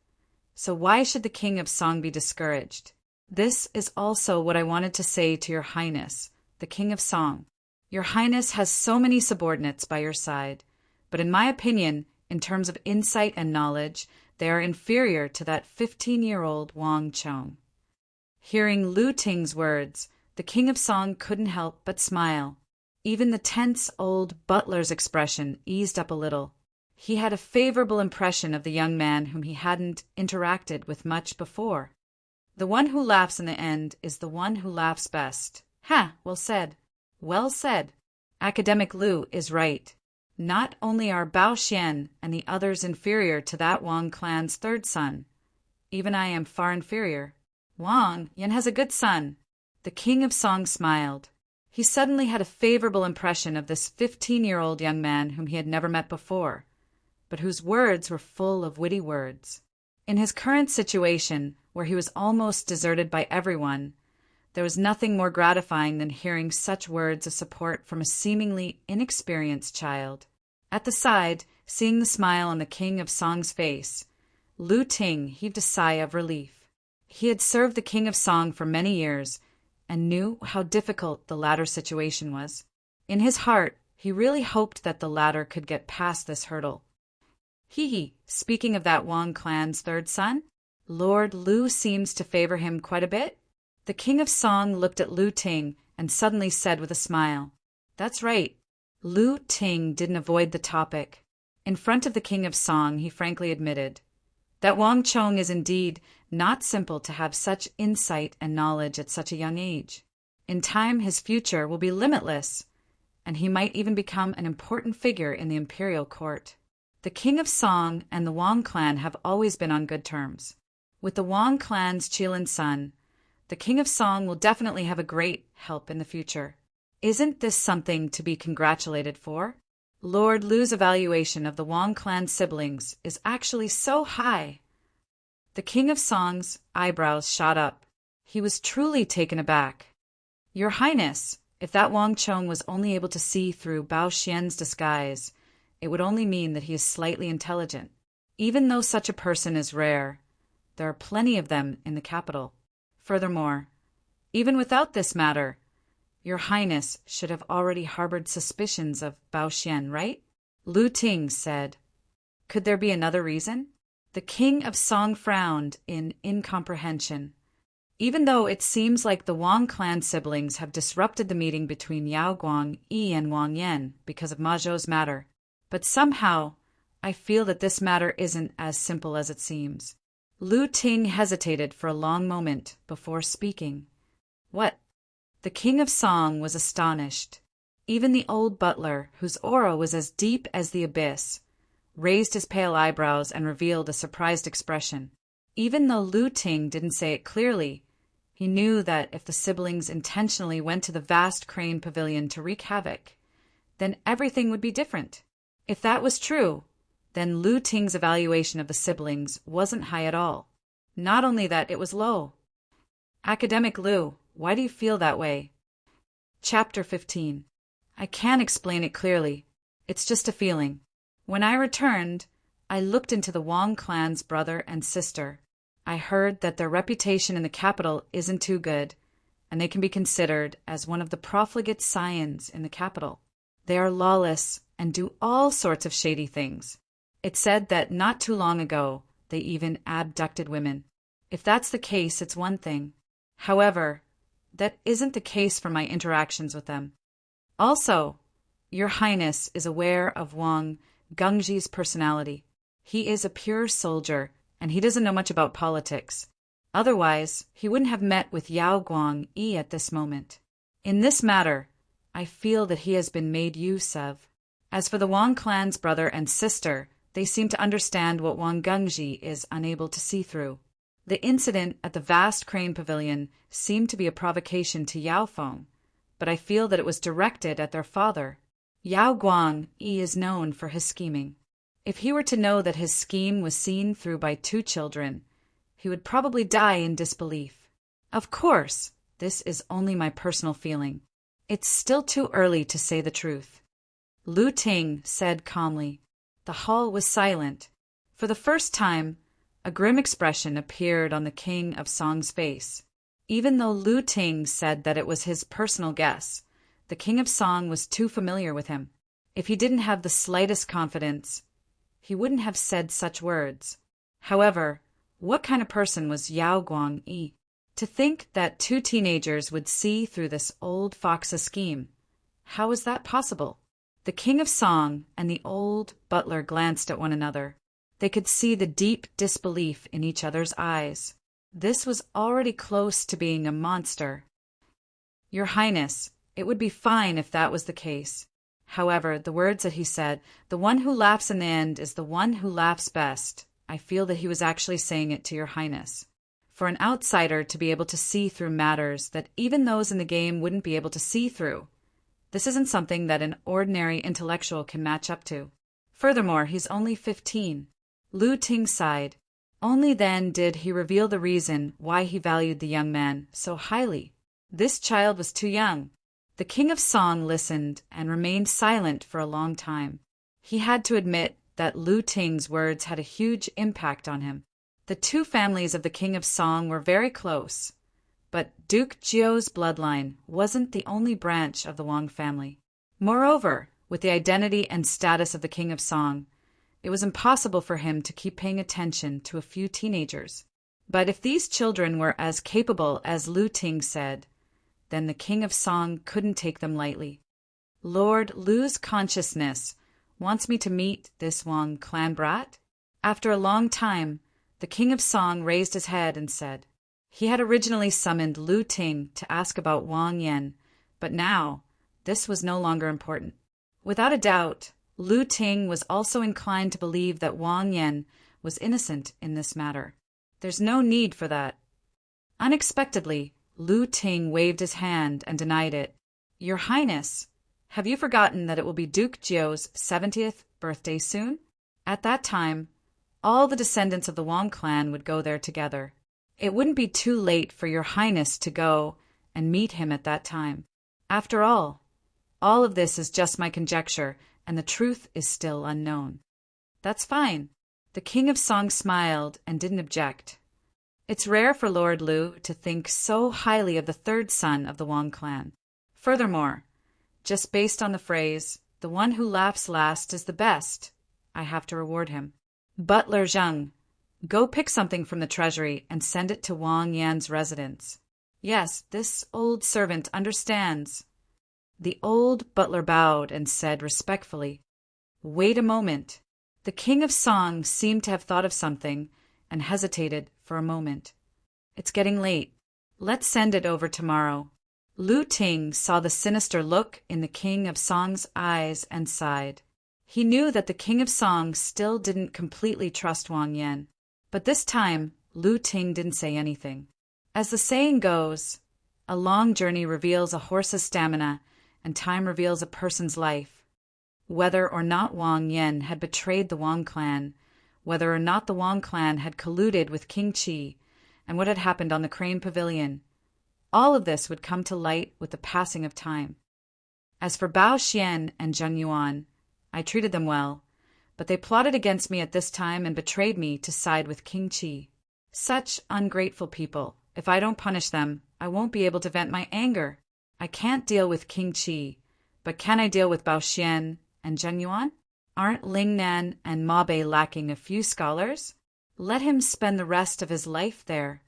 S1: so why should the king of Song be discouraged? This is also what I wanted to say to your highness, the king of Song. Your highness has so many subordinates by your side. but in my opinion, in terms of insight and knowledge, they are inferior to that 15-year-old Wang Chong. Hearing Lu Ting's words, the King of Song couldn't help but smile. Even the tense old butler's expression eased up a little. He had a favorable impression of the young man whom he hadn't interacted with much before. The one who laughs in the end is the one who laughs best. Ha! Well said. Well said. Academic Lu is right. Not only are Bao Xian and the others inferior to that Wang clan's third son, even I am far inferior. Wang Yan has a good son. The King of Song smiled. He suddenly had a favorable impression of this 15-year-old young man whom he had never met before, but whose words were full of witty words. In his current situation, where he was almost deserted by everyone, there was nothing more gratifying than hearing such words of support from a seemingly inexperienced child. At the side, seeing the smile on the King of Song's face, Lu Ting heaved a sigh of relief. He had served the King of Song for many years and knew how difficult the latter's situation was. In his heart, he really hoped that the latter could get past this hurdle. Speaking of that Wang clan's third son, Lord Lu seems to favor him quite a bit. The King of Song looked at Lu Ting and suddenly said with a smile, "That's right." Lu Ting didn't avoid the topic. In front of the King of Song, he frankly admitted that Wang Chong is indeed not simple to have such insight and knowledge at such a young age. In time, his future will be limitless, and he might even become an important figure in the imperial court. The King of Song and the Wang clan have always been on good terms. With the Wang clan's Qilin son, the King of Song will definitely have a great help in the future. Isn't this something to be congratulated for? Lord Lu's evaluation of the Wang clan siblings is actually so high. The King of Song's eyebrows shot up. He was truly taken aback. Your Highness, if that Wang Chong was only able to see through Bao Xian's disguise, it would only mean that he is slightly intelligent. Even though such a person is rare, there are plenty of them in the capital. Furthermore, even without this matter, Your Highness should have already harbored suspicions of Bao Xian, right? Lu Ting said. Could there be another reason? The King of Song frowned in incomprehension. Even though it seems like the Wang clan siblings have disrupted the meeting between Yao Guang Yi and Wang Yan because of Ma Zhou's matter, but somehow I feel that this matter isn't as simple as it seems. Lu Ting hesitated for a long moment before speaking. What? The King of Song was astonished. Even the old butler, whose aura was as deep as the abyss, raised his pale eyebrows and revealed a surprised expression. Even though Lu Ting didn't say it clearly, he knew that if the siblings intentionally went to the vast crane pavilion to wreak havoc, then everything would be different. If that was true, then Lu Ting's evaluation of the siblings wasn't high at all. Not only that, it was low. Academic Lu, why do you feel that way? Chapter 15. I can't explain it clearly. It's just a feeling. When I returned, I looked into the Wang clan's brother and sister. I heard that their reputation in the capital isn't too good, and they can be considered as one of the profligate scions in the capital. They are lawless and do all sorts of shady things. It's said that not too long ago, they even abducted women. If that's the case, it's one thing. However, that isn't the case for my interactions with them. Also, Your Highness is aware of Wang Gengji's personality. He is a pure soldier, and he doesn't know much about politics. Otherwise, he wouldn't have met with Yao Guang Yi at this moment. In this matter, I feel that he has been made use of. As for the Wang clan's brother and sister, they seem to understand what Wang Gengji is unable to see through. The incident at the vast crane pavilion seemed to be a provocation to Yao Feng, but I feel that it was directed at their father. Yao Guang Yi is known for his scheming. If he were to know that his scheme was seen through by 2 children, he would probably die in disbelief. Of course, this is only my personal feeling. It's still too early to say the truth. Lu Ting said calmly. The hall was silent. For the first time, a grim expression appeared on the King of Song's face. Even though Lu Ting said that it was his personal guess, the King of Song was too familiar with him. If he didn't have the slightest confidence, he wouldn't have said such words. However, what kind of person was Yao Guangyi? To think that two teenagers would see through this old fox's scheme. How was that possible? The king of Song and the old butler glanced at one another. They could see the deep disbelief in each other's eyes. This was already close to being a monster. Your Highness, it would be fine if that was the case. However, the words that he said, the one who laughs in the end is the one who laughs best. I feel that he was actually saying it to Your Highness. For an outsider to be able to see through matters that even those in the game wouldn't be able to see through, this isn't something that an ordinary intellectual can match up to. Furthermore, he's only 15. Lu Ting sighed. Only then did he reveal the reason why he valued the young man so highly. This child was too young. The king of Song listened and remained silent for a long time. He had to admit that Lu Ting's words had a huge impact on him. The two families of the king of Song were very close, but Duke Jiu's bloodline wasn't the only branch of the Wang family. Moreover, with the identity and status of the king of Song, it was impossible for him to keep paying attention to a few teenagers. But if these children were as capable as Lu Ting said, then the king of Song couldn't take them lightly. Lord Lu's consciousness wants me to meet this Wang clan brat? After a long time, the king of Song raised his head and said, he had originally summoned Lu Ting to ask about Wang Yan, but now this was no longer important. Without a doubt, Lu Ting was also inclined to believe that Wang Yan was innocent in this matter. There's no need for that. Unexpectedly, Lu Ting waved his hand and denied it. Your Highness, have you forgotten that it will be Duke Jiu's 70th birthday soon? At that time, all the descendants of the Wang clan would go there together. It wouldn't be too late for Your Highness to go and meet him at that time. After all of this is just my conjecture, and the truth is still unknown. That's fine. The king of Song smiled and didn't object. It's rare for Lord Lu to think so highly of the third son of the Wang clan. Furthermore, just based on the phrase, the one who laughs last is the best, I have to reward him. Butler Zheng, go pick something from the treasury and send it to Wang Yan's residence. Yes, this old servant understands. The old butler bowed and said respectfully, Wait a moment. The king of Song seemed to have thought of something and hesitated for a moment. It's getting late. Let's send it over tomorrow. Lu Ting saw the sinister look in the king of Song's eyes and sighed. He knew that the king of Song still didn't completely trust Wang Yan, but this time Lu Ting didn't say anything. As the saying goes, a long journey reveals a horse's stamina, and time reveals a person's life. Whether or not Wang Yan had betrayed the Wang clan, whether or not the Wang clan had colluded with King Qi, and what had happened on the Crane Pavilion, all of this would come to light with the passing of time. As for Bao Xian and Zheng Yuan, I treated them well, but they plotted against me at this time and betrayed me to side with King Qi. Such ungrateful people. If I don't punish them, I won't be able to vent my anger. I can't deal with King Qi, but can I deal with Bao Xian and Zheng Yuan? Aren't Ling Nan and Ma Bei lacking a few scholars? Let him spend the rest of his life there.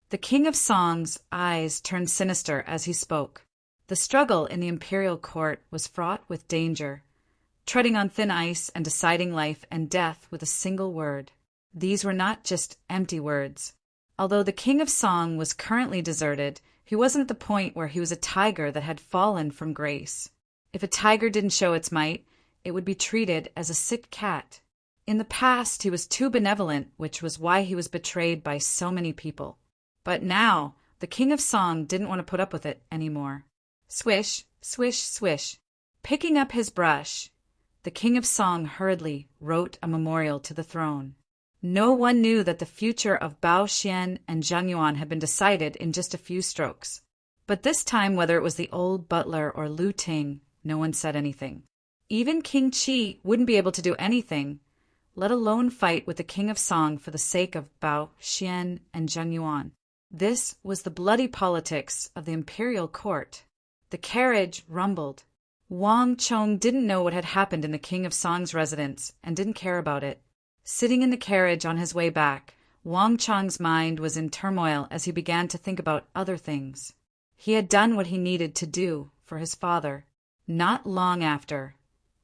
S1: The king of Song's eyes turned sinister as he spoke. The struggle in the imperial court was fraught with danger, treading on thin ice and deciding life and death with a single word. These were not just empty words. Although the king of Song was currently deserted, he wasn't at the point where he was a tiger that had fallen from grace. If a tiger didn't show its might, it would be treated as a sick cat. In the past, he was too benevolent, which was why he was betrayed by so many people. But now, the king of Song didn't want to put up with it anymore. Swish, swish, swish. Picking up his brush, the king of Song hurriedly wrote a memorial to the throne. No one knew that the future of Bao Xian and Zheng Yuan had been decided in just a few strokes. But this time, whether it was the old butler or Lu Ting, no one said anything. Even King Qi wouldn't be able to do anything, let alone fight with the king of Song for the sake of Bao Xian and Zheng Yuan. This was the bloody politics of the imperial court. The carriage rumbled. Wang Chong didn't know what had happened in the King of Song's residence and didn't care about it. Sitting in the carriage on his way back, Wang Chong's mind was in turmoil as he began to think about other things. He had done what he needed to do for his father. Not long after,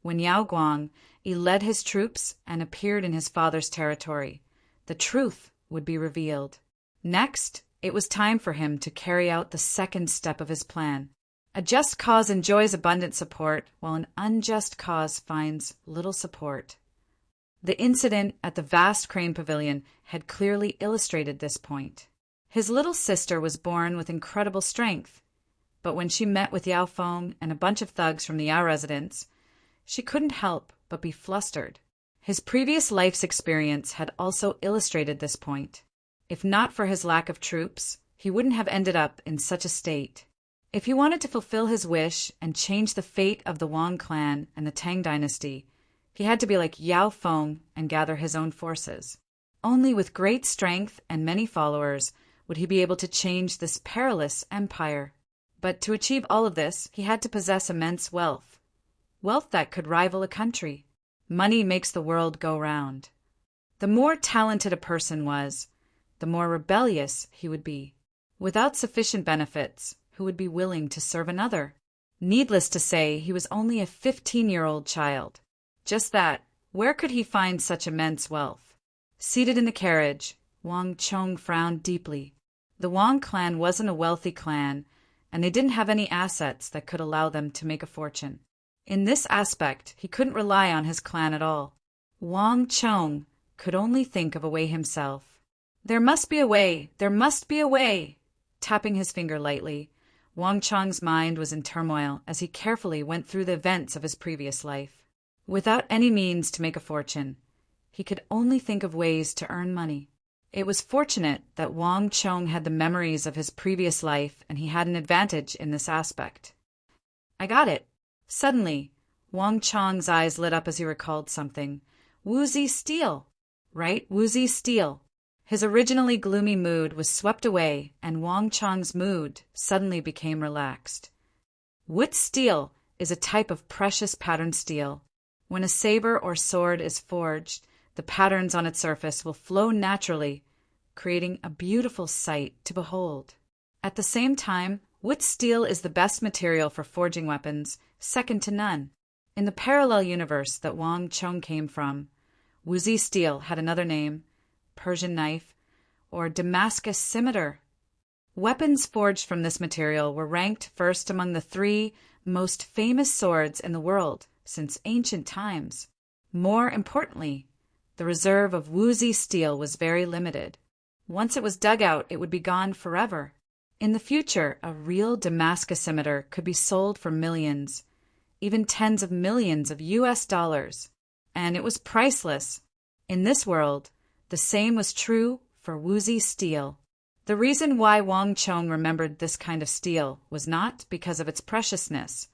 S1: when Yao Guang led his troops and appeared in his father's territory, the truth would be revealed. Next, it was time for him to carry out the second step of his plan. A just cause enjoys abundant support, while an unjust cause finds little support. The incident at the vast crane pavilion had clearly illustrated this point. His little sister was born with incredible strength, but when she met with Yao Feng and a bunch of thugs from the Yao residence, she couldn't help but be flustered. His previous life's experience had also illustrated this point. If not for his lack of troops, he wouldn't have ended up in such a state. If he wanted to fulfill his wish and change the fate of the Wang clan and the Tang dynasty, he had to be like Yao Feng and gather his own forces. Only with great strength and many followers would he be able to change this perilous empire. But to achieve all of this, he had to possess immense wealth. Wealth that could rival a country. Money makes the world go round. The more talented a person was, the more rebellious he would be. Without sufficient benefits, who would be willing to serve another? Needless to say, he was only a 15-year-old child. Just that, where could he find such immense wealth? Seated in the carriage, Wang Chong frowned deeply. The Wang clan wasn't a wealthy clan, and they didn't have any assets that could allow them to make a fortune. In this aspect, he couldn't rely on his clan at all. Wang Chong could only think of a way himself. There must be a way! There must be a way! Tapping his finger lightly, Wang Chong's mind was in turmoil as he carefully went through the events of his previous life. Without any means to make a fortune, he could only think of ways to earn money. It was fortunate that Wang Chong had the memories of his previous life and he had an advantage in this aspect. I got it. Suddenly, Wang Chong's eyes lit up as he recalled something. Woozy steel! Right, woozy steel. His originally gloomy mood was swept away and Wang Chong's mood suddenly became relaxed. Wood steel is a type of precious patterned steel. When a saber or sword is forged, the patterns on its surface will flow naturally, creating a beautiful sight to behold. At the same time, wood steel is the best material for forging weapons, second to none. In the parallel universe that Wang Chong came from, woozy steel had another name, Persian knife, or Damascus scimitar. Weapons forged from this material were ranked first among the 3 most famous swords in the world since ancient times. More importantly, the reserve of woozy steel was very limited. Once it was dug out, it would be gone forever. In the future, a real Damascus scimitar could be sold for millions, even tens of millions of US dollars, and it was priceless. In this world, the same was true for woozy steel. The reason why Wang Chong remembered this kind of steel was not because of its preciousness,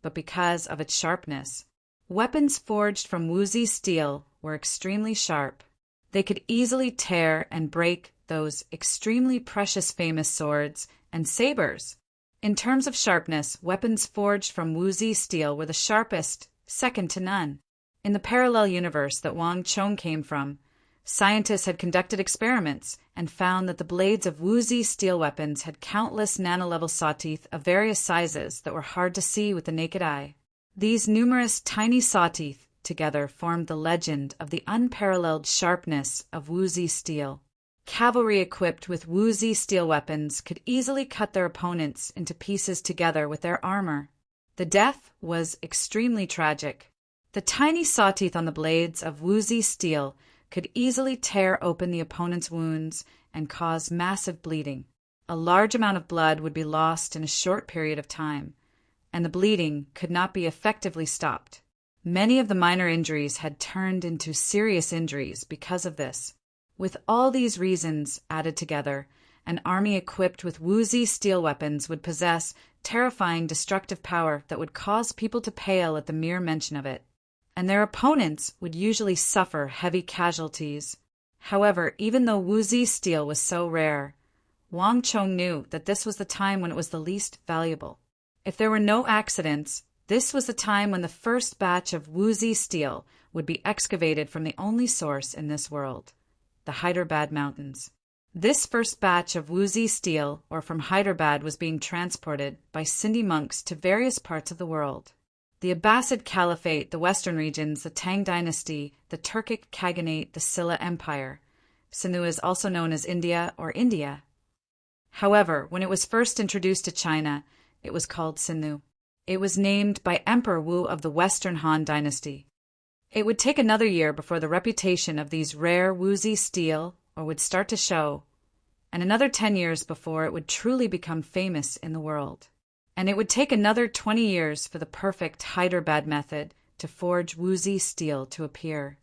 S1: but because of its sharpness. Weapons forged from woozy steel were extremely sharp. They could easily tear and break those extremely precious famous swords and sabers. In terms of sharpness, weapons forged from woozy steel were the sharpest, second to none. In the parallel universe that Wang Chong came from, scientists had conducted experiments and found that the blades of woozy steel weapons had countless nanolevel sawteeth of various sizes that were hard to see with the naked eye. These numerous tiny sawteeth together formed the legend of the unparalleled sharpness of woozy steel. Cavalry equipped with woozy steel weapons could easily cut their opponents into pieces together with their armor. The death was extremely tragic. The tiny sawteeth on the blades of woozy steel could easily tear open the opponent's wounds and cause massive bleeding. A large amount of blood would be lost in a short period of time, and the bleeding could not be effectively stopped. Many of the minor injuries had turned into serious injuries because of this. With all these reasons added together, an army equipped with woozy steel weapons would possess terrifying destructive power that would cause people to pale at the mere mention of it, and their opponents would usually suffer heavy casualties. However, even though woozy steel was so rare, Wang Chong knew that this was the time when it was the least valuable. If there were no accidents, This was the time when the first batch of Wuxi steel would be excavated from the only source in this world, the Hyderabad Mountains. This first batch of Wuxi steel, or from Hyderabad, was being transported by Sindhi monks to various parts of the world. The Abbasid Caliphate, the Western regions, the Tang Dynasty, the Turkic Khaganate, the Silla Empire. Sindhu is also known as India or India. However, when it was first introduced to China, it was called Sindhu. It was named by Emperor Wu of the Western Han Dynasty. It would take another year before the reputation of these rare Wuxi steel would start to show, and another 10 years before it would truly become famous in the world. And it would take another 20 years for the perfect Hyderabad method to forge Wuxi steel to appear.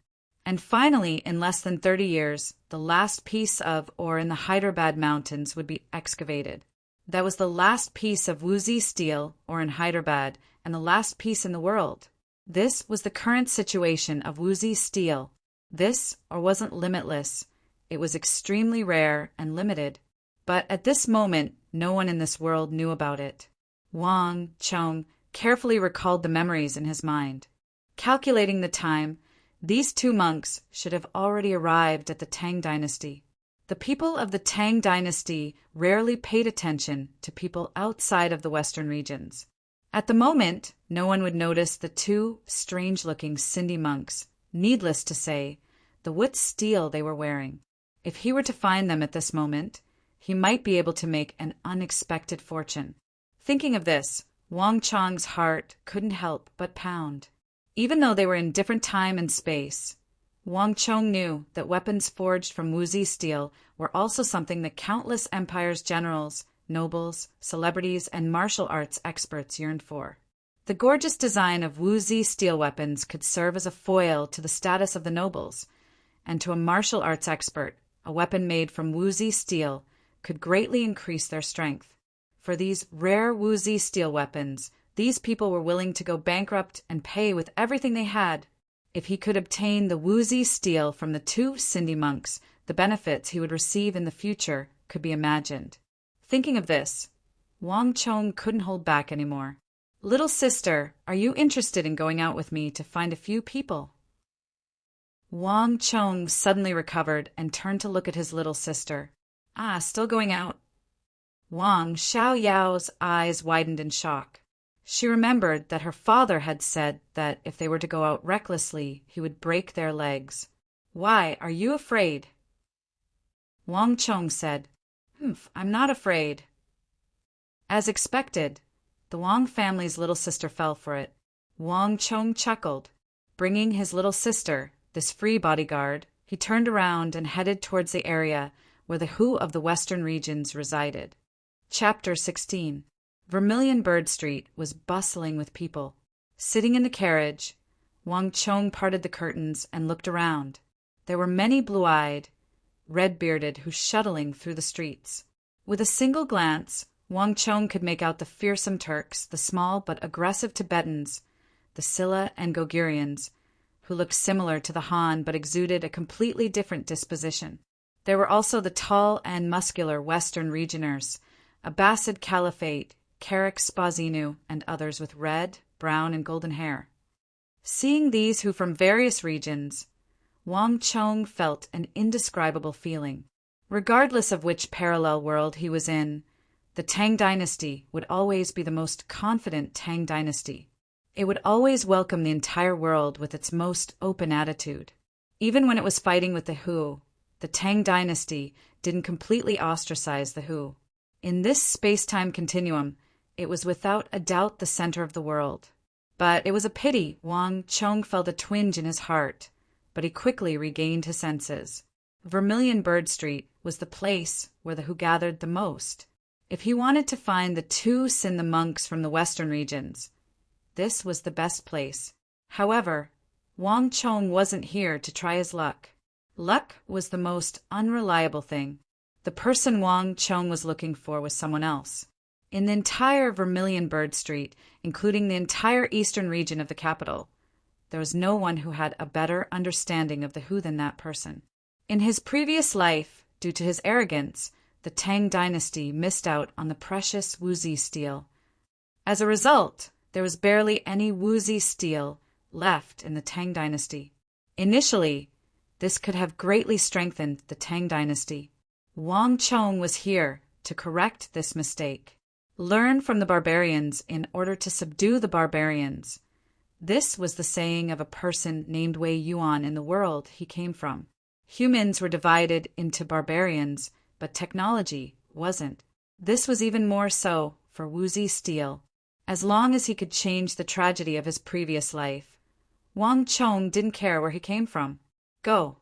S1: And finally, in less than 30 years, the last piece of ore in the Hyderabad mountains would be excavated. That was the last piece of Wuxi steel, ore in Hyderabad, and the last piece in the world. This was the current situation of Wuxi steel. This ore wasn't limitless. It was extremely rare and limited. But at this moment, no one in this world knew about it. Wang Chong carefully recalled the memories in his mind. Calculating the time, these two monks should have already arrived at the Tang Dynasty. The people of the Tang Dynasty rarely paid attention to people outside of the Western regions. At the moment, no one would notice the two strange-looking Sindhi monks, needless to say, the what steel they were wearing. If he were to find them at this moment, he might be able to make an unexpected fortune. Thinking of this, Wang Chong's heart couldn't help but pound. Even though they were in different time and space, Wang Chong knew that weapons forged from Wuxi steel were also something that countless empires' generals, nobles, celebrities, and martial arts experts yearned for. The gorgeous design of Wuxi steel weapons could serve as a foil to the status of the nobles, and to a martial arts expert, a weapon made from Wuxi steel could greatly increase their strength. For these rare Wuxi steel weapons, these people were willing to go bankrupt and pay with everything they had. If he could obtain the Wuxi steel from the two Sindhi monks, the benefits he would receive in the future could be imagined. Thinking of this, Wang Chong couldn't hold back anymore. "Little sister, are you interested in going out with me to find a few people?" Wang Chong suddenly recovered and turned to look at his little sister. "Ah, still going out?" Wang Xiaoyao's eyes widened in shock. She remembered that her father had said that if they were to go out recklessly, he would break their legs. "Why, are you afraid?" Wang Chong said, "I'm not afraid." As expected, the Wang family's little sister fell for it. Wang Chong chuckled. Bringing his little sister, this free bodyguard, he turned around and headed towards the area where the Hu of the Western regions resided. Chapter 16. Vermilion Bird Street was bustling with people. Sitting in the carriage, Wang Chong parted the curtains and looked around. There were many blue-eyed, red-bearded who shuttling through the streets. With a single glance, Wang Chong could make out the fearsome Turks, the small but aggressive Tibetans, the Silla and Gogurians, who looked similar to the Han but exuded a completely different disposition. There were also the tall and muscular Western regioners, Abbasid Caliphate, Karak Spazinu, and others with red, brown, and golden hair. Seeing these who from various regions, Wang Chong felt an indescribable feeling. Regardless of which parallel world he was in, the Tang Dynasty would always be the most confident Tang Dynasty. It would always welcome the entire world with its most open attitude. Even when it was fighting with the Hu, the Tang Dynasty didn't completely ostracize the Hu. In this space-time continuum, it was without a doubt the center of the world. But it was a pity Wang Chong felt a twinge in his heart, but he quickly regained his senses. Vermilion Bird Street was the place where the Hu gathered the most. If he wanted to find the two Sindhi monks from the Western regions, this was the best place. However, Wang Chong wasn't here to try his luck. Luck was the most unreliable thing. The person Wang Chong was looking for was someone else. In the entire Vermilion Bird Street, including the entire eastern region of the capital, there was no one who had a better understanding of the Hu than that person. In his previous life, due to his arrogance, the Tang Dynasty missed out on the precious Wuxi steel. As a result, there was barely any woozy steel left in the Tang dynasty. Initially, this could have greatly strengthened the Tang dynasty. Wang Chong was here to correct this mistake. Learn from the barbarians in order to subdue the barbarians. This was the saying of a person named Wei Yuan in the world he came from. Humans were divided into barbarians, but technology wasn't. This was even more so for woozy steel. As long as he could change the tragedy of his previous life, Wang Chong didn't care where he came from. Go.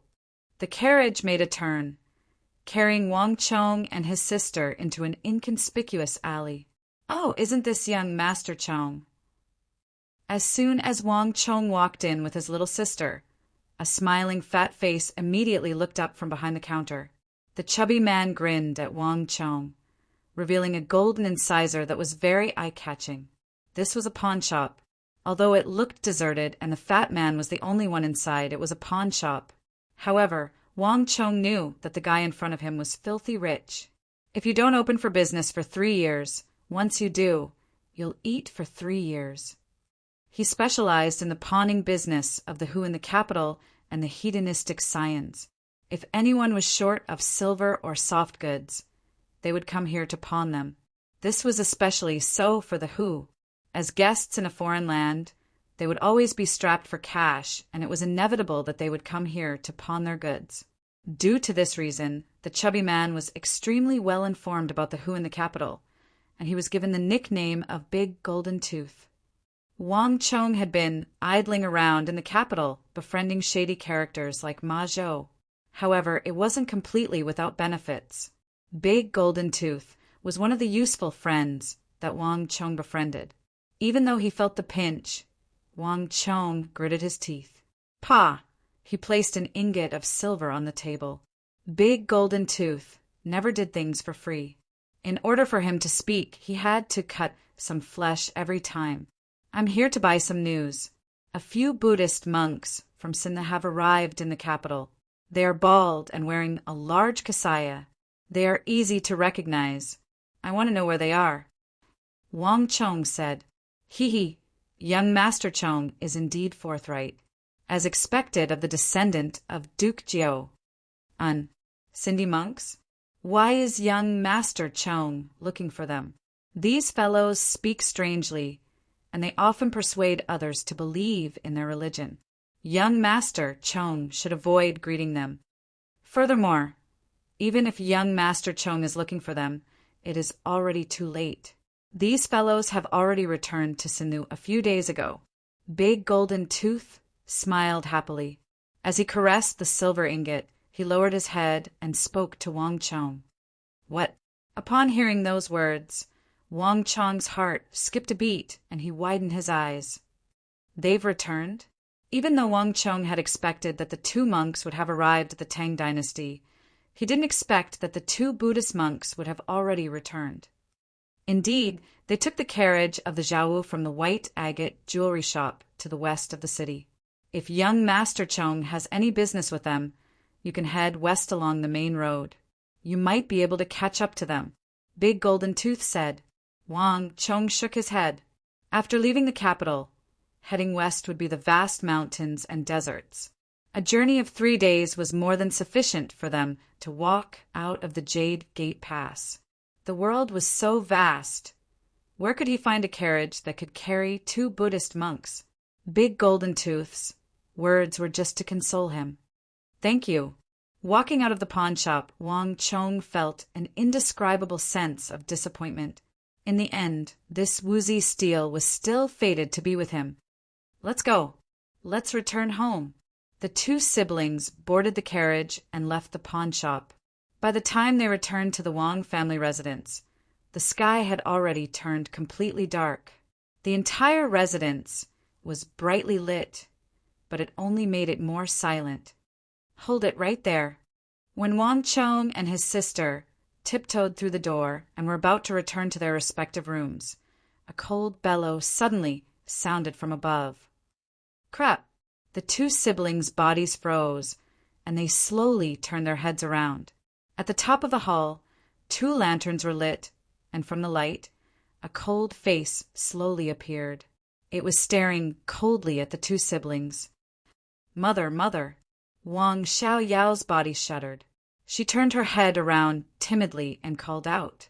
S1: The carriage made a turn, carrying Wang Chong and his sister into an inconspicuous alley. Oh, isn't this young Master Chong? As soon as Wang Chong walked in with his little sister, a smiling fat face immediately looked up from behind the counter. The chubby man grinned at Wang Chong, revealing a golden incisor that was very eye-catching. This was a pawn shop. Although it looked deserted and the fat man was the only one inside, it was a pawn shop. However, Wang Chong knew that the guy in front of him was filthy rich. If you don't open for business for 3 years, once you do, you'll eat for 3 years. He specialized in the pawning business of the who in the capital and the hedonistic scions. If anyone was short of silver or soft goods, they would come here to pawn them. This was especially so for the who. As guests in a foreign land, they would always be strapped for cash, and it was inevitable that they would come here to pawn their goods. Due to this reason, the chubby man was extremely well informed about the who in the capital, and he was given the nickname of Big Golden Tooth. Wang Chong had been idling around in the capital, befriending shady characters like Ma Zhou. However, it wasn't completely without benefits. Big Golden Tooth was one of the useful friends that Wang Chong befriended. Even though he felt the pinch, Wang Chong gritted his teeth. Pa! He placed an ingot of silver on the table. Big Golden Tooth never did things for free. In order for him to speak, he had to cut some flesh every time. I'm here to buy some news. A few Buddhist monks from Sindha have arrived in the capital. They are bald and wearing a large kasaya. They are easy to recognize. I want to know where they are. Wang Chong said, Hee, young Master Chong is indeed forthright, as expected of the descendant of Duke Jiao. Sindhi monks? Why is young Master Chong looking for them? These fellows speak strangely, and they often persuade others to believe in their religion. Young Master Chong should avoid greeting them. Furthermore, even if young Master Chong is looking for them, it is already too late. These fellows have already returned to Sinu a few days ago. Big Golden Tooth smiled happily. As he caressed the silver ingot, he lowered his head and spoke to Wang Chong. What? Upon hearing those words, Wang Chong's heart skipped a beat and he widened his eyes. They've returned? Even though Wang Chong had expected that the 2 monks would have arrived at the Tang dynasty, he didn't expect that the 2 Buddhist monks would have already returned. Indeed, they took the carriage of the Zhawu from the White Agate jewelry shop to the west of the city. If young Master Chong has any business with them, you can head west along the main road. You might be able to catch up to them, Big Golden Tooth said. Wang Chong shook his head. After leaving the capital, heading west would be the vast mountains and deserts. A journey of 3 days was more than sufficient for them to walk out of the Jade Gate Pass. The world was so vast. Where could he find a carriage that could carry 2 Buddhist monks? Big Golden Tooth's words were just to console him. Thank you. Walking out of the pawn shop, Wang Chong felt an indescribable sense of disappointment. In the end, this woozy steel was still fated to be with him. Let's go. Let's return home. The 2 siblings boarded the carriage and left the pawn shop. By the time they returned to the Wang family residence, the sky had already turned completely dark. The entire residence was brightly lit, but it only made it more silent. Hold it right there. When Wang Chong and his sister tiptoed through the door and were about to return to their respective rooms, a cold bellow suddenly sounded from above. Crap! The 2 siblings' bodies froze, and they slowly turned their heads around. At the top of the hall, 2 lanterns were lit, and from the light, a cold face slowly appeared. It was staring coldly at the two siblings. "Mother, mother." Wang Xiaoyao's body shuddered. She turned her head around timidly and called out,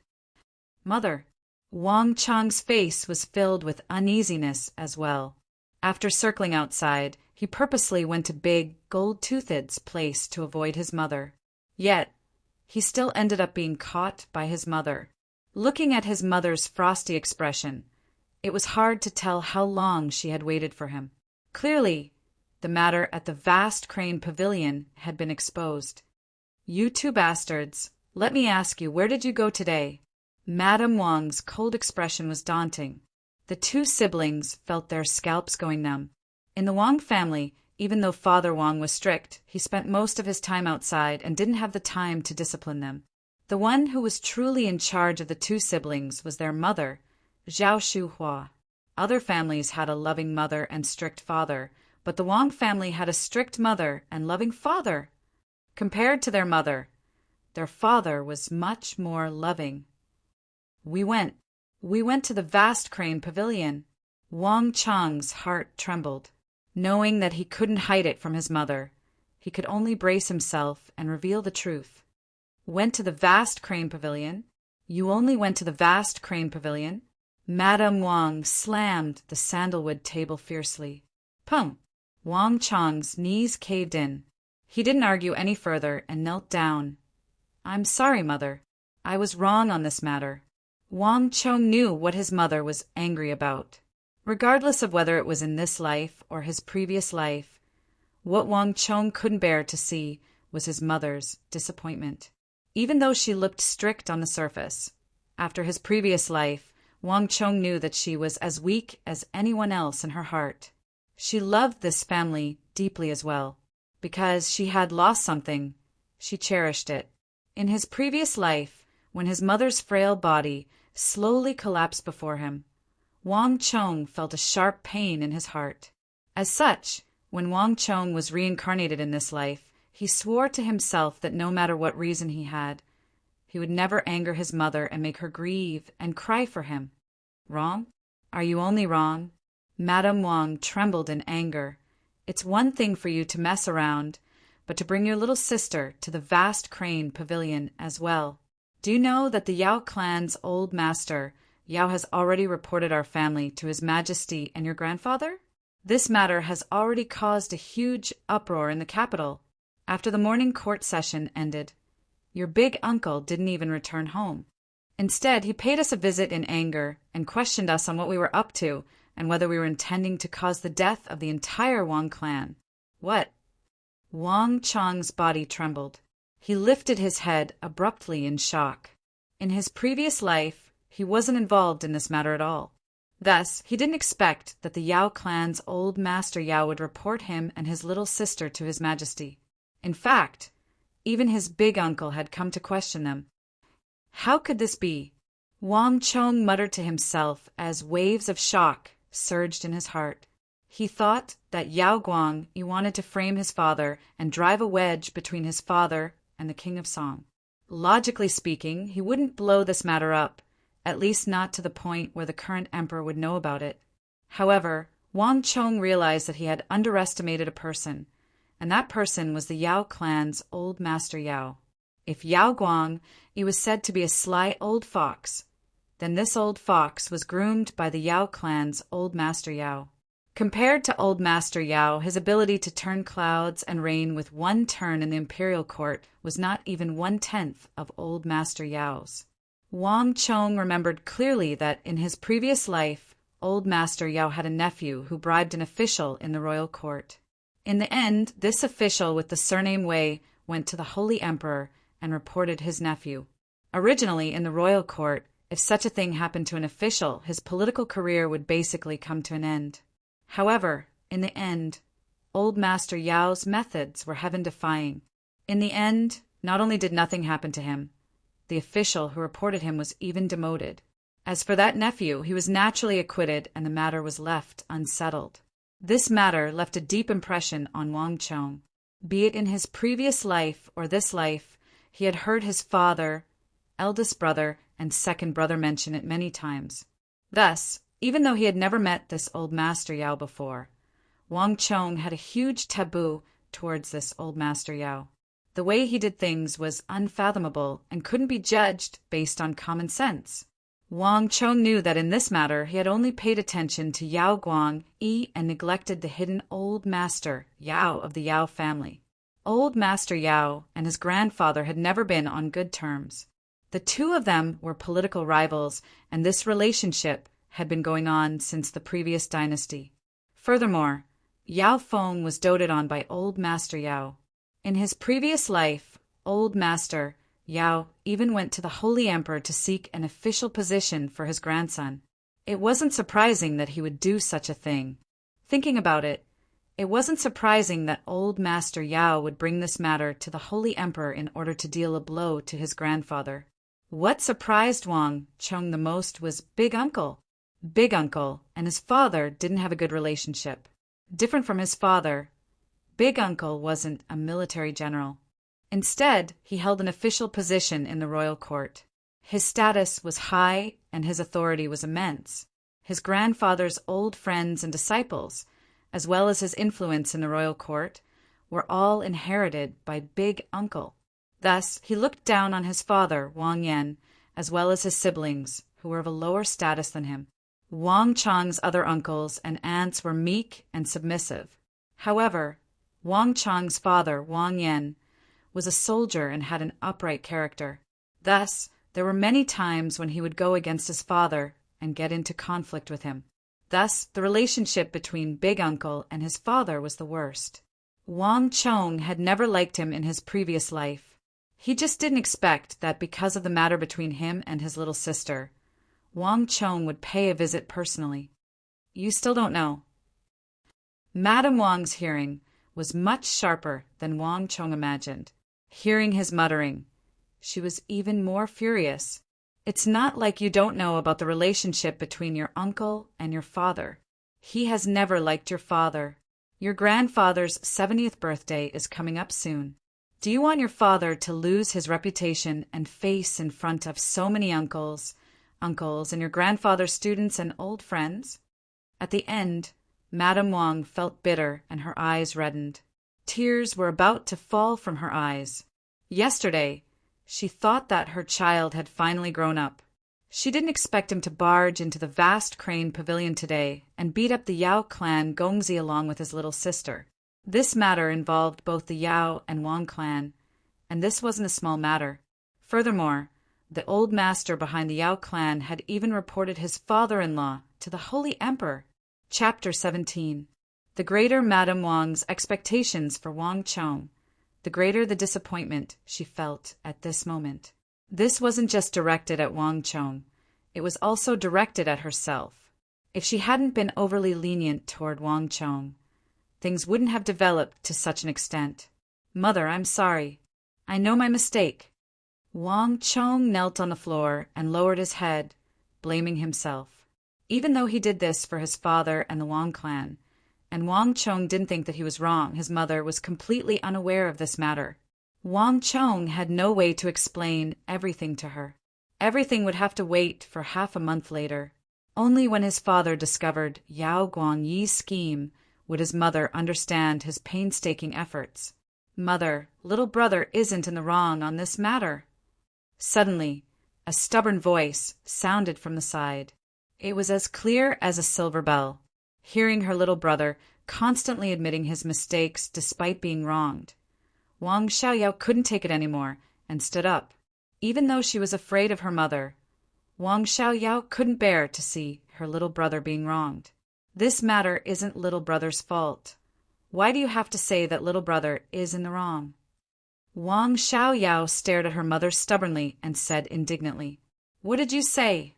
S1: "Mother." Wang Chang's face was filled with uneasiness as well. After circling outside, he purposely went to big, gold-toothed place to avoid his mother. Yet, he still ended up being caught by his mother. Looking at his mother's frosty expression, it was hard to tell how long she had waited for him. Clearly, the matter at the vast crane pavilion had been exposed. "You two bastards, let me ask you, where did you go today?" Madame Wang's cold expression was daunting. The two siblings felt their scalps going numb. In the Wang family, even though Father Wang was strict, he spent most of his time outside and didn't have the time to discipline them. The one who was truly in charge of the two siblings was their mother, Zhao Shuhua. Other families had a loving mother and strict father, but the Wang family had a strict mother and loving father. Compared to their mother, their father was much more loving. We went to the vast crane pavilion." Wang Chang's heart trembled. Knowing that he couldn't hide it from his mother, he could only brace himself and reveal the truth. "Went to the vast crane pavilion? You only went to the vast crane pavilion?" Madame Wang slammed the sandalwood table fiercely. "Pum!" Wang Chang's knees caved in. He didn't argue any further and knelt down. "I'm sorry, mother. I was wrong on this matter." Wang Chong knew what his mother was angry about. Regardless of whether it was in this life or his previous life, what Wang Chong couldn't bear to see was his mother's disappointment. Even though she looked strict on the surface, after his previous life, Wang Chong knew that she was as weak as anyone else in her heart. She loved this family deeply as well. Because she had lost something, she cherished it. In his previous life, when his mother's frail body slowly collapsed before him, Wang Chong felt a sharp pain in his heart. As such, when Wang Chong was reincarnated in this life, he swore to himself that no matter what reason he had, he would never anger his mother and make her grieve and cry for him. Wrong? Are you only wrong? Madame Wang trembled in anger. It's one thing for you to mess around, but to bring your little sister to the vast crane pavilion as well. Do you know that the Yao clan's old master, Yao, has already reported our family to His Majesty and your grandfather? This matter has already caused a huge uproar in the capital. After the morning court session ended, your big uncle didn't even return home. Instead, he paid us a visit in anger and questioned us on what we were up to and whether we were intending to cause the death of the entire Wang clan. What? Wang Chang's body trembled. He lifted his head abruptly in shock. In his previous life, he wasn't involved in this matter at all. Thus, he didn't expect that the Yao clan's old master Yao would report him and his little sister to His Majesty. In fact, even his big uncle had come to question them. How could this be? Wang Chong muttered to himself as waves of shock surged in his heart. He thought that Yao Guang wanted to frame his father and drive a wedge between his father and the King of Song. Logically speaking, he wouldn't blow this matter up, at least not to the point where the current emperor would know about it. However, Wang Chong realized that he had underestimated a person, and that person was the Yao clan's old master Yao. If Yao Guang was said to be a sly old fox, then this old fox was groomed by the Yao clan's old master Yao. Compared to Old Master Yao, his ability to turn clouds and rain with one turn in the imperial court was not even 1/10 of Old Master Yao's. Wang Chong remembered clearly that in his previous life, Old Master Yao had a nephew who bribed an official in the royal court. In the end, this official with the surname Wei went to the Holy Emperor and reported his nephew. Originally, in the royal court, if such a thing happened to an official, his political career would basically come to an end. However, in the end, Old Master Yao's methods were heaven-defying. In the end, not only did nothing happen to him, the official who reported him was even demoted. As for that nephew, he was naturally acquitted and the matter was left unsettled. This matter left a deep impression on Wang Chong. Be it in his previous life or this life, he had heard his father, eldest brother, and second brother mention it many times. Thus, Even though he had never met this old Master Yao before, Wang Chong had a huge taboo towards this old Master Yao. The way he did things was unfathomable and couldn't be judged based on common sense. Wang Chong knew that in this matter he had only paid attention to Yao Guang Yi and neglected the hidden old master Yao of the Yao family. Old Master Yao and his grandfather had never been on good terms. The two of them were political rivals, and this relationship had been going on since the previous dynasty. Furthermore, Yao Feng was doted on by Old Master Yao. In his previous life, Old Master Yao even went to the Holy Emperor to seek an official position for his grandson. It wasn't surprising that he would do such a thing. Thinking about it, it wasn't surprising that Old Master Yao would bring this matter to the Holy Emperor in order to deal a blow to his grandfather. What surprised Wang Chong the most was Big Uncle. Big Uncle and his father didn't have a good relationship. Different from his father, Big Uncle wasn't a military general. Instead, he held an official position in the royal court. His status was high and his authority was immense. His grandfather's old friends and disciples, as well as his influence in the royal court, were all inherited by Big Uncle. Thus, he looked down on his father, Wang Yan, as well as his siblings, who were of a lower status than him. Wang Chong's other uncles and aunts were meek and submissive. However, Wang Chong's father, Wang Yan, was a soldier and had an upright character. Thus, there were many times when he would go against his father and get into conflict with him. Thus, the relationship between Big Uncle and his father was the worst. Wang Chong had never liked him in his previous life. He just didn't expect that because of the matter between him and his little sister, Wang Chong would pay a visit personally. You still don't know. Madame Wang's hearing was much sharper than Wang Chong imagined. Hearing his muttering, she was even more furious. It's not like you don't know about the relationship between your uncle and your father. He has never liked your father. Your grandfather's 70th birthday is coming up soon. Do you want your father to lose his reputation and face in front of so many uncles and your grandfather's students and old friends? At the end, Madame Wang felt bitter and her eyes reddened. Tears were about to fall from her eyes. Yesterday, she thought that her child had finally grown up. She didn't expect him to barge into the vast crane pavilion today and beat up the Yao clan Gongzi along with his little sister. This matter involved both the Yao and Wang clan, and this wasn't a small matter. Furthermore, the old master behind the Yao clan had even reported his father-in-law to the Holy Emperor. Chapter 17. The greater Madame Wang's expectations for Wang Chong, the greater the disappointment she felt at this moment. This wasn't just directed at Wang Chong, it was also directed at herself. If she hadn't been overly lenient toward Wang Chong, things wouldn't have developed to such an extent. Mother, I'm sorry. I know my mistake. Wang Chong knelt on the floor and lowered his head, blaming himself. Even though he did this for his father and the Wang clan, and Wang Chong didn't think that he was wrong, his mother was completely unaware of this matter. Wang Chong had no way to explain everything to her. Everything would have to wait for half a month later. Only when his father discovered Yao Guangyi's scheme would his mother understand his painstaking efforts. Mother, little brother isn't in the wrong on this matter. Suddenly, a stubborn voice sounded from the side. It was as clear as a silver bell. Hearing her little brother constantly admitting his mistakes despite being wronged, Wang Xiaoyao couldn't take it anymore and stood up. Even though she was afraid of her mother, Wang Xiaoyao couldn't bear to see her little brother being wronged. This matter isn't little brother's fault. Why do you have to say that little brother is in the wrong? Wang Xiaoyao stared at her mother stubbornly and said indignantly, "What did you say?"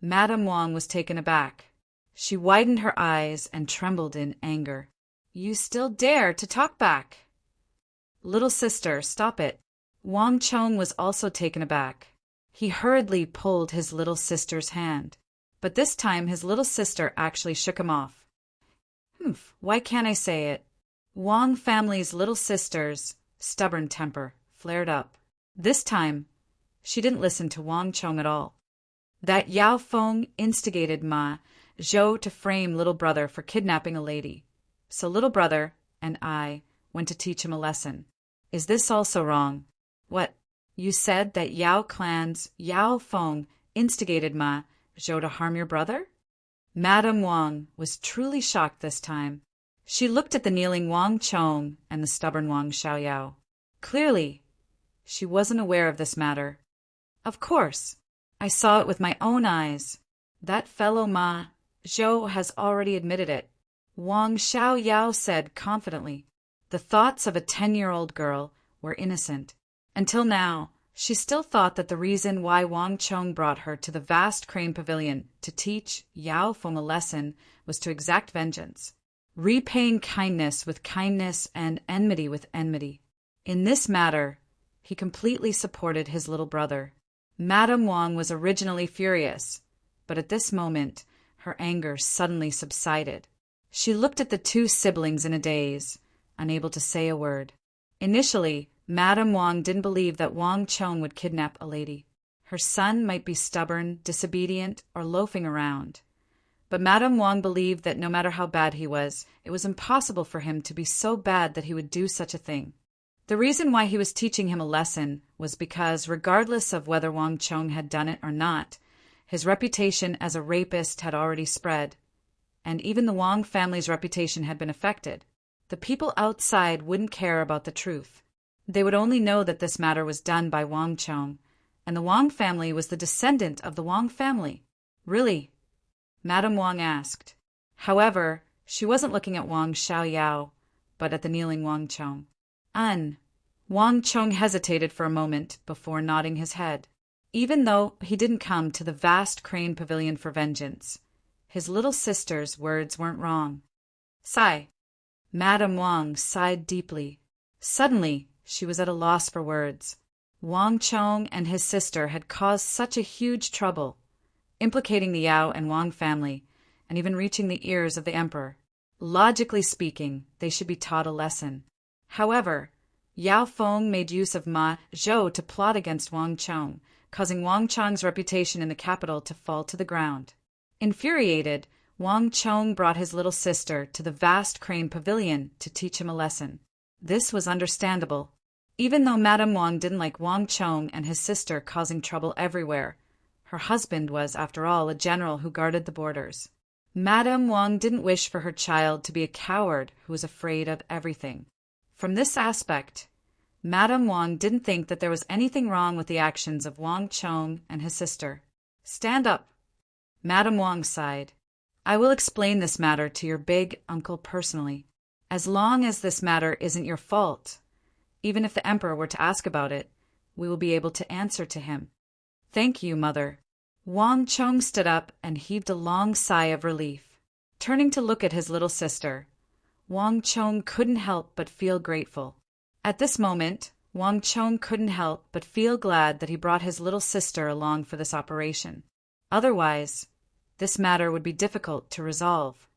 S1: Madame Wang was taken aback. She widened her eyes and trembled in anger. "You still dare to talk back?" "Little sister, stop it." Wang Chong was also taken aback. He hurriedly pulled his little sister's hand, but this time his little sister actually shook him off. Why can't I say it? Wang family's little sister's stubborn temper flared up. This time, she didn't listen to Wang Chong at all. That Yao Feng instigated Ma Zhou to frame little brother for kidnapping a lady. So little brother and I went to teach him a lesson. Is this also wrong? What? You said that Yao clan's Yao Feng instigated Ma Zhou to harm your brother? Madame Wang was truly shocked this time. She looked at the kneeling Wang Chong and the stubborn Wang Xiaoyao. Clearly, she wasn't aware of this matter. Of course, I saw it with my own eyes. That fellow Ma Zhou has already admitted it, Wang Xiaoyao said confidently. The thoughts of a 10-year-old girl were innocent. Until now, she still thought that the reason why Wang Chong brought her to the vast crane pavilion to teach Yao Feng a lesson was to exact vengeance, repaying kindness with kindness and enmity with enmity. In this matter, he completely supported his little brother. Madame Wang was originally furious, but at this moment, her anger suddenly subsided. She looked at the two siblings in a daze, unable to say a word. Initially, Madame Wang didn't believe that Wang Chong would kidnap a lady. Her son might be stubborn, disobedient, or loafing around. But Madame Wang believed that no matter how bad he was, it was impossible for him to be so bad that he would do such a thing. The reason why he was teaching him a lesson was because, regardless of whether Wang Chong had done it or not, his reputation as a rapist had already spread, and even the Wang family's reputation had been affected. The people outside wouldn't care about the truth. They would only know that this matter was done by Wang Chong, and the Wang family was the descendant of the Wang family. Really? Madame Wang asked. However, she wasn't looking at Wang Xiaoyao, but at the kneeling Wang Chong. Wang Chong hesitated for a moment before nodding his head. Even though he didn't come to the vast crane pavilion for vengeance, his little sister's words weren't wrong. Sigh. Madame Wang sighed deeply. Suddenly, she was at a loss for words. Wang Chong and his sister had caused such a huge trouble, implicating the Yao and Wang family, and even reaching the ears of the emperor. Logically speaking, they should be taught a lesson. However, Yao Feng made use of Ma Zhou to plot against Wang Chong, causing Wang Chong's reputation in the capital to fall to the ground. Infuriated, Wang Chong brought his little sister to the vast crane pavilion to teach him a lesson. This was understandable. Even though Madame Wang didn't like Wang Chong and his sister causing trouble everywhere, her husband was, after all, a general who guarded the borders. Madame Wang didn't wish for her child to be a coward who was afraid of everything. From this aspect, Madame Wang didn't think that there was anything wrong with the actions of Wang Chong and his sister. Stand up. Madame Wang sighed. I will explain this matter to your big uncle personally. As long as this matter isn't your fault, even if the emperor were to ask about it, we will be able to answer to him. Thank you, mother. Wang Chong stood up and heaved a long sigh of relief. Turning to look at his little sister, Wang Chong couldn't help but feel grateful. At this moment, Wang Chong couldn't help but feel glad that he brought his little sister along for this operation. Otherwise, this matter would be difficult to resolve.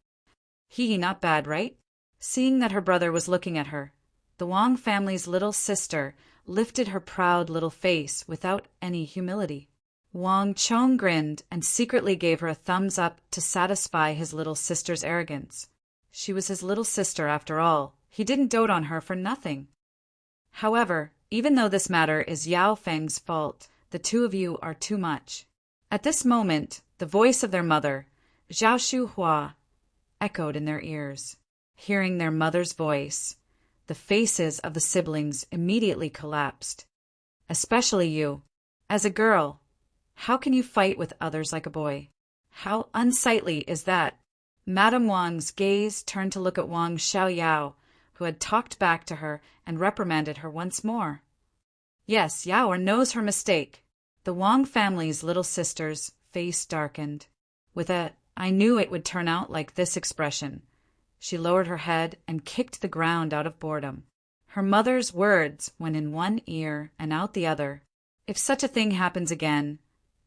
S1: Not bad, right? Seeing that her brother was looking at her, the Wang family's little sister lifted her proud little face without any humility. Wang Chong grinned and secretly gave her a thumbs up to satisfy his little sister's arrogance. She was his little sister after all. He didn't dote on her for nothing. However, even though this matter is Yao Feng's fault, the two of you are too much. At this moment, the voice of their mother, Zhao Shuhua, echoed in their ears. Hearing their mother's voice, the faces of the siblings immediately collapsed. Especially you. As a girl, how can you fight with others like a boy? How unsightly is that? Madame Wang's gaze turned to look at Wang Xiaoyao, who had talked back to her and reprimanded her once more. Yes, Yao knows her mistake. The Wang family's little sister's face darkened. With a, I knew it would turn out like this expression, she lowered her head and kicked the ground out of boredom. Her mother's words went in one ear and out the other. If such a thing happens again,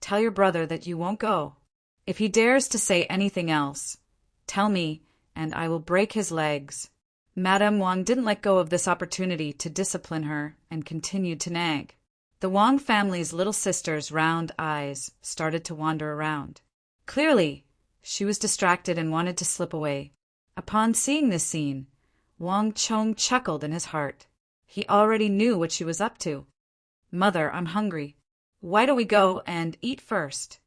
S1: tell your brother that you won't go. If he dares to say anything else, tell me, and I will break his legs. Madame Wang didn't let go of this opportunity to discipline her and continued to nag. The Wang family's little sister's round eyes started to wander around. Clearly, She was distracted and wanted to slip away. Upon seeing this scene, Wang Chong chuckled in his heart. He already knew what she was up to. "Mother, I'm hungry. Why don't we go and eat first?"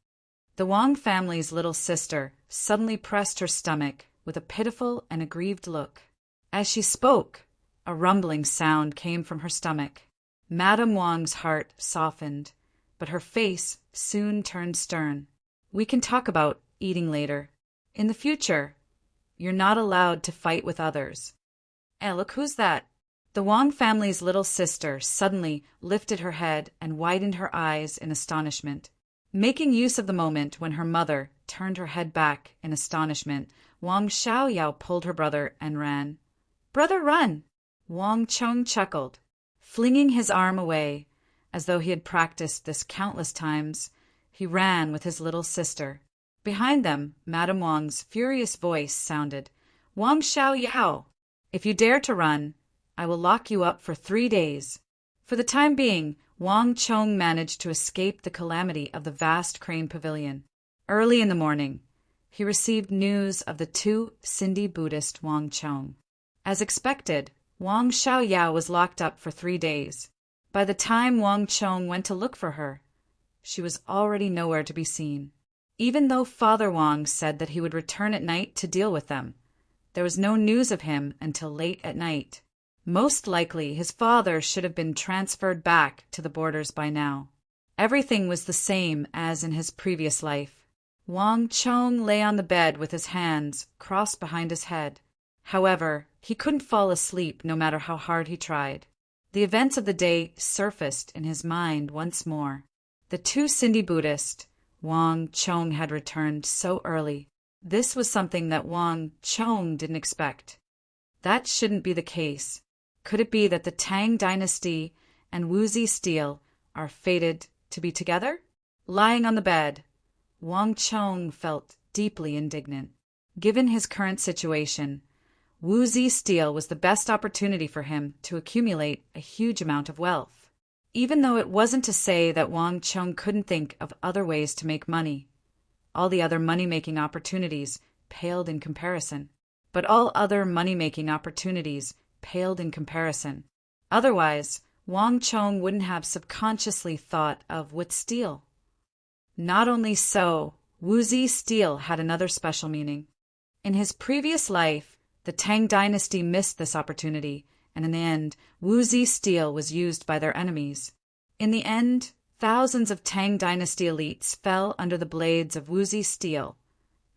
S1: The Wang family's little sister suddenly pressed her stomach with a pitiful and aggrieved look. As she spoke, a rumbling sound came from her stomach. Madame Wang's heart softened, but her face soon turned stern. "We can talk about eating later. In the future, you're not allowed to fight with others." Look, who's that?" The Wang family's little sister suddenly lifted her head and widened her eyes in astonishment. Making use of the moment when her mother turned her head back in astonishment, Wang Xiaoyao pulled her brother and ran. "Brother, run!" Wang Chong chuckled. Flinging his arm away, as though he had practiced this countless times, he ran with his little sister. Behind them, Madame Wang's furious voice sounded. "Wang Xiaoyao, if you dare to run, I will lock you up for 3 days." For the time being, Wang Chong managed to escape the calamity of the vast crane pavilion. Early in the morning, he received news of the 2 Sindhi Buddhist Wang Chong. As expected, Wang Xiaoyao was locked up for 3 days. By the time Wang Chong went to look for her, she was already nowhere to be seen. Even though Father Wang said that he would return at night to deal with them, there was no news of him until late at night. Most likely his father should have been transferred back to the borders by now. Everything was the same as in his previous life. Wang Chong lay on the bed with his hands crossed behind his head. However, he couldn't fall asleep no matter how hard he tried. The events of the day surfaced in his mind once more. The 2 Sindhi Buddhists, Wang Chong had returned so early. This was something that Wang Chong didn't expect. That shouldn't be the case. Could it be that the Tang dynasty and Wuzi Steel are fated to be together? Lying on the bed, Wang Chong felt deeply indignant. Given his current situation, Wuzi Steel was the best opportunity for him to accumulate a huge amount of wealth. Even though it wasn't to say that Wang Chong couldn't think of other ways to make money. All the other money-making opportunities paled in comparison. But all other money-making opportunities paled in comparison. Otherwise, Wang Chong wouldn't have subconsciously thought of with steel. Not only so, Wuzi Steel had another special meaning. In his previous life, the Tang dynasty missed this opportunity, and in the end, Wuzi Steel was used by their enemies. In the end, thousands of Tang dynasty elites fell under the blades of Wuzi Steel,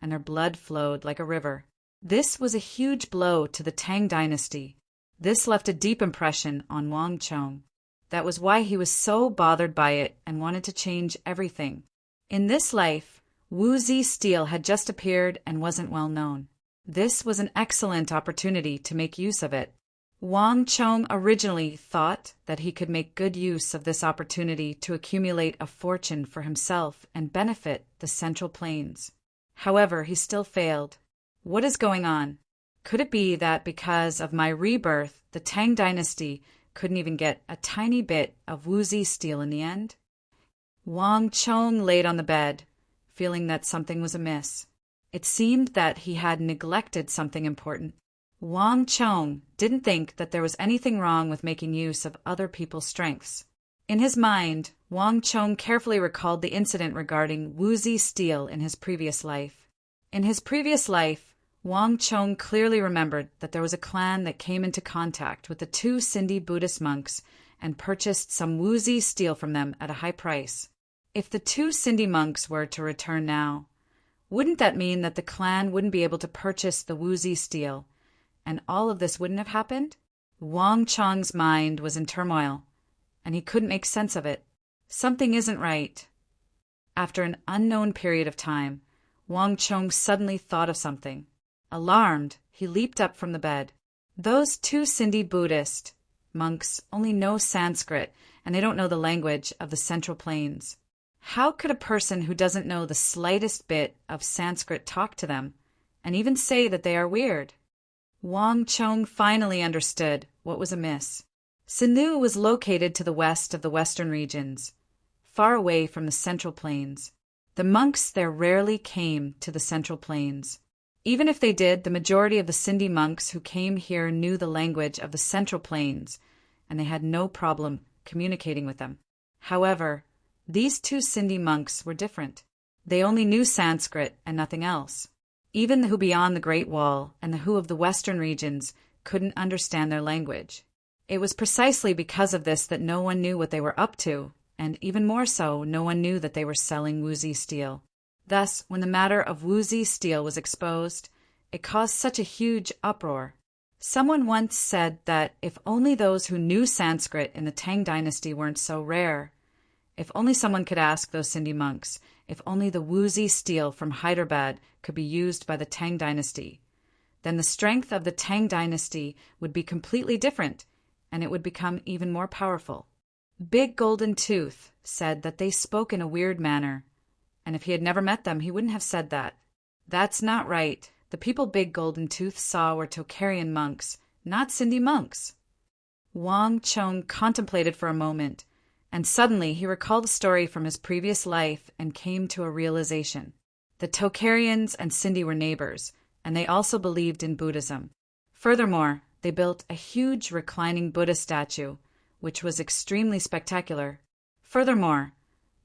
S1: and their blood flowed like a river. This was a huge blow to the Tang dynasty. This left a deep impression on Wang Chong. That was why he was so bothered by it and wanted to change everything. In this life, Wuzi Steel had just appeared and wasn't well known. This was an excellent opportunity to make use of it. Wang Chong originally thought that he could make good use of this opportunity to accumulate a fortune for himself and benefit the Central Plains. However, he still failed. What is going on? Could it be that because of my rebirth, the Tang dynasty couldn't even get a tiny bit of Wuzi Steel in the end? Wang Chong laid on the bed, feeling that something was amiss. It seemed that he had neglected something important. Wang Chong didn't think that there was anything wrong with making use of other people's strengths. In his mind, Wang Chong carefully recalled the incident regarding Wuzi Steel in his previous life. In his previous life, Wang Chong clearly remembered that there was a clan that came into contact with the 2 Sindhi Buddhist monks and purchased some Wuzi Steel from them at a high price. If the 2 Sindhi monks were to return now, wouldn't that mean that the clan wouldn't be able to purchase the Wuzi Steel, and all of this wouldn't have happened? Wang Chong's mind was in turmoil, and he couldn't make sense of it. Something isn't right. After an unknown period of time, Wang Chong suddenly thought of something. Alarmed, he leaped up from the bed. Those 2 Sindhi Buddhist monks only know Sanskrit, and they don't know the language of the Central Plains. How could a person who doesn't know the slightest bit of Sanskrit talk to them, and even say that they are weird? Wang Chong finally understood what was amiss. Sinu was located to the west of the western regions, far away from the Central Plains. The monks there rarely came to the Central Plains. Even if they did, the majority of the Sindhi monks who came here knew the language of the Central Plains, and they had no problem communicating with them. However, these two Sindhi monks were different. They only knew Sanskrit and nothing else. Even the who beyond the Great Wall and the who of the western regions couldn't understand their language. It was precisely because of this that no one knew what they were up to, and even more so, no one knew that they were selling woozy steel. Thus, when the matter of woozy steel was exposed, it caused such a huge uproar. Someone once said that if only those who knew Sanskrit in the Tang dynasty weren't so rare, if only someone could ask those Sindhi monks, if only the woozy steel from Hyderabad could be used by the Tang dynasty, then the strength of the Tang dynasty would be completely different, and it would become even more powerful. Big Golden Tooth said that they spoke in a weird manner, and if he had never met them, he wouldn't have said that. That's not right. The people Big Golden Tooth saw were Tocharian monks, not Sindhi monks. Wang Chong contemplated for a moment, and suddenly he recalled a story from his previous life and came to a realization. The Tocharians and Sindhi were neighbors, and they also believed in Buddhism. Furthermore, they built a huge reclining Buddha statue, which was extremely spectacular. Furthermore,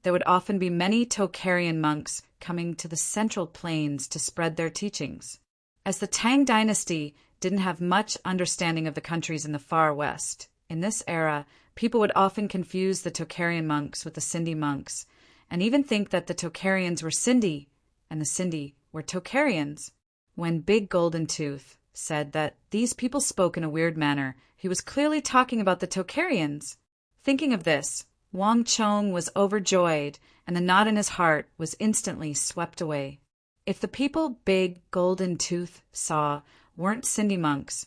S1: there would often be many Tocharian monks coming to the Central Plains to spread their teachings. As the Tang dynasty didn't have much understanding of the countries in the far west, in this era, people would often confuse the Tocharian monks with the Sindhi monks, and even think that the Tocharians were Sindhi and the Sindhi were Tocharians. When Big Golden Tooth said that these people spoke in a weird manner, he was clearly talking about the Tocharians. Thinking of this, Wang Chong was overjoyed, and the knot in his heart was instantly swept away. If the people Big Golden Tooth saw weren't Sindhi monks,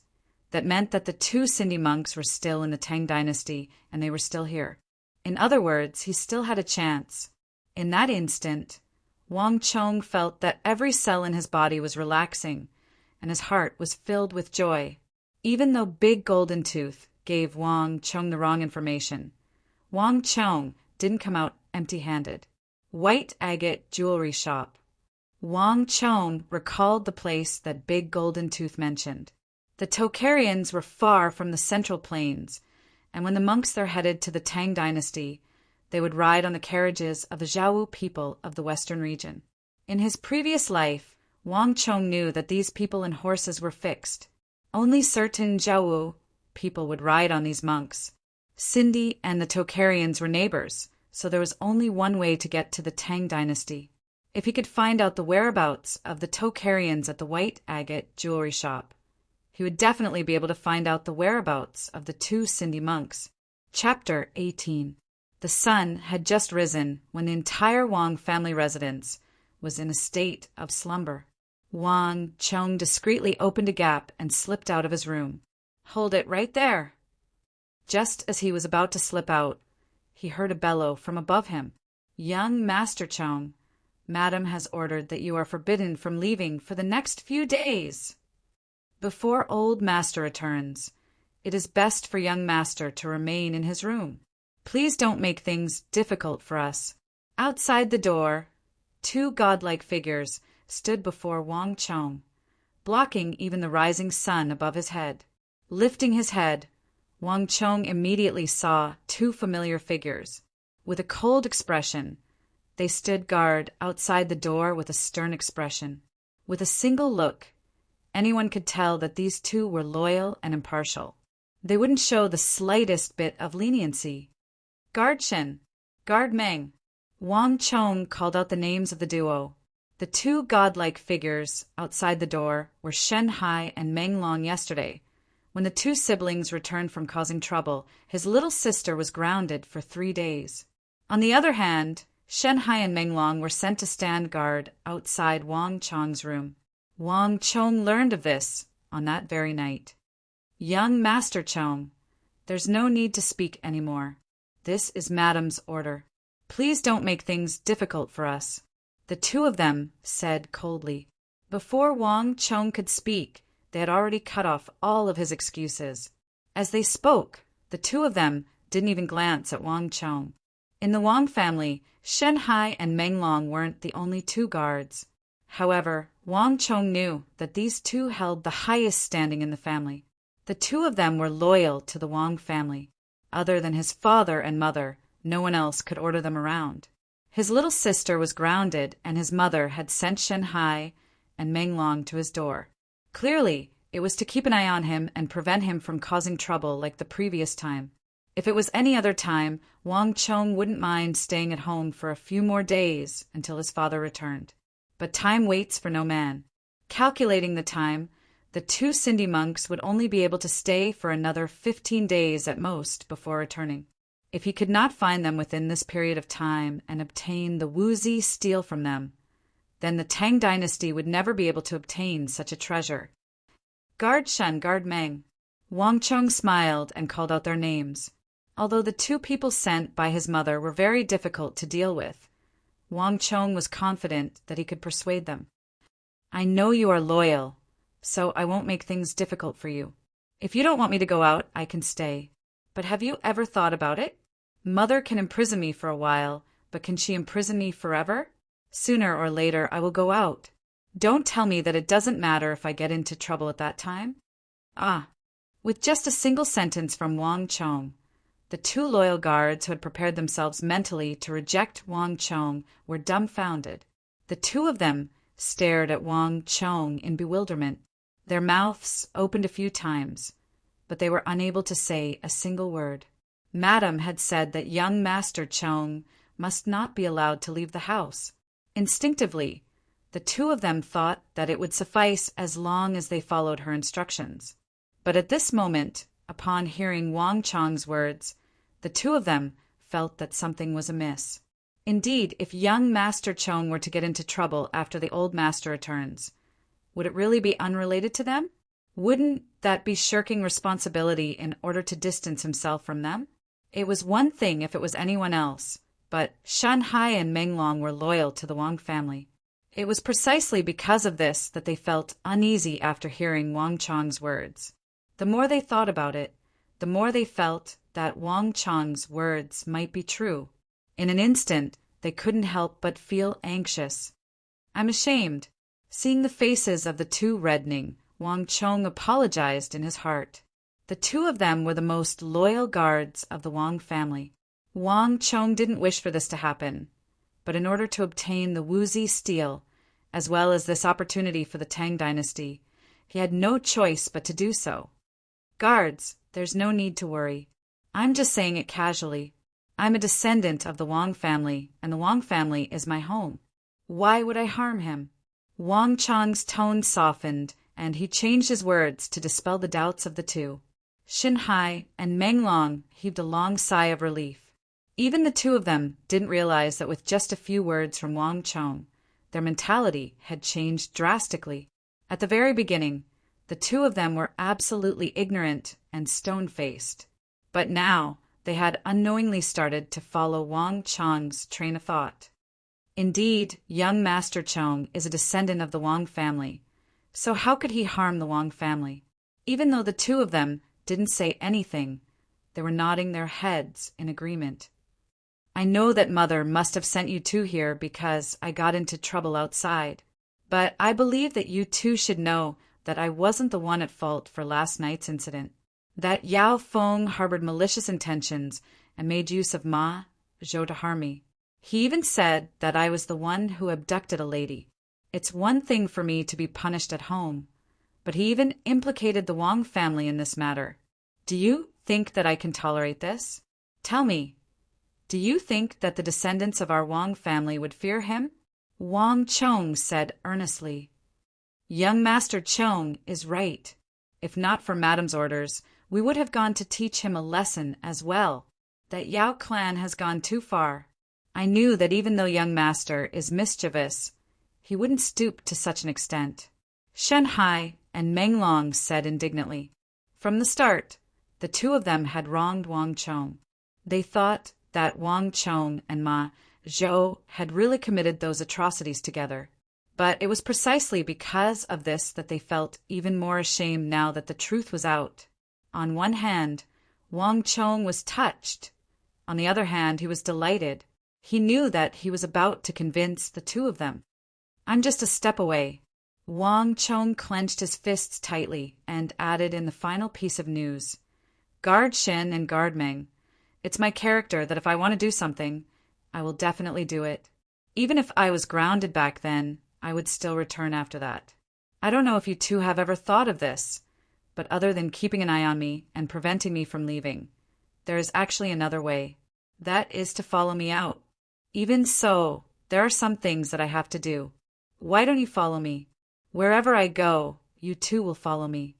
S1: that meant that the two Sindhi monks were still in the Tang dynasty, and they were still here. In other words, he still had a chance. In that instant, Wang Chong felt that every cell in his body was relaxing, and his heart was filled with joy. Even though Big Golden Tooth gave Wang Chong the wrong information, Wang Chong didn't come out empty-handed. White Agate Jewelry Shop. Wang Chong recalled the place that Big Golden Tooth mentioned. The Tocharians were far from the Central Plains, and when the monks there headed to the Tang dynasty, they would ride on the carriages of the Zhao people of the western region. In his previous life, Wang Chong knew that these people and horses were fixed. Only certain Zhao people would ride on these monks. Sindhi and the Tocharians were neighbors, so there was only one way to get to the Tang dynasty. If he could find out the whereabouts of the Tocharians at the White Agate Jewelry Shop, he would definitely be able to find out the whereabouts of the two Sindhi monks. Chapter 18. The sun had just risen when the entire Wang family residence was in a state of slumber. Wang Chong discreetly opened a gap and slipped out of his room. "Hold it right there." Just as he was about to slip out, he heard a bellow from above him. "Young Master Chong, Madam has ordered that you are forbidden from leaving for the next few days. Before old Master returns, it is best for young Master to remain in his room. Please don't make things difficult for us." Outside the door, two godlike figures stood before Wang Chong, blocking even the rising sun above his head. Lifting his head, Wang Chong immediately saw two familiar figures. With a cold expression, they stood guard outside the door with a stern expression. With a single look, anyone could tell that these two were loyal and impartial. They wouldn't show the slightest bit of leniency. "Guard Shen, Guard Meng." Wang Chong called out the names of the duo. The two godlike figures outside the door were Shen Hai and Meng Long. Yesterday, when the two siblings returned from causing trouble, his little sister was grounded for 3 days. On the other hand, Shen Hai and Meng Long were sent to stand guard outside Wang Chong's room. Wang Chong learned of this on that very night. "Young Master Chong, there's no need to speak anymore. This is Madam's order. Please don't make things difficult for us," the two of them said coldly. Before Wang Chong could speak, they had already cut off all of his excuses. As they spoke, the two of them didn't even glance at Wang Chong. In the Wang family, Shen Hai and Meng Long weren't the only two guards. However, Wang Chong knew that these two held the highest standing in the family. The two of them were loyal to the Wang family. Other than his father and mother, no one else could order them around. His little sister was grounded, and his mother had sent Shen Hai and Meng Long to his door. Clearly, it was to keep an eye on him and prevent him from causing trouble like the previous time. If it was any other time, Wang Chong wouldn't mind staying at home for a few more days until his father returned. But time waits for no man. Calculating the time, the two Cindy monks would only be able to stay for another 15 days at most before returning. If he could not find them within this period of time and obtain the Wuzi steel from them, then the Tang dynasty would never be able to obtain such a treasure. Guard Shen, guard Meng. Wang Chong smiled and called out their names. Although the two people sent by his mother were very difficult to deal with, Wang Chong was confident that he could persuade them. I know you are loyal, so I won't make things difficult for you. If you don't want me to go out, I can stay. But have you ever thought about it? Mother can imprison me for a while, but can she imprison me forever? Sooner or later I will go out. Don't tell me that it doesn't matter if I get into trouble at that time. Ah. With just a single sentence from Wang Chong, the two loyal guards who had prepared themselves mentally to reject Wang Chong were dumbfounded. The two of them stared at Wang Chong in bewilderment. Their mouths opened a few times, but they were unable to say a single word. Madame had said that young Master Chong must not be allowed to leave the house. Instinctively, the two of them thought that it would suffice as long as they followed her instructions. But at this moment, upon hearing Wang Chong's words, the two of them felt that something was amiss. Indeed, if young Master Chong were to get into trouble after the old master returns, would it really be unrelated to them? Wouldn't that be shirking responsibility in order to distance himself from them? It was one thing if it was anyone else, but Shen Hai and Meng Long were loyal to the Wang family. It was precisely because of this that they felt uneasy after hearing Wang Chong's words. The more they thought about it, the more they felt that Wang Chong's words might be true. In an instant, they couldn't help but feel anxious. I'm ashamed. Seeing the faces of the two reddening, Wang Chong apologized in his heart. The two of them were the most loyal guards of the Wang family. Wang Chong didn't wish for this to happen, but in order to obtain the Wuzi steel, as well as this opportunity for the Tang dynasty, he had no choice but to do so. Guards, there's no need to worry. I'm just saying it casually. I'm a descendant of the Wang family, and the Wang family is my home. Why would I harm him? Wang Chong's tone softened, and he changed his words to dispel the doubts of the two. Shen Hai and Meng Long heaved a long sigh of relief. Even the two of them didn't realize that with just a few words from Wang Chong, their mentality had changed drastically. At the very beginning, the two of them were absolutely ignorant and stone-faced. But now, they had unknowingly started to follow Wang Chong's train of thought. Indeed, young Master Chong is a descendant of the Wang family, so how could he harm the Wang family? Even though the two of them didn't say anything, they were nodding their heads in agreement. I know that Mother must have sent you two here because I got into trouble outside, but I believe that you two should know that I wasn't the one at fault for last night's incident. That Yao Feng harbored malicious intentions and made use of Ma Zhou to harm me. He even said that I was the one who abducted a lady. It's one thing for me to be punished at home, but he even implicated the Wang family in this matter. Do you think that I can tolerate this? Tell me, do you think that the descendants of our Wang family would fear him? Wang Chong said earnestly. Young Master Chong is right. If not for Madame's orders, we would have gone to teach him a lesson as well. That Yao clan has gone too far. I knew that even though young Master is mischievous, he wouldn't stoop to such an extent. Shen Hai and Meng Long said indignantly. From the start, the two of them had wronged Wang Chong. They thought that Wang Chong and Ma Zhou had really committed those atrocities together. But it was precisely because of this that they felt even more ashamed now that the truth was out. On one hand, Wang Chong was touched, On the other hand, he was delighted. He knew that he was about to convince the two of them. "I'm just a step away." Wang Chong clenched his fists tightly and added in the final piece of news, "Guard Shen and guard Meng. It's my character that if I want to do something, I will definitely do it. Even if I was grounded back then, I would still return after that. I don't know if you two have ever thought of this, but other than keeping an eye on me and preventing me from leaving, there is actually another way. That is to follow me out. Even so, there are some things that I have to do. Why don't you follow me? Wherever I go, you too will follow me.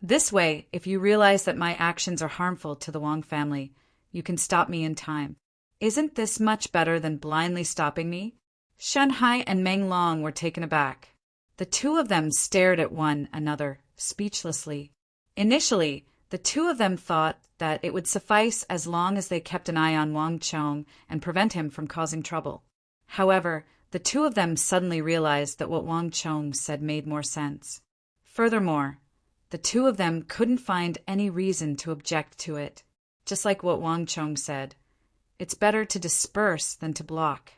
S1: This way, if you realize that my actions are harmful to the Wang family, you can stop me in time. Isn't this much better than blindly stopping me?" Shen Hai and Meng Long were taken aback. The two of them stared at one another, speechlessly. Initially, the two of them thought that it would suffice as long as they kept an eye on Wang Chong and prevent him from causing trouble. However, the two of them suddenly realized that what Wang Chong said made more sense. Furthermore, the two of them couldn't find any reason to object to it. Just like what Wang Chong said, it's better to disperse than to block.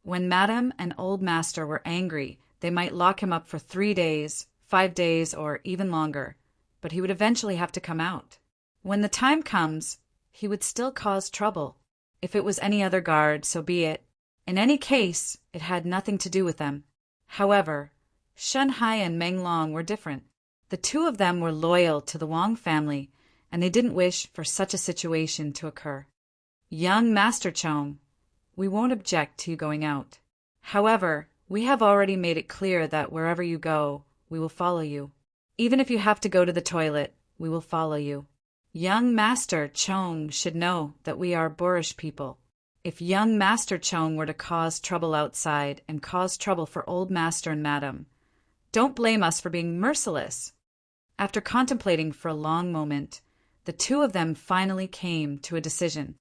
S1: When Madam and Old Master were angry, they might lock him up for 3 days, 5 days, or even longer, but he would eventually have to come out. When the time comes, he would still cause trouble. If it was any other guard, so be it. In any case, it had nothing to do with them. However, Shen Hai and Meng Long were different. The two of them were loyal to the Wang family, and they didn't wish for such a situation to occur. "Young Master Chong, we won't object to you going out. However, we have already made it clear that wherever you go, we will follow you. Even if you have to go to the toilet, we will follow you. Young Master Chong should know that we are boorish people. If young Master Chong were to cause trouble outside and cause trouble for Old Master and Madam, don't blame us for being merciless." After contemplating for a long moment, the two of them finally came to a decision.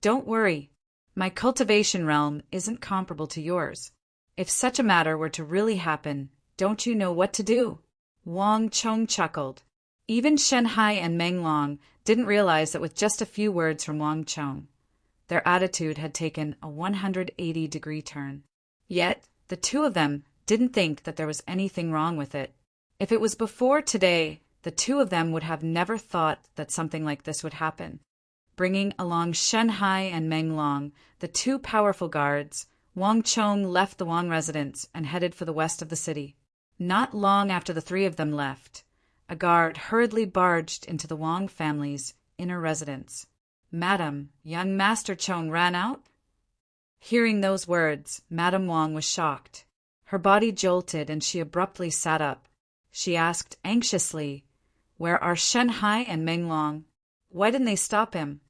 S1: "Don't worry. My cultivation realm isn't comparable to yours. If such a matter were to really happen, don't you know what to do?" Wang Chong chuckled. Even Shen Hai and Meng Long didn't realize that with just a few words from Wang Chong, their attitude had taken a 180-degree turn. Yet, the two of them didn't think that there was anything wrong with it. If it was before today, the two of them would have never thought that something like this would happen. Bringing along Shen Hai and Meng Long, the two powerful guards, Wang Chong left the Wang residence and headed for the west of the city. Not long after the three of them left, a guard hurriedly barged into the Wang family's inner residence. "Madam, young Master Chong ran out?" Hearing those words, Madam Wang was shocked. Her body jolted and she abruptly sat up. She asked anxiously, "Where are Shen Hai and Meng Long? Why didn't they stop him?"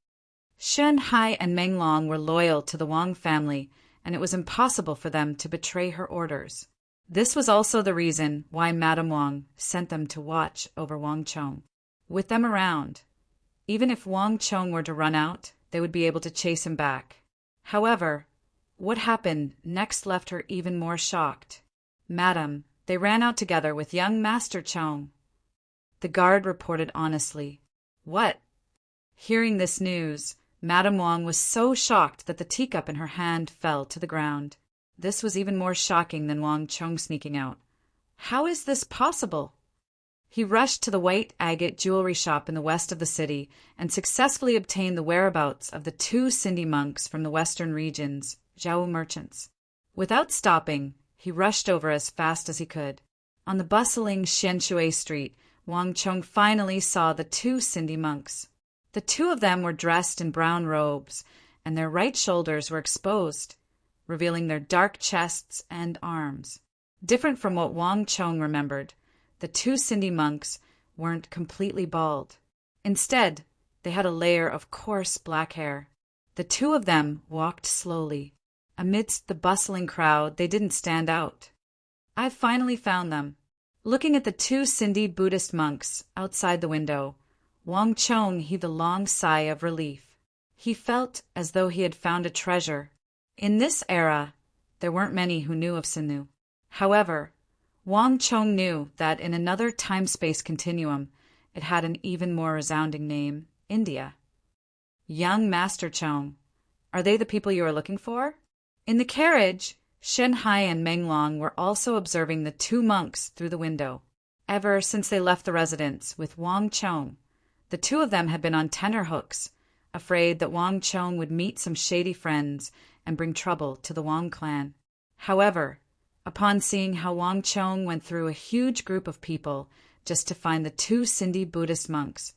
S1: Shen Hai and Meng Long were loyal to the Wang family, and it was impossible for them to betray her orders. This was also the reason why Madam Wang sent them to watch over Wang Chong. With them around, even if Wang Chong were to run out, they would be able to chase him back. However, what happened next left her even more shocked. "Madam, they ran out together with young Master Chong." The guard reported honestly. "What?" Hearing this news, Madam Wang was so shocked that the teacup in her hand fell to the ground. This was even more shocking than Wang Chong sneaking out. "How is this possible?" He rushed to the white agate jewelry shop in the west of the city and successfully obtained the whereabouts of the 2 Sindhi monks from the western regions, Zhao merchants. Without stopping, he rushed over as fast as he could. On the bustling Xianshui street, Wang Chong finally saw the 2 Sindhi monks. The two of them were dressed in brown robes, and their right shoulders were exposed, revealing their dark chests and arms. Different from what Wang Chong remembered, the 2 Sindhi monks weren't completely bald. Instead, they had a layer of coarse black hair. The two of them walked slowly. Amidst the bustling crowd, they didn't stand out. "I've finally found them." Looking at the 2 Sindhi Buddhist monks outside the window, Wang Chong heaved a long sigh of relief. He felt as though he had found a treasure. In this era, there weren't many who knew of Sinu. However, Wang Chong knew that in another time-space continuum, it had an even more resounding name, India. "Young Master Chong, are they the people you are looking for?" In the carriage, Shen Hai and Meng Long were also observing the two monks through the window. Ever since they left the residence with Wang Chong, the two of them had been on tenterhooks, afraid that Wang Chong would meet some shady friends and bring trouble to the Wang clan. However, upon seeing how Wang Chong went through a huge group of people just to find the two Sindhi Buddhist monks,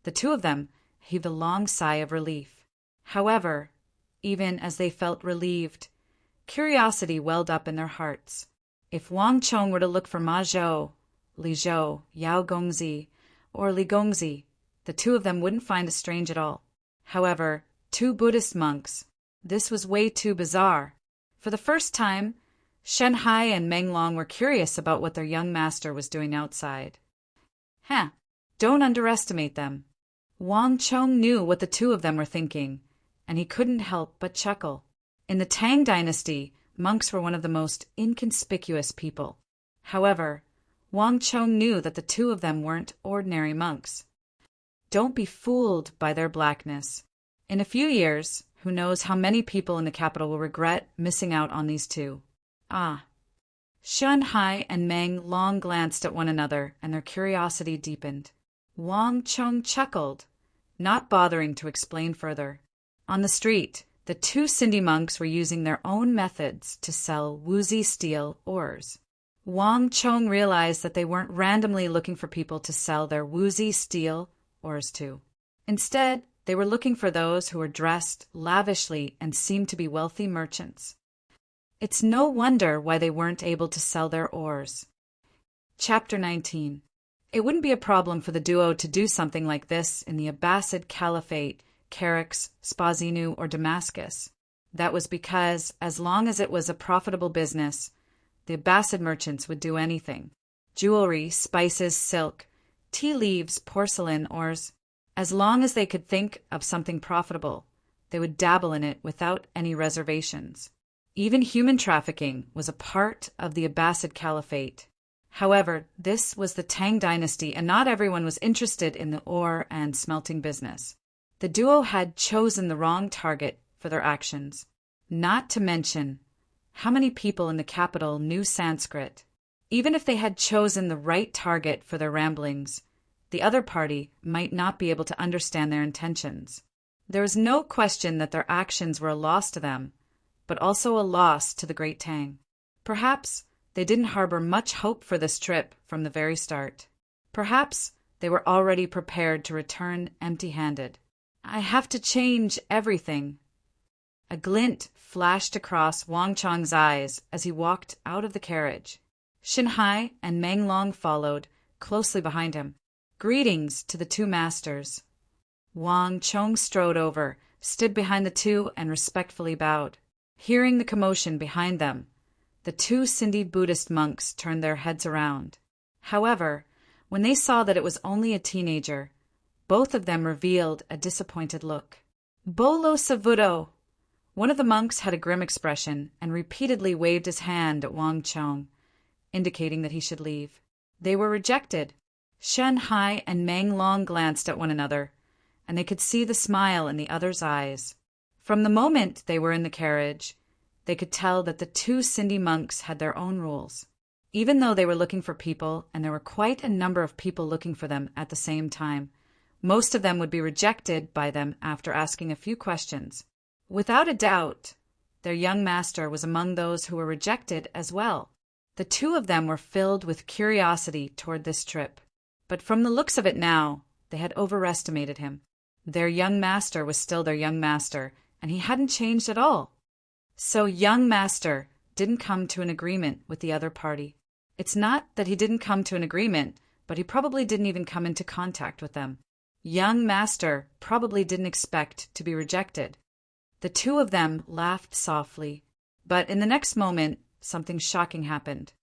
S1: the two of them heaved a long sigh of relief. However, even as they felt relieved, curiosity welled up in their hearts. If Wang Chong were to look for Ma Zhou, Li Zhou, Yao Gongzi, or Li Gongzi, the two of them wouldn't find it strange at all. However, two Buddhist monks, this was way too bizarre. For the first time, Shen Hai and Meng Long were curious about what their young master was doing outside. Don't underestimate them. Wang Chong knew what the two of them were thinking, and he couldn't help but chuckle. In the Tang dynasty, monks were one of the most inconspicuous people. However, Wang Chong knew that the two of them weren't ordinary monks. Don't be fooled by their blackness. In a few years, who knows how many people in the capital will regret missing out on these two. Shen Hai and Meng Long glanced at one another, and their curiosity deepened. Wang Chong chuckled, not bothering to explain further. On the street, the two Sindhi monks were using their own methods to sell woozy steel ores. Wang Chong realized that they weren't randomly looking for people to sell their woozy steel ores to. Instead, they were looking for those who were dressed lavishly and seemed to be wealthy merchants. It's no wonder why they weren't able to sell their ores. Chapter 19. It wouldn't be a problem for the duo to do something like this in the Abbasid Caliphate, Charax, Spazinu, or Damascus. That was because, as long as it was a profitable business, the Abbasid merchants would do anything. Jewelry, spices, silk, tea leaves, porcelain, ores. As long as they could think of something profitable, they would dabble in it without any reservations. Even human trafficking was a part of the Abbasid Caliphate. However, this was the Tang dynasty, and not everyone was interested in the ore and smelting business. The duo had chosen the wrong target for their actions. Not to mention, how many people in the capital knew Sanskrit? Even if they had chosen the right target for their ramblings, the other party might not be able to understand their intentions. There was no question that their actions were a loss to them, but also a loss to the Great Tang. Perhaps they didn't harbor much hope for this trip from the very start. Perhaps they were already prepared to return empty-handed. I have to change everything. A glint flashed across Wang Chong's eyes as he walked out of the carriage. Shen Hai and Meng Long followed, closely behind him. Greetings to the two masters. Wang Chong strode over, stood behind the two, and respectfully bowed. Hearing the commotion behind them, the two Sindhi Buddhist monks turned their heads around. However, when they saw that it was only a teenager, both of them revealed a disappointed look. Bolo Savudo! One of the monks had a grim expression and repeatedly waved his hand at Wang Chong, indicating that he should leave. They were rejected. Shen Hai and Meng Long glanced at one another, and they could see the smile in the other's eyes. From the moment they were in the carriage, they could tell that the two Sindhi monks had their own rules. Even though they were looking for people, and there were quite a number of people looking for them at the same time, most of them would be rejected by them after asking a few questions. Without a doubt, their young master was among those who were rejected as well. The two of them were filled with curiosity toward this trip, but from the looks of it now, they had overestimated him. Their young master was still their young master, and he hadn't changed at all. So young master didn't come to an agreement with the other party. It's not that he didn't come to an agreement, but he probably didn't even come into contact with them. Young master probably didn't expect to be rejected. The two of them laughed softly, but in the next moment, something shocking happened.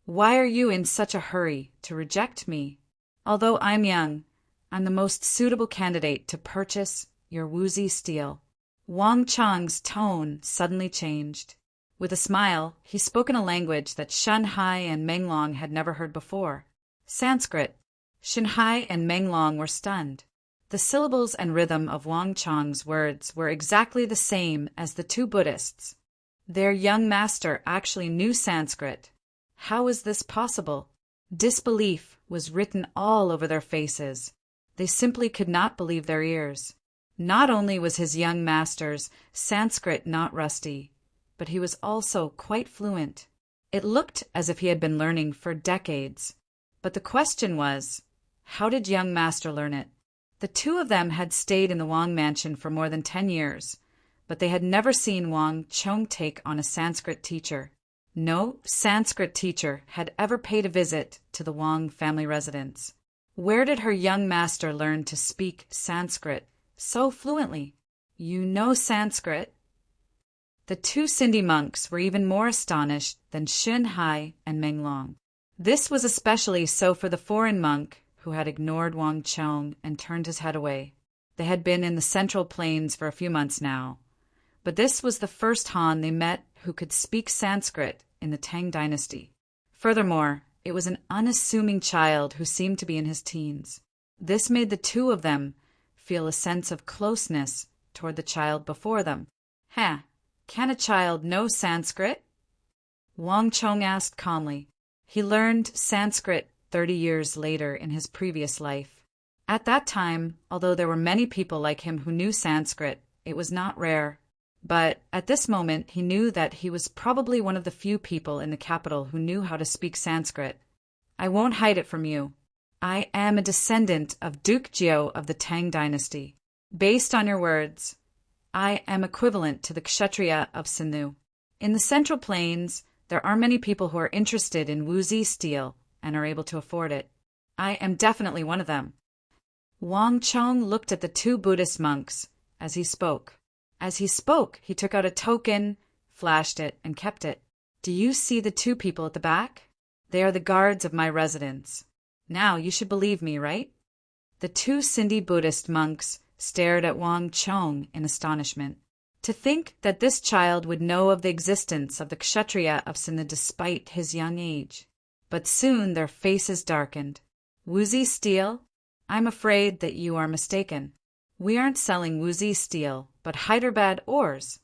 S1: Why are you in such a hurry to reject me? Although I'm young, I'm the most suitable candidate to purchase your woozy steel. Wang Chong's tone suddenly changed. With a smile, he spoke in a language that Shen Hai and Meng Long had never heard before. Sanskrit. Shen Hai and Meng Long were stunned. The syllables and rhythm of Wang Chong's words were exactly the same as the two Buddhists. Their young master actually knew Sanskrit. How was this possible? Disbelief was written all over their faces. They simply could not believe their ears. Not only was his young master's Sanskrit not rusty, but he was also quite fluent. It looked as if he had been learning for decades. But the question was, how did young master learn it? The two of them had stayed in the Wang mansion for more than 10 years, but they had never seen Wang Chong take on a Sanskrit teacher. No Sanskrit teacher had ever paid a visit to the Wang family residence. Where did her young master learn to speak Sanskrit so fluently? You know Sanskrit. The two Sindhi monks were even more astonished than Xun Hai and Meng Long. This was especially so for the foreign monk who had ignored Wang Chong and turned his head away. They had been in the Central Plains for a few months now, but this was the first Han they met who could speak Sanskrit in the Tang dynasty. Furthermore, it was an unassuming child who seemed to be in his teens. This made the two of them feel a sense of closeness toward the child before them. Can a child know Sanskrit? Wang Chong asked calmly. He learned Sanskrit 30 years later in his previous life. At that time, although there were many people like him who knew Sanskrit, it was not rare. But at this moment, he knew that he was probably one of the few people in the capital who knew how to speak Sanskrit. I won't hide it from you. I am a descendant of Duke Jiao of the Tang dynasty. Based on your words, I am equivalent to the Kshatriya of Sindhu. In the Central Plains, there are many people who are interested in Wuxi steel and are able to afford it. I am definitely one of them. Wang Chong looked at the two Buddhist monks as he spoke. As he spoke, he took out a token, flashed it, and kept it. Do you see the two people at the back? They are the guards of my residence. Now you should believe me, right? The two Sindhi Buddhist monks stared at Wang Chong in astonishment. To think that this child would know of the existence of the Kshatriya of Sindhu despite his young age. But soon their faces darkened. Wuxi steel? I'm afraid that you are mistaken. We aren't selling Wuxi steel, but Hyderabad ores.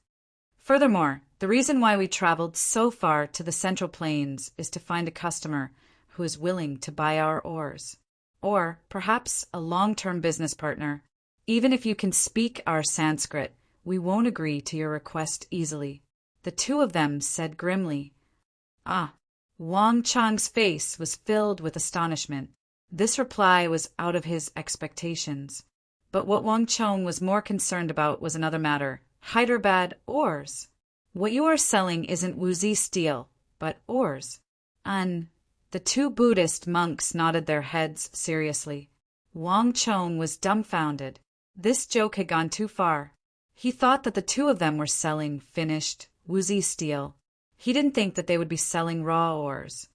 S1: Furthermore, the reason why we traveled so far to the Central Plains is to find a customer who is willing to buy our ores. Or perhaps a long-term business partner. Even if you can speak our Sanskrit, we won't agree to your request easily. The two of them said grimly. Wang Chong's face was filled with astonishment. This reply was out of his expectations. But what Wang Chong was more concerned about was another matter. Hyderabad ores. What you are selling isn't Wuxi steel, but ores. The two Buddhist monks nodded their heads seriously. Wang Chong was dumbfounded. This joke had gone too far. He thought that the two of them were selling finished Wuxi steel. He didn't think that they would be selling raw ores.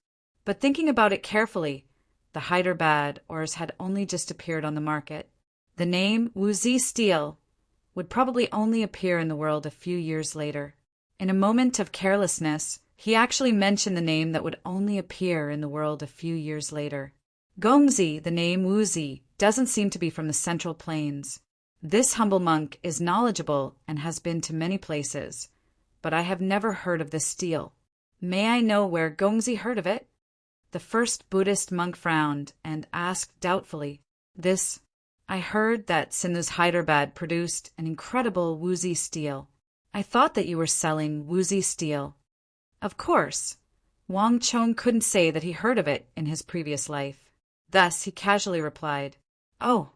S1: But thinking about it carefully, the Hyderabad ores had only just appeared on the market. The name Wuxi steel would probably only appear in the world a few years later. In a moment of carelessness, he actually mentioned the name that would only appear in the world a few years later. Gongzi, the name Wuxi, doesn't seem to be from the Central Plains. This humble monk is knowledgeable and has been to many places, but I have never heard of this steel. May I know where Gongzi heard of it? The first Buddhist monk frowned and asked doubtfully, I heard that Sindhu's Hyderabad produced an incredible Wuxi steel. I thought that you were selling Wuxi steel. Of course. Wang Chong couldn't say that he heard of it in his previous life. Thus he casually replied, Oh.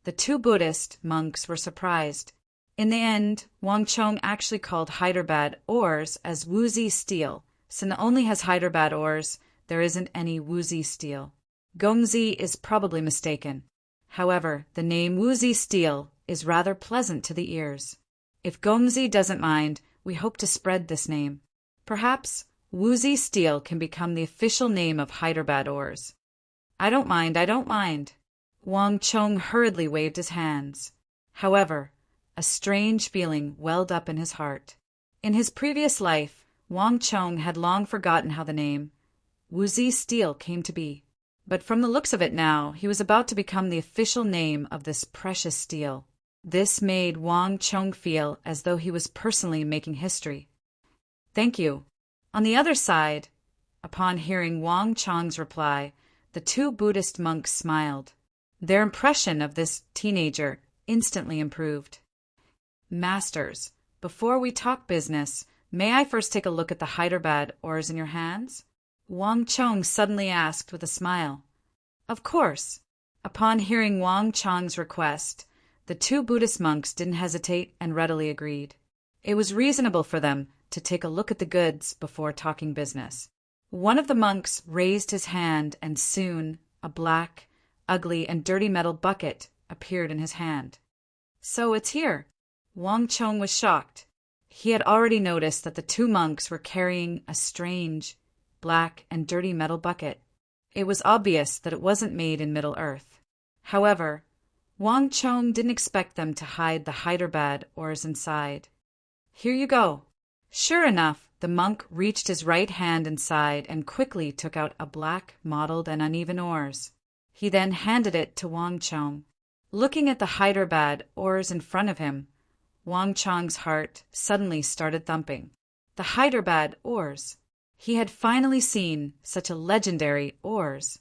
S1: The two Buddhist monks were surprised. In the end, Wang Chong actually called Hyderabad ores as Wuxi steel. Sindhu only has Hyderabad ores. There isn't any Wuxi steel. Gongzi is probably mistaken. However, the name Wuxi steel is rather pleasant to the ears. If Gongzi doesn't mind, we hope to spread this name. Perhaps Wuxi steel can become the official name of Hyderabad ores. I don't mind. Wang Chong hurriedly waved his hands. However, a strange feeling welled up in his heart. In his previous life, Wang Chong had long forgotten how the name Wuxi steel came to be. But from the looks of it now, he was about to become the official name of this precious steel. This made Wang Chong feel as though he was personally making history. "Thank you." On the other side, upon hearing Wang Chong's reply, the two Buddhist monks smiled. Their impression of this teenager instantly improved. "Masters, before we talk business, may I first take a look at the Hyderabad ores in your hands?" Wang Chong suddenly asked with a smile. "Of course." Upon hearing Wang Chong's request, the two Buddhist monks didn't hesitate and readily agreed. It was reasonable for them to take a look at the goods before talking business. One of the monks raised his hand, and soon a black, ugly, and dirty metal bucket appeared in his hand. "So it's here." Wang Chong was shocked. He had already noticed that the two monks were carrying a strange, black, and dirty metal bucket. It was obvious that it wasn't made in Middle Earth. However, Wang Chong didn't expect them to hide the Hyderabad ores inside. "Here you go." Sure enough, the monk reached his right hand inside and quickly took out a black, mottled, and uneven ores. He then handed it to Wang Chong. Looking at the Hyderabad ores in front of him, Wang Chong's heart suddenly started thumping. The Hyderabad ores. He had finally seen such a legendary ores.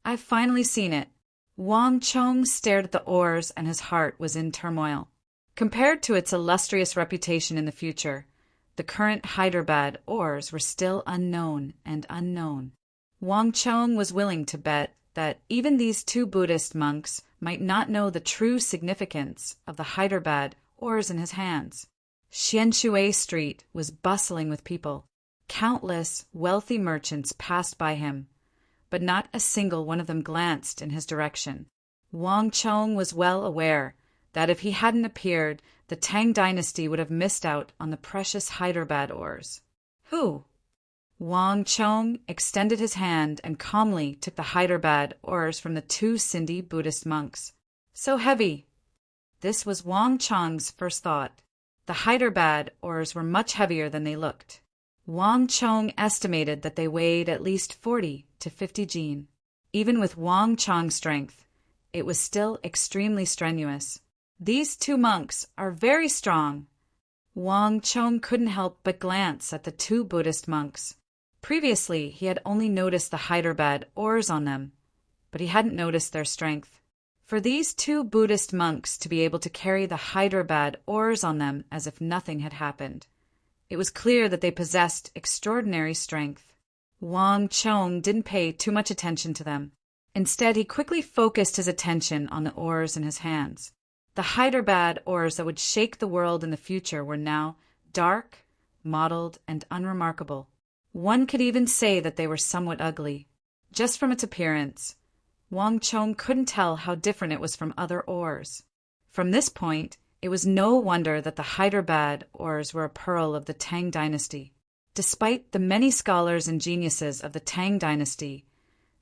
S1: "I've finally seen it." Wang Chong stared at the ores and his heart was in turmoil. Compared to its illustrious reputation in the future, the current Hyderabad ores were still unknown and unknown. Wang Chong was willing to bet that even these two Buddhist monks might not know the true significance of the Hyderabad ores in his hands. Xianshui Street was bustling with people. Countless wealthy merchants passed by him, but not a single one of them glanced in his direction. Wang Chong was well aware that if he hadn't appeared, the Tang dynasty would have missed out on the precious Hyderabad ores. "Who?" Wang Chong extended his hand and calmly took the Hyderabad ores from the two Sindhi Buddhist monks. "So heavy." This was Wang Chong's first thought. The Hyderabad ores were much heavier than they looked. Wang Chong estimated that they weighed at least 40 to 50 jin. Even with Wang Chong's strength, it was still extremely strenuous. "These two monks are very strong." Wang Chong couldn't help but glance at the two Buddhist monks. Previously, he had only noticed the Hyderabad ores on them, but he hadn't noticed their strength. For these two Buddhist monks to be able to carry the Hyderabad ores on them as if nothing had happened, it was clear that they possessed extraordinary strength. Wang Chong didn't pay too much attention to them. Instead, he quickly focused his attention on the ores in his hands. The Hyderabad ores that would shake the world in the future were now dark, mottled, and unremarkable. One could even say that they were somewhat ugly. Just from its appearance, Wang Chong couldn't tell how different it was from other ores. From this point, it was no wonder that the Hyderabad ores were a pearl of the Tang dynasty. Despite the many scholars and geniuses of the Tang dynasty,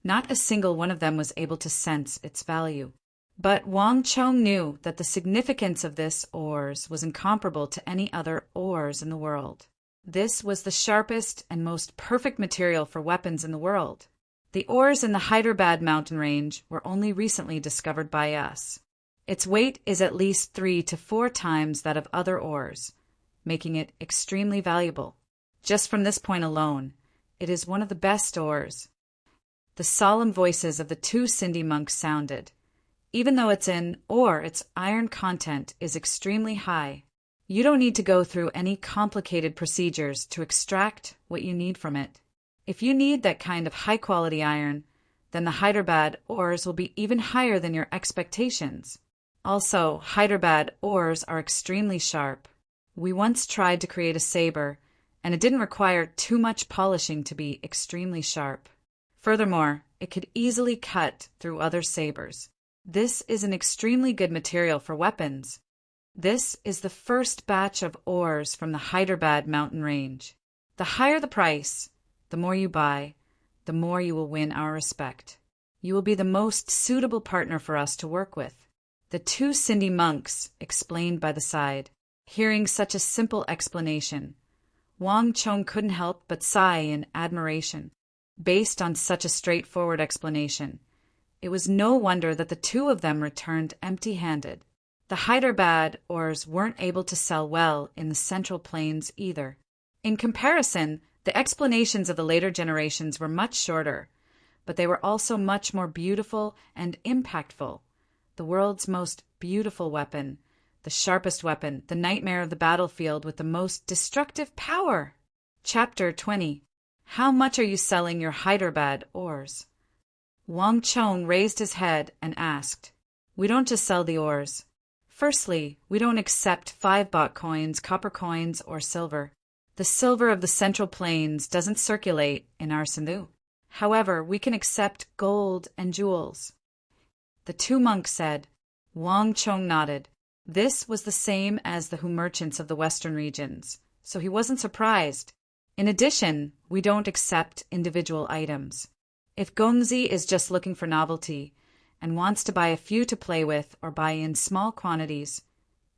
S1: not a single one of them was able to sense its value. But Wang Chong knew that the significance of this ores was incomparable to any other ores in the world. This was the sharpest and most perfect material for weapons in the world. The ores in the Hyderabad mountain range were only recently discovered by us. Its weight is at least 3 to 4 times that of other ores, making it extremely valuable. Just from this point alone, it is one of the best ores. The solemn voices of the two Sindhi monks sounded. Even though it's in ore, its iron content is extremely high. You don't need to go through any complicated procedures to extract what you need from it. If you need that kind of high-quality iron, then the Hyderabad ores will be even higher than your expectations. Also, Hyderabad ores are extremely sharp. We once tried to create a saber, and it didn't require too much polishing to be extremely sharp. Furthermore, it could easily cut through other sabers. This is an extremely good material for weapons. This is the first batch of ores from the Hyderabad mountain range. The higher the price, the more you buy, the more you will win our respect. You will be the most suitable partner for us to work with. The two Sindhi monks explained by the side. Hearing such a simple explanation, Wang Chong couldn't help but sigh in admiration. based on such a straightforward explanation. It was no wonder that the two of them returned empty-handed. The Hyderabad ores weren't able to sell well in the Central Plains either. In comparison, the explanations of the later generations were much shorter, but they were also much more beautiful and impactful. The world's most beautiful weapon, the sharpest weapon, the nightmare of the battlefield with the most destructive power. Chapter 20. How much are you selling your Hyderabad ores? Wang Chong raised his head and asked, We don't just sell the ores. Firstly, we don't accept 5 baht coins, copper coins, or silver. The silver of the Central Plains doesn't circulate in our Sindhu. However, we can accept gold and jewels. The two monks said. Wang Chong nodded. This was the same as the Hu merchants of the western regions, so he wasn't surprised. In addition, we don't accept individual items. If Gongzi is just looking for novelty and wants to buy a few to play with or buy in small quantities,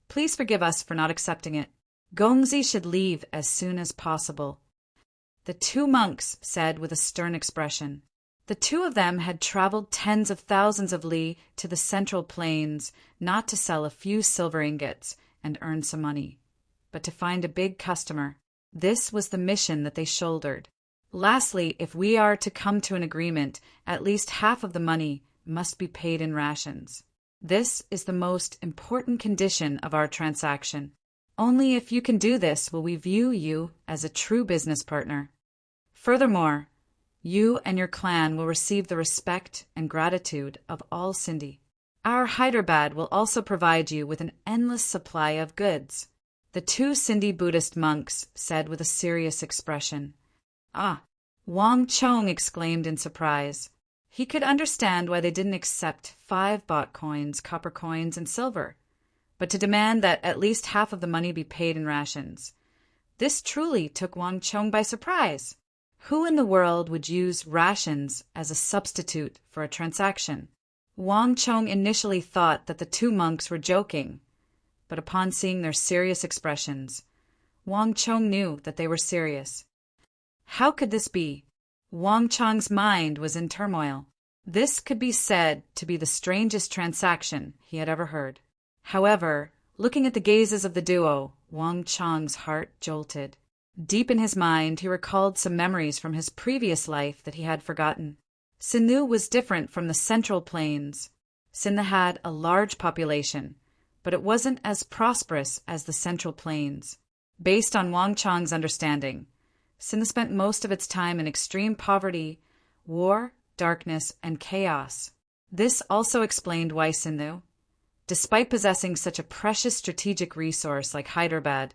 S1: please forgive us for not accepting it. Gongzi should leave as soon as possible. The two monks said with a stern expression. The two of them had traveled tens of thousands of li to the Central Plains not to sell a few silver ingots and earn some money, but to find a big customer. This was the mission that they shouldered. Lastly, if we are to come to an agreement, at least half of the money must be paid in rations. This is the most important condition of our transaction. Only if you can do this will we view you as a true business partner. Furthermore, you and your clan will receive the respect and gratitude of all Sindhi. Our Hyderabad will also provide you with an endless supply of goods. The two Sindhi Buddhist monks said with a serious expression. Ah! Wang Chong exclaimed in surprise. He could understand why they didn't accept 5 baht coins, copper coins, and silver, but to demand that at least half of the money be paid in rations. This truly took Wang Chong by surprise. Who in the world would use rations as a substitute for a transaction? Wang Chong initially thought that the two monks were joking, but upon seeing their serious expressions, Wang Chong knew that they were serious. How could this be? Wang Chong's mind was in turmoil. This could be said to be the strangest transaction he had ever heard. However, looking at the gazes of the duo, Wang Chong's heart jolted. Deep in his mind, he recalled some memories from his previous life that he had forgotten. Sindhu was different from the Central Plains. Sindhu had a large population, but it wasn't as prosperous as the Central Plains. Based on Wang Chong's understanding, Sindhu spent most of its time in extreme poverty, war, darkness, and chaos. This also explained why Sindhu, despite possessing such a precious strategic resource like Hyderabad,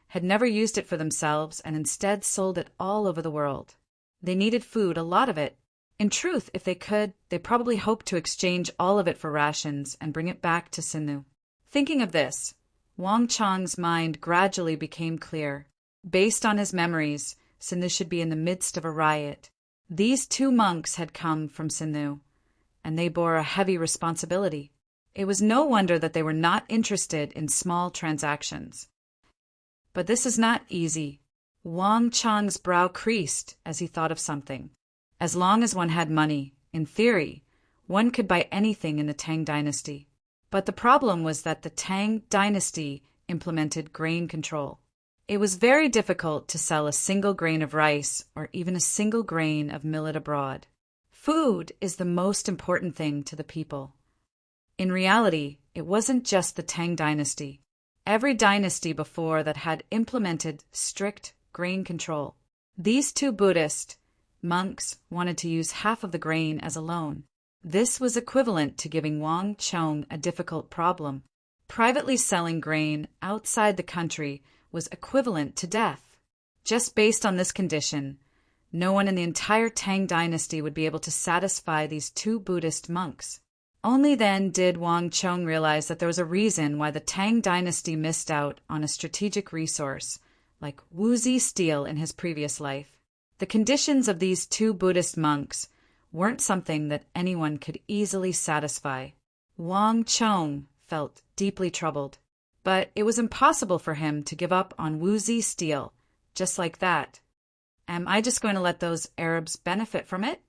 S1: had never used it for themselves and instead sold it all over the world. They needed food, a lot of it. In truth, if they could, they probably hoped to exchange all of it for rations and bring it back to Sindhu. Thinking of this, Wang Chong's mind gradually became clear. Based on his memories, Sindhu should be in the midst of a riot. These two monks had come from Sindhu, and they bore a heavy responsibility. It was no wonder that they were not interested in small transactions. But this is not easy. Wang Chong's brow creased as he thought of something. As long as one had money, in theory, one could buy anything in the Tang dynasty. But the problem was that the Tang dynasty implemented grain control. It was very difficult to sell a single grain of rice or even a single grain of millet abroad. Food is the most important thing to the people. In reality, it wasn't just the Tang dynasty. Every dynasty before that had implemented strict grain control. These two Buddhist monks wanted to use half of the grain as a loan. This was equivalent to giving Wang Chong a difficult problem. Privately selling grain outside the country was equivalent to death. Just based on this condition, no one in the entire Tang dynasty would be able to satisfy these two Buddhist monks. Only then did Wang Chong realize that there was a reason why the Tang dynasty missed out on a strategic resource like Wuzi steel in his previous life. The conditions of these two Buddhist monks weren't something that anyone could easily satisfy. Wang Chong felt deeply troubled, but it was impossible for him to give up on Wuzi steel just like that. Am I just going to let those Arabs benefit from it?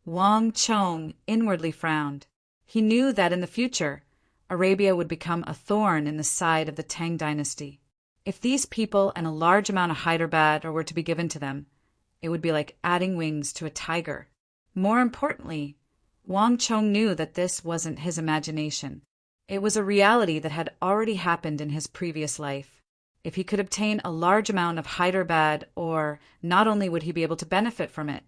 S1: Wang Chong inwardly frowned. He knew that in the future, Arabia would become a thorn in the side of the Tang dynasty. If these people and a large amount of Hyderabad were to be given to them, it would be like adding wings to a tiger. More importantly, Wang Chong knew that this wasn't his imagination. It was a reality that had already happened in his previous life. If he could obtain a large amount of Hyderabad, not only would he be able to benefit from it,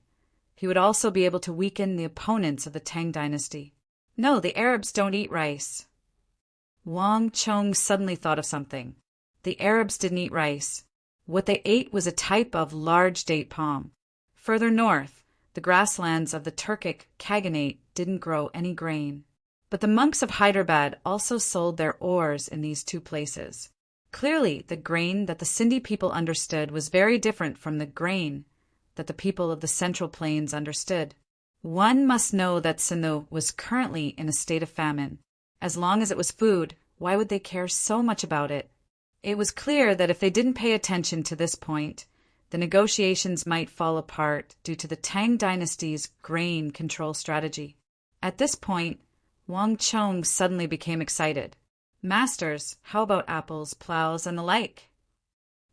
S1: he would also be able to weaken the opponents of the Tang dynasty. No, the Arabs don't eat rice. Wang Chong suddenly thought of something. The Arabs didn't eat rice. What they ate was a type of large date palm. Further north, the grasslands of the Turkic Khaganate didn't grow any grain. But the monks of Hyderabad also sold their ores in these two places. Clearly, the grain that the Sindhi people understood was very different from the grain that the people of the Central Plains understood. One must know that Sindhu was currently in a state of famine. As long as it was food, why would they care so much about it? It was clear that if they didn't pay attention to this point, the negotiations might fall apart due to the Tang dynasty's grain control strategy. At this point, Wang Chong suddenly became excited. Masters, how about apples, plows, and the like?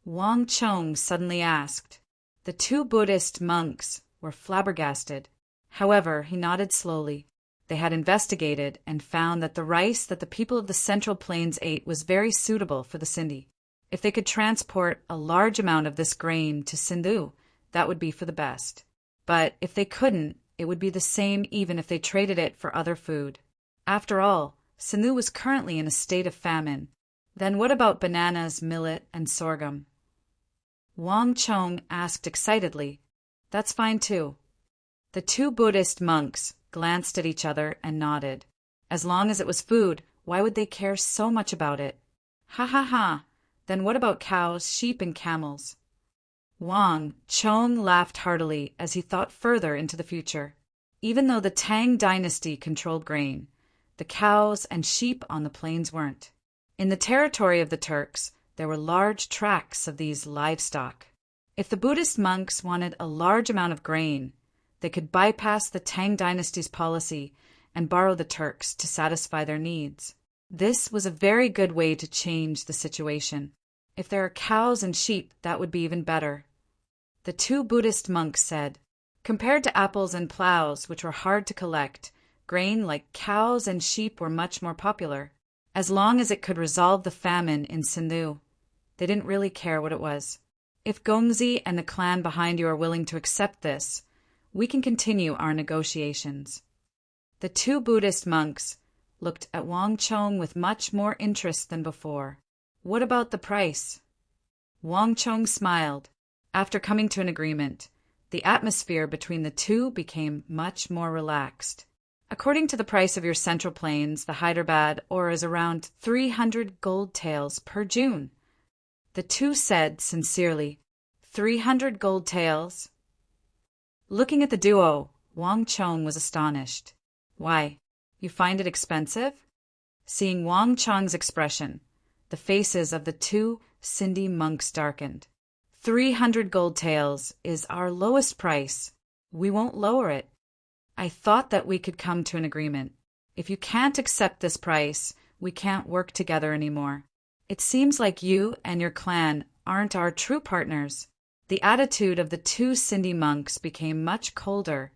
S1: Wang Chong suddenly asked. The two Buddhist monks were flabbergasted. However, he nodded slowly. They had investigated and found that the rice that the people of the Central Plains ate was very suitable for the Sindhi. If they could transport a large amount of this grain to Sindhu, that would be for the best. But if they couldn't, it would be the same even if they traded it for other food. After all, Sindhu was currently in a state of famine. Then what about bananas, millet, and sorghum? Wang Chong asked excitedly. That's fine too. The two Buddhist monks glanced at each other and nodded. As long as it was food, why would they care so much about it? Ha ha ha! Then what about cows, sheep, and camels? Wang Chong laughed heartily as he thought further into the future. Even though the Tang dynasty controlled grain, the cows and sheep on the plains weren't. In the territory of the Turks, there were large tracts of these livestock. If the Buddhist monks wanted a large amount of grain, they could bypass the Tang dynasty's policy and borrow the Turks to satisfy their needs. This was a very good way to change the situation. If there are cows and sheep, that would be even better. The two Buddhist monks said, compared to apples and plows, which were hard to collect, grain like cows and sheep were much more popular. As long as it could resolve the famine in Sindhu, they didn't really care what it was. If Gongzi and the clan behind you are willing to accept this, we can continue our negotiations. The two Buddhist monks looked at Wang Chong with much more interest than before. What about the price? Wang Chong smiled. After coming to an agreement, the atmosphere between the two became much more relaxed. According to the price of your Central Plains, the Hyderabad ore is around 300 gold taels per June. The two said sincerely, 300 gold taels? Looking at the duo, Wang Chong was astonished. Why, you find it expensive? Seeing Wang Chong's expression, the faces of the two Sindhi monks darkened. 300 gold taels is our lowest price. We won't lower it. I thought that we could come to an agreement. If you can't accept this price, we can't work together anymore. It seems like you and your clan aren't our true partners. The attitude of the two Sindhi monks became much colder,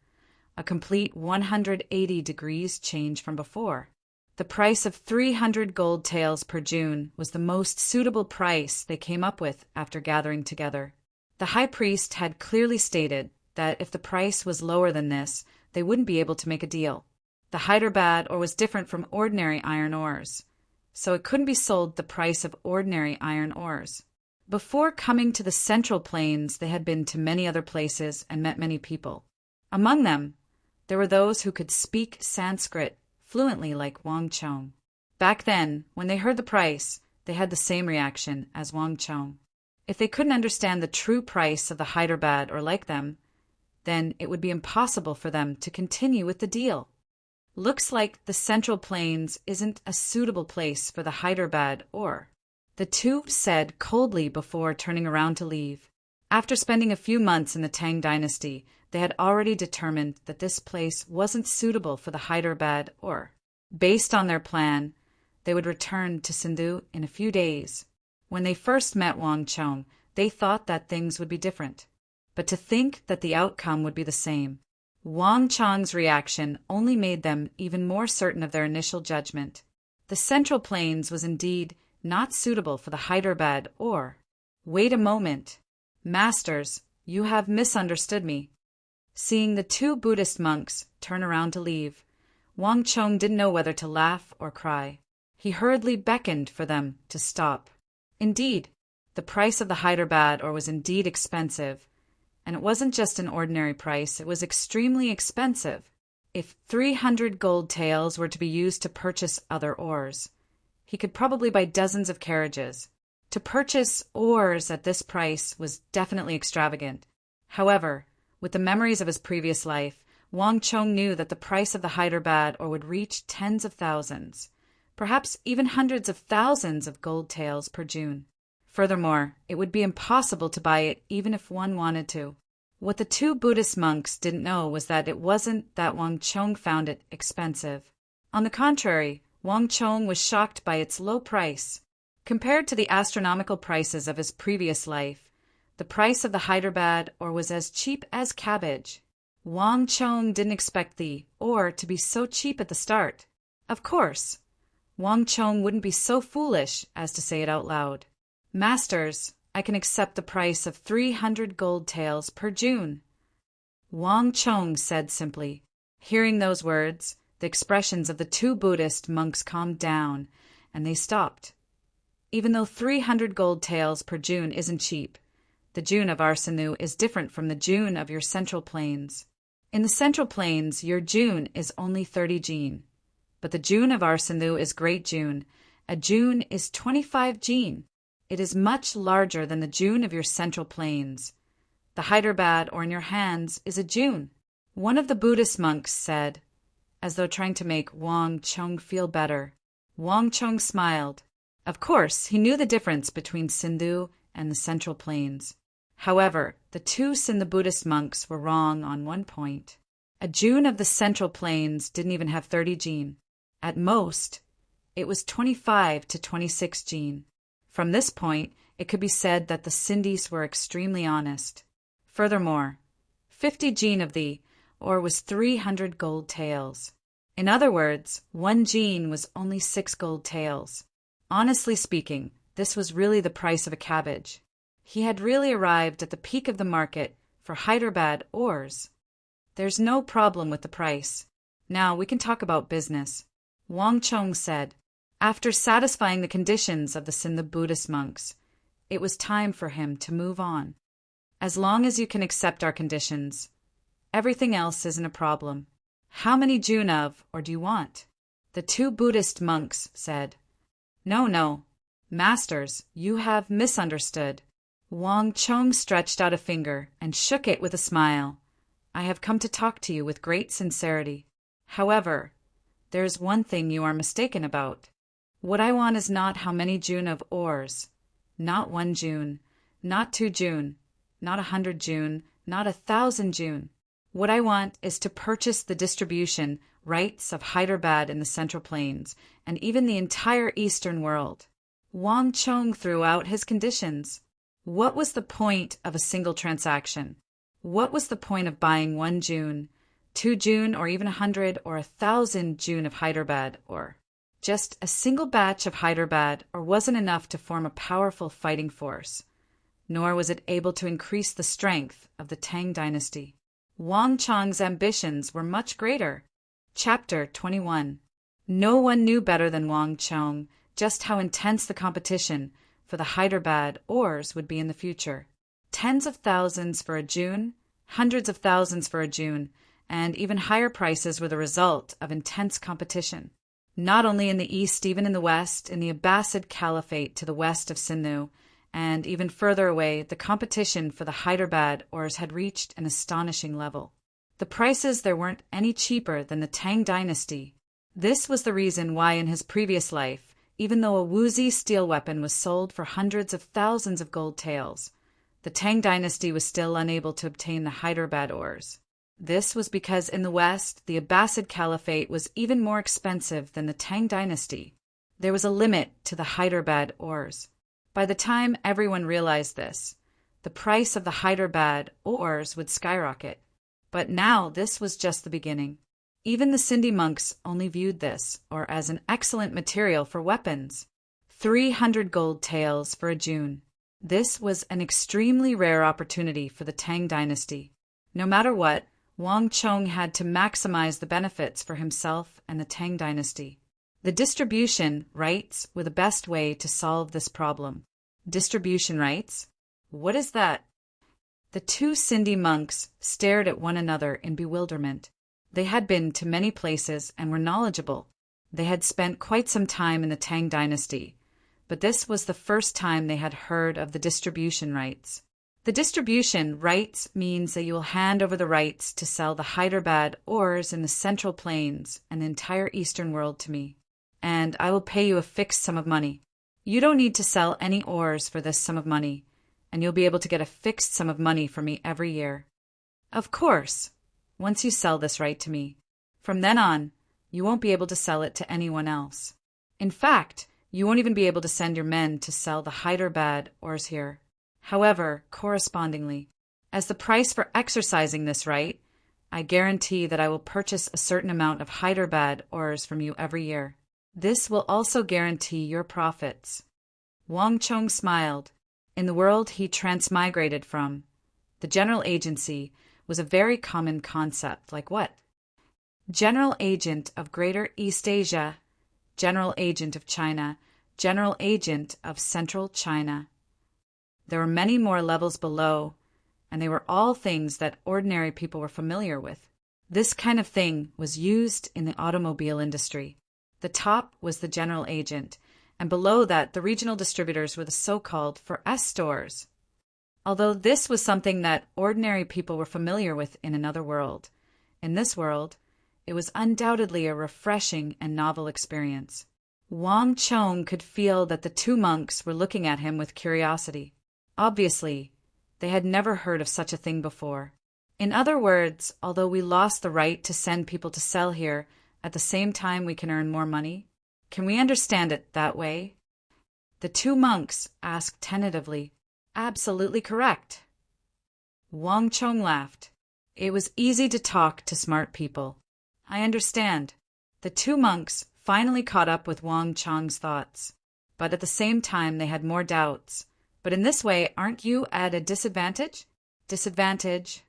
S1: a complete 180 degrees change from before. The price of 300 gold taels per June was the most suitable price they came up with after gathering together. The high priest had clearly stated that if the price was lower than this, they wouldn't be able to make a deal. The Hyderabad ore was different from ordinary iron ores, so it couldn't be sold the price of ordinary iron ores. Before coming to the Central Plains, they had been to many other places and met many people. Among them, there were those who could speak Sanskrit fluently like Wang Chong. Back then, when they heard the price, they had the same reaction as Wang Chong. If they couldn't understand the true price of the Hyderabad or like them, then it would be impossible for them to continue with the deal. Looks like the Central Plains isn't a suitable place for the Hyderabad ore, the two said coldly before turning around to leave. After spending a few months in the Tang dynasty, they had already determined that this place wasn't suitable for the Hyderabad ore. Based on their plan, they would return to Sindhu in a few days. When they first met Wang Chong, they thought that things would be different. But to think that the outcome would be the same. Wang Chong's reaction only made them even more certain of their initial judgment. The Central Plains was indeed not suitable for the Hyderabad ore. Wait a moment. Masters, you have misunderstood me. Seeing the two Buddhist monks turn around to leave, Wang Chong didn't know whether to laugh or cry. He hurriedly beckoned for them to stop. Indeed, the price of the Hyderabad ore was indeed expensive, and it wasn't just an ordinary price, it was extremely expensive. If 300 gold taels were to be used to purchase other ores, he could probably buy dozens of carriages. To purchase ores at this price was definitely extravagant. However, with the memories of his previous life, Wang Chong knew that the price of the Hyderabad ore would reach tens of thousands, perhaps even hundreds of thousands of gold taels per June. Furthermore, it would be impossible to buy it even if one wanted to. What the two Buddhist monks didn't know was that it wasn't that Wang Chong found it expensive. On the contrary, Wang Chong was shocked by its low price. Compared to the astronomical prices of his previous life, the price of the Hyderabad ore was as cheap as cabbage. Wang Chong didn't expect the ore to be so cheap at the start. Of course, Wang Chong wouldn't be so foolish as to say it out loud. Masters, I can accept the price of 300 gold taels per June. Wang Chong said simply. Hearing those words, the expressions of the two Buddhist monks calmed down, and they stopped. Even though 300 gold taels per June isn't cheap, the June of our Sindhu is different from the June of your Central Plains. In the Central Plains, your June is only 30 jeen, but the June of our Sindhu is Great June. A June is 25 jeen. It is much larger than the June of your Central Plains. The Hyderabad ore in your hands is a June. One of the Buddhist monks said, as though trying to make Wang Chong feel better. Wang Chong smiled. Of course, he knew the difference between Sindhu and the Central Plains. However, the two Sindhu Buddhist monks were wrong on one point. A June of the Central Plains didn't even have 30 jeen. At most, it was 25 to 26 jeen. From this point, it could be said that the Sindhis were extremely honest. Furthermore, 50 jeen of the ore was 300 gold taels. In other words, 1 jeen was only 6 gold taels. Honestly speaking, this was really the price of a cabbage. He had really arrived at the peak of the market for Hyderabad ores. There's no problem with the price. Now we can talk about business. Wang Chong said. After satisfying the conditions of the Sindhu Buddhist monks, it was time for him to move on. As long as you can accept our conditions, everything else isn't a problem. How many june of, or do you want? The two Buddhist monks said. No, masters, you have misunderstood. Wang Chong stretched out a finger and shook it with a smile. I have come to talk to you with great sincerity. However, there is one thing you are mistaken about. What I want is not how many june of ores, not 1 june, not 2 june, not 100 june, not 1,000 june. What I want is to purchase the distribution rights of Hyderabad in the Central Plains and even the entire Eastern world. Wang Chong threw out his conditions. What was the point of a single transaction? What was the point of buying 1 june, 2 june, or even 100 or 1,000 june of Hyderabad ore? Just a single batch of Hyderabad ore wasn't enough to form a powerful fighting force, nor was it able to increase the strength of the Tang dynasty. Wang Chong's ambitions were much greater. Chapter 21. No one knew better than Wang Chong just how intense the competition for the Hyderabad ores would be in the future. Tens of thousands for a june, hundreds of thousands for a june, and even higher prices were the result of intense competition. Not only in the east, even in the west, in the Abbasid Caliphate to the west of Sindhu, and even further away, the competition for the Hyderabad ores had reached an astonishing level. The prices there weren't any cheaper than the Tang dynasty. This was the reason why in his previous life, even though a woozy steel weapon was sold for hundreds of thousands of gold taels, the Tang dynasty was still unable to obtain the Hyderabad ores. This was because in the West, the Abbasid Caliphate was even more expensive than the Tang dynasty. There was a limit to the Hyderabad ores. By the time everyone realized this, the price of the Hyderabad ores would skyrocket. But now this was just the beginning. Even the Sindhi monks only viewed this or as an excellent material for weapons. 300 gold taels for a June. This was an extremely rare opportunity for the Tang dynasty. No matter what, Wang Chong had to maximize the benefits for himself and the Tang dynasty. The distribution rights were the best way to solve this problem. Distribution rights? What is that? The two Sindhi monks stared at one another in bewilderment. They had been to many places and were knowledgeable. They had spent quite some time in the Tang dynasty, but this was the first time they had heard of the distribution rights. The distribution rights means that you will hand over the rights to sell the Hyderabad ores in the Central Plains and the entire Eastern world to me, and I will pay you a fixed sum of money. You don't need to sell any ores for this sum of money, and you'll be able to get a fixed sum of money from me every year. Of course, once you sell this right to me, from then on, you won't be able to sell it to anyone else. In fact, you won't even be able to send your men to sell the Hyderabad ores here. However, correspondingly, as the price for exercising this right, I guarantee that I will purchase a certain amount of Hyderabad ores from you every year. This will also guarantee your profits. Wang Chong smiled. In the world he transmigrated from, the general agency was a very common concept, like what? General Agent of Greater East Asia, General Agent of China, General Agent of Central China. There were many more levels below, and they were all things that ordinary people were familiar with. This kind of thing was used in the automobile industry. The top was the general agent, and below that the regional distributors were the so-called 4S stores. Although this was something that ordinary people were familiar with in another world, in this world, it was undoubtedly a refreshing and novel experience. Wang Chong could feel that the two monks were looking at him with curiosity. Obviously, they had never heard of such a thing before. In other words, although we lost the right to send people to sell here, at the same time we can earn more money? Can we understand it that way? The two monks asked tentatively. Absolutely correct. Wang Chong laughed. It was easy to talk to smart people. I understand. The two monks finally caught up with Wang Chong's thoughts, but at the same time they had more doubts. But in this way, aren't you at a disadvantage? Disadvantage.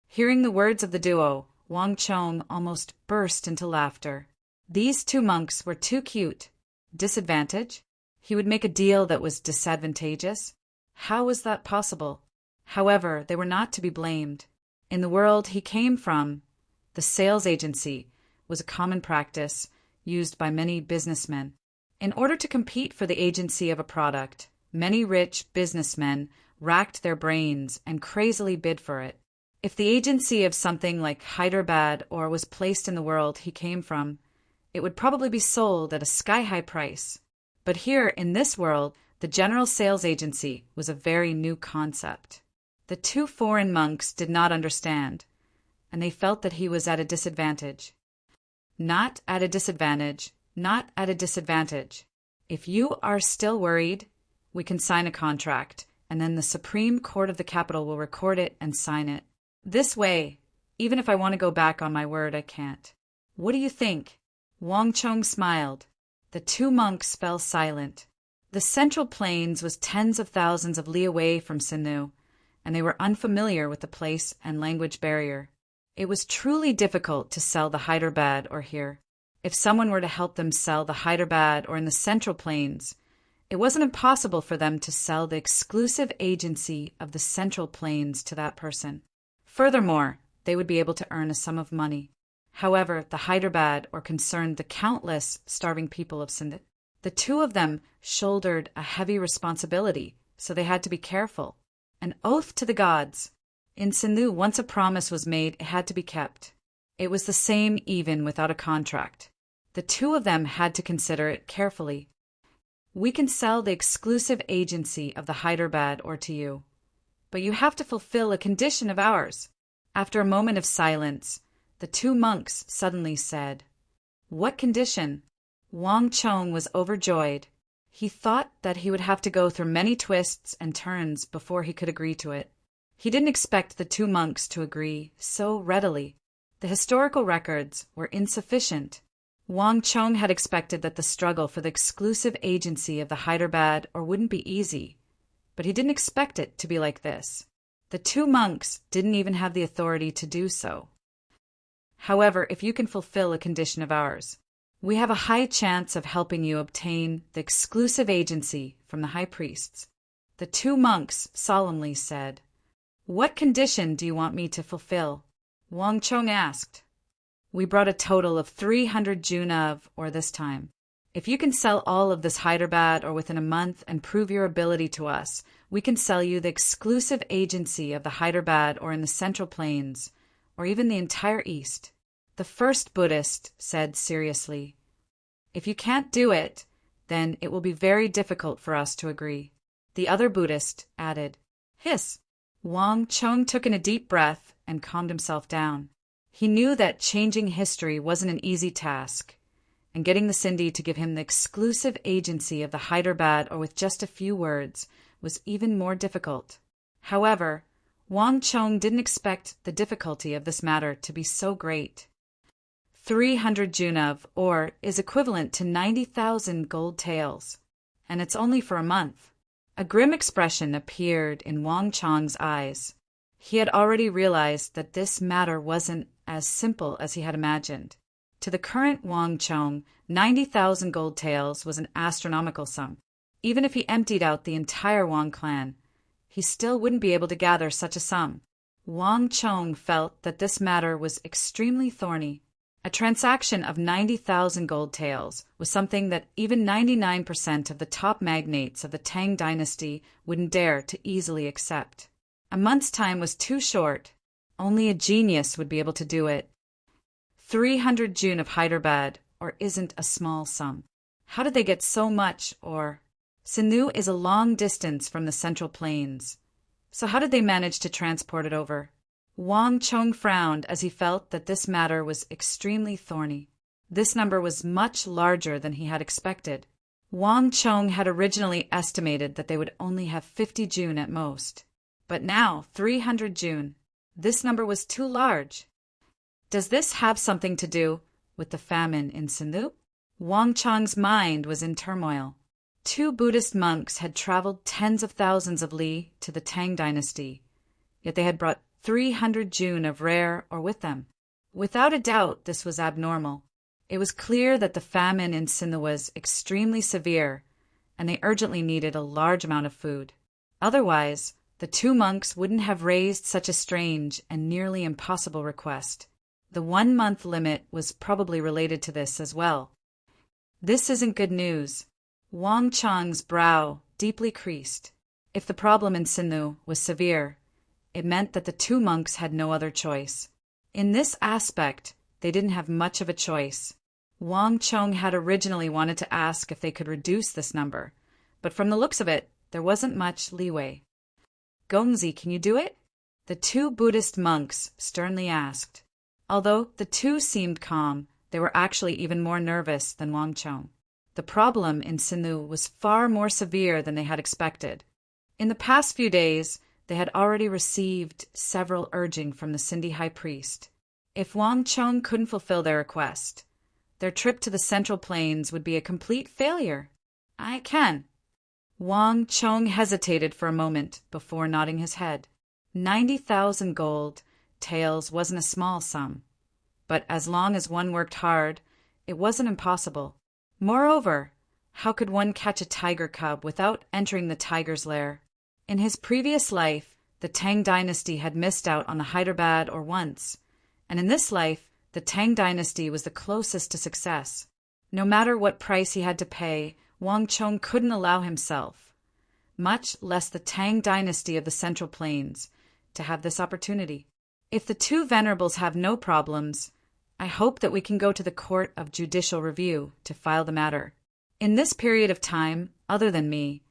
S1: Hearing the words of the duo, Wang Chong almost burst into laughter. These two monks were too cute. Disadvantage? He would make a deal that was disadvantageous? How was that possible? However, they were not to be blamed. In the world he came from, the sales agency was a common practice used by many businessmen. In order to compete for the agency of a product, many rich businessmen racked their brains and crazily bid for it. If the agency of something like Hyderabad ore was placed in the world he came from, it would probably be sold at a sky-high price. But here in this world, the general sales agency was a very new concept. The two foreign monks did not understand, and they felt that he was at a disadvantage. Not at a disadvantage, not at a disadvantage. If you are still worried, we can sign a contract, and then the Supreme Court of the capital will record it and sign it. This way, even if I want to go back on my word, I can't. What do you think? Wang Chong smiled. The two monks fell silent. The Central Plains was tens of thousands of li away from Sinu, and they were unfamiliar with the place and language barrier. It was truly difficult to sell the Hyderabad ore here. If someone were to help them sell the Hyderabad or in the Central Plains, it wasn't impossible for them to sell the exclusive agency of the Central Plains to that person. Furthermore, they would be able to earn a sum of money. However, the Hyderabad ore concerned the countless starving people of Sindh. The two of them shouldered a heavy responsibility, so they had to be careful. An oath to the gods. In Sindhu, once a promise was made, it had to be kept. It was the same even without a contract. The two of them had to consider it carefully. We can sell the exclusive agency of the Hyderabad ore to you, but you have to fulfill a condition of ours." After a moment of silence, the two monks suddenly said, "What condition?" Wang Chong was overjoyed. He thought that he would have to go through many twists and turns before he could agree to it. He didn't expect the two monks to agree so readily. The historical records were insufficient. Wang Chong had expected that the struggle for the exclusive agency of the Hyderabad wouldn't be easy, but he didn't expect it to be like this. The two monks didn't even have the authority to do so. "However, if you can fulfill a condition of ours, we have a high chance of helping you obtain the exclusive agency from the high priests," the two monks solemnly said. "What condition do you want me to fulfill?" Wang Chong asked. "We brought a total of 300 juna this time. If you can sell all of this Hyderabad within a month and prove your ability to us, we can sell you the exclusive agency of the Hyderabad in the Central Plains, or even the entire East." The first Buddhist said seriously, "If you can't do it, then it will be very difficult for us to agree." The other Buddhist added, "Hiss." Wang Chong took in a deep breath and calmed himself down. He knew that changing history wasn't an easy task, and getting the Sindhi to give him the exclusive agency of the Hyderabad with just a few words was even more difficult. However, Wang Chong didn't expect the difficulty of this matter to be so great. 300 junav, is equivalent to 90,000 gold taels, and it's only for a month. A grim expression appeared in Wang Chong's eyes. He had already realized that this matter wasn't as simple as he had imagined. To the current Wang Chong, 90,000 gold taels was an astronomical sum. Even if he emptied out the entire Wang clan, he still wouldn't be able to gather such a sum. Wang Chong felt that this matter was extremely thorny. A transaction of 90,000 gold taels was something that even 99% of the top magnates of the Tang dynasty wouldn't dare to easily accept. A month's time was too short. Only a genius would be able to do it. 300 jun of Hyderabad isn't a small sum. How did they get so much? Sindhu is a long distance from the Central Plains. So how did they manage to transport it over? Wang Chong frowned as he felt that this matter was extremely thorny. This number was much larger than he had expected. Wang Chong had originally estimated that they would only have 50 jun at most. But now, 300 jun. This number was too large. Does this have something to do with the famine in Sindhu? Wang Chong's mind was in turmoil. Two Buddhist monks had traveled tens of thousands of li to the Tang dynasty, yet they had brought 300 jun of rare with them. Without a doubt, this was abnormal. It was clear that the famine in Sindhu was extremely severe, and they urgently needed a large amount of food. Otherwise, the two monks wouldn't have raised such a strange and nearly impossible request. The 1-month limit was probably related to this as well. This isn't good news. Wang Chong's brow deeply creased. If the problem in Sindhu was severe, it meant that the two monks had no other choice. In this aspect, they didn't have much of a choice. Wang Chong had originally wanted to ask if they could reduce this number, but from the looks of it, there wasn't much leeway. "Gongzi, can you do it?" the two Buddhist monks sternly asked. Although the two seemed calm, they were actually even more nervous than Wang Chong. The problem in Sindhu was far more severe than they had expected. In the past few days, they had already received several urging from the Sindhi high priest. If Wang Chong couldn't fulfill their request, their trip to the Central Plains would be a complete failure. "I can." Wang Chong hesitated for a moment before nodding his head. 90,000 gold taels wasn't a small sum, but as long as one worked hard, it wasn't impossible. Moreover, how could one catch a tiger cub without entering the tiger's lair? In his previous life, the Tang dynasty had missed out on the Hyderabad once, and in this life, the Tang dynasty was the closest to success. No matter what price he had to pay, Wang Chong couldn't allow himself, much less the Tang dynasty of the Central Plains, to have this opportunity. If the two venerables have no problems, I hope that we can go to the Court of Judicial Review to file the matter. In this period of time, other than me,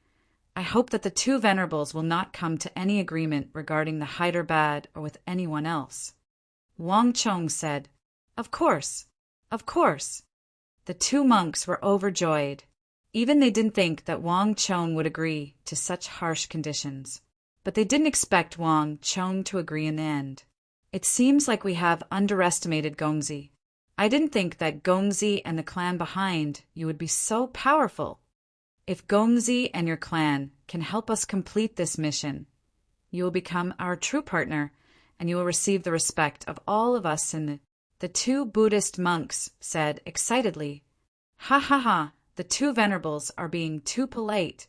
S1: I hope that the two venerables will not come to any agreement regarding the Hyderabad or with anyone else." Wang Chong said, "Of course, of course." The two monks were overjoyed. Even they didn't think that Wang Chong would agree to such harsh conditions. But they didn't expect Wang Chong to agree in the end. "It seems like we have underestimated Gongzi. I didn't think that Gongzi and the clan behind you would be so powerful. If Gongzi and your clan can help us complete this mission, you will become our true partner, and you will receive the respect of all of us in the two Buddhist monks said excitedly. "Ha ha ha, the two venerables are being too polite."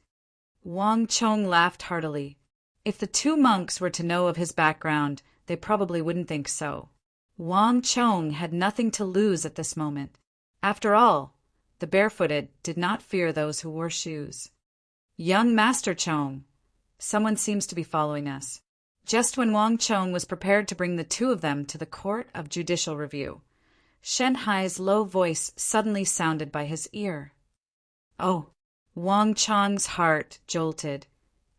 S1: Wang Chong laughed heartily. If the two monks were to know of his background, they probably wouldn't think so. Wang Chong had nothing to lose at this moment. After all, the barefooted did not fear those who wore shoes. "Young Master Chong, someone seems to be following us." Just when Wang Chong was prepared to bring the two of them to the court of judicial review, Shen Hai's low voice suddenly sounded by his ear. Oh! Wang Chong's heart jolted,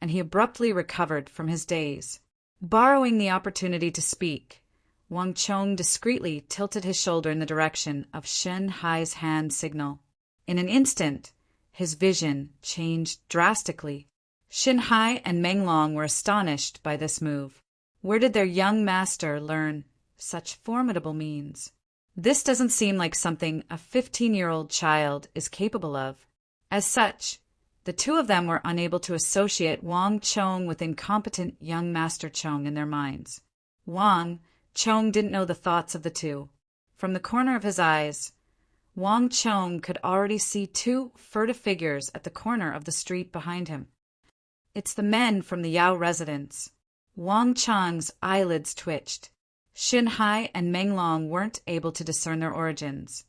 S1: and he abruptly recovered from his daze. Borrowing the opportunity to speak, Wang Chong discreetly tilted his shoulder in the direction of Shen Hai's hand signal. In an instant, his vision changed drastically. Shen Hai and Meng Long were astonished by this move. Where did their young master learn such formidable means? This doesn't seem like something a 15-year-old child is capable of. As such, the two of them were unable to associate Wang Chong with incompetent young Master Chong in their minds. Wang Chong didn't know the thoughts of the two. From the corner of his eyes, Wang Chong could already see two furtive figures at the corner of the street behind him. "It's the men from the Yao residence." Wang Chong's eyelids twitched. Shen Hai and Meng Long weren't able to discern their origins,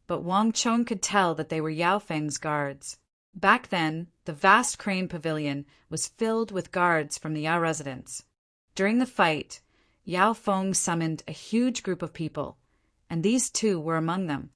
S1: but Wang Chong could tell that they were Yao Feng's guards. Back then, the vast crane pavilion was filled with guards from the Yao residence. During the fight, Yao Feng summoned a huge group of people, and these two were among them.